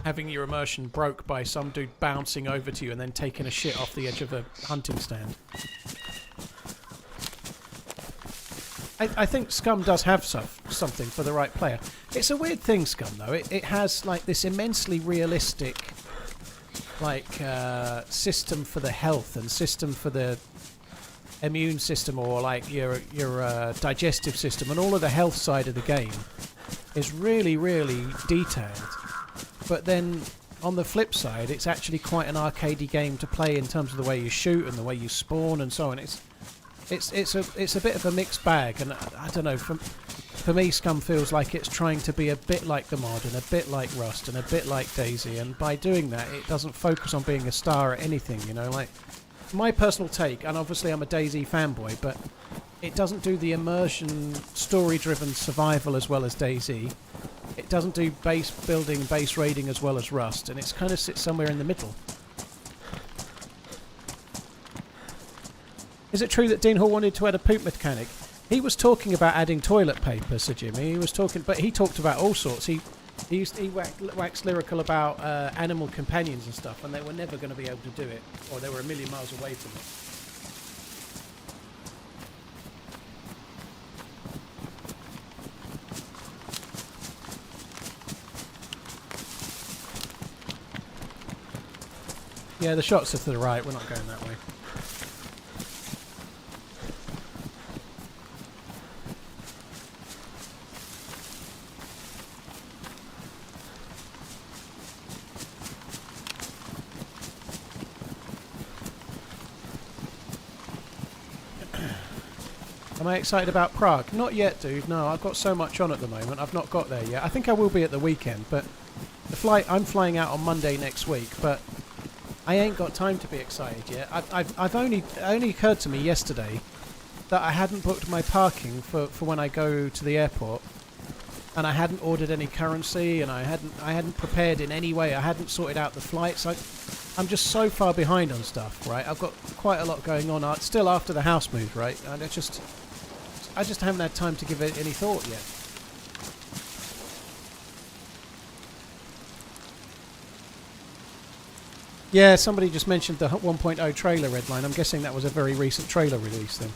having your immersion broke by some dude bouncing over to you and then taking a shit off the edge of a hunting stand. I think Scum does have something for the right player. It's a weird thing, Scum, though. It has like this immensely realistic like system for the health and system for the immune system, or like your digestive system, and all of the health side of the game is really, really detailed. But then on the flip side, it's actually quite an arcadey game to play in terms of the way you shoot and the way you spawn and so on. It's a bit of a mixed bag, and I don't know. For me, Scum feels like it's trying to be a bit like the mod and a bit like Rust and a bit like DayZ, and by doing that, it doesn't focus on being a star at anything. You know, like my personal take, and obviously I'm a DayZ fanboy, but it doesn't do the immersion, story-driven survival as well as DayZ. It doesn't do base building, base raiding as well as Rust, and it's kind of sits somewhere in the middle. Is it true that Dean Hall wanted to add a poop mechanic? He was talking about adding toilet paper, Sir Jimmy. He was talking, but he talked about all sorts. He waxed lyrical about animal companions and stuff, and they were never going to be able to do it, or they were a million miles away from it. Yeah, the shots are to the right. We're not going that way. Am I excited about Prague? Not yet, dude. No, I've got so much on at the moment. I've not got there yet. I think I will be at the weekend, but the flight, I'm flying out on Monday next week, but I ain't got time to be excited yet. It only occurred to me yesterday that I hadn't booked my parking for when I go to the airport, and I hadn't ordered any currency, and I hadn't prepared in any way. I hadn't sorted out the flights. I'm just so far behind on stuff, right? I've got quite a lot going on. Still after the house move, right? And I just haven't had time to give it any thought yet. Yeah, somebody just mentioned the 1.0 trailer Redline. I'm guessing that was a very recent trailer release then.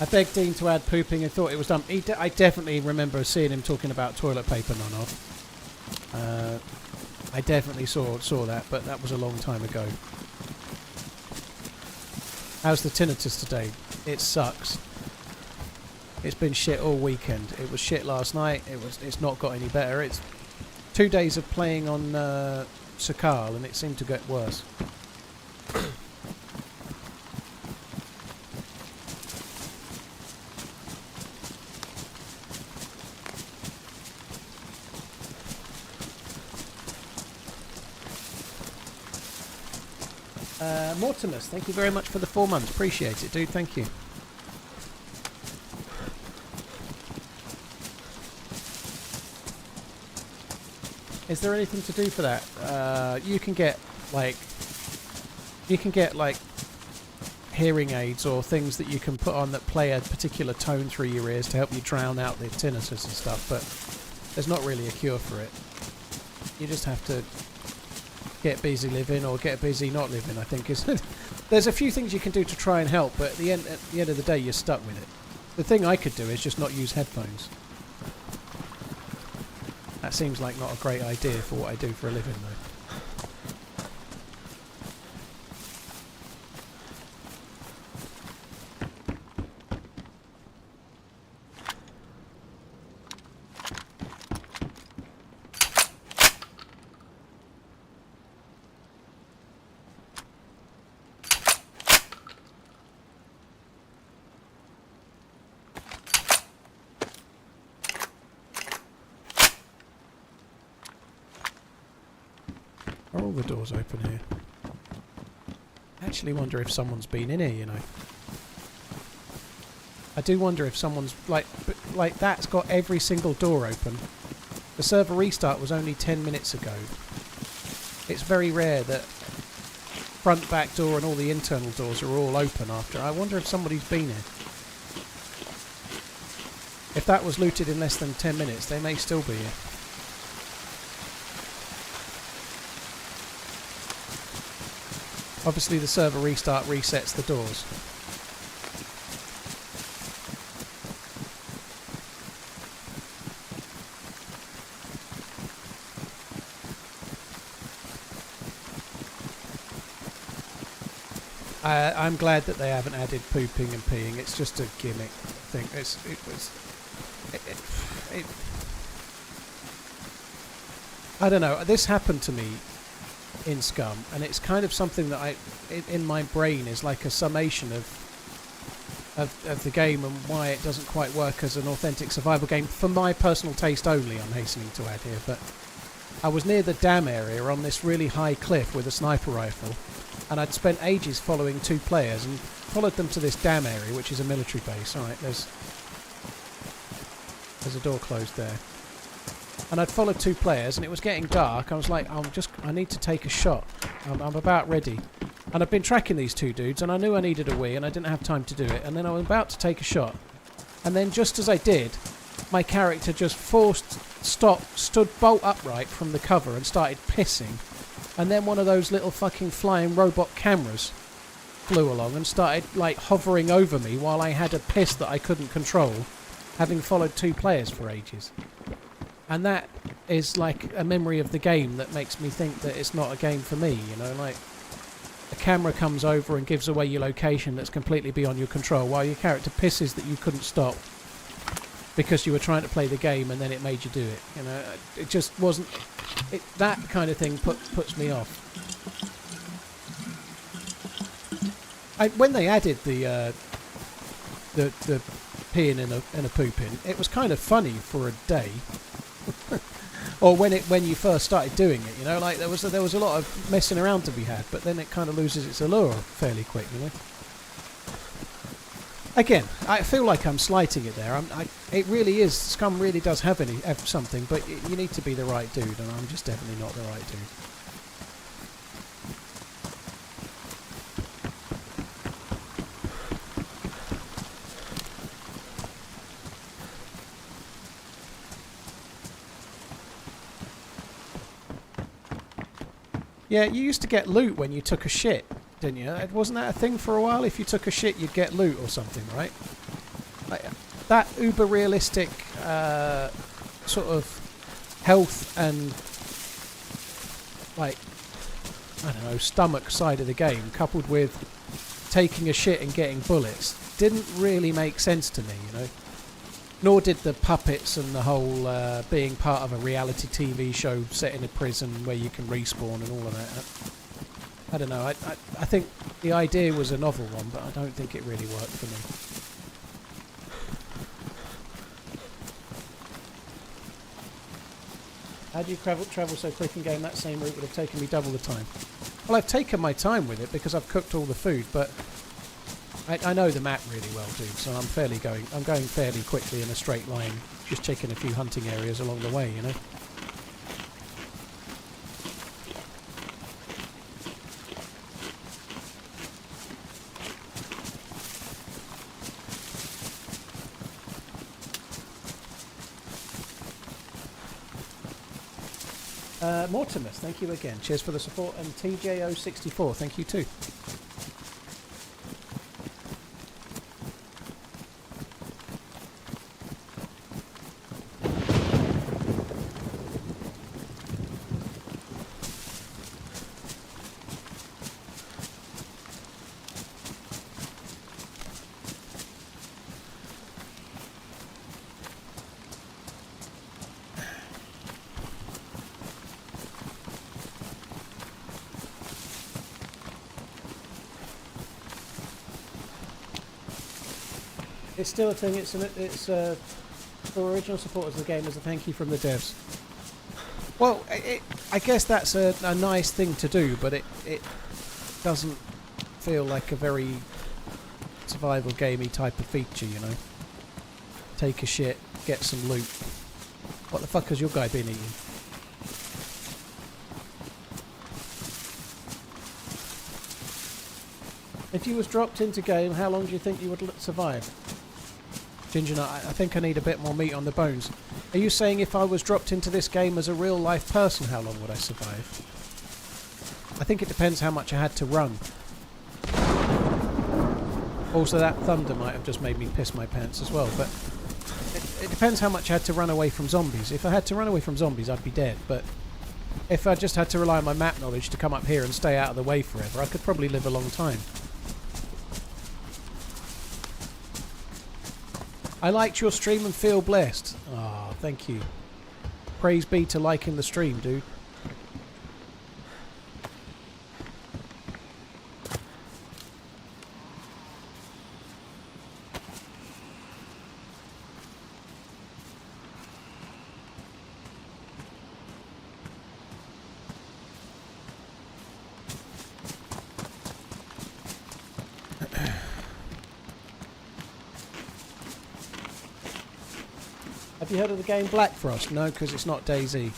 I begged Dean to add pooping and thought it was dumb. I definitely remember seeing him talking about toilet paper non-off. I definitely saw that, but that was a long time ago. How's the tinnitus today? It sucks. It's been shit all weekend. It was shit last night. It's not got any better. It's 2 days of playing on Sakhal, and it seemed to get worse. Mortimus, thank you very much for the 4 months. Appreciate it, dude. Thank you. Is there anything to do for that? You can get like hearing aids or things that you can put on that play a particular tone through your ears to help you drown out the tinnitus and stuff, but there's not really a cure for it. You just have to get busy living or get busy not living, I think. There's a few things you can do to try and help, but at the end of the day, you're stuck with it. The thing I could do is just not use headphones. That seems like not a great idea for what I do for a living, though. all the doors open here? I actually wonder if someone's been in here, you know. I do wonder if someone's... Like that's got every single door open. The server restart was only 10 minutes ago. It's very rare that front, back door and all the internal doors are all open after. I wonder if somebody's been here. If that was looted in less than 10 minutes, they may still be here. Obviously the server restart resets the doors. I'm glad that they haven't added pooping and peeing. It's just a gimmick thing. I don't know. This happened to me in Scum, and it's kind of something that in my brain is like a summation of the game and why it doesn't quite work as an authentic survival game for my personal taste only. I'm hastening to add here, but I was near the dam area on this really high cliff with a sniper rifle. And I'd spent ages following two players and followed them to this dam area, which is a military base. Alright, there's a door closed there. And I'd followed two players and it was getting dark. I was like, I need to take a shot. I'm about ready. And I'd been tracking these two dudes and I knew I needed a wee and I didn't have time to do it. And then I was about to take a shot. And then just as I did, my character just stood bolt upright from the cover and started pissing. And then one of those little fucking flying robot cameras flew along and started like hovering over me while I had a piss that I couldn't control, having followed two players for ages. And that is like a memory of the game that makes me think that it's not a game for me, you know, like a camera comes over and gives away your location that's completely beyond your control while your character pisses that you couldn't stop because you were trying to play the game and then it made you do it, you know. It just wasn't... that kind of thing puts me off. When they added the peeing and a pooping, it was kind of funny for a day. Or when you first started doing it, you know, like there was a lot of messing around to be had, but then it kind of loses its allure fairly quick, you know. Again, I feel like I'm slighting it there. It really is. Scum really does have something, but you need to be the right dude, and I'm just definitely not the right dude. Yeah, you used to get loot when you took a shit, didn't you? Wasn't that a thing for a while? If you took a shit, you'd get loot or something, right? Like, that uber realistic sort of health and, like, I don't know, stomach side of the game, coupled with taking a shit and getting bullets, didn't really make sense to me, you know? Nor did the puppets and the whole being part of a reality TV show set in a prison where you can respawn and all of that. I don't know. I think the idea was a novel one, but I don't think it really worked for me. How do you travel so quick in game? That same route would have taken me double the time. Well, I've taken my time with it because I've cooked all the food, but I know the map really well, dude, so I'm going fairly quickly in a straight line, just checking a few hunting areas along the way, you know. Mortimus, thank you again. Cheers for the support, and TJO64, thank you too. It's still a thing. It's for original supporters of the game as a thank you from the devs. Well, I guess that's a nice thing to do, but it doesn't feel like a very survival gamey type of feature, you know. Take a shit, get some loot. What the fuck has your guy been eating? If you was dropped into game, how long do you think you would survive? Ginger Nut, I think I need a bit more meat on the bones. Are you saying if I was dropped into this game as a real life person, how long would I survive? I think it depends how much I had to run. Also, that thunder might have just made me piss my pants as well, but it depends how much I had to run away from zombies. If I had to run away from zombies, I'd be dead, but if I just had to rely on my map knowledge to come up here and stay out of the way forever, I could probably live a long time. I liked your stream and feel blessed. Ah, oh, thank you. Praise be to liking the stream, dude. Have you heard of the game Black Frost? No, because it's not DayZ.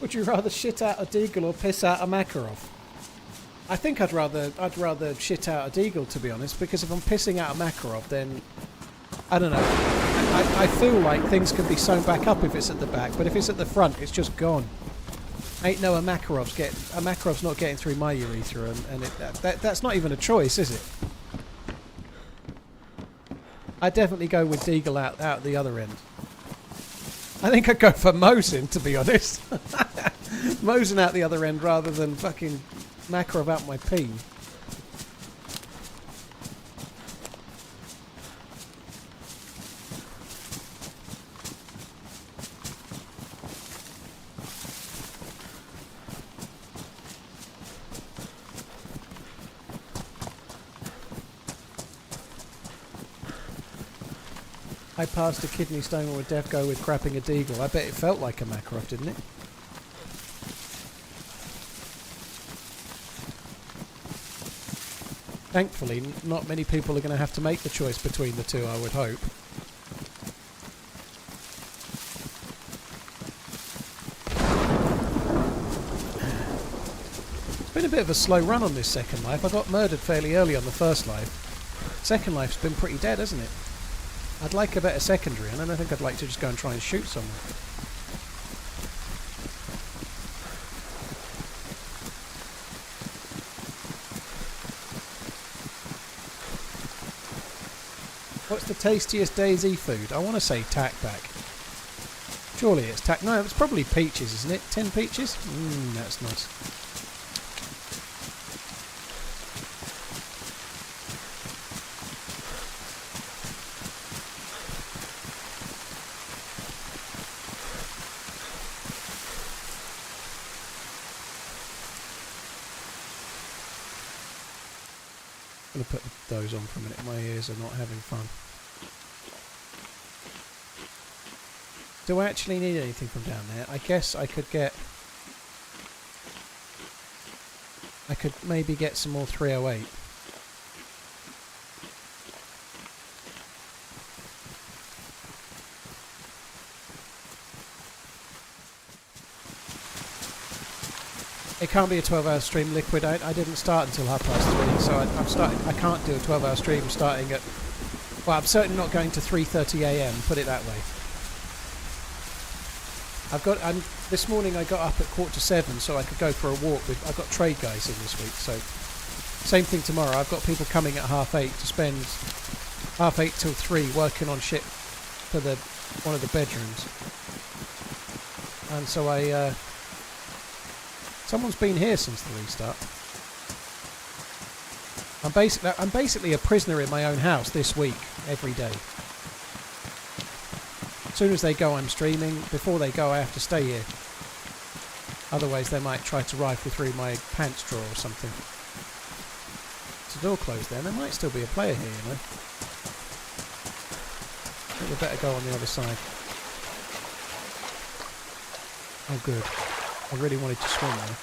Would you rather shit out a deagle or piss out a Makarov? I think I'd rather shit out a deagle, to be honest, because if I'm pissing out a Makarov, then I don't know. I feel like things can be sewn back up if it's at the back, but if it's at the front, it's just gone. Ain't no a Makarov's not getting through my urethra, and that's not even a choice, is it? I'd definitely go with deagle out the other end. I think I'd go for Mosin, to be honest. Mosin out the other end rather than fucking Makarov out my pee. I passed a kidney stone or a death go with crapping a deagle. I bet it felt like a Makarov, didn't it? Thankfully, not many people are going to have to make the choice between the two, I would hope. It's been a bit of a slow run on this second life. I got murdered fairly early on the first life. Second life's been pretty dead, hasn't it? I'd like a better secondary, and then I think I'd like to just go and try and shoot someone. What's the tastiest DayZ food? I want to say tack back. Surely it's tack. No, it's probably peaches, isn't it? 10 peaches? That's nice. I'm going to put those on for a minute. My ears are not having fun. Do I actually need anything from down there? I guess I could get... I could maybe get some more 308. It can't be a 12-hour stream, Liquid. I didn't start until 3:30, so I can't do a 12-hour stream starting at... Well, I'm certainly not going to 3:30 AM, put it that way. This morning I got up at 6:45 so I could go for a walk with... I've got trade guys in this week, so... Same thing tomorrow. I've got people coming at 8:30 to spend 8:30 till 3 working on shit for one of the bedrooms. And so someone's been here since the restart. I'm basically a prisoner in my own house this week, every day. As soon as they go, I'm streaming. Before they go, I have to stay here. Otherwise, they might try to rifle through my pants drawer or something. It's a door closed there. There might still be a player here, you know. think we better go on the other side. Oh good. I really wanted to swim there.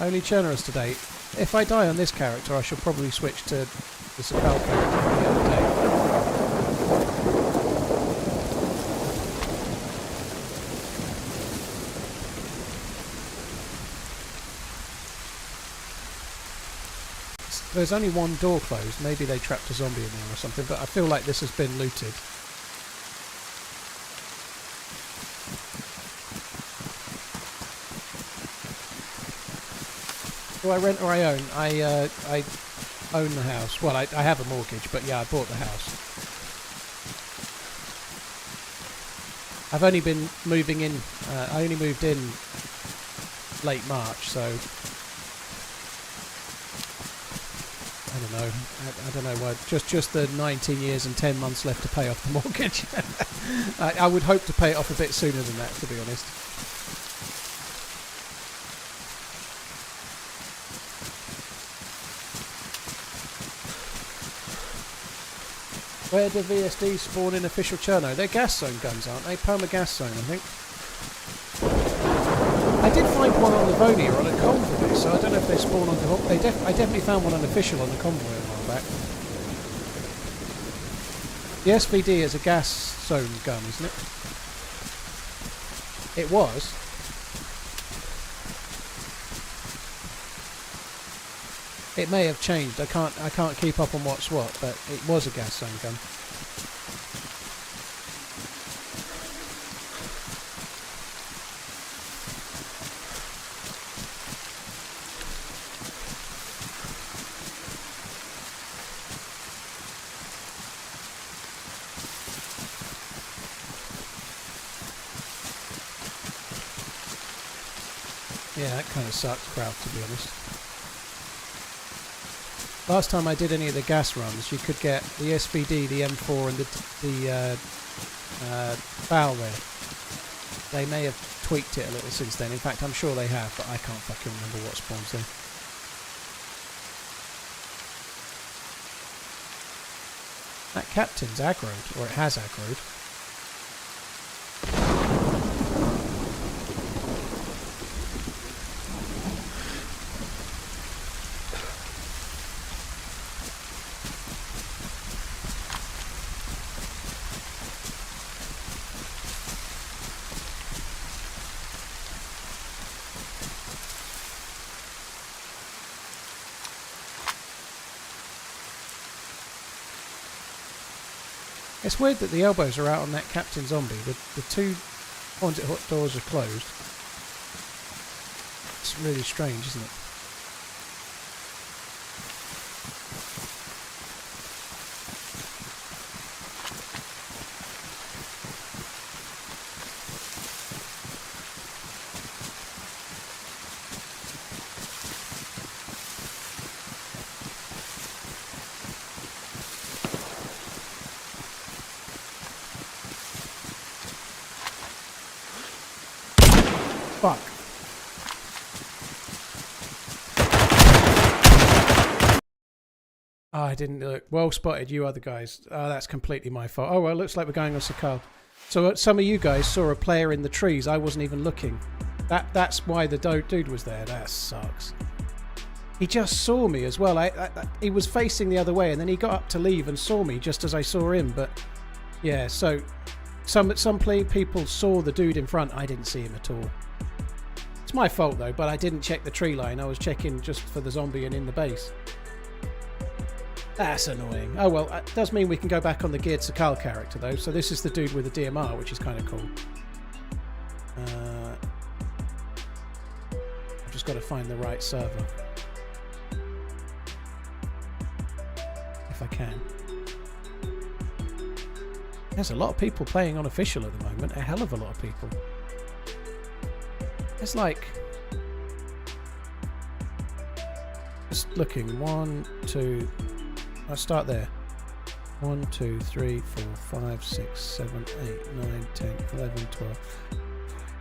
Only Chernarus today. If I die on this character, I shall probably switch to the Sakhal character from the other day. There's only one door closed. Maybe they trapped a zombie in there or something, but I feel like this has been looted. Do I rent or I own? I own the house. Well, I have a mortgage, but yeah, I bought the house. I've only been moving in. I only moved in late March, so I don't know. I don't know why. Just the 19 years and 10 months left to pay off the mortgage. I would hope to pay it off a bit sooner than that, to be honest. Where do VSD spawn in official Cherno? They're gas zone guns, aren't they? Perma gas zone, I think. I did find one on Livonia on a convoy, so I don't know if they spawn on the... I definitely found one unofficial on the convoy a while back. The SVD is a gas zone gun, isn't it? It was. It may have changed. I can't keep up on what's what, but it was a gas zone gun. Yeah, that kind of sucks, crowd, to be honest. Last time I did any of the gas runs, you could get the SVD, the M4 and the FAL there. They may have tweaked it a little since then. In fact, I'm sure they have, but I can't fucking remember what spawns there. That captain's aggroed, or it has aggroed. It's weird that the elbows are out on that captain zombie. The two haunted hut doors are closed. It's really strange, isn't it? Fuck. Oh, I didn't look. Well spotted, you other guys. Oh, that's completely my fault. Oh, well, it looks like we're going on Sakhal. So some of you guys saw a player in the trees. I wasn't even looking. That's why the dude was there. That sucks. He just saw me as well. He was facing the other way, and then he got up to leave and saw me just as I saw him. But yeah, so some people saw the dude in front. I didn't see him at all. It's my fault though, but I didn't check the tree line. I was checking just for the zombie and in the base. That's annoying. Oh well, it does mean we can go back on the geared Sakhal character though. So this is the dude with the DMR, which is kind of cool. I've just got to find the right server. If I can. There's a lot of people playing on official at the moment. A hell of a lot of people. It's like, just looking, 1, 2, I'll start there. 1, 2, 3, 4, 5, 6, 7, 8, 9, 10, 11, 12,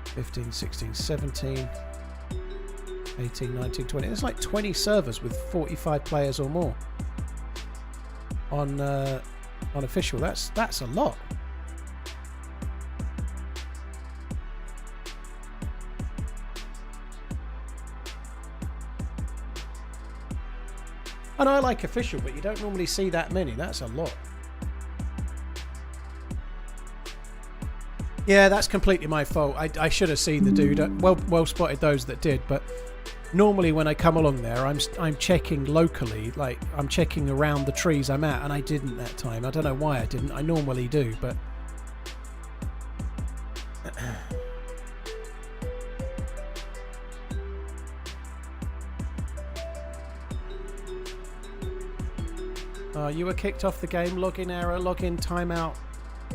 15, 16, 17, 18, 19, 20. There's like 20 servers with 45 players or more on on official. That's a lot. I know I like official, but you don't normally see that many. That's a lot. Yeah, that's completely my fault. I should have seen the dude. Well spotted those that did, but normally when I come along there, I'm checking locally, like I'm checking around the trees I'm at, and I didn't that time. I don't know why I didn't. I normally do, but you were kicked off the game. Login error, login timeout,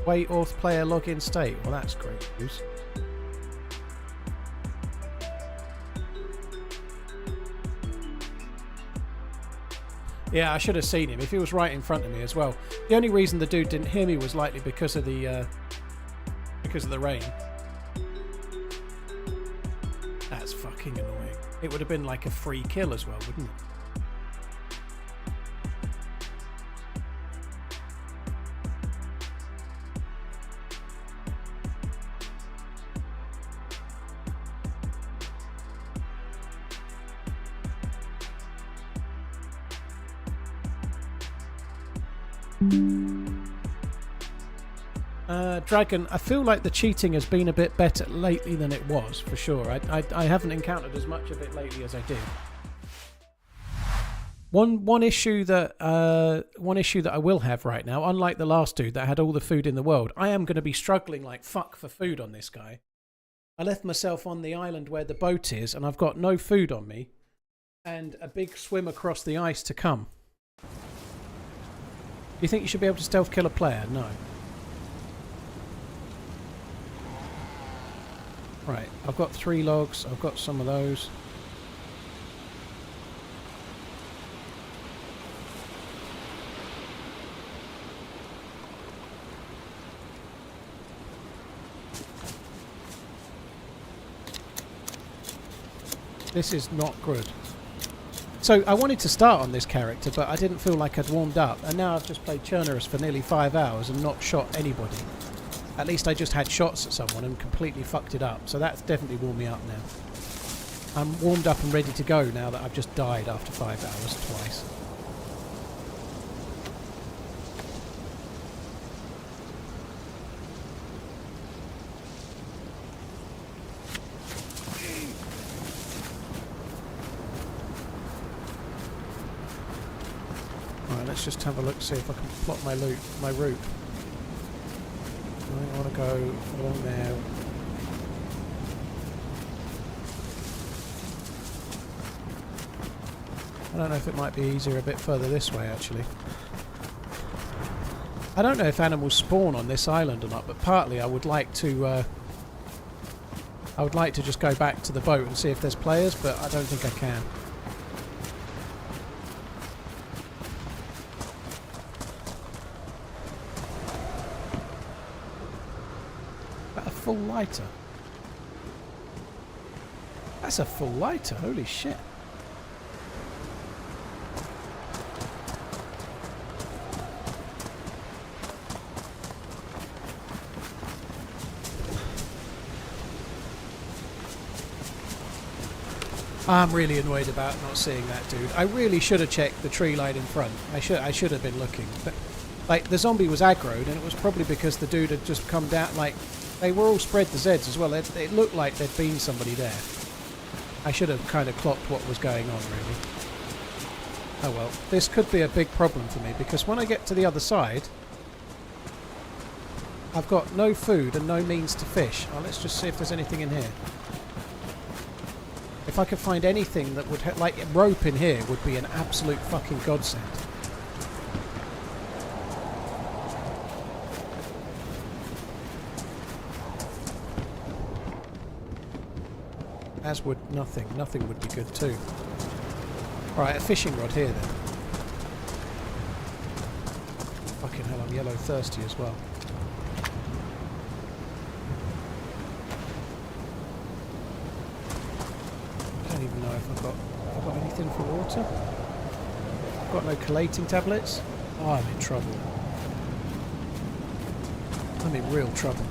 wait auth player login state. Well, that's great news. Yeah, I should have seen him if he was right in front of me as well. The only reason the dude didn't hear me was likely because of the rain. That's fucking annoying. It would have been like a free kill as well, wouldn't it? Dragon, I feel like the cheating has been a bit better lately than it was, for sure. I haven't encountered as much of it lately as I did. One issue that I will have right now, unlike the last dude that had all the food in the world, I am going to be struggling like fuck for food on this guy. I left myself on the island where the boat is, and I've got no food on me, and a big swim across the ice to come. Do you think you should be able to stealth kill a player? No. Right, I've got 3 logs, I've got some of those. This is not good. So I wanted to start on this character, but I didn't feel like I'd warmed up, and now I've just played Chernarus for nearly 5 hours and not shot anybody. At least I just had shots at someone and completely fucked it up, so that's definitely warmed me up now. I'm warmed up and ready to go now that I've just died after 5 hours twice. Alright, let's just have a look, see if I can plot my route. I want to go along there. I don't know if it might be easier a bit further this way, actually. I don't know if animals spawn on this island or not, but partly I would like to just go back to the boat and see if there's players, but I don't think I can. Full lighter. That's a full lighter, holy shit. I'm really annoyed about not seeing that dude. I really should have checked the tree line in front. I should have been looking. But like the zombie was aggroed, and it was probably because the dude had just come down. Like they were all spread the Zeds as well. It looked like there'd been somebody there. I should have kind of clocked what was going on, really. Oh well, this could be a big problem for me, because when I get to the other side, I've got no food and no means to fish. Oh, let's just see if there's anything in here. If I could find anything that would, like rope in here, would be an absolute fucking godsend. As would nothing. Nothing would be good too. Alright, a fishing rod here then. Fucking hell, I'm yellow thirsty as well. I don't even know if I've got anything for water. I've got no collating tablets. Oh, I'm in trouble. I'm in real trouble.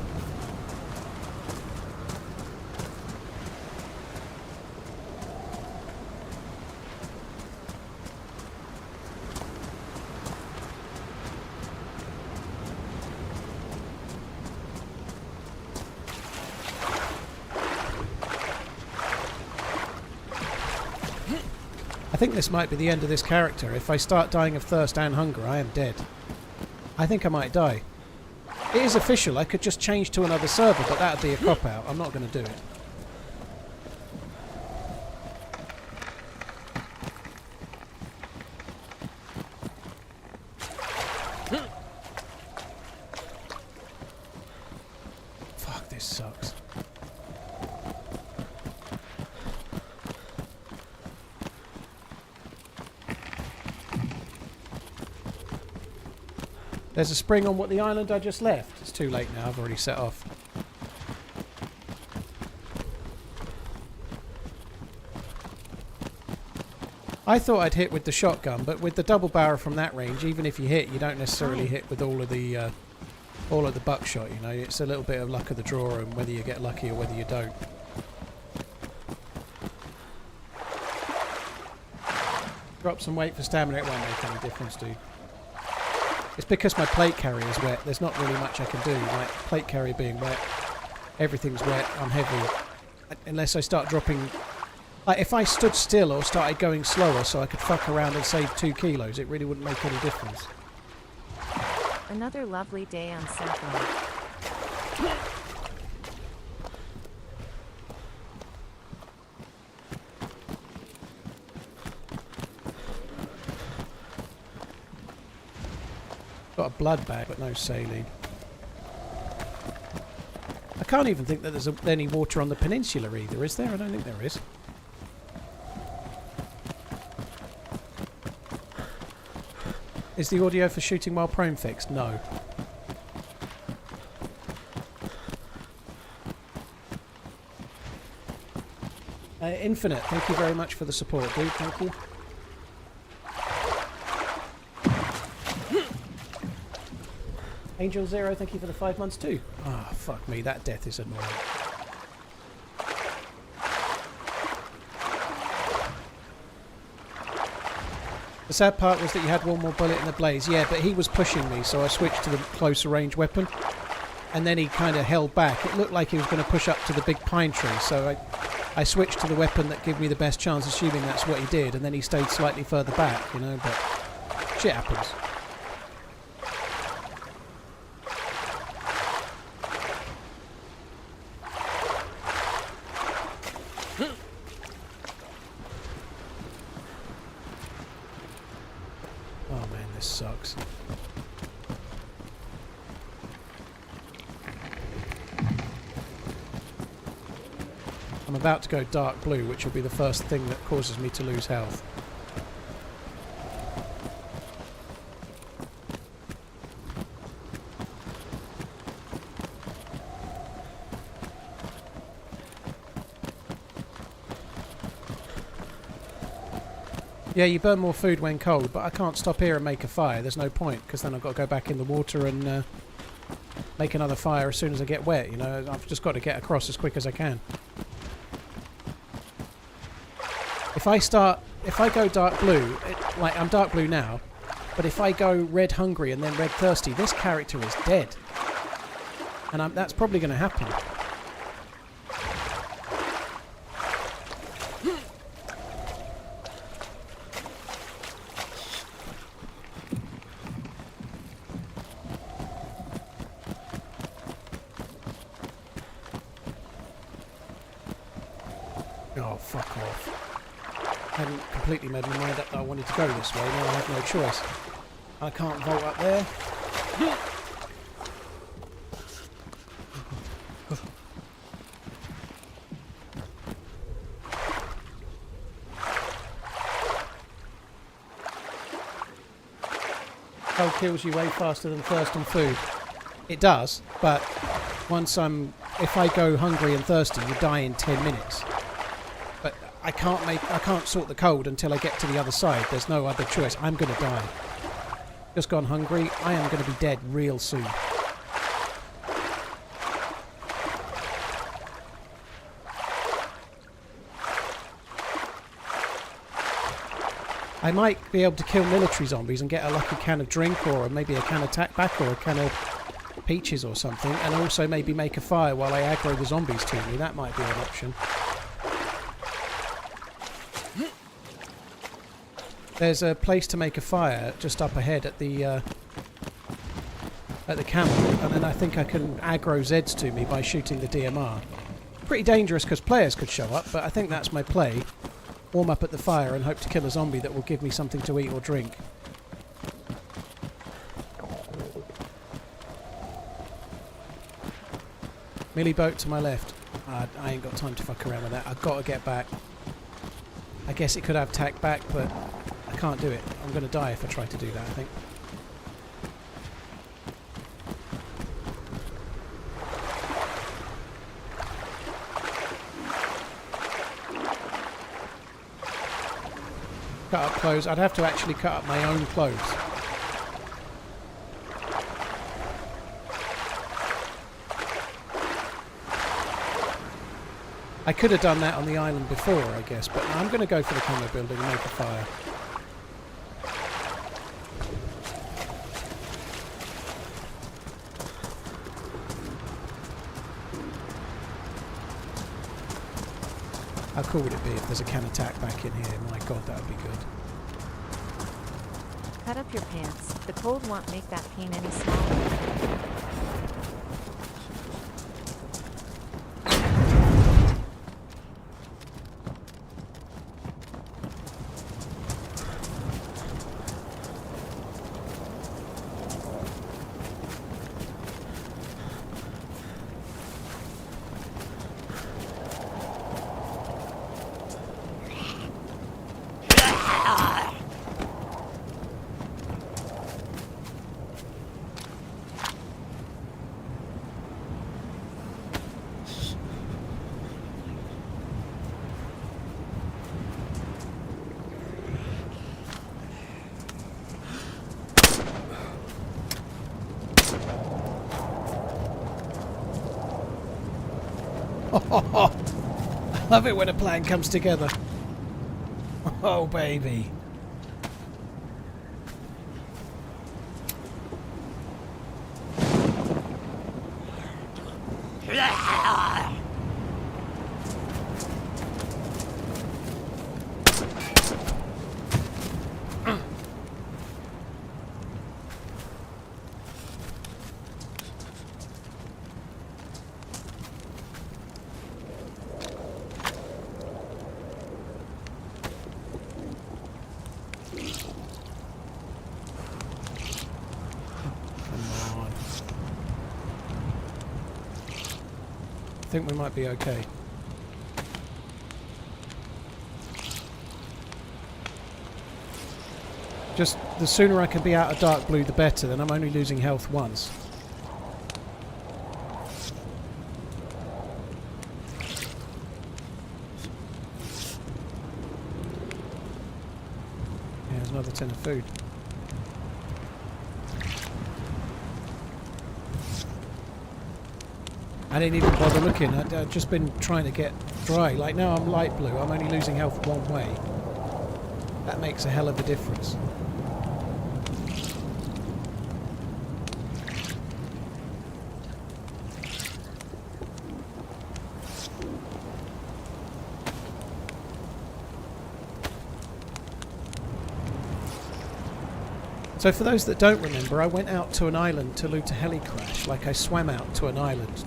I think this might be the end of this character. If I start dying of thirst and hunger, I am dead. I think I might die. It is official. I could just change to another server, but that would be a cop-out. I'm not going to do it. Fuck, this sucks. There's a spring on what the island I just left. It's too late now, I've already set off. I thought I'd hit with the shotgun, but with the double barrel from that range, even if you hit, you don't necessarily hit with all of the buckshot, you know. It's a little bit of luck of the draw and whether you get lucky or whether you don't. Drop some weight for stamina, it won't make any difference, dude. It's because my plate carrier is wet. There's not really much I can do. Like, plate carrier being wet, everything's wet, I'm heavy. Unless I start dropping... Like, if I stood still or started going slower so I could fuck around and save 2 kilos, it really wouldn't make any difference. Another lovely day on Sakhal. Got a blood bag, but no saline. I can't even think that there's any water on the peninsula either, is there? I don't think there is. Is the audio for shooting while prone fixed? No. Infinite, thank you very much for the support, dude. Thank you. Angel Zero, thank you for the 5 months too. Ah, fuck me, that death is annoying. The sad part was that you had one more bullet in the blaze. Yeah, but he was pushing me, so I switched to the closer range weapon. And then he kind of held back. It looked like he was going to push up to the big pine tree, so I switched to the weapon that gave me the best chance, assuming that's what he did, and then he stayed slightly further back, you know, but shit happens. Sucks. I'm about to go dark blue, which will be the first thing that causes me to lose health. Yeah, you burn more food when cold, but I can't stop here and make a fire. There's no point, because then I've got to go back in the water and make another fire as soon as I get wet, you know. I've just got to get across as quick as I can. If I go dark blue, like I'm dark blue now, but if I go red hungry and then red thirsty, this character is dead. And that's probably going to happen. Oh, fuck off. I hadn't completely made my mind up that I wanted to go this way. Now I have no choice. I can't vault up there. Cold kills you way faster than thirst and food. It does, but if I go hungry and thirsty, you die in 10 minutes. But I can't sort the cold until I get to the other side. There's no other choice. I'm going to die. Just gone hungry. I am going to be dead real soon. I might be able to kill military zombies and get a lucky can of drink, or maybe a can of tack back, or a can of peaches or something, and also maybe make a fire while I aggro the zombies to me. That might be an option. There's a place to make a fire just up ahead at the camp, and then I think I can aggro Zeds to me by shooting the DMR. Pretty dangerous because players could show up, but I think that's my play. Warm up at the fire and hope to kill a zombie that will give me something to eat or drink. Millie boat to my left. I ain't got time to fuck around with that. I've got to get back. I guess it could have tack back, but I can't do it. I'm going to die if I try to do that, I think. Cut up clothes. I'd have to actually cut up my own clothes. I could have done that on the island before, I guess, but I'm going to go for the camo building and make a fire. How cool would it be if there's a can of tack back in here? My god, that would be good. Cut up your pants. The cold won't make that pain any smaller. I love it when a plan comes together. Oh, baby. I think we might be okay. Just the sooner I can be out of dark blue, the better. Then I'm only losing health once. Yeah, there's another tin of food. I didn't even bother looking. I'd just been trying to get dry. Like now I'm light blue. I'm only losing health one way. That makes a hell of a difference. So for those that don't remember, I went out to an island to loot a heli crash. Like I swam out to an island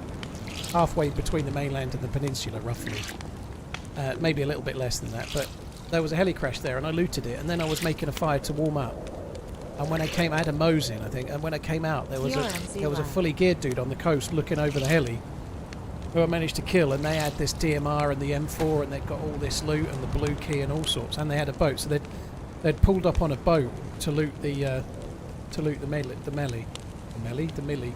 halfway between the mainland and the peninsula, roughly. Maybe a little bit less than that, but there was a heli crash there and I looted it, and then I was making a fire to warm up. And when I came, I had a Mosin, I think, and when I came out there was a fully geared dude on the coast looking over the heli who I managed to kill, and they had this DMR and the M4 and they'd got all this loot and the blue key and all sorts, and they had a boat, so they'd pulled up on a boat to loot the millie.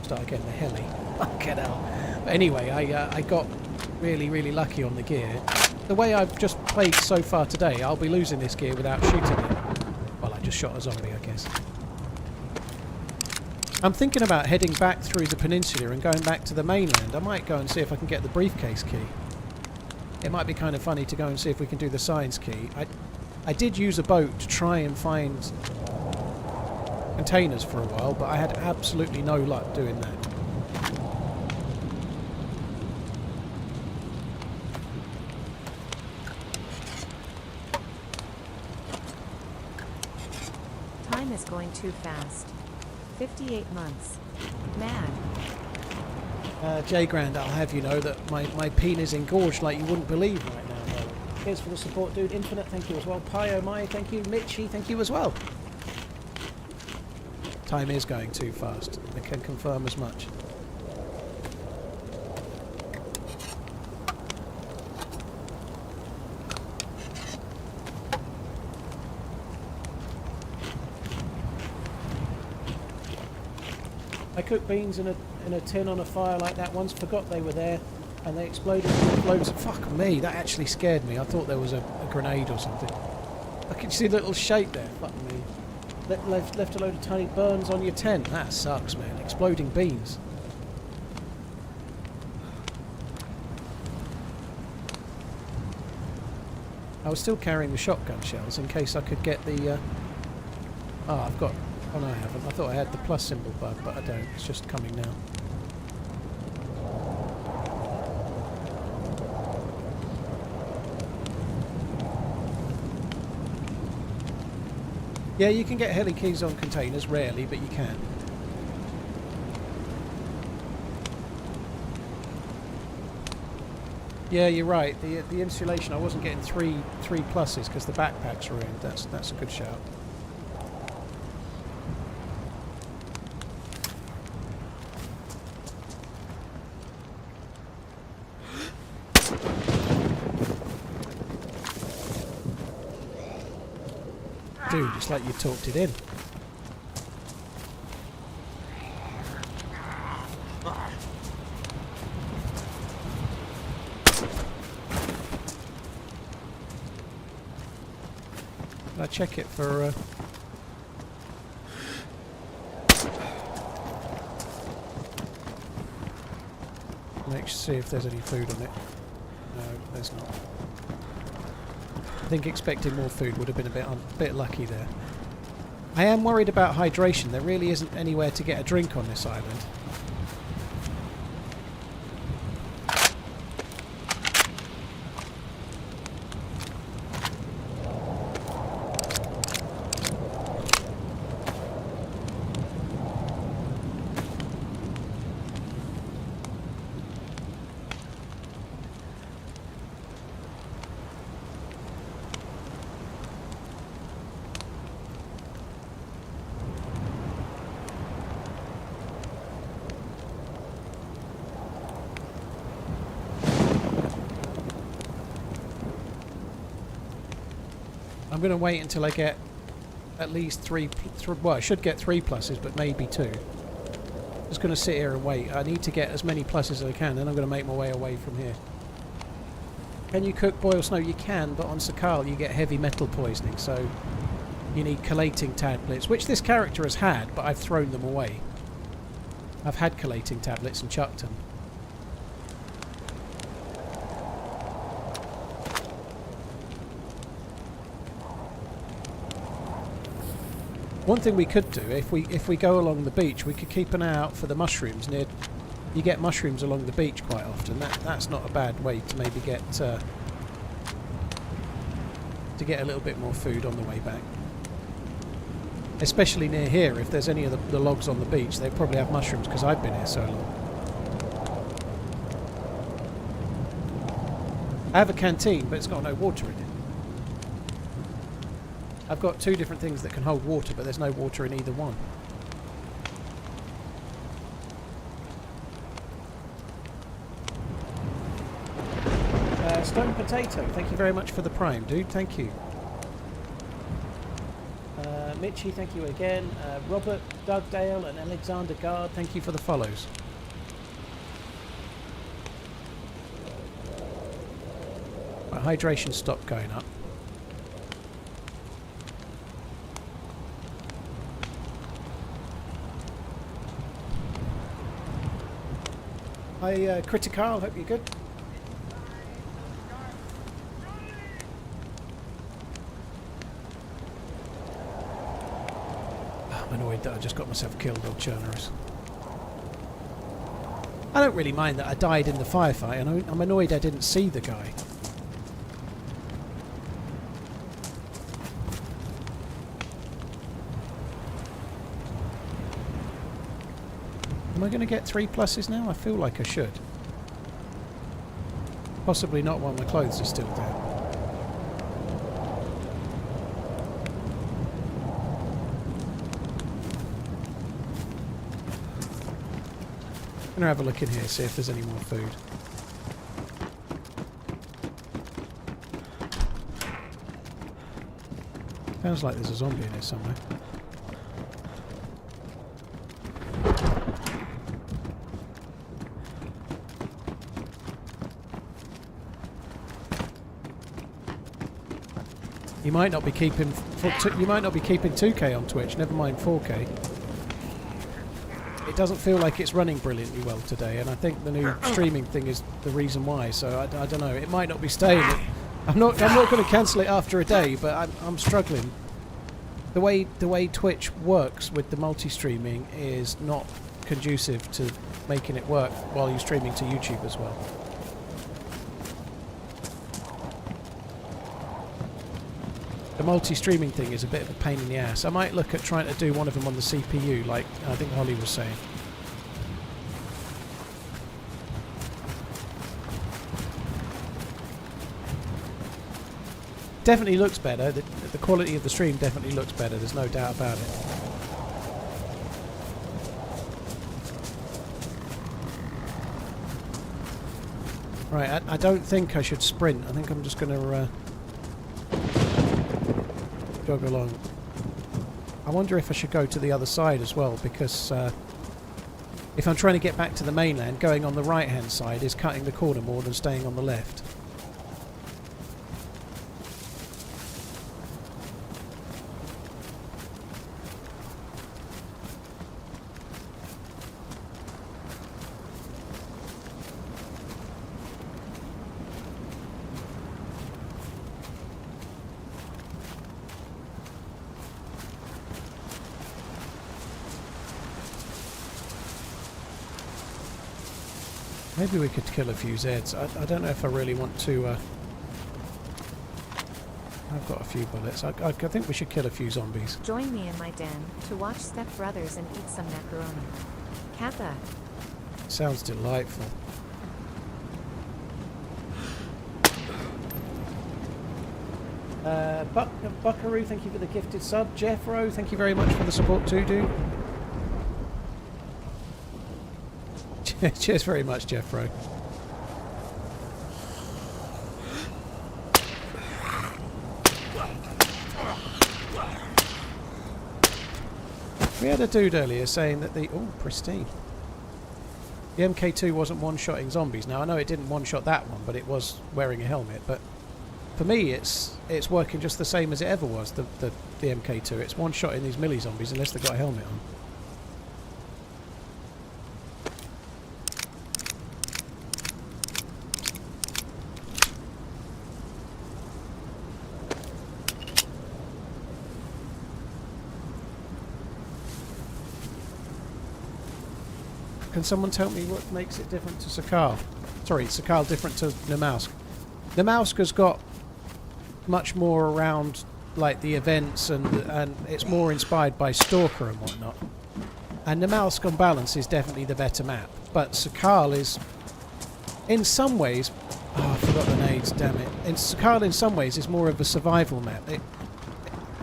Start again, the heli. Fucking hell. But anyway, I got really, really lucky on the gear. The way I've just played so far today, I'll be losing this gear without shooting it. Well, I just shot a zombie, I guess. I'm thinking about heading back through the peninsula and going back to the mainland. I might go and see if I can get the briefcase key. It might be kind of funny to go and see if we can do the science key. I did use a boat to try and find containers for a while, but I had absolutely no luck doing that. Time is going too fast. 58 months. Mad. J Grand, I'll have you know that my penis engorged like you wouldn't believe right now. Here's for the support, dude. Infinite, thank you as well. Pio Mai, thank you. Mitchy, thank you as well. Time is going too fast. I can confirm as much. I cooked beans in a tin on a fire like that once, forgot they were there, and they exploded with loads of... Fuck me, that actually scared me. I thought there was a grenade or something. I could see a little shake there. Fuck me. Left a load of tiny burns on your tent. That sucks, man. Exploding beans. I was still carrying the shotgun shells in case I could get the... Oh, I've got... Oh no, I haven't. I thought I had the plus symbol bug, but I don't. It's just coming now. Yeah, you can get heli keys on containers, rarely, but you can. Yeah, you're right. The insulation, I wasn't getting three pluses because the backpack's ruined. That's a good shout. Dude, it's like you talked it in. I check it for see if there's any food on it. No, there's not. I think expecting more food would have been a bit lucky there. I am worried about hydration. There really isn't anywhere to get a drink on this island. I'm going to wait until I get at least well, I should get 3 pluses, but maybe 2. Just going to sit here and wait. I need to get as many pluses as I can, then I'm going to make my way away from here. Can you cook boil snow? You can, but on Sakhal you get heavy metal poisoning, so you need collating tablets, which this character has had, but I've thrown them away. I've had collating tablets and chucked them. One thing we could do, if we go along the beach, we could keep an eye out for the mushrooms. You get mushrooms along the beach quite often. That's not a bad way to maybe get to get a little bit more food on the way back. Especially near here, if there's any of the logs on the beach, they probably have mushrooms because I've been here so long. I have a canteen, but it's got no water in it. I've got 2 different things that can hold water, but there's no water in either one. Stone Potato, thank you very much for the prime, dude. Thank you. Mitchy, thank you again. Robert, Dugdale, and Alexander Guard, thank you for the follows. My hydration stopped going up. Hi, Critical, hope you're good. annoyed that I just got myself killed on Chernarus. I don't really mind that I died in the firefight, and I'm annoyed I didn't see the guy. Am I going to get 3 pluses now? I feel like I should. Possibly not while my clothes are still there. I'm going to have a look in here, see if there's any more food. Sounds like there's a zombie in here somewhere. You might not be keeping 2K on Twitch, never mind 4K. It doesn't feel like it's running brilliantly well today, and I think the new streaming thing is the reason why. So I don't know. It might not be staying. I'm not going to cancel it after a day, but I'm struggling. The way Twitch works with the multi-streaming is not conducive to making it work while you're streaming to YouTube as well. The multi-streaming thing is a bit of a pain in the ass. I might look at trying to do one of them on the CPU, like I think Holly was saying. Definitely looks better. The quality of the stream definitely looks better. There's no doubt about it. Right, I don't think I should sprint. I think I'm just going to jog along. I wonder if I should go to the other side as well, because if I'm trying to get back to the mainland, going on the right hand side is cutting the corner more than staying on the left. Maybe we could kill a few Zeds. I don't know if I really want to... I've got a few bullets. I think we should kill a few zombies. Join me in my den to watch Step Brothers and eat some macaroni. Kappa. Sounds delightful. Buckaroo, thank you for the gifted sub. Jeffro, thank you very much for the support too, dude. Cheers very much, Jeffro. We had a dude earlier saying that the... Oh, pristine. The MK2 wasn't one-shotting zombies. Now, I know it didn't one-shot that one, but it was wearing a helmet. But for me, it's working just the same as it ever was, the MK2. It's one-shotting these melee zombies unless they've got a helmet on. Can someone tell me what makes it different to Sakhal? Sorry, Sakhal different to Namalsk. Namalsk has got much more around like the events and it's more inspired by Stalker and whatnot. And Namalsk on balance is definitely the better map. But Sakhal is in some ways... Oh, I forgot the nades, damn it. Sakhal in some ways is more of a survival map.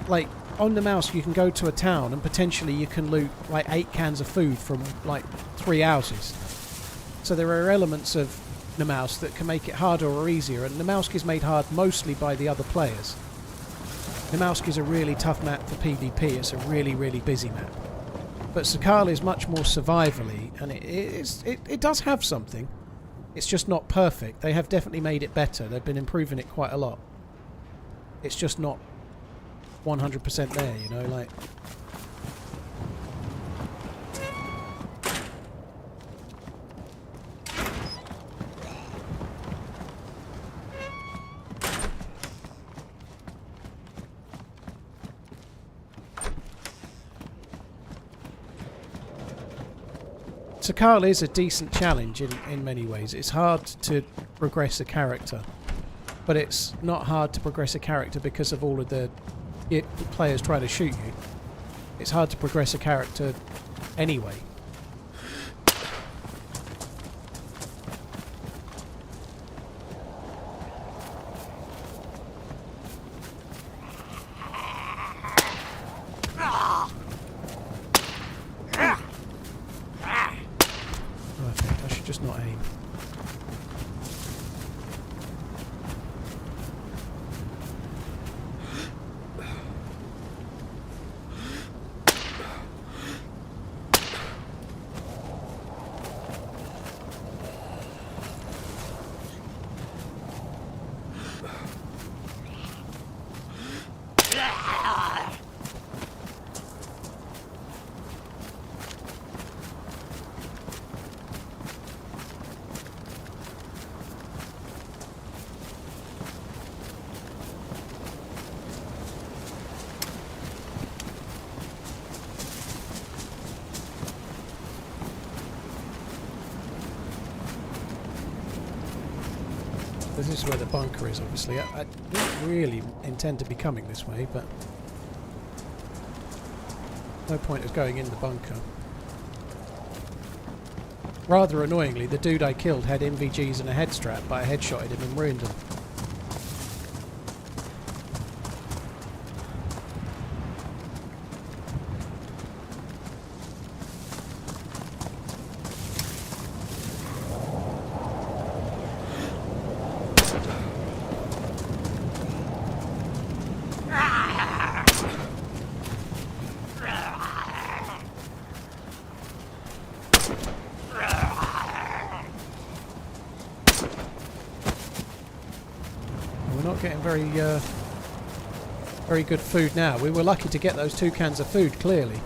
Like on Namalsk you can go to a town and potentially you can loot like 8 cans of food from like 3 houses. So there are elements of Namalsk that can make it harder or easier, and Namalsk is made hard mostly by the other players. Namalsk is a really tough map for PvP. It's a really, really busy map. But Sakhal is much more survivally, and it does have something. It's just not perfect. They have definitely made it better. They've been improving it quite a lot. It's just not 100% there, you know, like... Sakhal is a decent challenge in many ways. It's hard to progress a character, but it's not hard to progress a character because of all of the players trying to shoot you. It's hard to progress a character anyway. Perfect, I should just not aim. This is where the bunker is, obviously. I didn't really intend to be coming this way, but no point of going in the bunker. Rather annoyingly, the dude I killed had MVGs and a head strap, but I headshotted him and ruined him. Getting very good food now. We were lucky to get those 2 cans of food, clearly.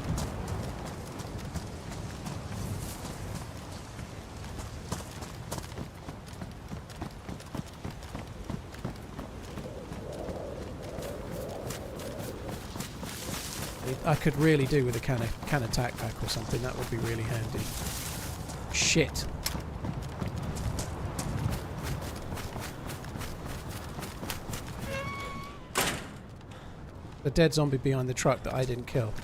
I could really do with a can of tac pack or something. That would be really handy. Shit. The dead zombie behind the truck that I didn't kill.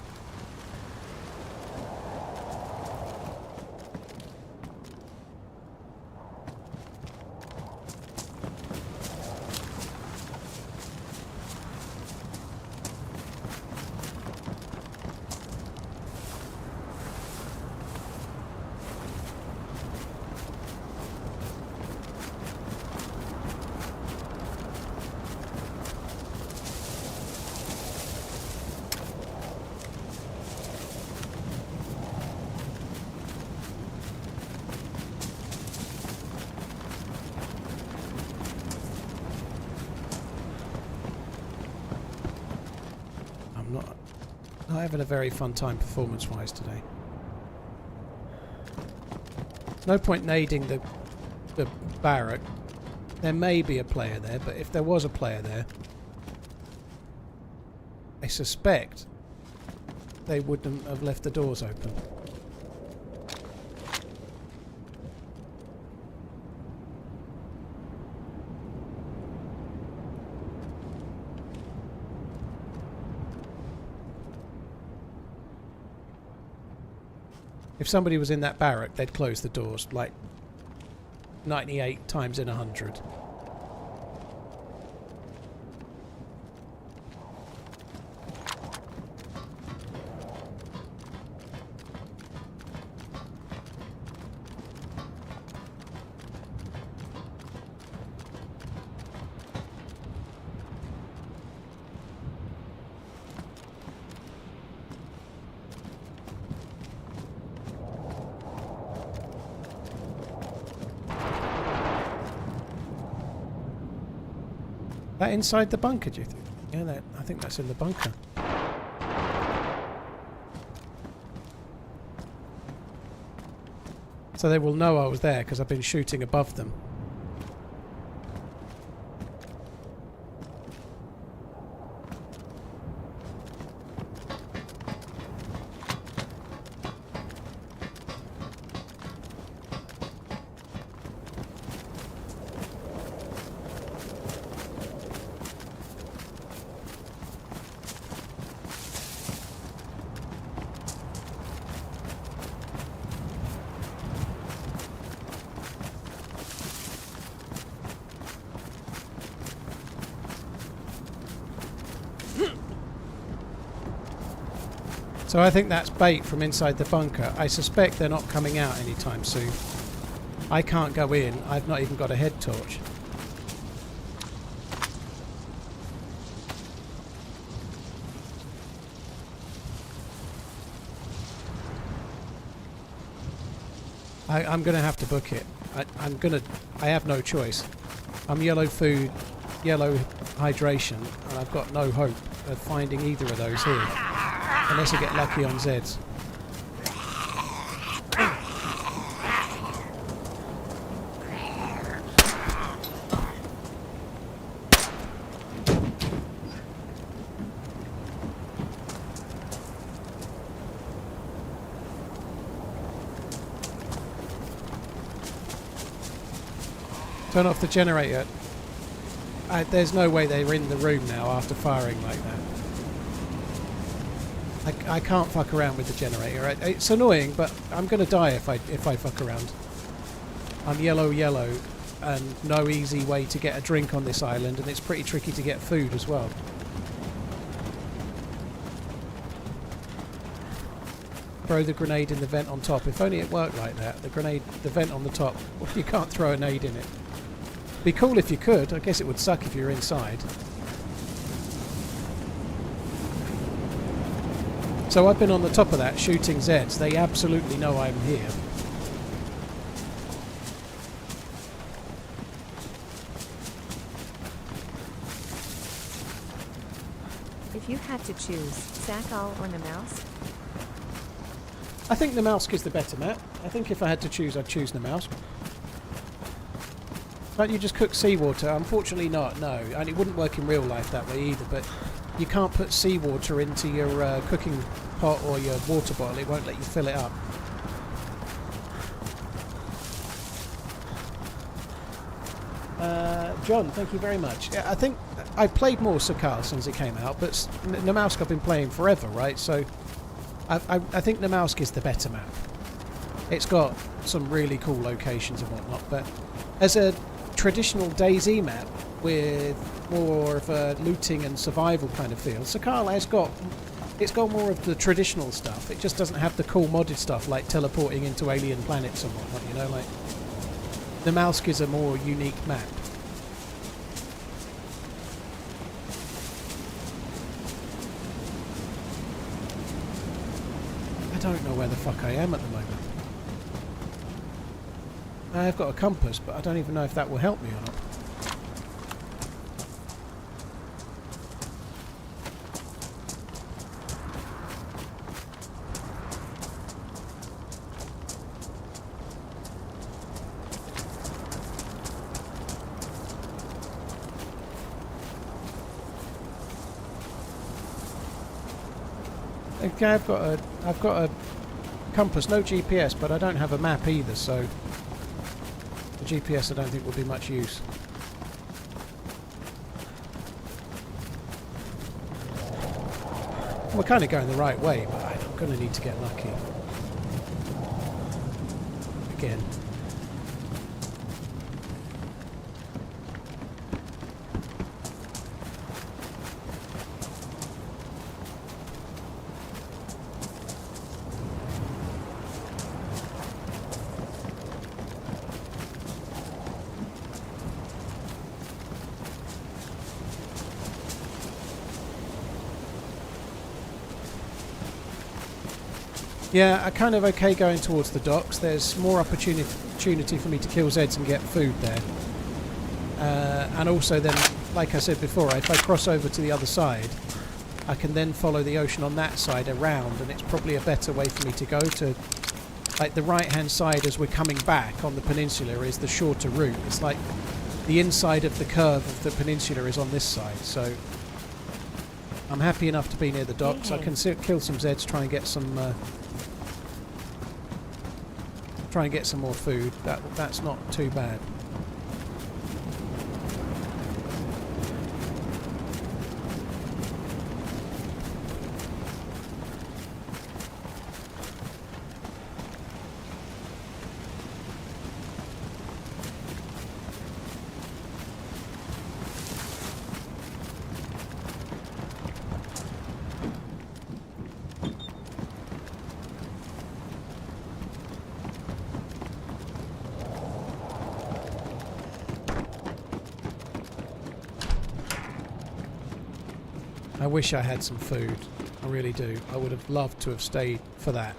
Not having a very fun time performance-wise today. No point nading the barrack. There may be a player there, but if there was a player there, I suspect they wouldn't have left the doors open. If somebody was in that barrack, they'd close the doors, like 98 times in 100. That inside the bunker, do you think? Yeah, I think that's in the bunker. So they will know I was there because I've been shooting above them. So I think that's bait from inside the bunker. I suspect they're not coming out anytime soon. I can't go in. I've not even got a head torch. I'm going to have to book it. I have no choice. I'm yellow food, yellow hydration, and I've got no hope of finding either of those here. Unless I get lucky on Zeds. Turn off the generator. There's no way they're in the room now after firing like that. I can't fuck around with the generator. It's annoying, but I'm going to die if I fuck around. I'm yellow, and no easy way to get a drink on this island, and it's pretty tricky to get food as well. Throw the grenade in the vent on top. If only it worked like that. The vent on the top. Well, you can't throw a nade in it. Be cool if you could. I guess it would suck if you're inside. So I've been on the top of that shooting Zeds. They absolutely know I'm here. If you had to choose, Sakhal or Namalsk? I think Namalsk is the better map. I think if I had to choose, I'd choose Namalsk. Can't you just cook seawater? Unfortunately not, no. And it wouldn't work in real life that way either, but you can't put seawater into your cooking pot or your water bottle. It won't let you fill it up. John, thank you very much. Yeah, I think I've played more Sakhal since it came out, but Namalsk I've been playing forever, right? So I think Namalsk is the better map. It's got some really cool locations and whatnot, but as a traditional DayZ map with more of a looting and survival kind of feel, Sakhal has got more of the traditional stuff. It just doesn't have the cool modded stuff like teleporting into alien planets and whatnot, you know, like Namalsk is a more unique map. I don't know where the fuck I am at the moment. I've got a compass, but I don't even know if that will help me or not. Okay, I've got a compass, no GPS, but I don't have a map either, so the GPS I don't think will be much use. We're kind of going the right way, but I'm going to need to get lucky. Again. Yeah, I'm kind of okay going towards the docks. There's more opportunity for me to kill Zeds and get food there. And also then, like I said before, if I cross over to the other side, I can then follow the ocean on that side around, and it's probably a better way for me to go to... Like, the right-hand side as we're coming back on the peninsula is the shorter route. It's like the inside of the curve of the peninsula is on this side, so... I'm happy enough to be near the docks. I can kill some Zeds, try and get some more food. That's not too bad. I wish I had some food. I really do. I would have loved to have stayed for that.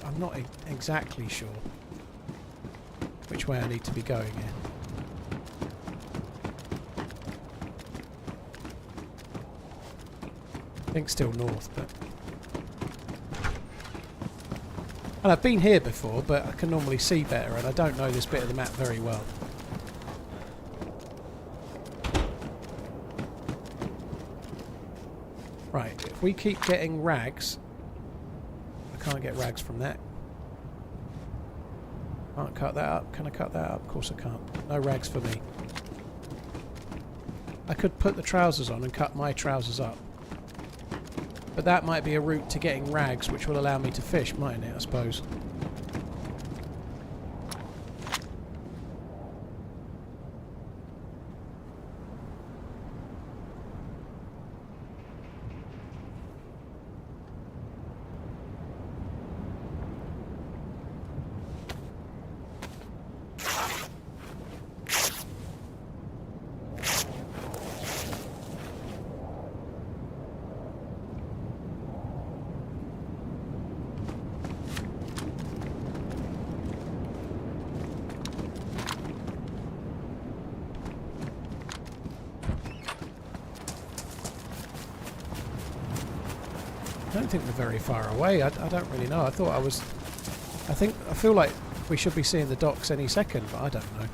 I'm not exactly sure which way I need to be going here. I think still north, but... And I've been here before, but I can normally see better, and I don't know this bit of the map very well. Right, if we keep getting rags... I can't get rags from that. Can't cut that up. Can I cut that up? Of course I can't. No rags for me. I could put the trousers on and cut my trousers up. But that might be a route to getting rags, which will allow me to fish, mightn't it, I suppose? I don't think they're very far away. I don't really know. I thought I was... I feel like we should be seeing the docks any second, but I don't know.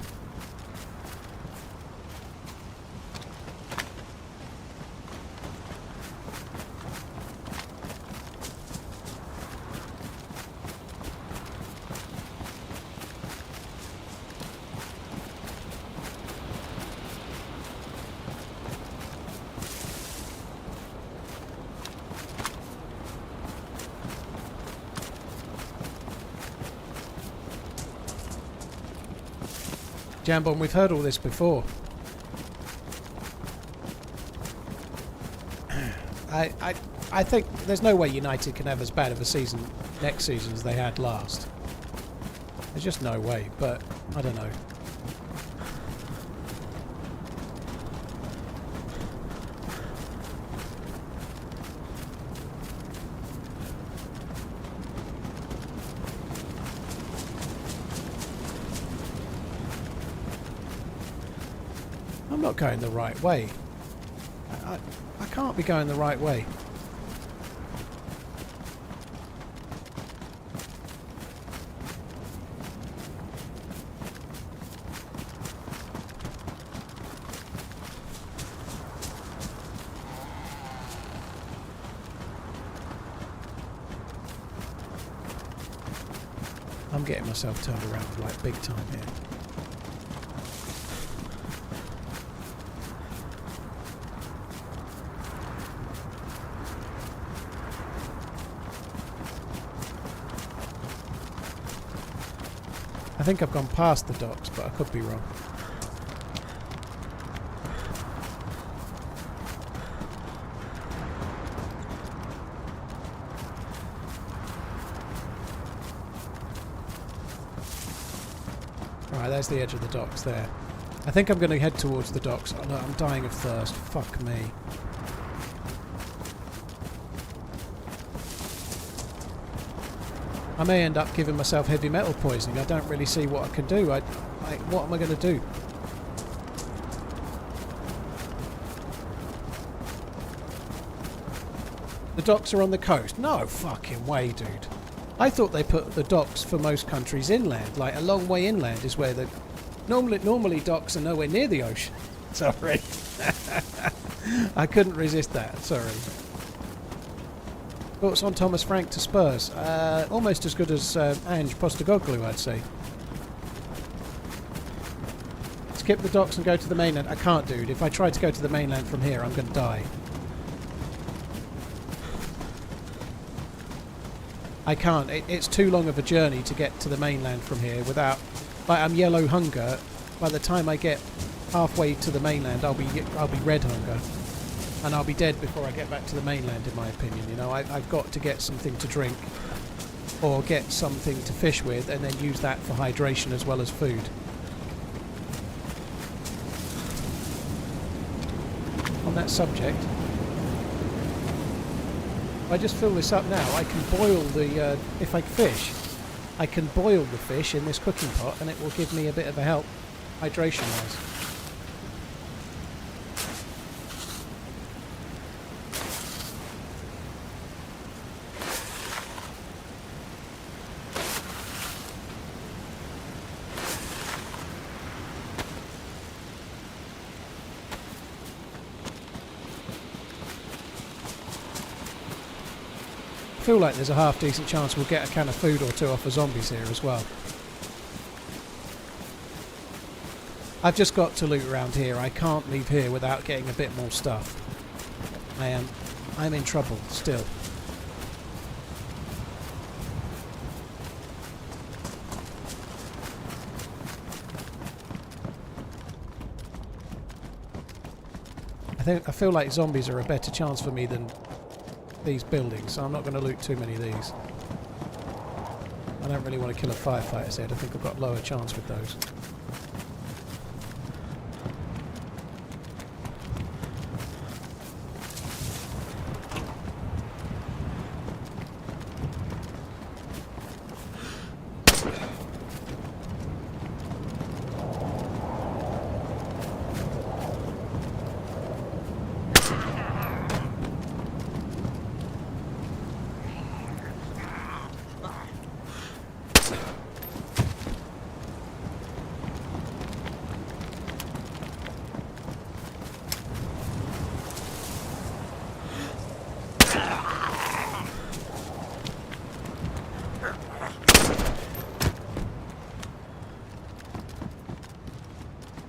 Jambon, we've heard all this before. I think there's no way United can have as bad of a season next season as they had last. There's just no way, but I don't know. I'm not going the right way. I can't be going the right way. I'm getting myself turned around like big time here. I think I've gone past the docks, but I could be wrong. Alright, there's the edge of the docks there. I think I'm going to head towards the docks. Oh, no, I'm dying of thirst. Fuck me. I may end up giving myself heavy metal poisoning. I don't really see what I can do. What am I going to do? The docks are on the coast. No fucking way, dude. I thought they put the docks for most countries inland. Like a long way inland is where the... Normally docks are nowhere near the ocean. Sorry. I couldn't resist that. Sorry. Thoughts on Thomas Frank to Spurs? Almost as good as Ange Postecoglou, I'd say. Skip the docks and go to the mainland. I can't, dude. If I try to go to the mainland from here, I'm going to die. I can't. It's too long of a journey to get to the mainland from here without... Like, I'm yellow hunger. By the time I get halfway to the mainland, I'll be red hunger. And I'll be dead before I get back to the mainland, in my opinion. You know, I've got to get something to drink or get something to fish with and then use that for hydration as well as food. on that subject, if I just fill this up now, I can boil the, if I fish, I can boil the fish in this cooking pot and it will give me a bit of a help hydration-wise. I feel like there's a half decent chance we'll get a can of food or two off the zombies here as well. I've just got to loot around here. I can't leave here without getting a bit more stuff. I'm in trouble still. I feel like zombies are a better chance for me than these buildings, so I'm not going to loot too many of these. I don't really want to kill a firefighter's head. I think I've got a lower chance with those.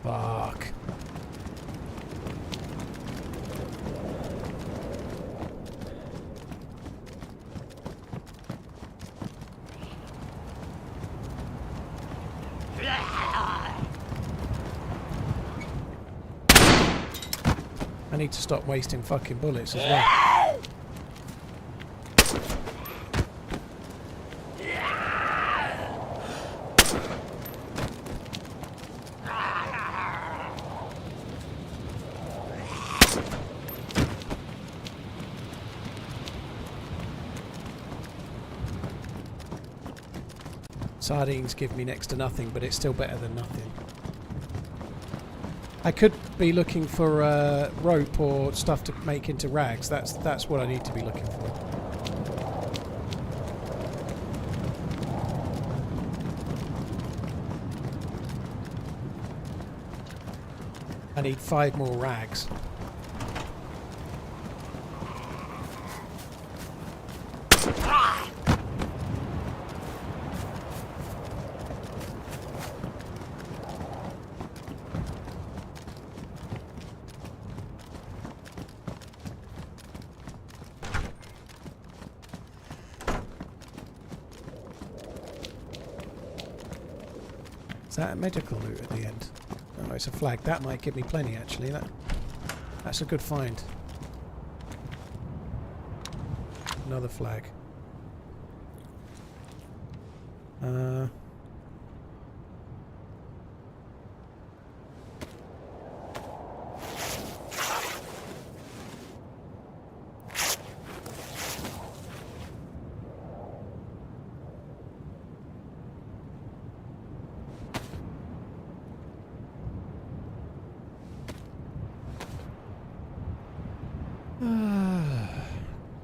Fuck. I need to stop wasting fucking bullets as well. Sardines give me next to nothing, but it's still better than nothing. I could be looking for rope or stuff to make into rags. That's what I need to be looking for. I need 5 more rags. Is that a medical loot at the end? Oh, it's a flag. That might give me plenty, actually. That's a good find. Another flag.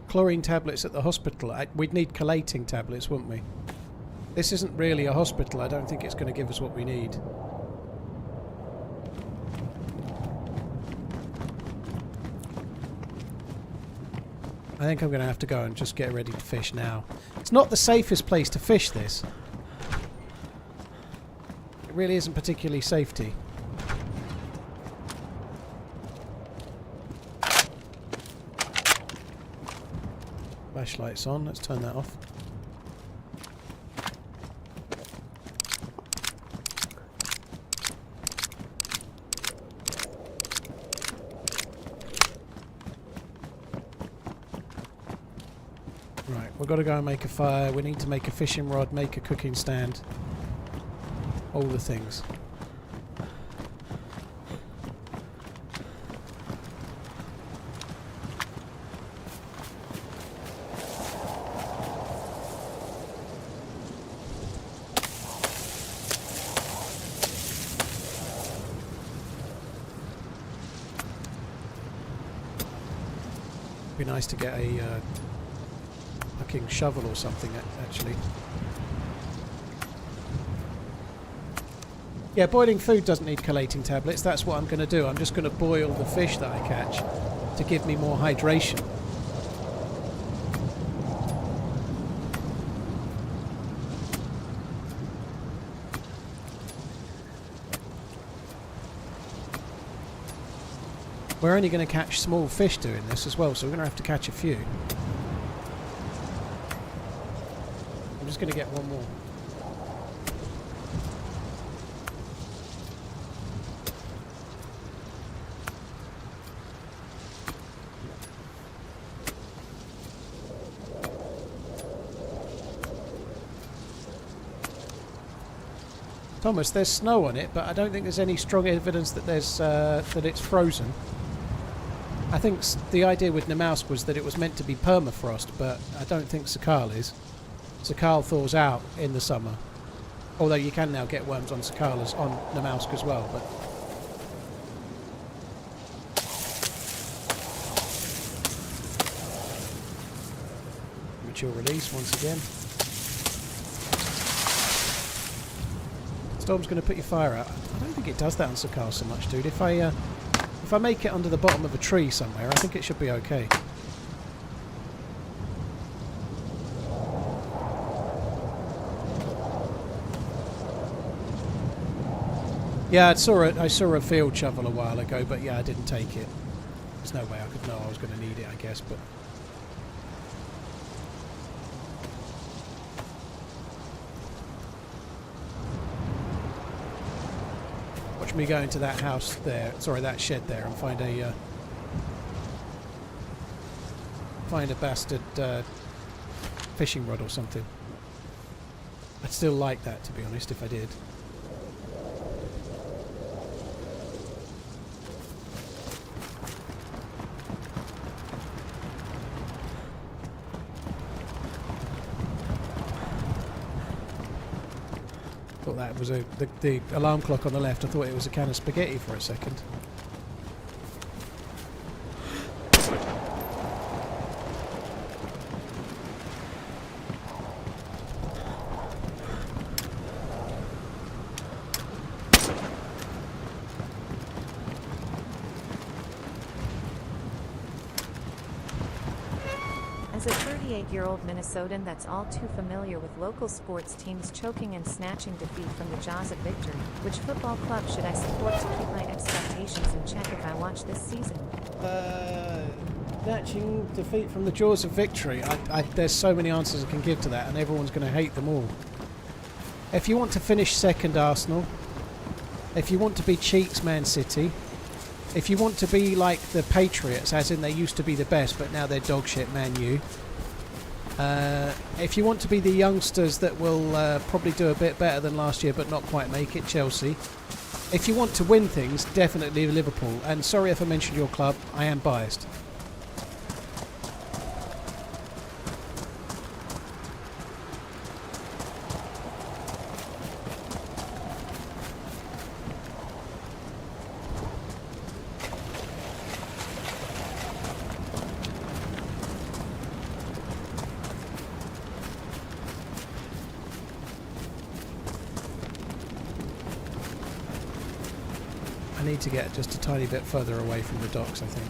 Chlorine tablets at the hospital. We'd need collating tablets, wouldn't we? This isn't really a hospital. I don't think it's going to give us what we need. I think I'm going to have to go and just get ready to fish now. It's not the safest place to fish this. It really isn't particularly safety. Flashlight's on, let's turn that off. Right, we've got to go and make a fire, we need to make a fishing rod, make a cooking stand. All the things. Be nice to get a fucking shovel or something, actually. Yeah, boiling food doesn't need collating tablets. That's what I'm going to do. I'm just going to boil the fish that I catch to give me more hydration. We're only going to catch small fish doing this as well, so we're going to have to catch a few. I'm just going to get one more. Thomas, there's snow on it, but I don't think there's any strong evidence that there's that it's frozen. I think the idea with Namalsk was that it was meant to be permafrost, but I don't think Sakhal is. Sakhal thaws out in the summer. Although you can now get worms on Sakhal as on Namalsk as well, but... Mature release once again. Storm's going to put your fire out. I don't think it does that on Sakhal so much, dude. If I make it under the bottom of a tree somewhere, I think it should be okay. Yeah, I saw a field shovel a while ago, but yeah, I didn't take it. There's no way I could know I was going to need it, I guess, but... Watch me go into that house there, sorry, that shed there, and find a bastard fishing rod or something. I'd still like that, to be honest, if I did. Thought that was the alarm clock on the left. I thought it was a can of spaghetti for a second. As a 38-year-old Minnesotan that's all too familiar with local sports teams choking and snatching defeat from the jaws of victory, which football club should I support to keep my expectations in check if I watch this season? Snatching defeat from the jaws of victory. There's so many answers I can give to that, and everyone's going to hate them all. If you want to finish second, Arsenal. If you want to be cheats, Man City. If you want to be like the Patriots, as in they used to be the best, but now they're dog shit, Man U. If you want to be the youngsters that will probably do a bit better than last year, but not quite make it, Chelsea. If you want to win things, definitely Liverpool. And sorry if I mentioned your club, I am biased. I need to get just a tiny bit further away from the docks, I think.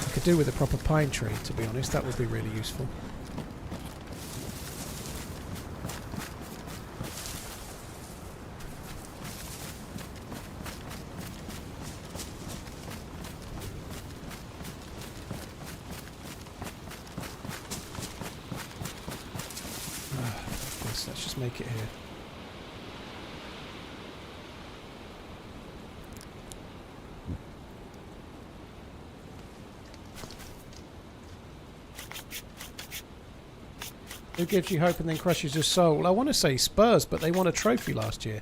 I could do with a proper pine tree, to be honest. That would be really useful. Let's just make it here. Who gives you hope and then crushes your soul? I want to say Spurs, but they won a trophy last year.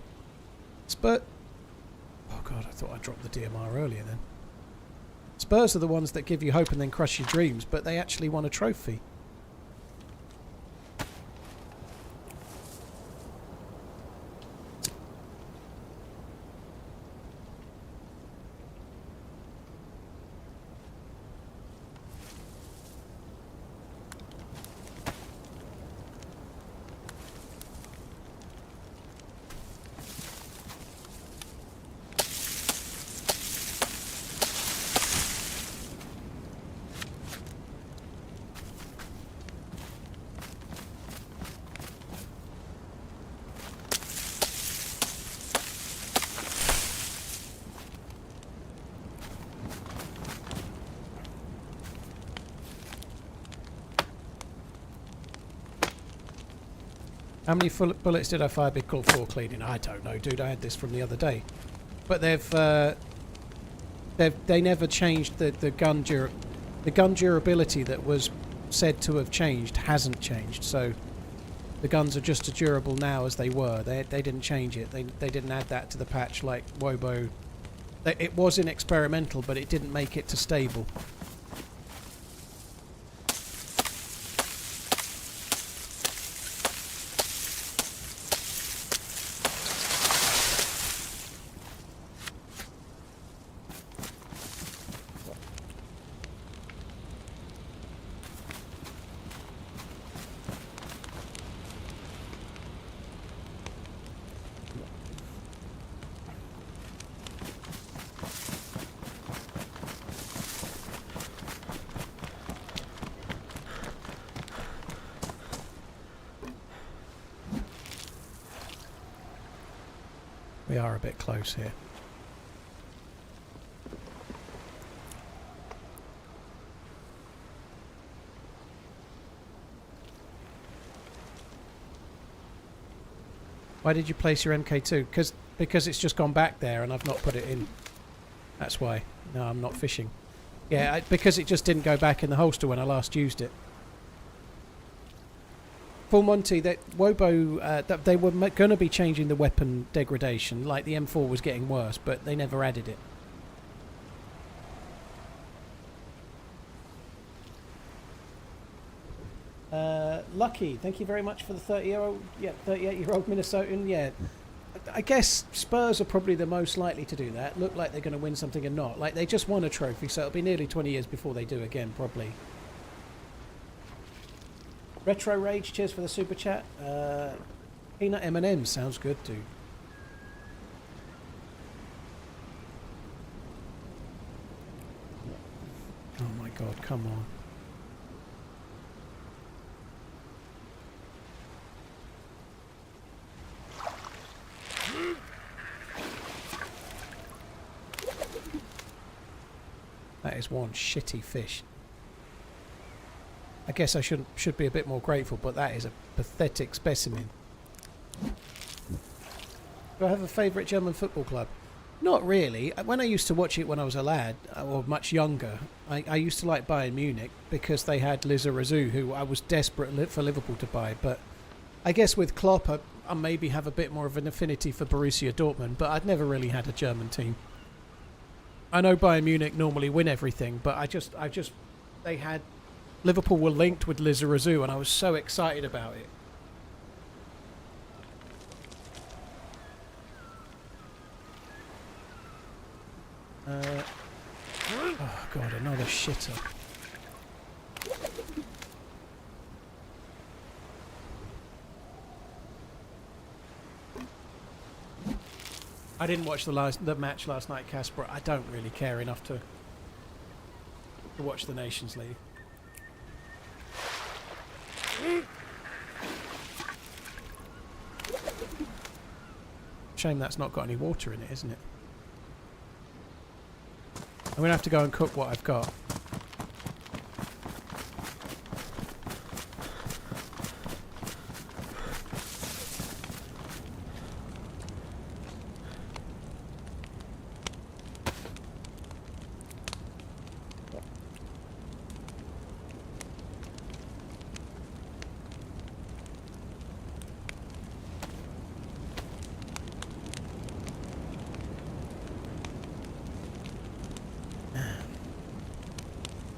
Spurs... Oh god, I thought I dropped the DMR earlier then. Spurs are the ones that give you hope and then crush your dreams, but they actually won a trophy. How many bullets did I fire big call for cleaning? I don't know, dude. I had this from the other day. But they never changed the gun durability that was said to have changed hasn't changed. So the guns are just as durable now as they were. They didn't change it. They didn't add that to the patch like Wobo. It was in experimental, but it didn't make it to stable. We are a bit close here. Why did you place your MK2? Because it's just gone back there and I've not put it in. That's why. No, I'm not fishing. Yeah, because it just didn't go back in the holster when I last used it. Full Monty, that Wobo, they were going to be changing the weapon degradation, like the M4 was getting worse, but they never added it. Lucky, thank you very much for the 38-year-old Minnesotan. Yeah, I guess Spurs are probably the most likely to do that. Look like they're going to win something and not. Like, they just won a trophy, so it'll be nearly 20 years before they do again, probably. Retro Rage, cheers for the super chat. Peanut M&M sounds good, dude. Oh my god, come on. That is one shitty fish. I guess I should be a bit more grateful, but that is a pathetic specimen. Do I have a favourite German football club? Not really. When I used to watch it when I was a lad, or much younger, I used to like Bayern Munich because they had Lizarazu, who I was desperate for Liverpool to buy. But I guess with Klopp, I maybe have a bit more of an affinity for Borussia Dortmund, but I'd never really had a German team. I know Bayern Munich normally win everything, but they had... Liverpool were linked with Lizarazu, and I was so excited about it. Oh god, another shitter. I didn't watch the match last night, Casper. I don't really care enough to watch the Nations League. Shame that's not got any water in it, isn't it? I'm going to have to go and cook what I've got.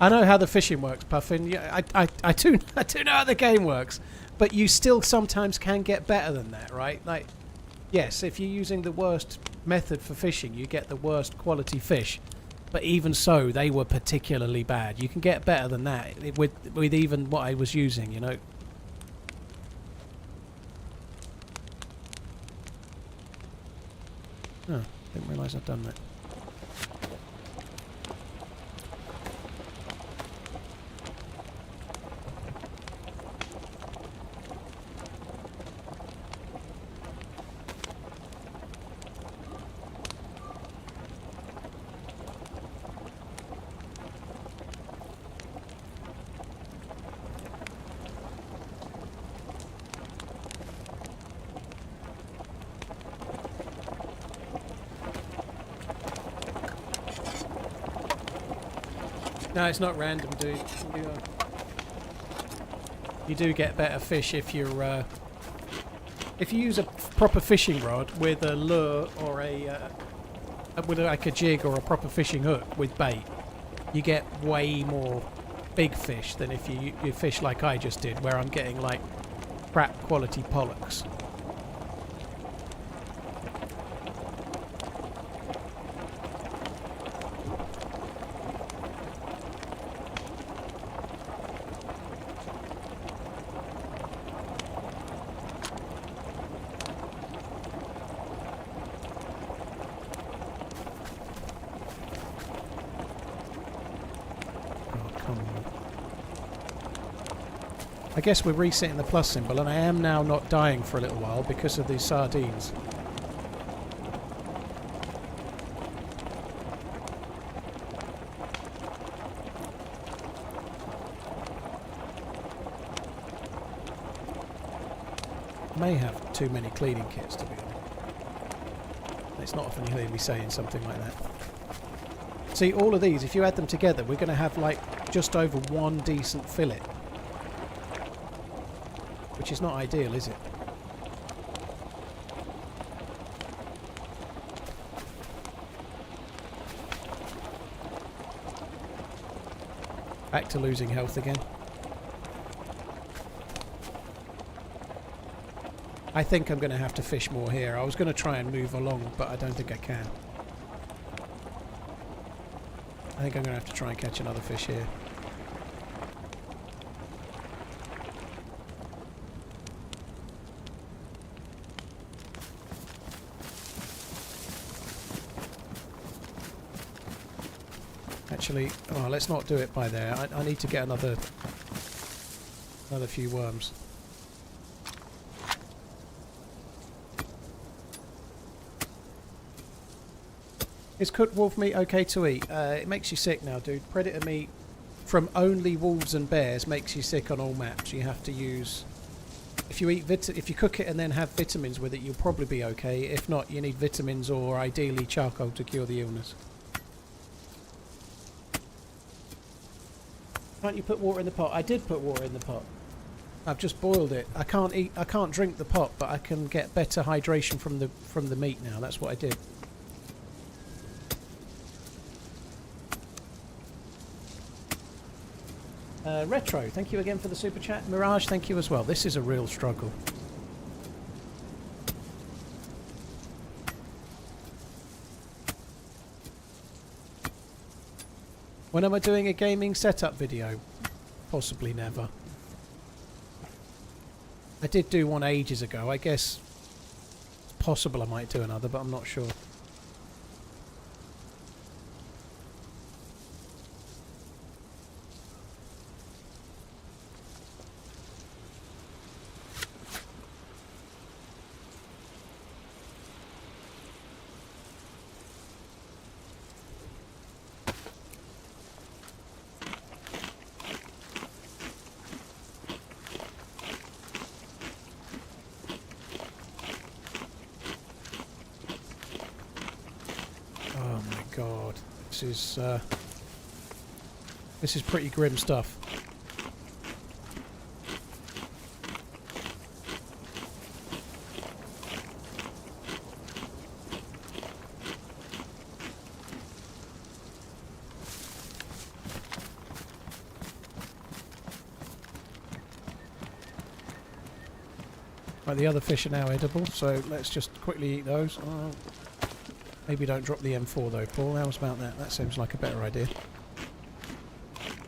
I know how the fishing works, Puffin. Yeah, I do know how the game works, but you still sometimes can get better than that, right? Like, yes, if you're using the worst method for fishing, you get the worst quality fish. But even so, they were particularly bad. You can get better than that with even what I was using, you know. Oh, didn't realise I'd done that. No, it's not random, dude. You do get better fish if you use a proper fishing rod with a lure or with like a jig or a proper fishing hook with bait. You get way more big fish than if you fish like I just did, where I'm getting like crap quality pollocks. I guess we're resetting the plus symbol, and I am now not dying for a little while because of these sardines. I may have too many cleaning kits, to be honest. It's not often you hear me saying something like that. See, all of these, if you add them together, we're going to have like just over one decent fillet. Which is not ideal, is it? Back to losing health again. I think I'm going to have to fish more here. I was going to try and move along, but I don't think I can. I think I'm going to have to try and catch another fish here. Actually, oh, let's not do it by there. I need to get another few worms. Is cooked wolf meat okay to eat? It makes you sick now, dude. Predator meat from only wolves and bears makes you sick on all maps. You have to use... If you cook it and then have vitamins with it, you'll probably be okay. If not, you need vitamins or ideally charcoal to cure the illness. Can't you put water in the pot? I did put water in the pot. I've just boiled it. I can't drink the pot, but I can get better hydration from the meat now. That's what I did. Retro, thank you again for the super chat. Mirage, thank you as well. This is a real struggle. When am I doing a gaming setup video? Possibly never. I did do one ages ago. I guess it's possible I might do another, but I'm not sure. God, this is pretty grim stuff. Right, the other fish are now edible, so let's just quickly eat those. Oh, maybe don't drop the M4 though, Paul. How about that? That seems like a better idea.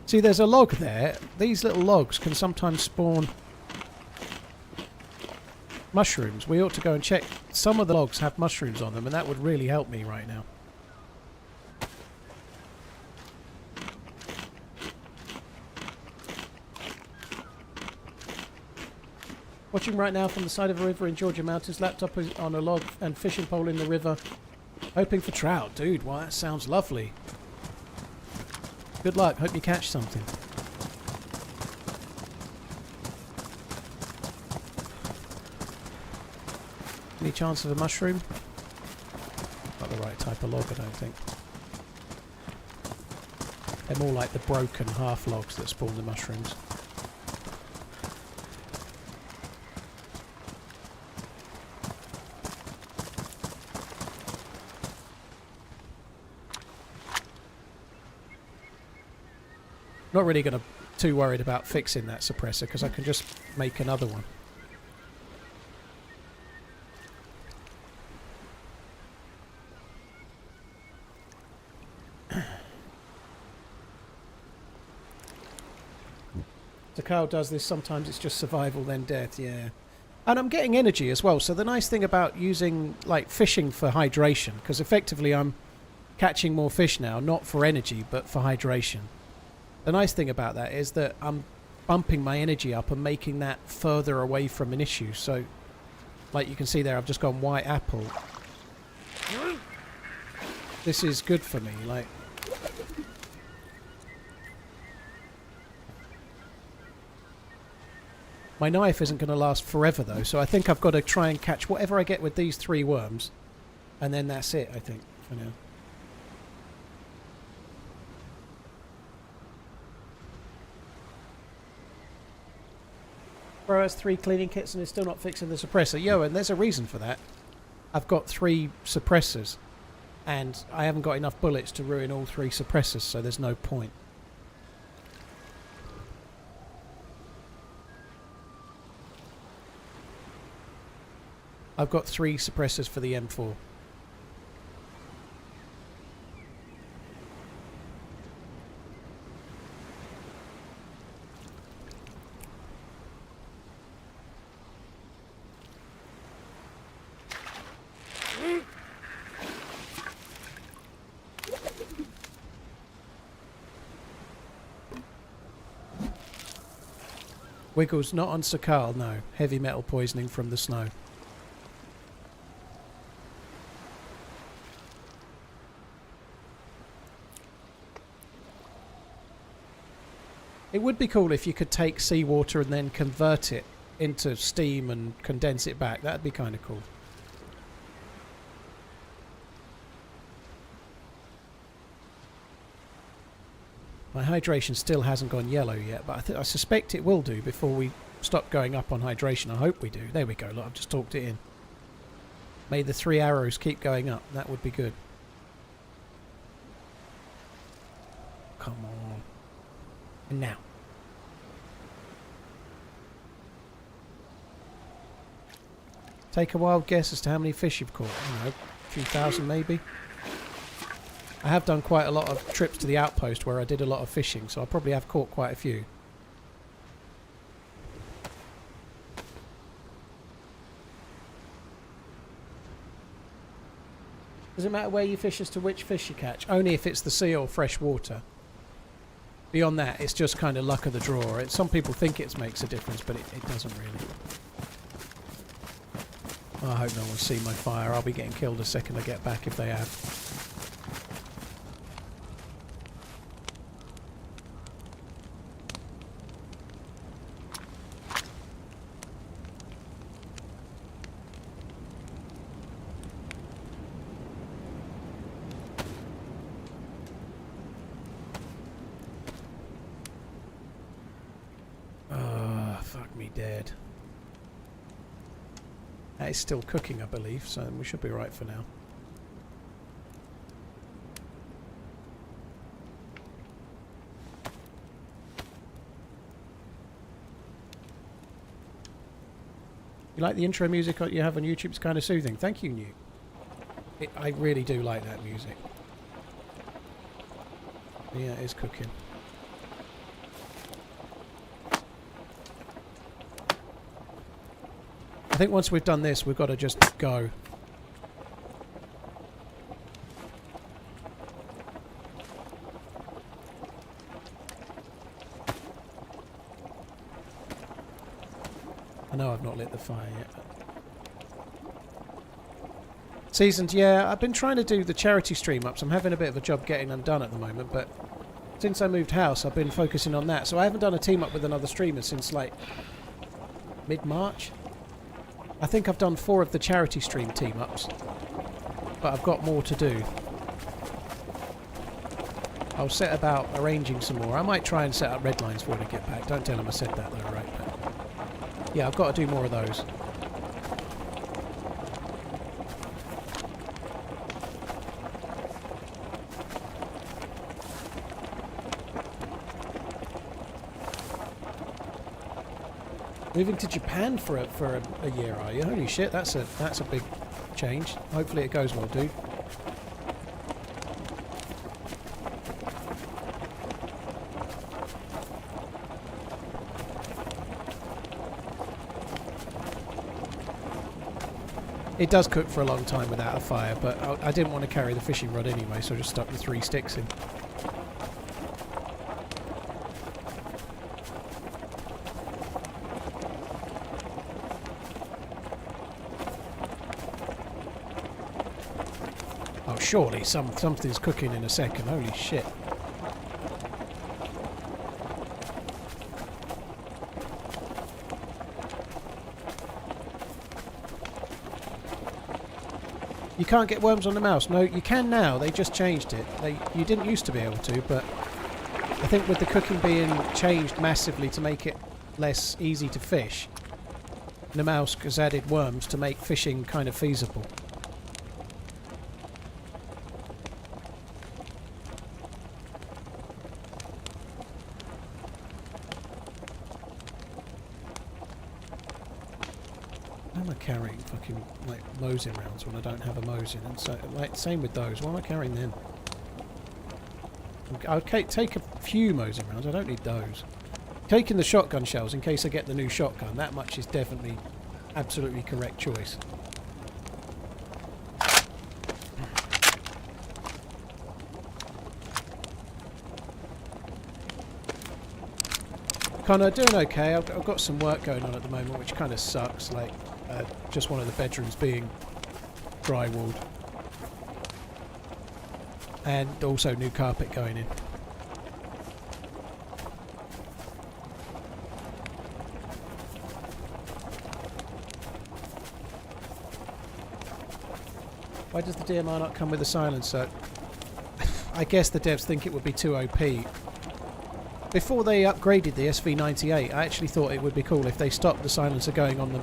See, there's a log there. These little logs can sometimes spawn mushrooms. We ought to go and check. Some of the logs have mushrooms on them, and that would really help me right now. Watching right now from the side of a river in Georgia mountains, laptop is on a log and fishing pole in the river, hoping for trout. Dude, wow, that sounds lovely. Good luck, hope you catch something. Any chance of a mushroom? Not the right type of log, I don't think. They're more like the broken half logs that spawn the mushrooms. Not really going to too worried about fixing that suppressor because I can just make another one. Sakhal does this sometimes. It's just survival then death. Yeah, and I'm getting energy as well. So the nice thing about using like fishing for hydration, because effectively I'm catching more fish now, not for energy but for hydration. The nice thing about that is that I'm bumping my energy up and making that further away from an issue. So, like you can see there, I've just gone white apple. This is good for me, like... My knife isn't going to last forever though, so I think I've got to try and catch whatever I get with these 3 worms. And then that's it, I think, for now. Bro has 3 cleaning kits and is still not fixing the suppressor. Yo, and there's a reason for that. I've got 3 suppressors and I haven't got enough bullets to ruin all 3 suppressors, so there's no point. I've got 3 suppressors for the M4. Wiggles not on Sakhal, no. Heavy metal poisoning from the snow. It would be cool if you could take seawater and then convert it into steam and condense it back. That'd be kind of cool. My hydration still hasn't gone yellow yet, but I suspect it will do before we stop going up on hydration. I hope we do. There we go. Look, I've just talked it in. May the 3 arrows keep going up. That would be good. Come on. And now. Take a wild guess as to how many fish you've caught. I don't know, a few thousand maybe. I have done quite a lot of trips to the outpost where I did a lot of fishing, so I probably have caught quite a few. Does it matter where you fish as to which fish you catch? Only if it's the sea or fresh water. Beyond that, it's just kind of luck of the draw. Some people think it makes a difference, but it doesn't really. Oh, I hope no one's seen my fire. I'll be getting killed the second I get back if they have. Dead. That is still cooking, I believe, so we should be right for now. You like the intro music you have on YouTube? It's kind of soothing. Thank you, New. I really do like that music. Yeah, it is cooking. I think once we've done this, we've got to just go. I know I've not lit the fire yet. Seasons, yeah, I've been trying to do the charity stream ups. I'm having a bit of a job getting them done at the moment, but since I moved house, I've been focusing on that. So I haven't done a team up with another streamer since like mid-March. I think I've done 4 of the charity stream team ups, but I've got more to do. I'll set about arranging some more. I might try and set up red lines for when I get back. Don't tell them I said that though, right? But yeah, I've got to do more of those. Moving to Japan for a year, are you? Holy shit, that's a big change. Hopefully it goes well, dude. It does cook for a long time without a fire, but I didn't want to carry the fishing rod anyway, so I just stuck the 3 sticks in. Oh, surely something's cooking in a second. Holy shit. You can't get worms on the mouse. No, you can now. They just changed it. You didn't used to be able to, but I think with the cooking being changed massively to make it less easy to fish, the mouse has added worms to make fishing kind of feasible. Why am I carrying fucking like Mosin rounds when I don't have a Mosin? And so, like, same with those. Why am I carrying them? I'll take a few Mosin rounds. I don't need those. Taking the shotgun shells in case I get the new shotgun. That much is definitely absolutely correct choice. Connor, doing okay. I've got some work going on at the moment, which kind of sucks. Like, just one of the bedrooms being drywalled. And also new carpet going in. Why does the DMR not come with a silencer? I guess the devs think it would be too OP. Before they upgraded the SV98, I actually thought it would be cool if they stopped the silencer going on the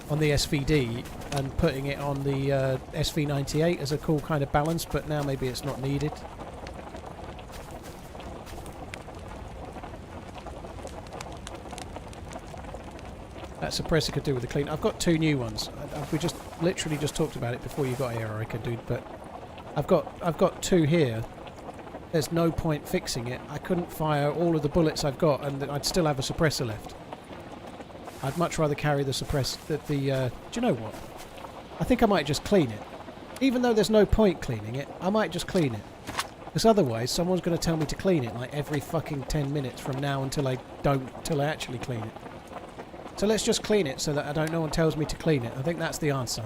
SVD and putting it on the SV98 as a cool kind of balance, but now maybe it's not needed. That suppressor could do with the clean. I've got 2 new ones. We just literally just talked about it before you got here, Erica, dude. But I've got 2 here. There's no point fixing it. I couldn't fire all of the bullets I've got, and I'd still have a suppressor left. I'd much rather carry the suppressor. Do you know what? I think I might just clean it. Even though there's no point cleaning it, I might just clean it. Because otherwise, someone's going to tell me to clean it like every fucking 10 minutes from now until I actually clean it. So let's just clean it so that no one tells me to clean it. I think that's the answer.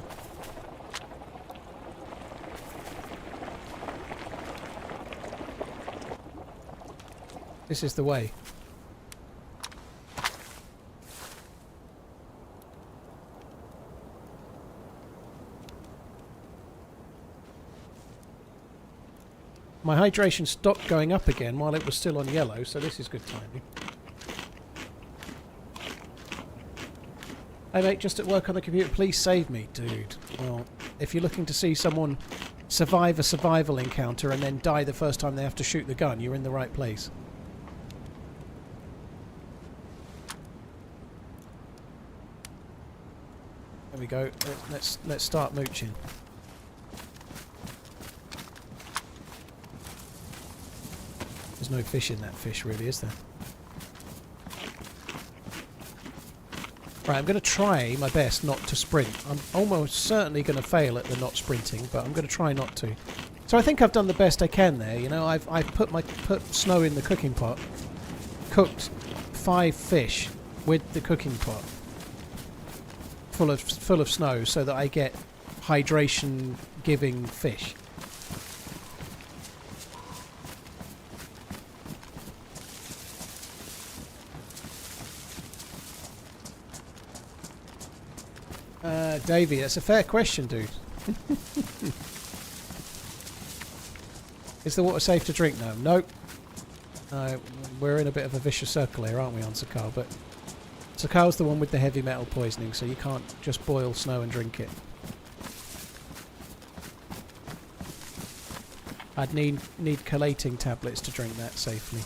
This is the way. My hydration stopped going up again while it was still on yellow, so this is good timing. Hey mate, just at work on the computer, please save me. Dude, well, if you're looking to see someone survive a survival encounter and then die the first time they have to shoot the gun, you're in the right place. go. Let's start mooching. There's no fish in that fish, really, is there? Right, I'm going to try my best not to sprint. I'm almost certainly going to fail at the not sprinting, but I'm going to try not to. So I think I've done the best I can there. You know, I've put snow in the cooking pot, cooked 5 fish with the cooking pot full of snow, so that I get hydration giving fish. Davey, that's a fair question, dude. Is the water safe to drink now? Nope. We're in a bit of a vicious circle here, aren't we, on Sakhal? But Sakhal's the one with the heavy metal poisoning, so you can't just boil snow and drink it. I'd need collating tablets to drink that safely.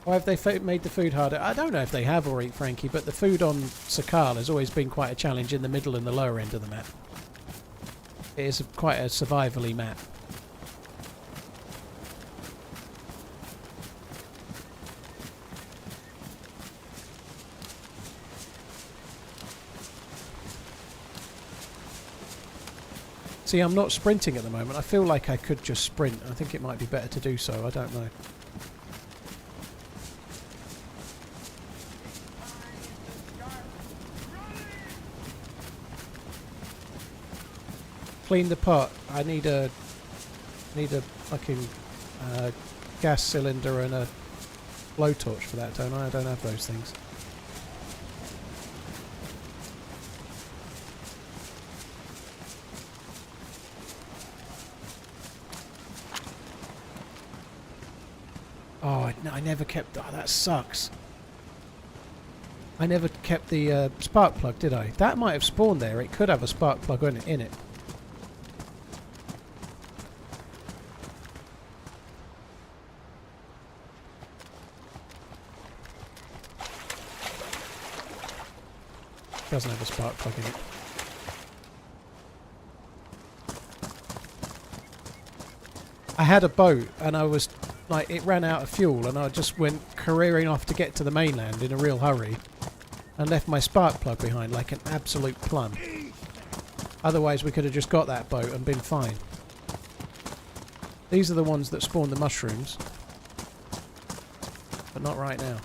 Why have they made the food harder? I don't know if they have or eat Frankie, but the food on Sakhal has always been quite a challenge in the middle and the lower end of the map. It is quite a survival-y map. See, I'm not sprinting at the moment. I feel like I could just sprint. I think it might be better to do so. I don't know. Clean the pot. I need a fucking gas cylinder and a blowtorch for that, don't I? I don't have those things. Oh, I never kept... Oh, that sucks. I never kept the spark plug, did I? That might have spawned there. It could have a spark plug in it. Doesn't have a spark plug in it. I had a boat and I was like, it ran out of fuel and I just went careering off to get to the mainland in a real hurry and left my spark plug behind like an absolute plum. Otherwise we could have just got that boat and been fine. These are the ones that spawn the mushrooms, but not right now.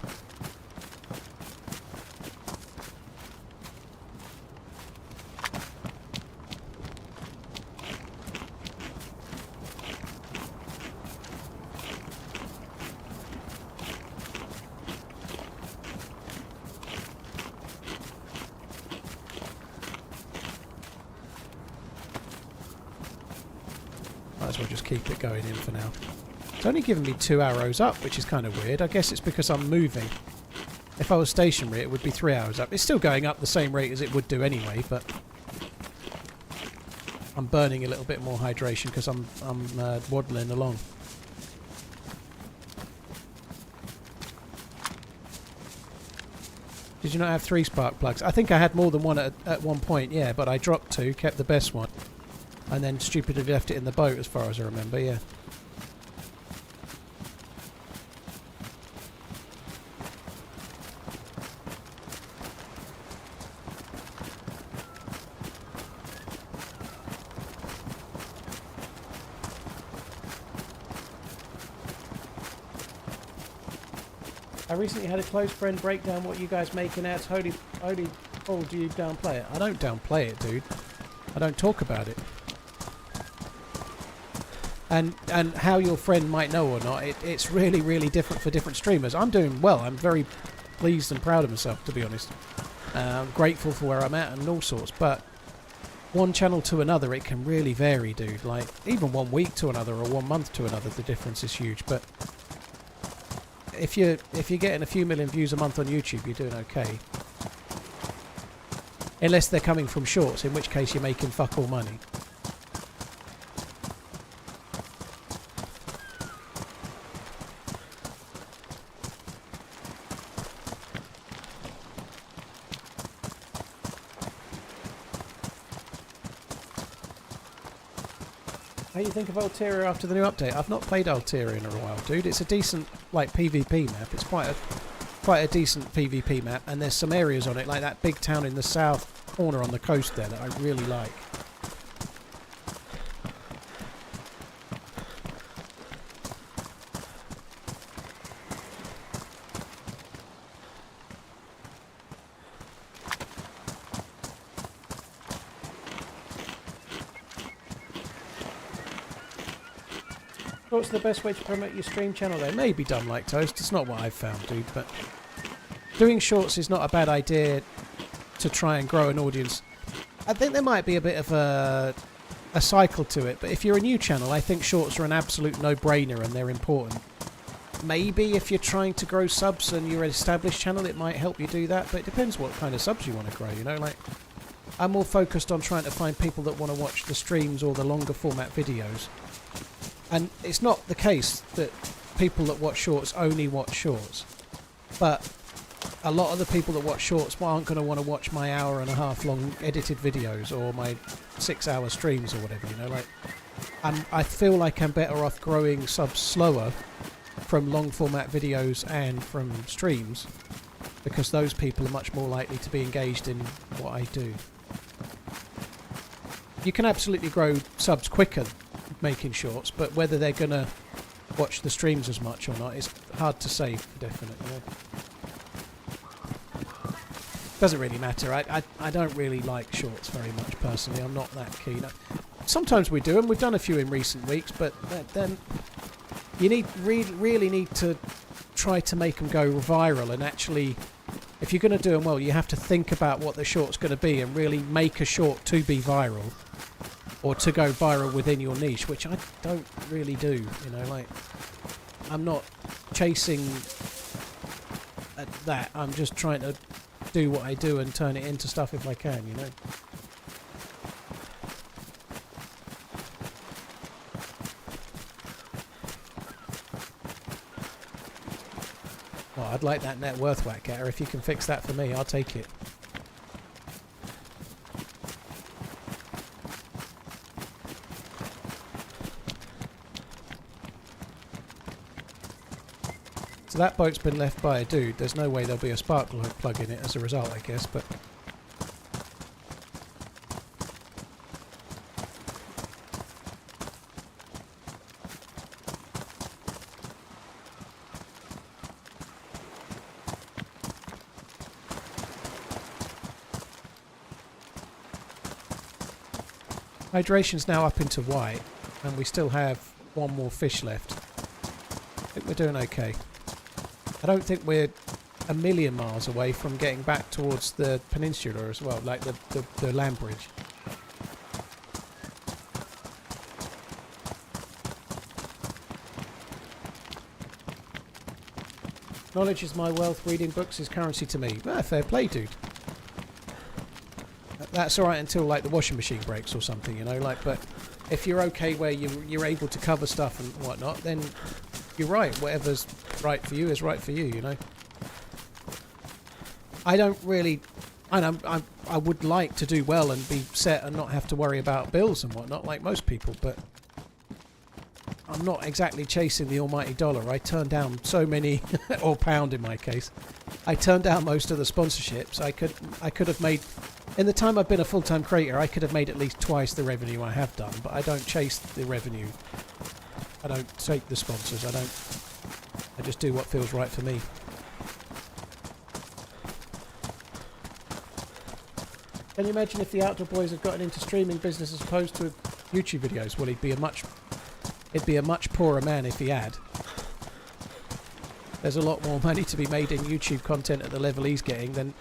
Might as well just keep it going in for now. It's only given me 2 arrows up, which is kind of weird. I guess it's because I'm moving. If I was stationary, it would be 3 hours up. It's still going up the same rate as it would do anyway, but I'm burning a little bit more hydration because I'm waddling along. Did you not have 3 spark plugs? I think I had more than one at one point, yeah, but I dropped 2, kept the best one. And then stupidly left it in the boat as far as I remember, yeah. I recently had a close friend break down what you guys make and it's holy oh, do you downplay it? I don't downplay it, dude. I don't talk about it. And how your friend might know or not, it's really, really different for different streamers. I'm doing well. I'm very pleased and proud of myself, to be honest. I'm grateful for where I'm at and all sorts. But one channel to another, it can really vary, dude. Like, even 1 week to another or 1 month to another, the difference is huge. But if you're getting a few million views a month on YouTube, you're doing okay. Unless they're coming from shorts, in which case you're making fuck all money. How do you think of Alteria after the new update? I've not played Alteria in a while, dude. It's a decent, like, PvP map. It's quite a decent PvP map, and there's some areas on it, like that big town in the south corner on the coast there, that I really like. What's the best way to promote your stream channel there? Maybe done like Toast. It's not what I've found, dude, but doing shorts is not a bad idea to try and grow an audience. I think there might be a bit of a cycle to it, but if you're a new channel, I think shorts are an absolute no-brainer and they're important. Maybe if you're trying to grow subs and you're an established channel, it might help you do that, but it depends what kind of subs you want to grow, you know? Like, I'm more focused on trying to find people that want to watch the streams or the longer format videos. And it's not the case that people that watch shorts only watch shorts. But a lot of the people that watch shorts aren't going to want to watch my hour-and-a-half long edited videos or my 6-hour streams or whatever, you know, like, I feel like I'm better off growing subs slower from long format videos and from streams, because those people are much more likely to be engaged in what I do. You can absolutely grow subs quicker making shorts, but whether they're going to watch the streams as much or not is hard to say for definite, you know? Doesn't really matter. I don't really like shorts very much personally. I'm not that keen. Sometimes we do them. We've done a few in recent weeks, but then you really need to try to make them go viral. And actually, if you're going to do them well, you have to think about what the short's going to be and really make a short to be viral or to go viral within your niche, which I don't really do. You know, like, I'm not chasing at that. I'm just trying to do what I do and turn it into stuff if I can, you know. Well, I'd like that net worth whack getter. If you can fix that for me, I'll take it. So that boat's been left by a dude. There's no way there'll be a spark plug in it as a result, I guess, but hydration's now up into white, and we still have one more fish left. I think we're doing okay. I don't think we're a million miles away from getting back towards the peninsula as well, like the land bridge. Knowledge is my wealth, reading books is currency to me. Ah, fair play, dude. That's alright until, like, the washing machine breaks or something, you know, like, but if you're okay where you're able to cover stuff and whatnot, then you're right. Whatever's right for you is right for you, you know. I don't really... I would like to do well and be set and not have to worry about bills and whatnot, like most people, but I'm not exactly chasing the almighty dollar. I turn down so many, or pound in my case. I turned down most of the sponsorships. I could have made... In the time I've been a full-time creator, I could have made at least twice the revenue I have done, but I don't chase the revenue. I don't take the sponsors. I just do what feels right for me. Can you imagine if the Outdoor Boys had gotten into streaming business as opposed to YouTube videos? Well, he'd be a much poorer man if he had. There's a lot more money to be made in YouTube content at the level he's getting than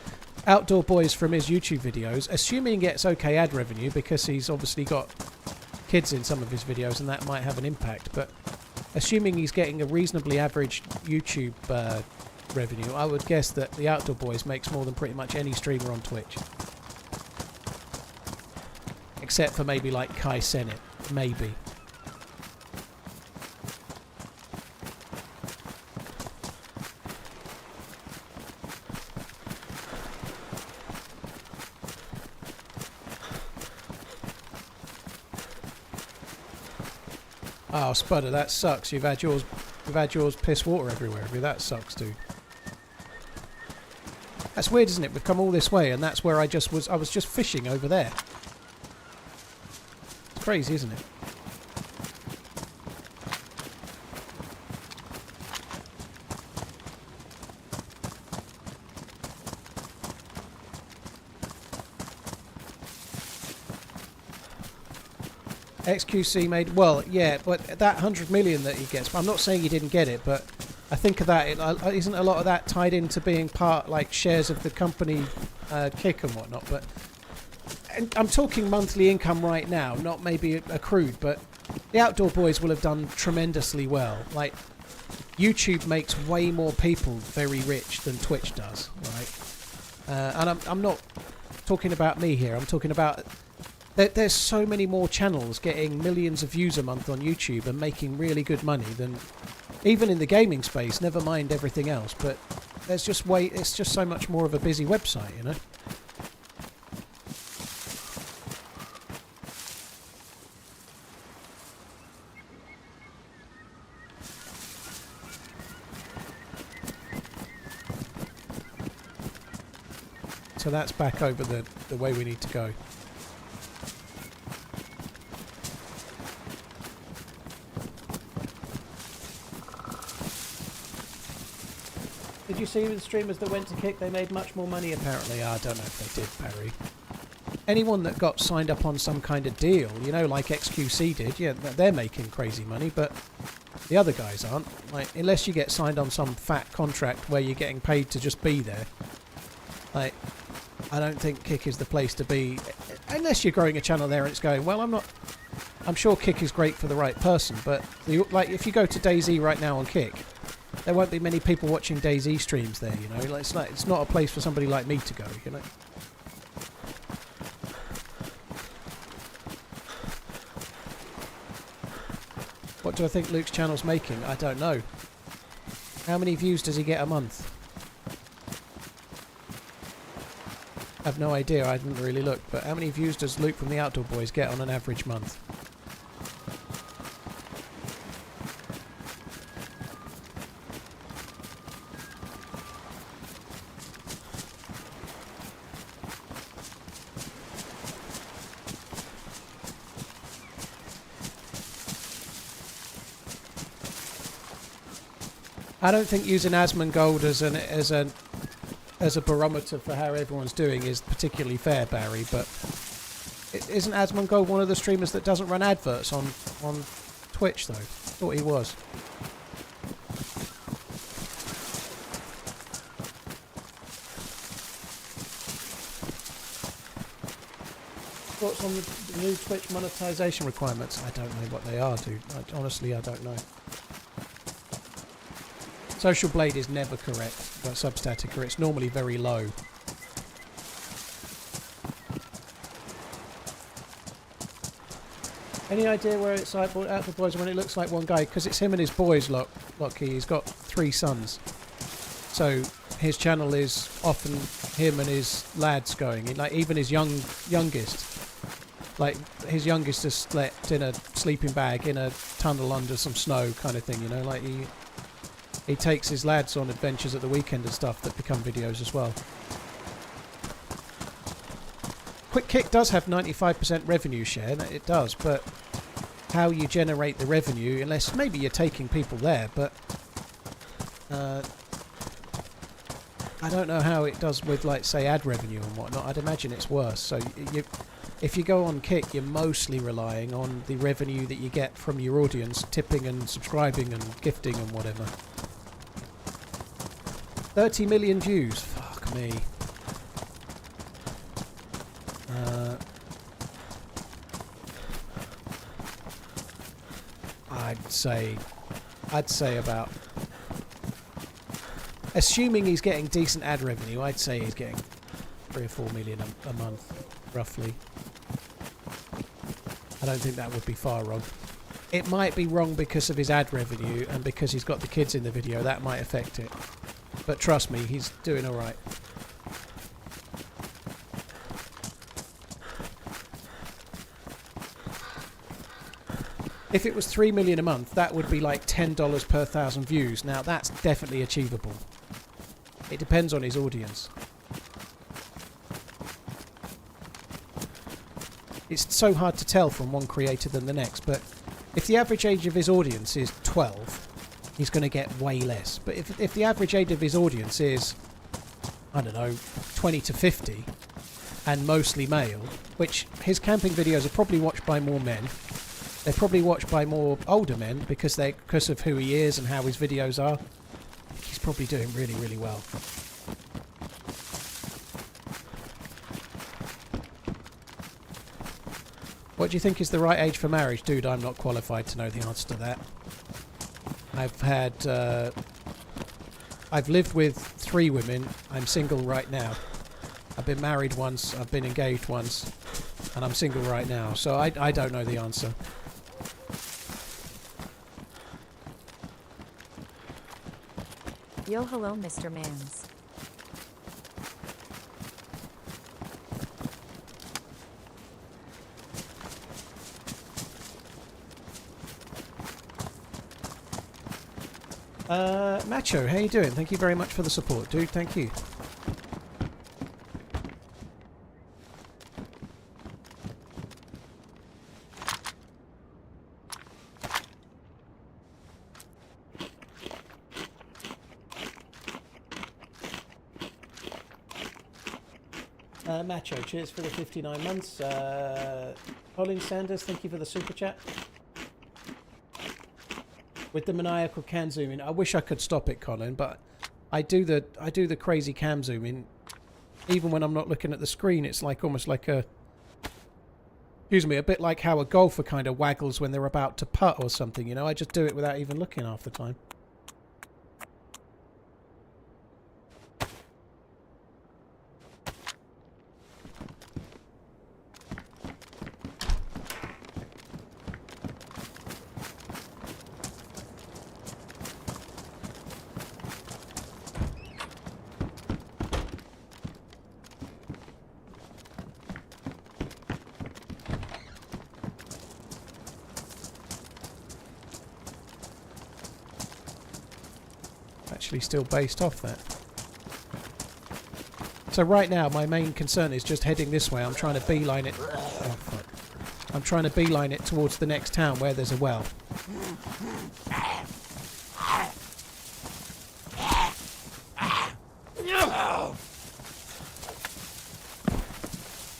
Outdoor Boys from his YouTube videos, assuming he gets okay ad revenue, because he's obviously got kids in some of his videos and that might have an impact, but assuming he's getting a reasonably average YouTube revenue, I would guess that the Outdoor Boys makes more than pretty much any streamer on Twitch. Except for maybe like Kai Sennett. Maybe. Oh, Spudder, that sucks. You've had yours piss water everywhere. That sucks too. That's weird, isn't it? We've come all this way, and that's where I was just fishing over there. It's crazy, isn't it? XQC made, well, yeah, but that 100 million that he gets, I'm not saying he didn't get it, but I think of that, isn't a lot of that tied into being part, like, shares of the company kick and whatnot, but I'm talking monthly income right now, not maybe accrued, but the Outdoor Boys will have done tremendously well. Like, YouTube makes way more people very rich than Twitch does, right? And I'm not talking about me here, I'm talking about... There's so many more channels getting millions of views a month on YouTube and making really good money than even in the gaming space, never mind everything else, but there's just it's just so much more of a busy website, you know? So that's back over the way we need to go. Did you see the streamers that went to Kick? They made much more money, apparently. I don't know if they did, Barry. Anyone that got signed up on some kind of deal, you know, like XQC did, yeah, they're making crazy money, but the other guys aren't. Like, unless you get signed on some fat contract where you're getting paid to just be there, like, I don't think Kick is the place to be. Unless you're growing a channel there and it's going, well, I'm sure Kick is great for the right person, but, like, if you go to DayZ right now on Kick, there won't be many people watching DayZ streams there, you know. It's not a place for somebody like me to go, you know. What do I think Luke's channel's making? I don't know. How many views does he get a month? I have no idea, I didn't really look, but how many views does Luke from the Outdoor Boys get on an average month? I don't think using Asmongold as a barometer for how everyone's doing is particularly fair, Barry. But isn't Asmongold one of the streamers that doesn't run adverts on Twitch though? Thought he was. Thoughts on the new Twitch monetization requirements? I don't know what they are, dude. Honestly, I don't know. Social Blade is never correct, but Substatica, it's normally very low. Any idea where it's like Outdoor Boys when it looks like one guy? Because it's him and his boys, Lockie. He's got 3 sons. So his channel is often him and his lads going. Like even his youngest. Like his youngest has slept in a sleeping bag in a tunnel under some snow kind of thing, you know, like he takes his lads on adventures at the weekend and stuff that become videos as well. Quick Kick does have 95% revenue share, it does, but how you generate the revenue, unless maybe you're taking people there, but I don't know how it does with, like, say, ad revenue and whatnot. I'd imagine it's worse. So if you go on Kick, you're mostly relying on the revenue that you get from your audience, tipping and subscribing and gifting and whatever. 30 million views. Fuck me. I'd say about... Assuming he's getting decent ad revenue, I'd say he's getting 3 or 4 million a month, roughly. I don't think that would be far wrong. It might be wrong because of his ad revenue and because he's got the kids in the video. That might affect it. But trust me, he's doing alright. If it was 3 million a month, that would be like $10 per 1,000 views. Now that's definitely achievable. It depends on his audience. It's so hard to tell from one creator than the next, but if the average age of his audience is 12, he's going to get way less. But if the average age of his audience is, I don't know, 20 to 50, and mostly male, which his camping videos are probably watched by more men. They're probably watched by more older men because of who he is and how his videos are. He's probably doing really, really well. What do you think is the right age for marriage? Dude, I'm not qualified to know the answer to that. I've lived with 3 women. I'm single right now. I've been married once, I've been engaged once, and I'm single right now, so I don't know the answer. Yo, hello, Mr. Mans. Macho, how you doing? Thank you very much for the support, dude. Thank you. Macho, cheers for the 59 months. Colin Sanders, thank you for the super chat. With the maniacal cam zooming, I wish I could stop it, Colin, but I do the crazy cam zooming. Even when I'm not looking at the screen, it's like almost like a, excuse me, a bit like how a golfer kind of waggles when they're about to putt or something. You know, I just do it without even looking half the time. Actually still based off that. So right now my main concern is just heading this way. I'm trying to beeline it. Oh, fuck. I'm trying to beeline it towards the next town where there's a well.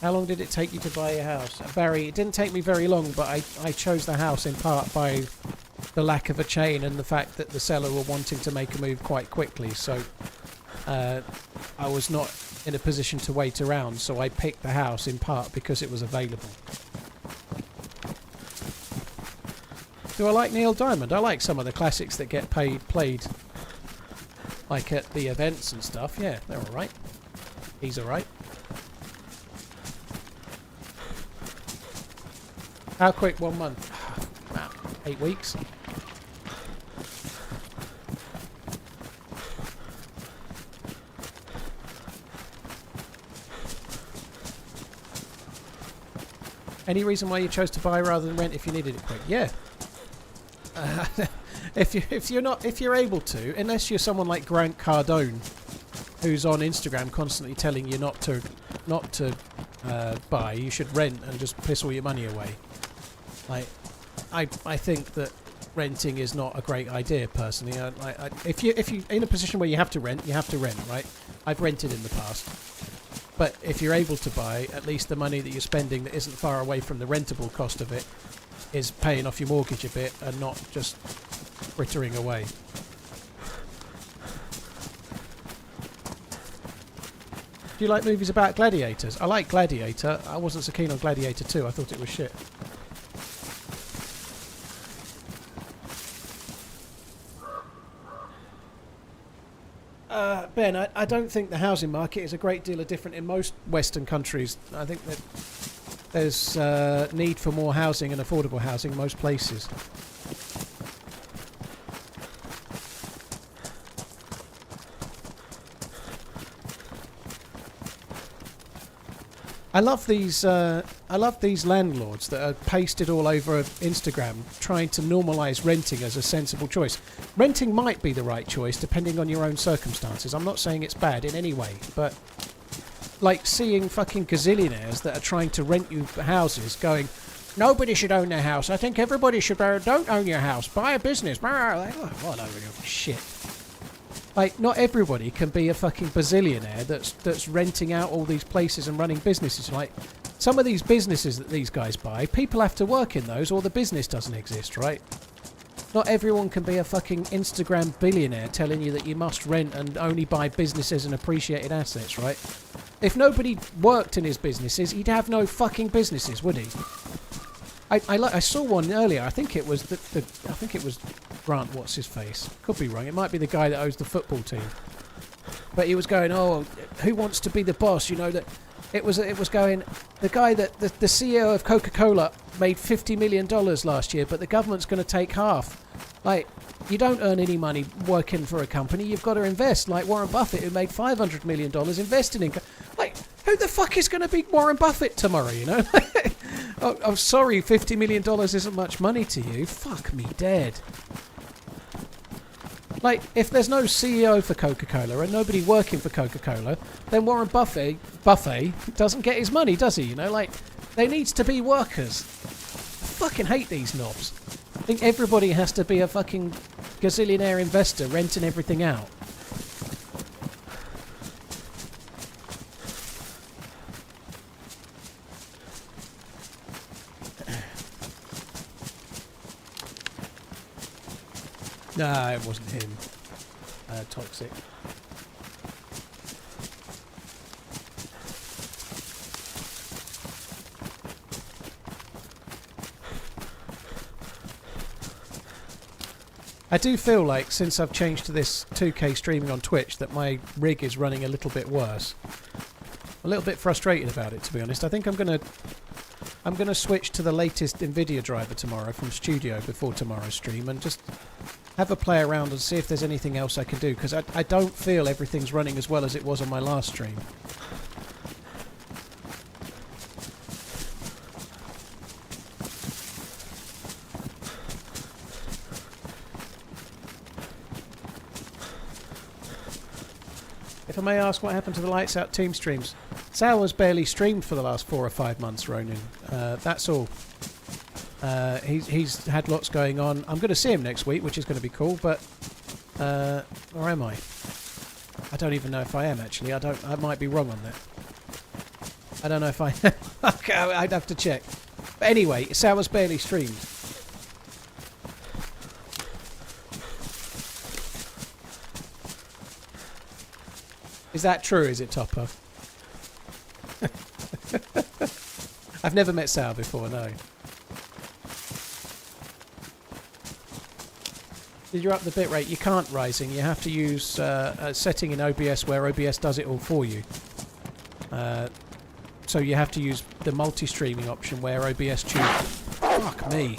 How long did it take you to buy your house? Barry, it didn't take me very long, but I chose the house in part by the lack of a chain and the fact that the seller were wanting to make a move quite quickly, so I was not in a position to wait around, so I picked the house in part because it was available. Do I like Neil Diamond? I like some of the classics that get played like at the events and stuff. Yeah, they're alright. He's alright. How quick? 1 month? About 8 weeks. Any reason why you chose to buy rather than rent if you needed it quick? Yeah. If you're able to, unless you're someone like Grant Cardone, who's on Instagram constantly telling you not to buy, you should rent and just piss all your money away. Like, I think that renting is not a great idea personally. If you're in a position where you have to rent, right? I've rented in the past. But if you're able to buy, at least the money that you're spending that isn't far away from the rentable cost of it is paying off your mortgage a bit and not just frittering away. Do you like movies about gladiators? I like Gladiator. I wasn't so keen on Gladiator 2. I thought it was shit. Ben, I don't think the housing market is a great deal different in most Western countries. I think that there's need for more housing and affordable housing in most places. I love these landlords that are pasted all over Instagram trying to normalise renting as a sensible choice. Renting might be the right choice depending on your own circumstances. I'm not saying it's bad in any way, but like seeing fucking gazillionaires that are trying to rent you houses going, nobody should own their house. I think everybody should don't own your house. Buy a business. Like, oh, what a shit. Like, not everybody can be a fucking bazillionaire that's renting out all these places and running businesses. Like, some of these businesses that these guys buy, people have to work in those or the business doesn't exist, right? Not everyone can be a fucking Instagram billionaire telling you that you must rent and only buy businesses and appreciated assets, right? If nobody worked in his businesses, he'd have no fucking businesses, would he? I saw one earlier. I think it was Grant. What's his face? Could be wrong. It might be the guy that owns the football team. But he was going, oh, who wants to be the boss? You know that it was going. The guy that the CEO of Coca-Cola made $50 million last year, but the government's going to take half. Like, you don't earn any money working for a company. You've got to invest. Like Warren Buffett, who made $500 million investing in. Like, who the fuck is going to be Warren Buffett tomorrow? You know. Oh, I'm sorry, $50 million isn't much money to you. Fuck me dead. Like, if there's no CEO for Coca-Cola and nobody working for Coca-Cola, then Warren Buffett doesn't get his money, does he? You know, like, there needs to be workers. I fucking hate these knobs. I think everybody has to be a fucking gazillionaire investor renting everything out. Nah, it wasn't him. Toxic. I do feel like since I've changed to this 2K streaming on Twitch that my rig is running a little bit worse. A little bit frustrated about it, to be honest. I think I'm gonna switch to the latest NVIDIA driver tomorrow from Studio before tomorrow's stream and just have a play around and see if there's anything else I can do, because I don't feel everything's running as well as it was on my last stream. If I may ask, what happened to the Lights Out team streams? Sauer's barely streamed for the last 4 or 5 months, Ronin. That's all. He's had lots going on. I'm going to see him next week, which is going to be cool, but where am I? I don't even know if I am, actually. I might be wrong on that. I don't know if I... Okay, I'd have to check. But anyway, Sauer's barely streamed. Is that true, is it, Topper? I've never met Sauer before, no. Did you up the bitrate? You can't, Rising. You have to use a setting in OBS where OBS does it all for you. So you have to use the multi-streaming option where OBS chooses... Fuck me.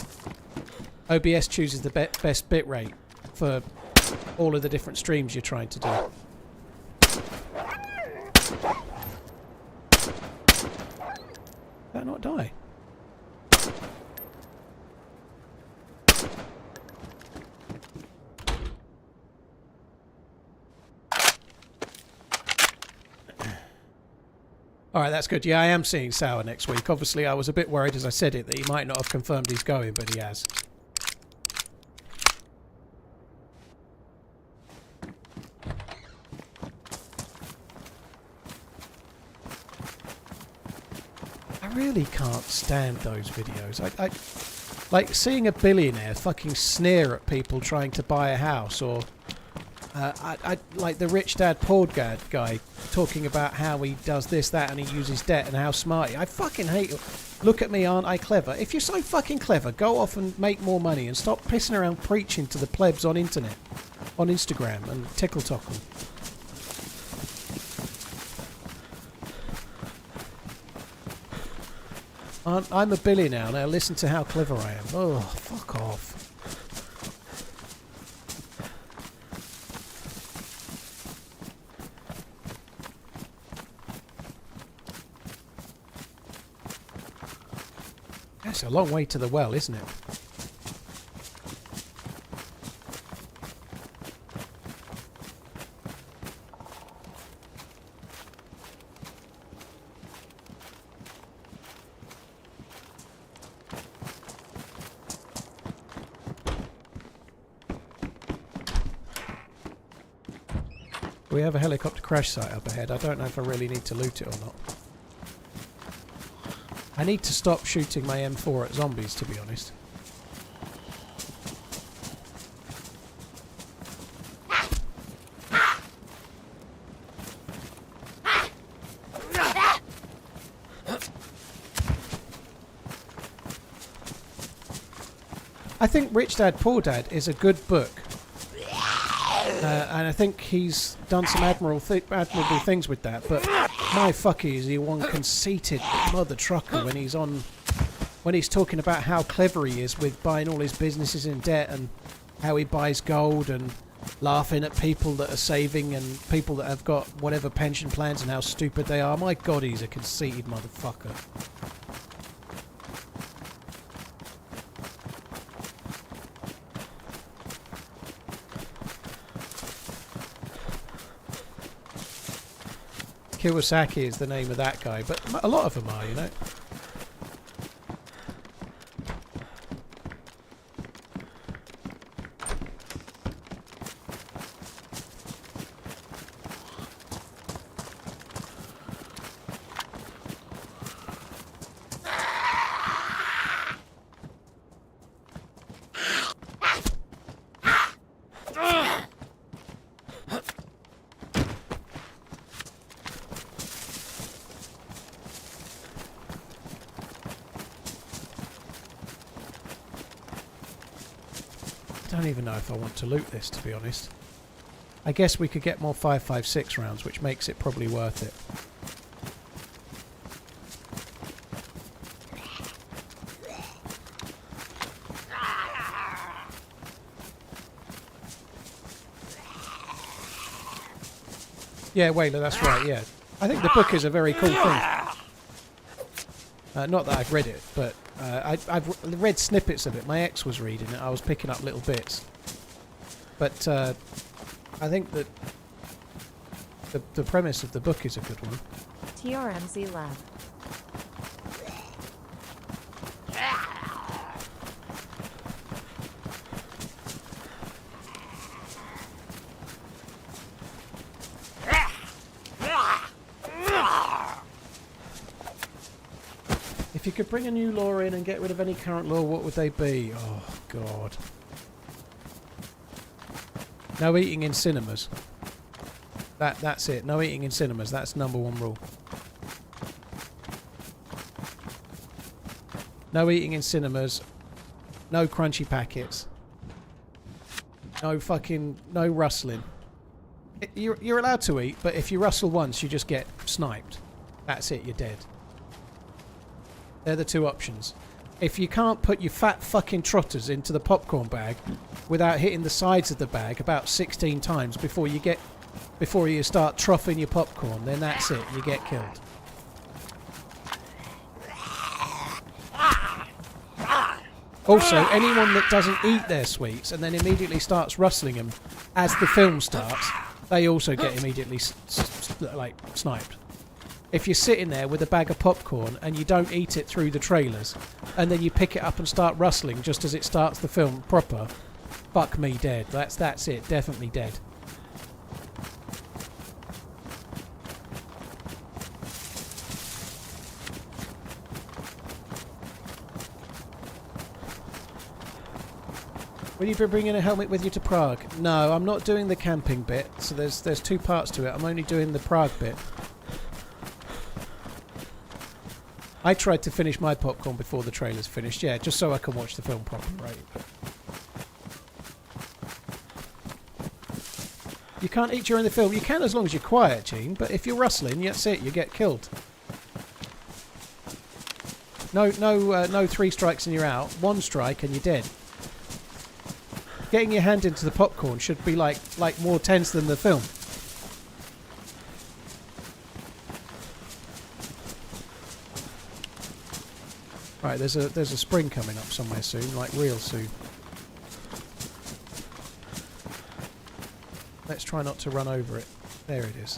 OBS chooses the best bitrate for all of the different streams you're trying to do. Did that not die? Alright, that's good. Yeah, I am seeing Sauer next week. Obviously, I was a bit worried as I said it that he might not have confirmed he's going, but he has. I really can't stand those videos. I like seeing a billionaire fucking sneer at people trying to buy a house, or I like the rich dad poor dad guy talking about how he does this, that, and he uses debt and how smart he. I fucking hate it. Look at me, aren't I clever? If you're so fucking clever, go off and make more money and stop pissing around preaching to the plebs on internet, on Instagram and TikTok. I'm a billionaire now. Listen to how clever I am. Oh, fuck off. It's a long way to the well, isn't it? We have a helicopter crash site up ahead. I don't know if I really need to loot it or not. I need to stop shooting my M4 at zombies, to be honest. I think Rich Dad Poor Dad is a good book. And I think he's done some admirable things with that, but my fucky is he one conceited mother trucker when he's talking about how clever he is with buying all his businesses in debt and how he buys gold and laughing at people that are saving and people that have got whatever pension plans and how stupid they are. My God, he's a conceited motherfucker. Kawasaki is the name of that guy, but a lot of them are, you know. I don't even know if I want to loot this, to be honest. I guess we could get more 5.56 rounds, which makes it probably worth it. Yeah, Whaler, that's right, yeah. I think the book is a very cool thing. Not that I've read it, but I've read snippets of it. My ex was reading it. I was picking up little bits. But I think that the premise of the book is a good one. TRMZ Lab. If you could bring a new law in and get rid of any current law, what would they be? Oh, God. No eating in cinemas. That's it. No eating in cinemas. That's #1 rule. No eating in cinemas. No crunchy packets. No rustling. You're allowed to eat, but if you rustle once, you just get sniped. That's it. You're dead. They're the two options. If you can't put your fat fucking trotters into the popcorn bag without hitting the sides of the bag about 16 times before you start troughing your popcorn, then that's it. You get killed. Also, anyone that doesn't eat their sweets and then immediately starts rustling them as the film starts, they also get immediately sniped. If you're sitting there with a bag of popcorn and you don't eat it through the trailers and then you pick it up and start rustling just as it starts the film proper, fuck me dead. That's it. Definitely dead. Will you be bringing a helmet with you to Prague? No, I'm not doing the camping bit. So there's two parts to it. I'm only doing the Prague bit. I tried to finish my popcorn before the trailer's finished, yeah, just so I can watch the film proper, right? You can't eat during the film. You can as long as you're quiet, Gene, but if you're rustling, that's it, you get killed. No 3 strikes and you're out. 1 strike and you're dead. Getting your hand into the popcorn should be like more tense than the film. Right, there's a spring coming up somewhere soon, like real soon. Let's try not to run over it. There it is.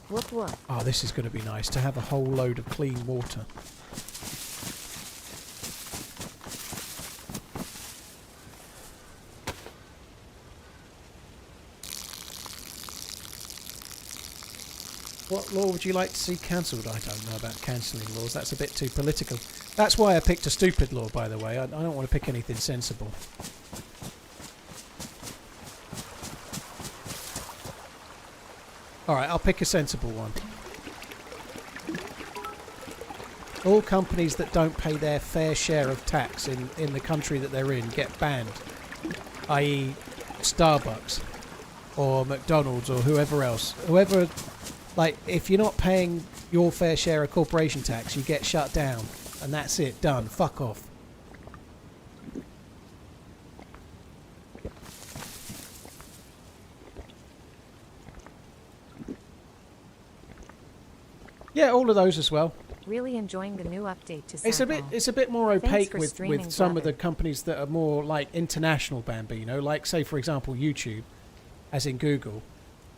Whoop whoop. Oh, this is going to be nice to have a whole load of clean water. What law would you like to see cancelled? I don't know about cancelling laws. That's a bit too political. That's why I picked a stupid law, by the way. I don't want to pick anything sensible. Alright, I'll pick a sensible one. All companies that don't pay their fair share of tax in the country that they're in get banned. I.e. Starbucks or McDonald's or whoever else. Whoever... Like, if you're not paying your fair share of corporation tax, you get shut down. And that's it. Done. Fuck off. Yeah, all of those as well. Really enjoying the new update to Sakhal. It's a bit more opaque with some of the brother. companies that are more like international Bambino. Like, say, for example, YouTube, as in Google.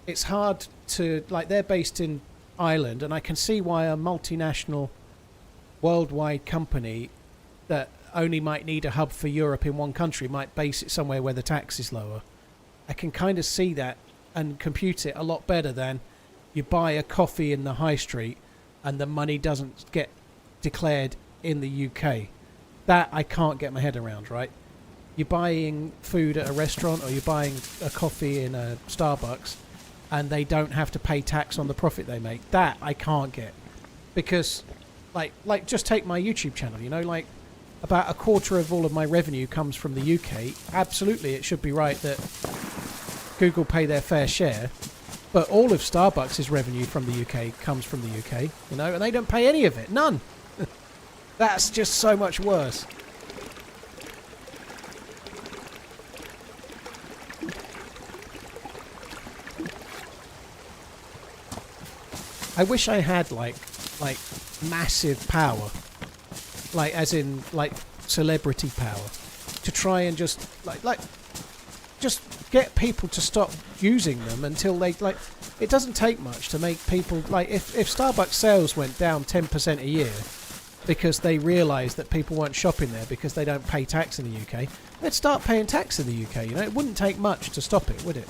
It's hard to, like, they're based in Ireland, and I can see why a multinational worldwide company that only might need a hub for Europe in one country might base it somewhere where the tax is lower. I can kind of see that and compute it a lot better than you buy a coffee in the high street and the money doesn't get declared in the UK. That I can't get my head around, right? You're buying food at a restaurant or you're buying a coffee in a Starbucks and they don't have to pay tax on the profit they make. That I can't get. Because, like just take my YouTube channel, you know, like, about a quarter of all of my revenue comes from the UK. Absolutely, it should be right that Google pay their fair share, but all of Starbucks' revenue from the UK comes from the UK, you know, and they don't pay any of it. None. That's just so much worse. I wish I had like massive power, like as in like celebrity power, to try and just just get people to stop using them until they like. It doesn't take much to make people like if Starbucks sales went down 10% a year because they realised that people weren't shopping there because they don't pay tax in the UK, they'd start paying tax in the UK. You know, it wouldn't take much to stop it, would it?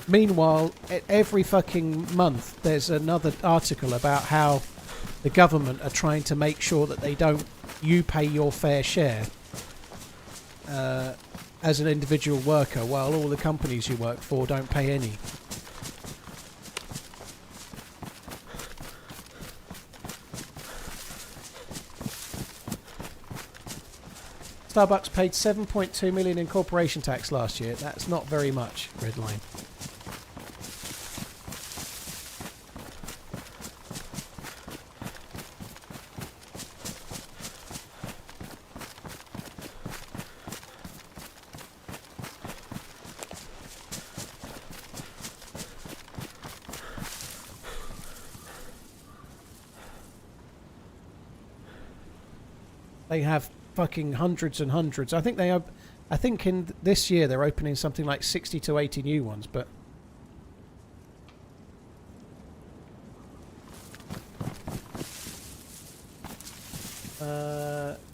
Meanwhile, every fucking month there's another article about how the government are trying to make sure that you pay your fair share as an individual worker, while all the companies you work for don't pay any. Starbucks paid 7.2 million in corporation tax last year. That's not very much, Redline. They have fucking hundreds and hundreds. I think they have. I think in this year they're opening something like 60 to 80 new ones. But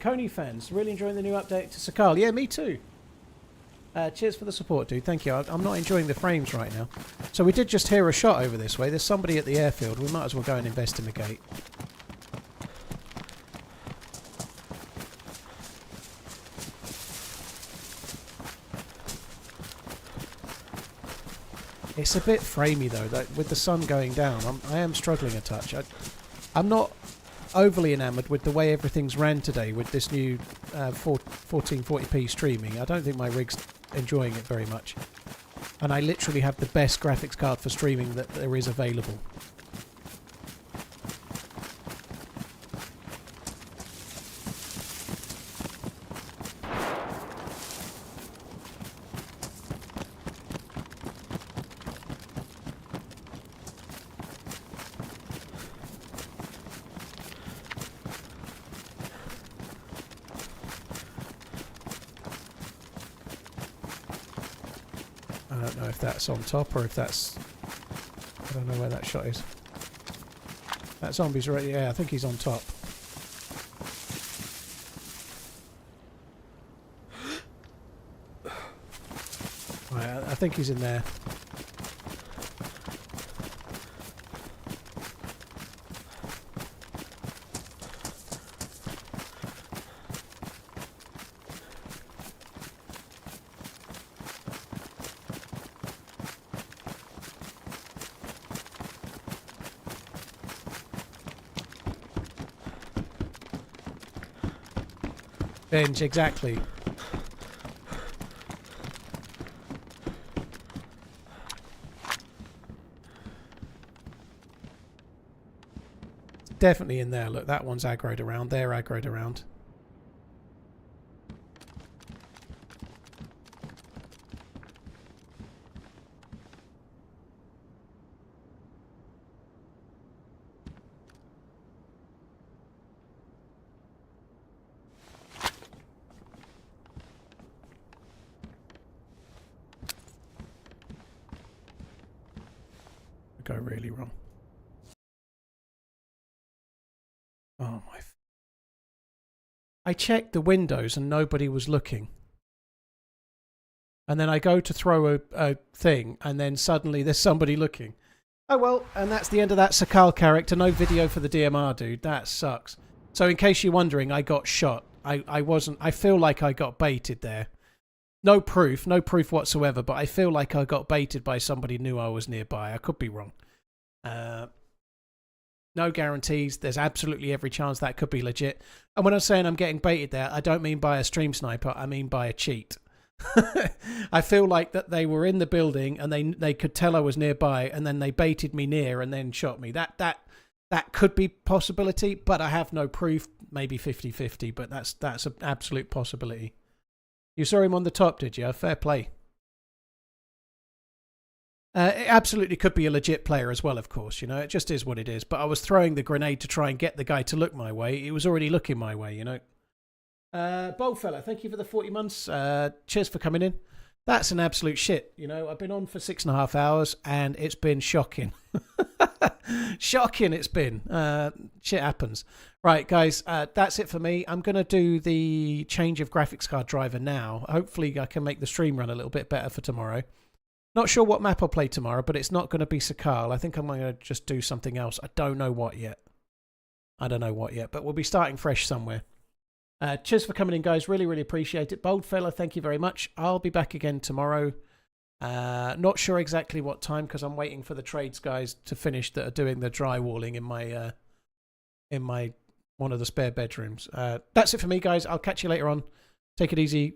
Coney fans really enjoying the new update to Sakhal. Yeah, me too. Cheers for the support, dude. Thank you. I'm not enjoying the frames right now. So we did just hear a shot over this way. There's somebody at the airfield. We might as well go and investigate. It's a bit framey though, with the sun going down. I am struggling a touch. I'm not overly enamoured with the way everything's ran today with this new 1440p streaming. I don't think my rig's enjoying it very much. And I literally have the best graphics card for streaming that there is available. don't know if that's on top or if that's... I don't know where that shot is. That zombie's already... Yeah, I think he's on top. Right, I think he's in there. Binge, exactly. Definitely in there. Look, that one's aggroed around. They're aggroed around. Go really wrong. Oh my... I checked the windows and nobody was looking. And then I go to throw a thing and then suddenly there's somebody looking. Oh well, and that's the end of that Sakhal character. No video for the DMR, dude. That sucks. So in case you're wondering, I got shot. I wasn't... I feel like I got baited there. No proof whatsoever, but I feel like I got baited by somebody who knew I was nearby. I could be wrong. No guarantees. There's absolutely every chance that could be legit. And when I'm saying I'm getting baited there, I don't mean by a stream sniper. I mean by a cheat. I feel like that they were in the building and they could tell I was nearby, and then they baited me near and then shot me. That could be possibility, but I have no proof. Maybe 50-50, but that's an absolute possibility. You saw him on the top, did you? Fair play. It absolutely could be a legit player as well, of course. You know, it just is what it is. But I was throwing the grenade to try and get the guy to look my way. He was already looking my way, you know. Bold fella, thank you for the 40 months. Cheers for coming in. That's an absolute shit. You know, I've been on for 6.5 hours and it's been shocking. Shocking it's been. Shit happens. Right, guys, that's it for me. I'm going to do the change of graphics card driver now. Hopefully I can make the stream run a little bit better for tomorrow. Not sure what map I'll play tomorrow, but it's not going to be Sakhal. I think I'm going to just do something else. I don't know what yet. But we'll be starting fresh somewhere. Cheers for coming in, guys. Really, really appreciate it. Bold fella, thank you very much. I'll be back again tomorrow. Not sure exactly what time because I'm waiting for the trades guys to finish that are doing the drywalling in my one of the spare bedrooms. That's it for me, guys. I'll catch you later on. Take it easy.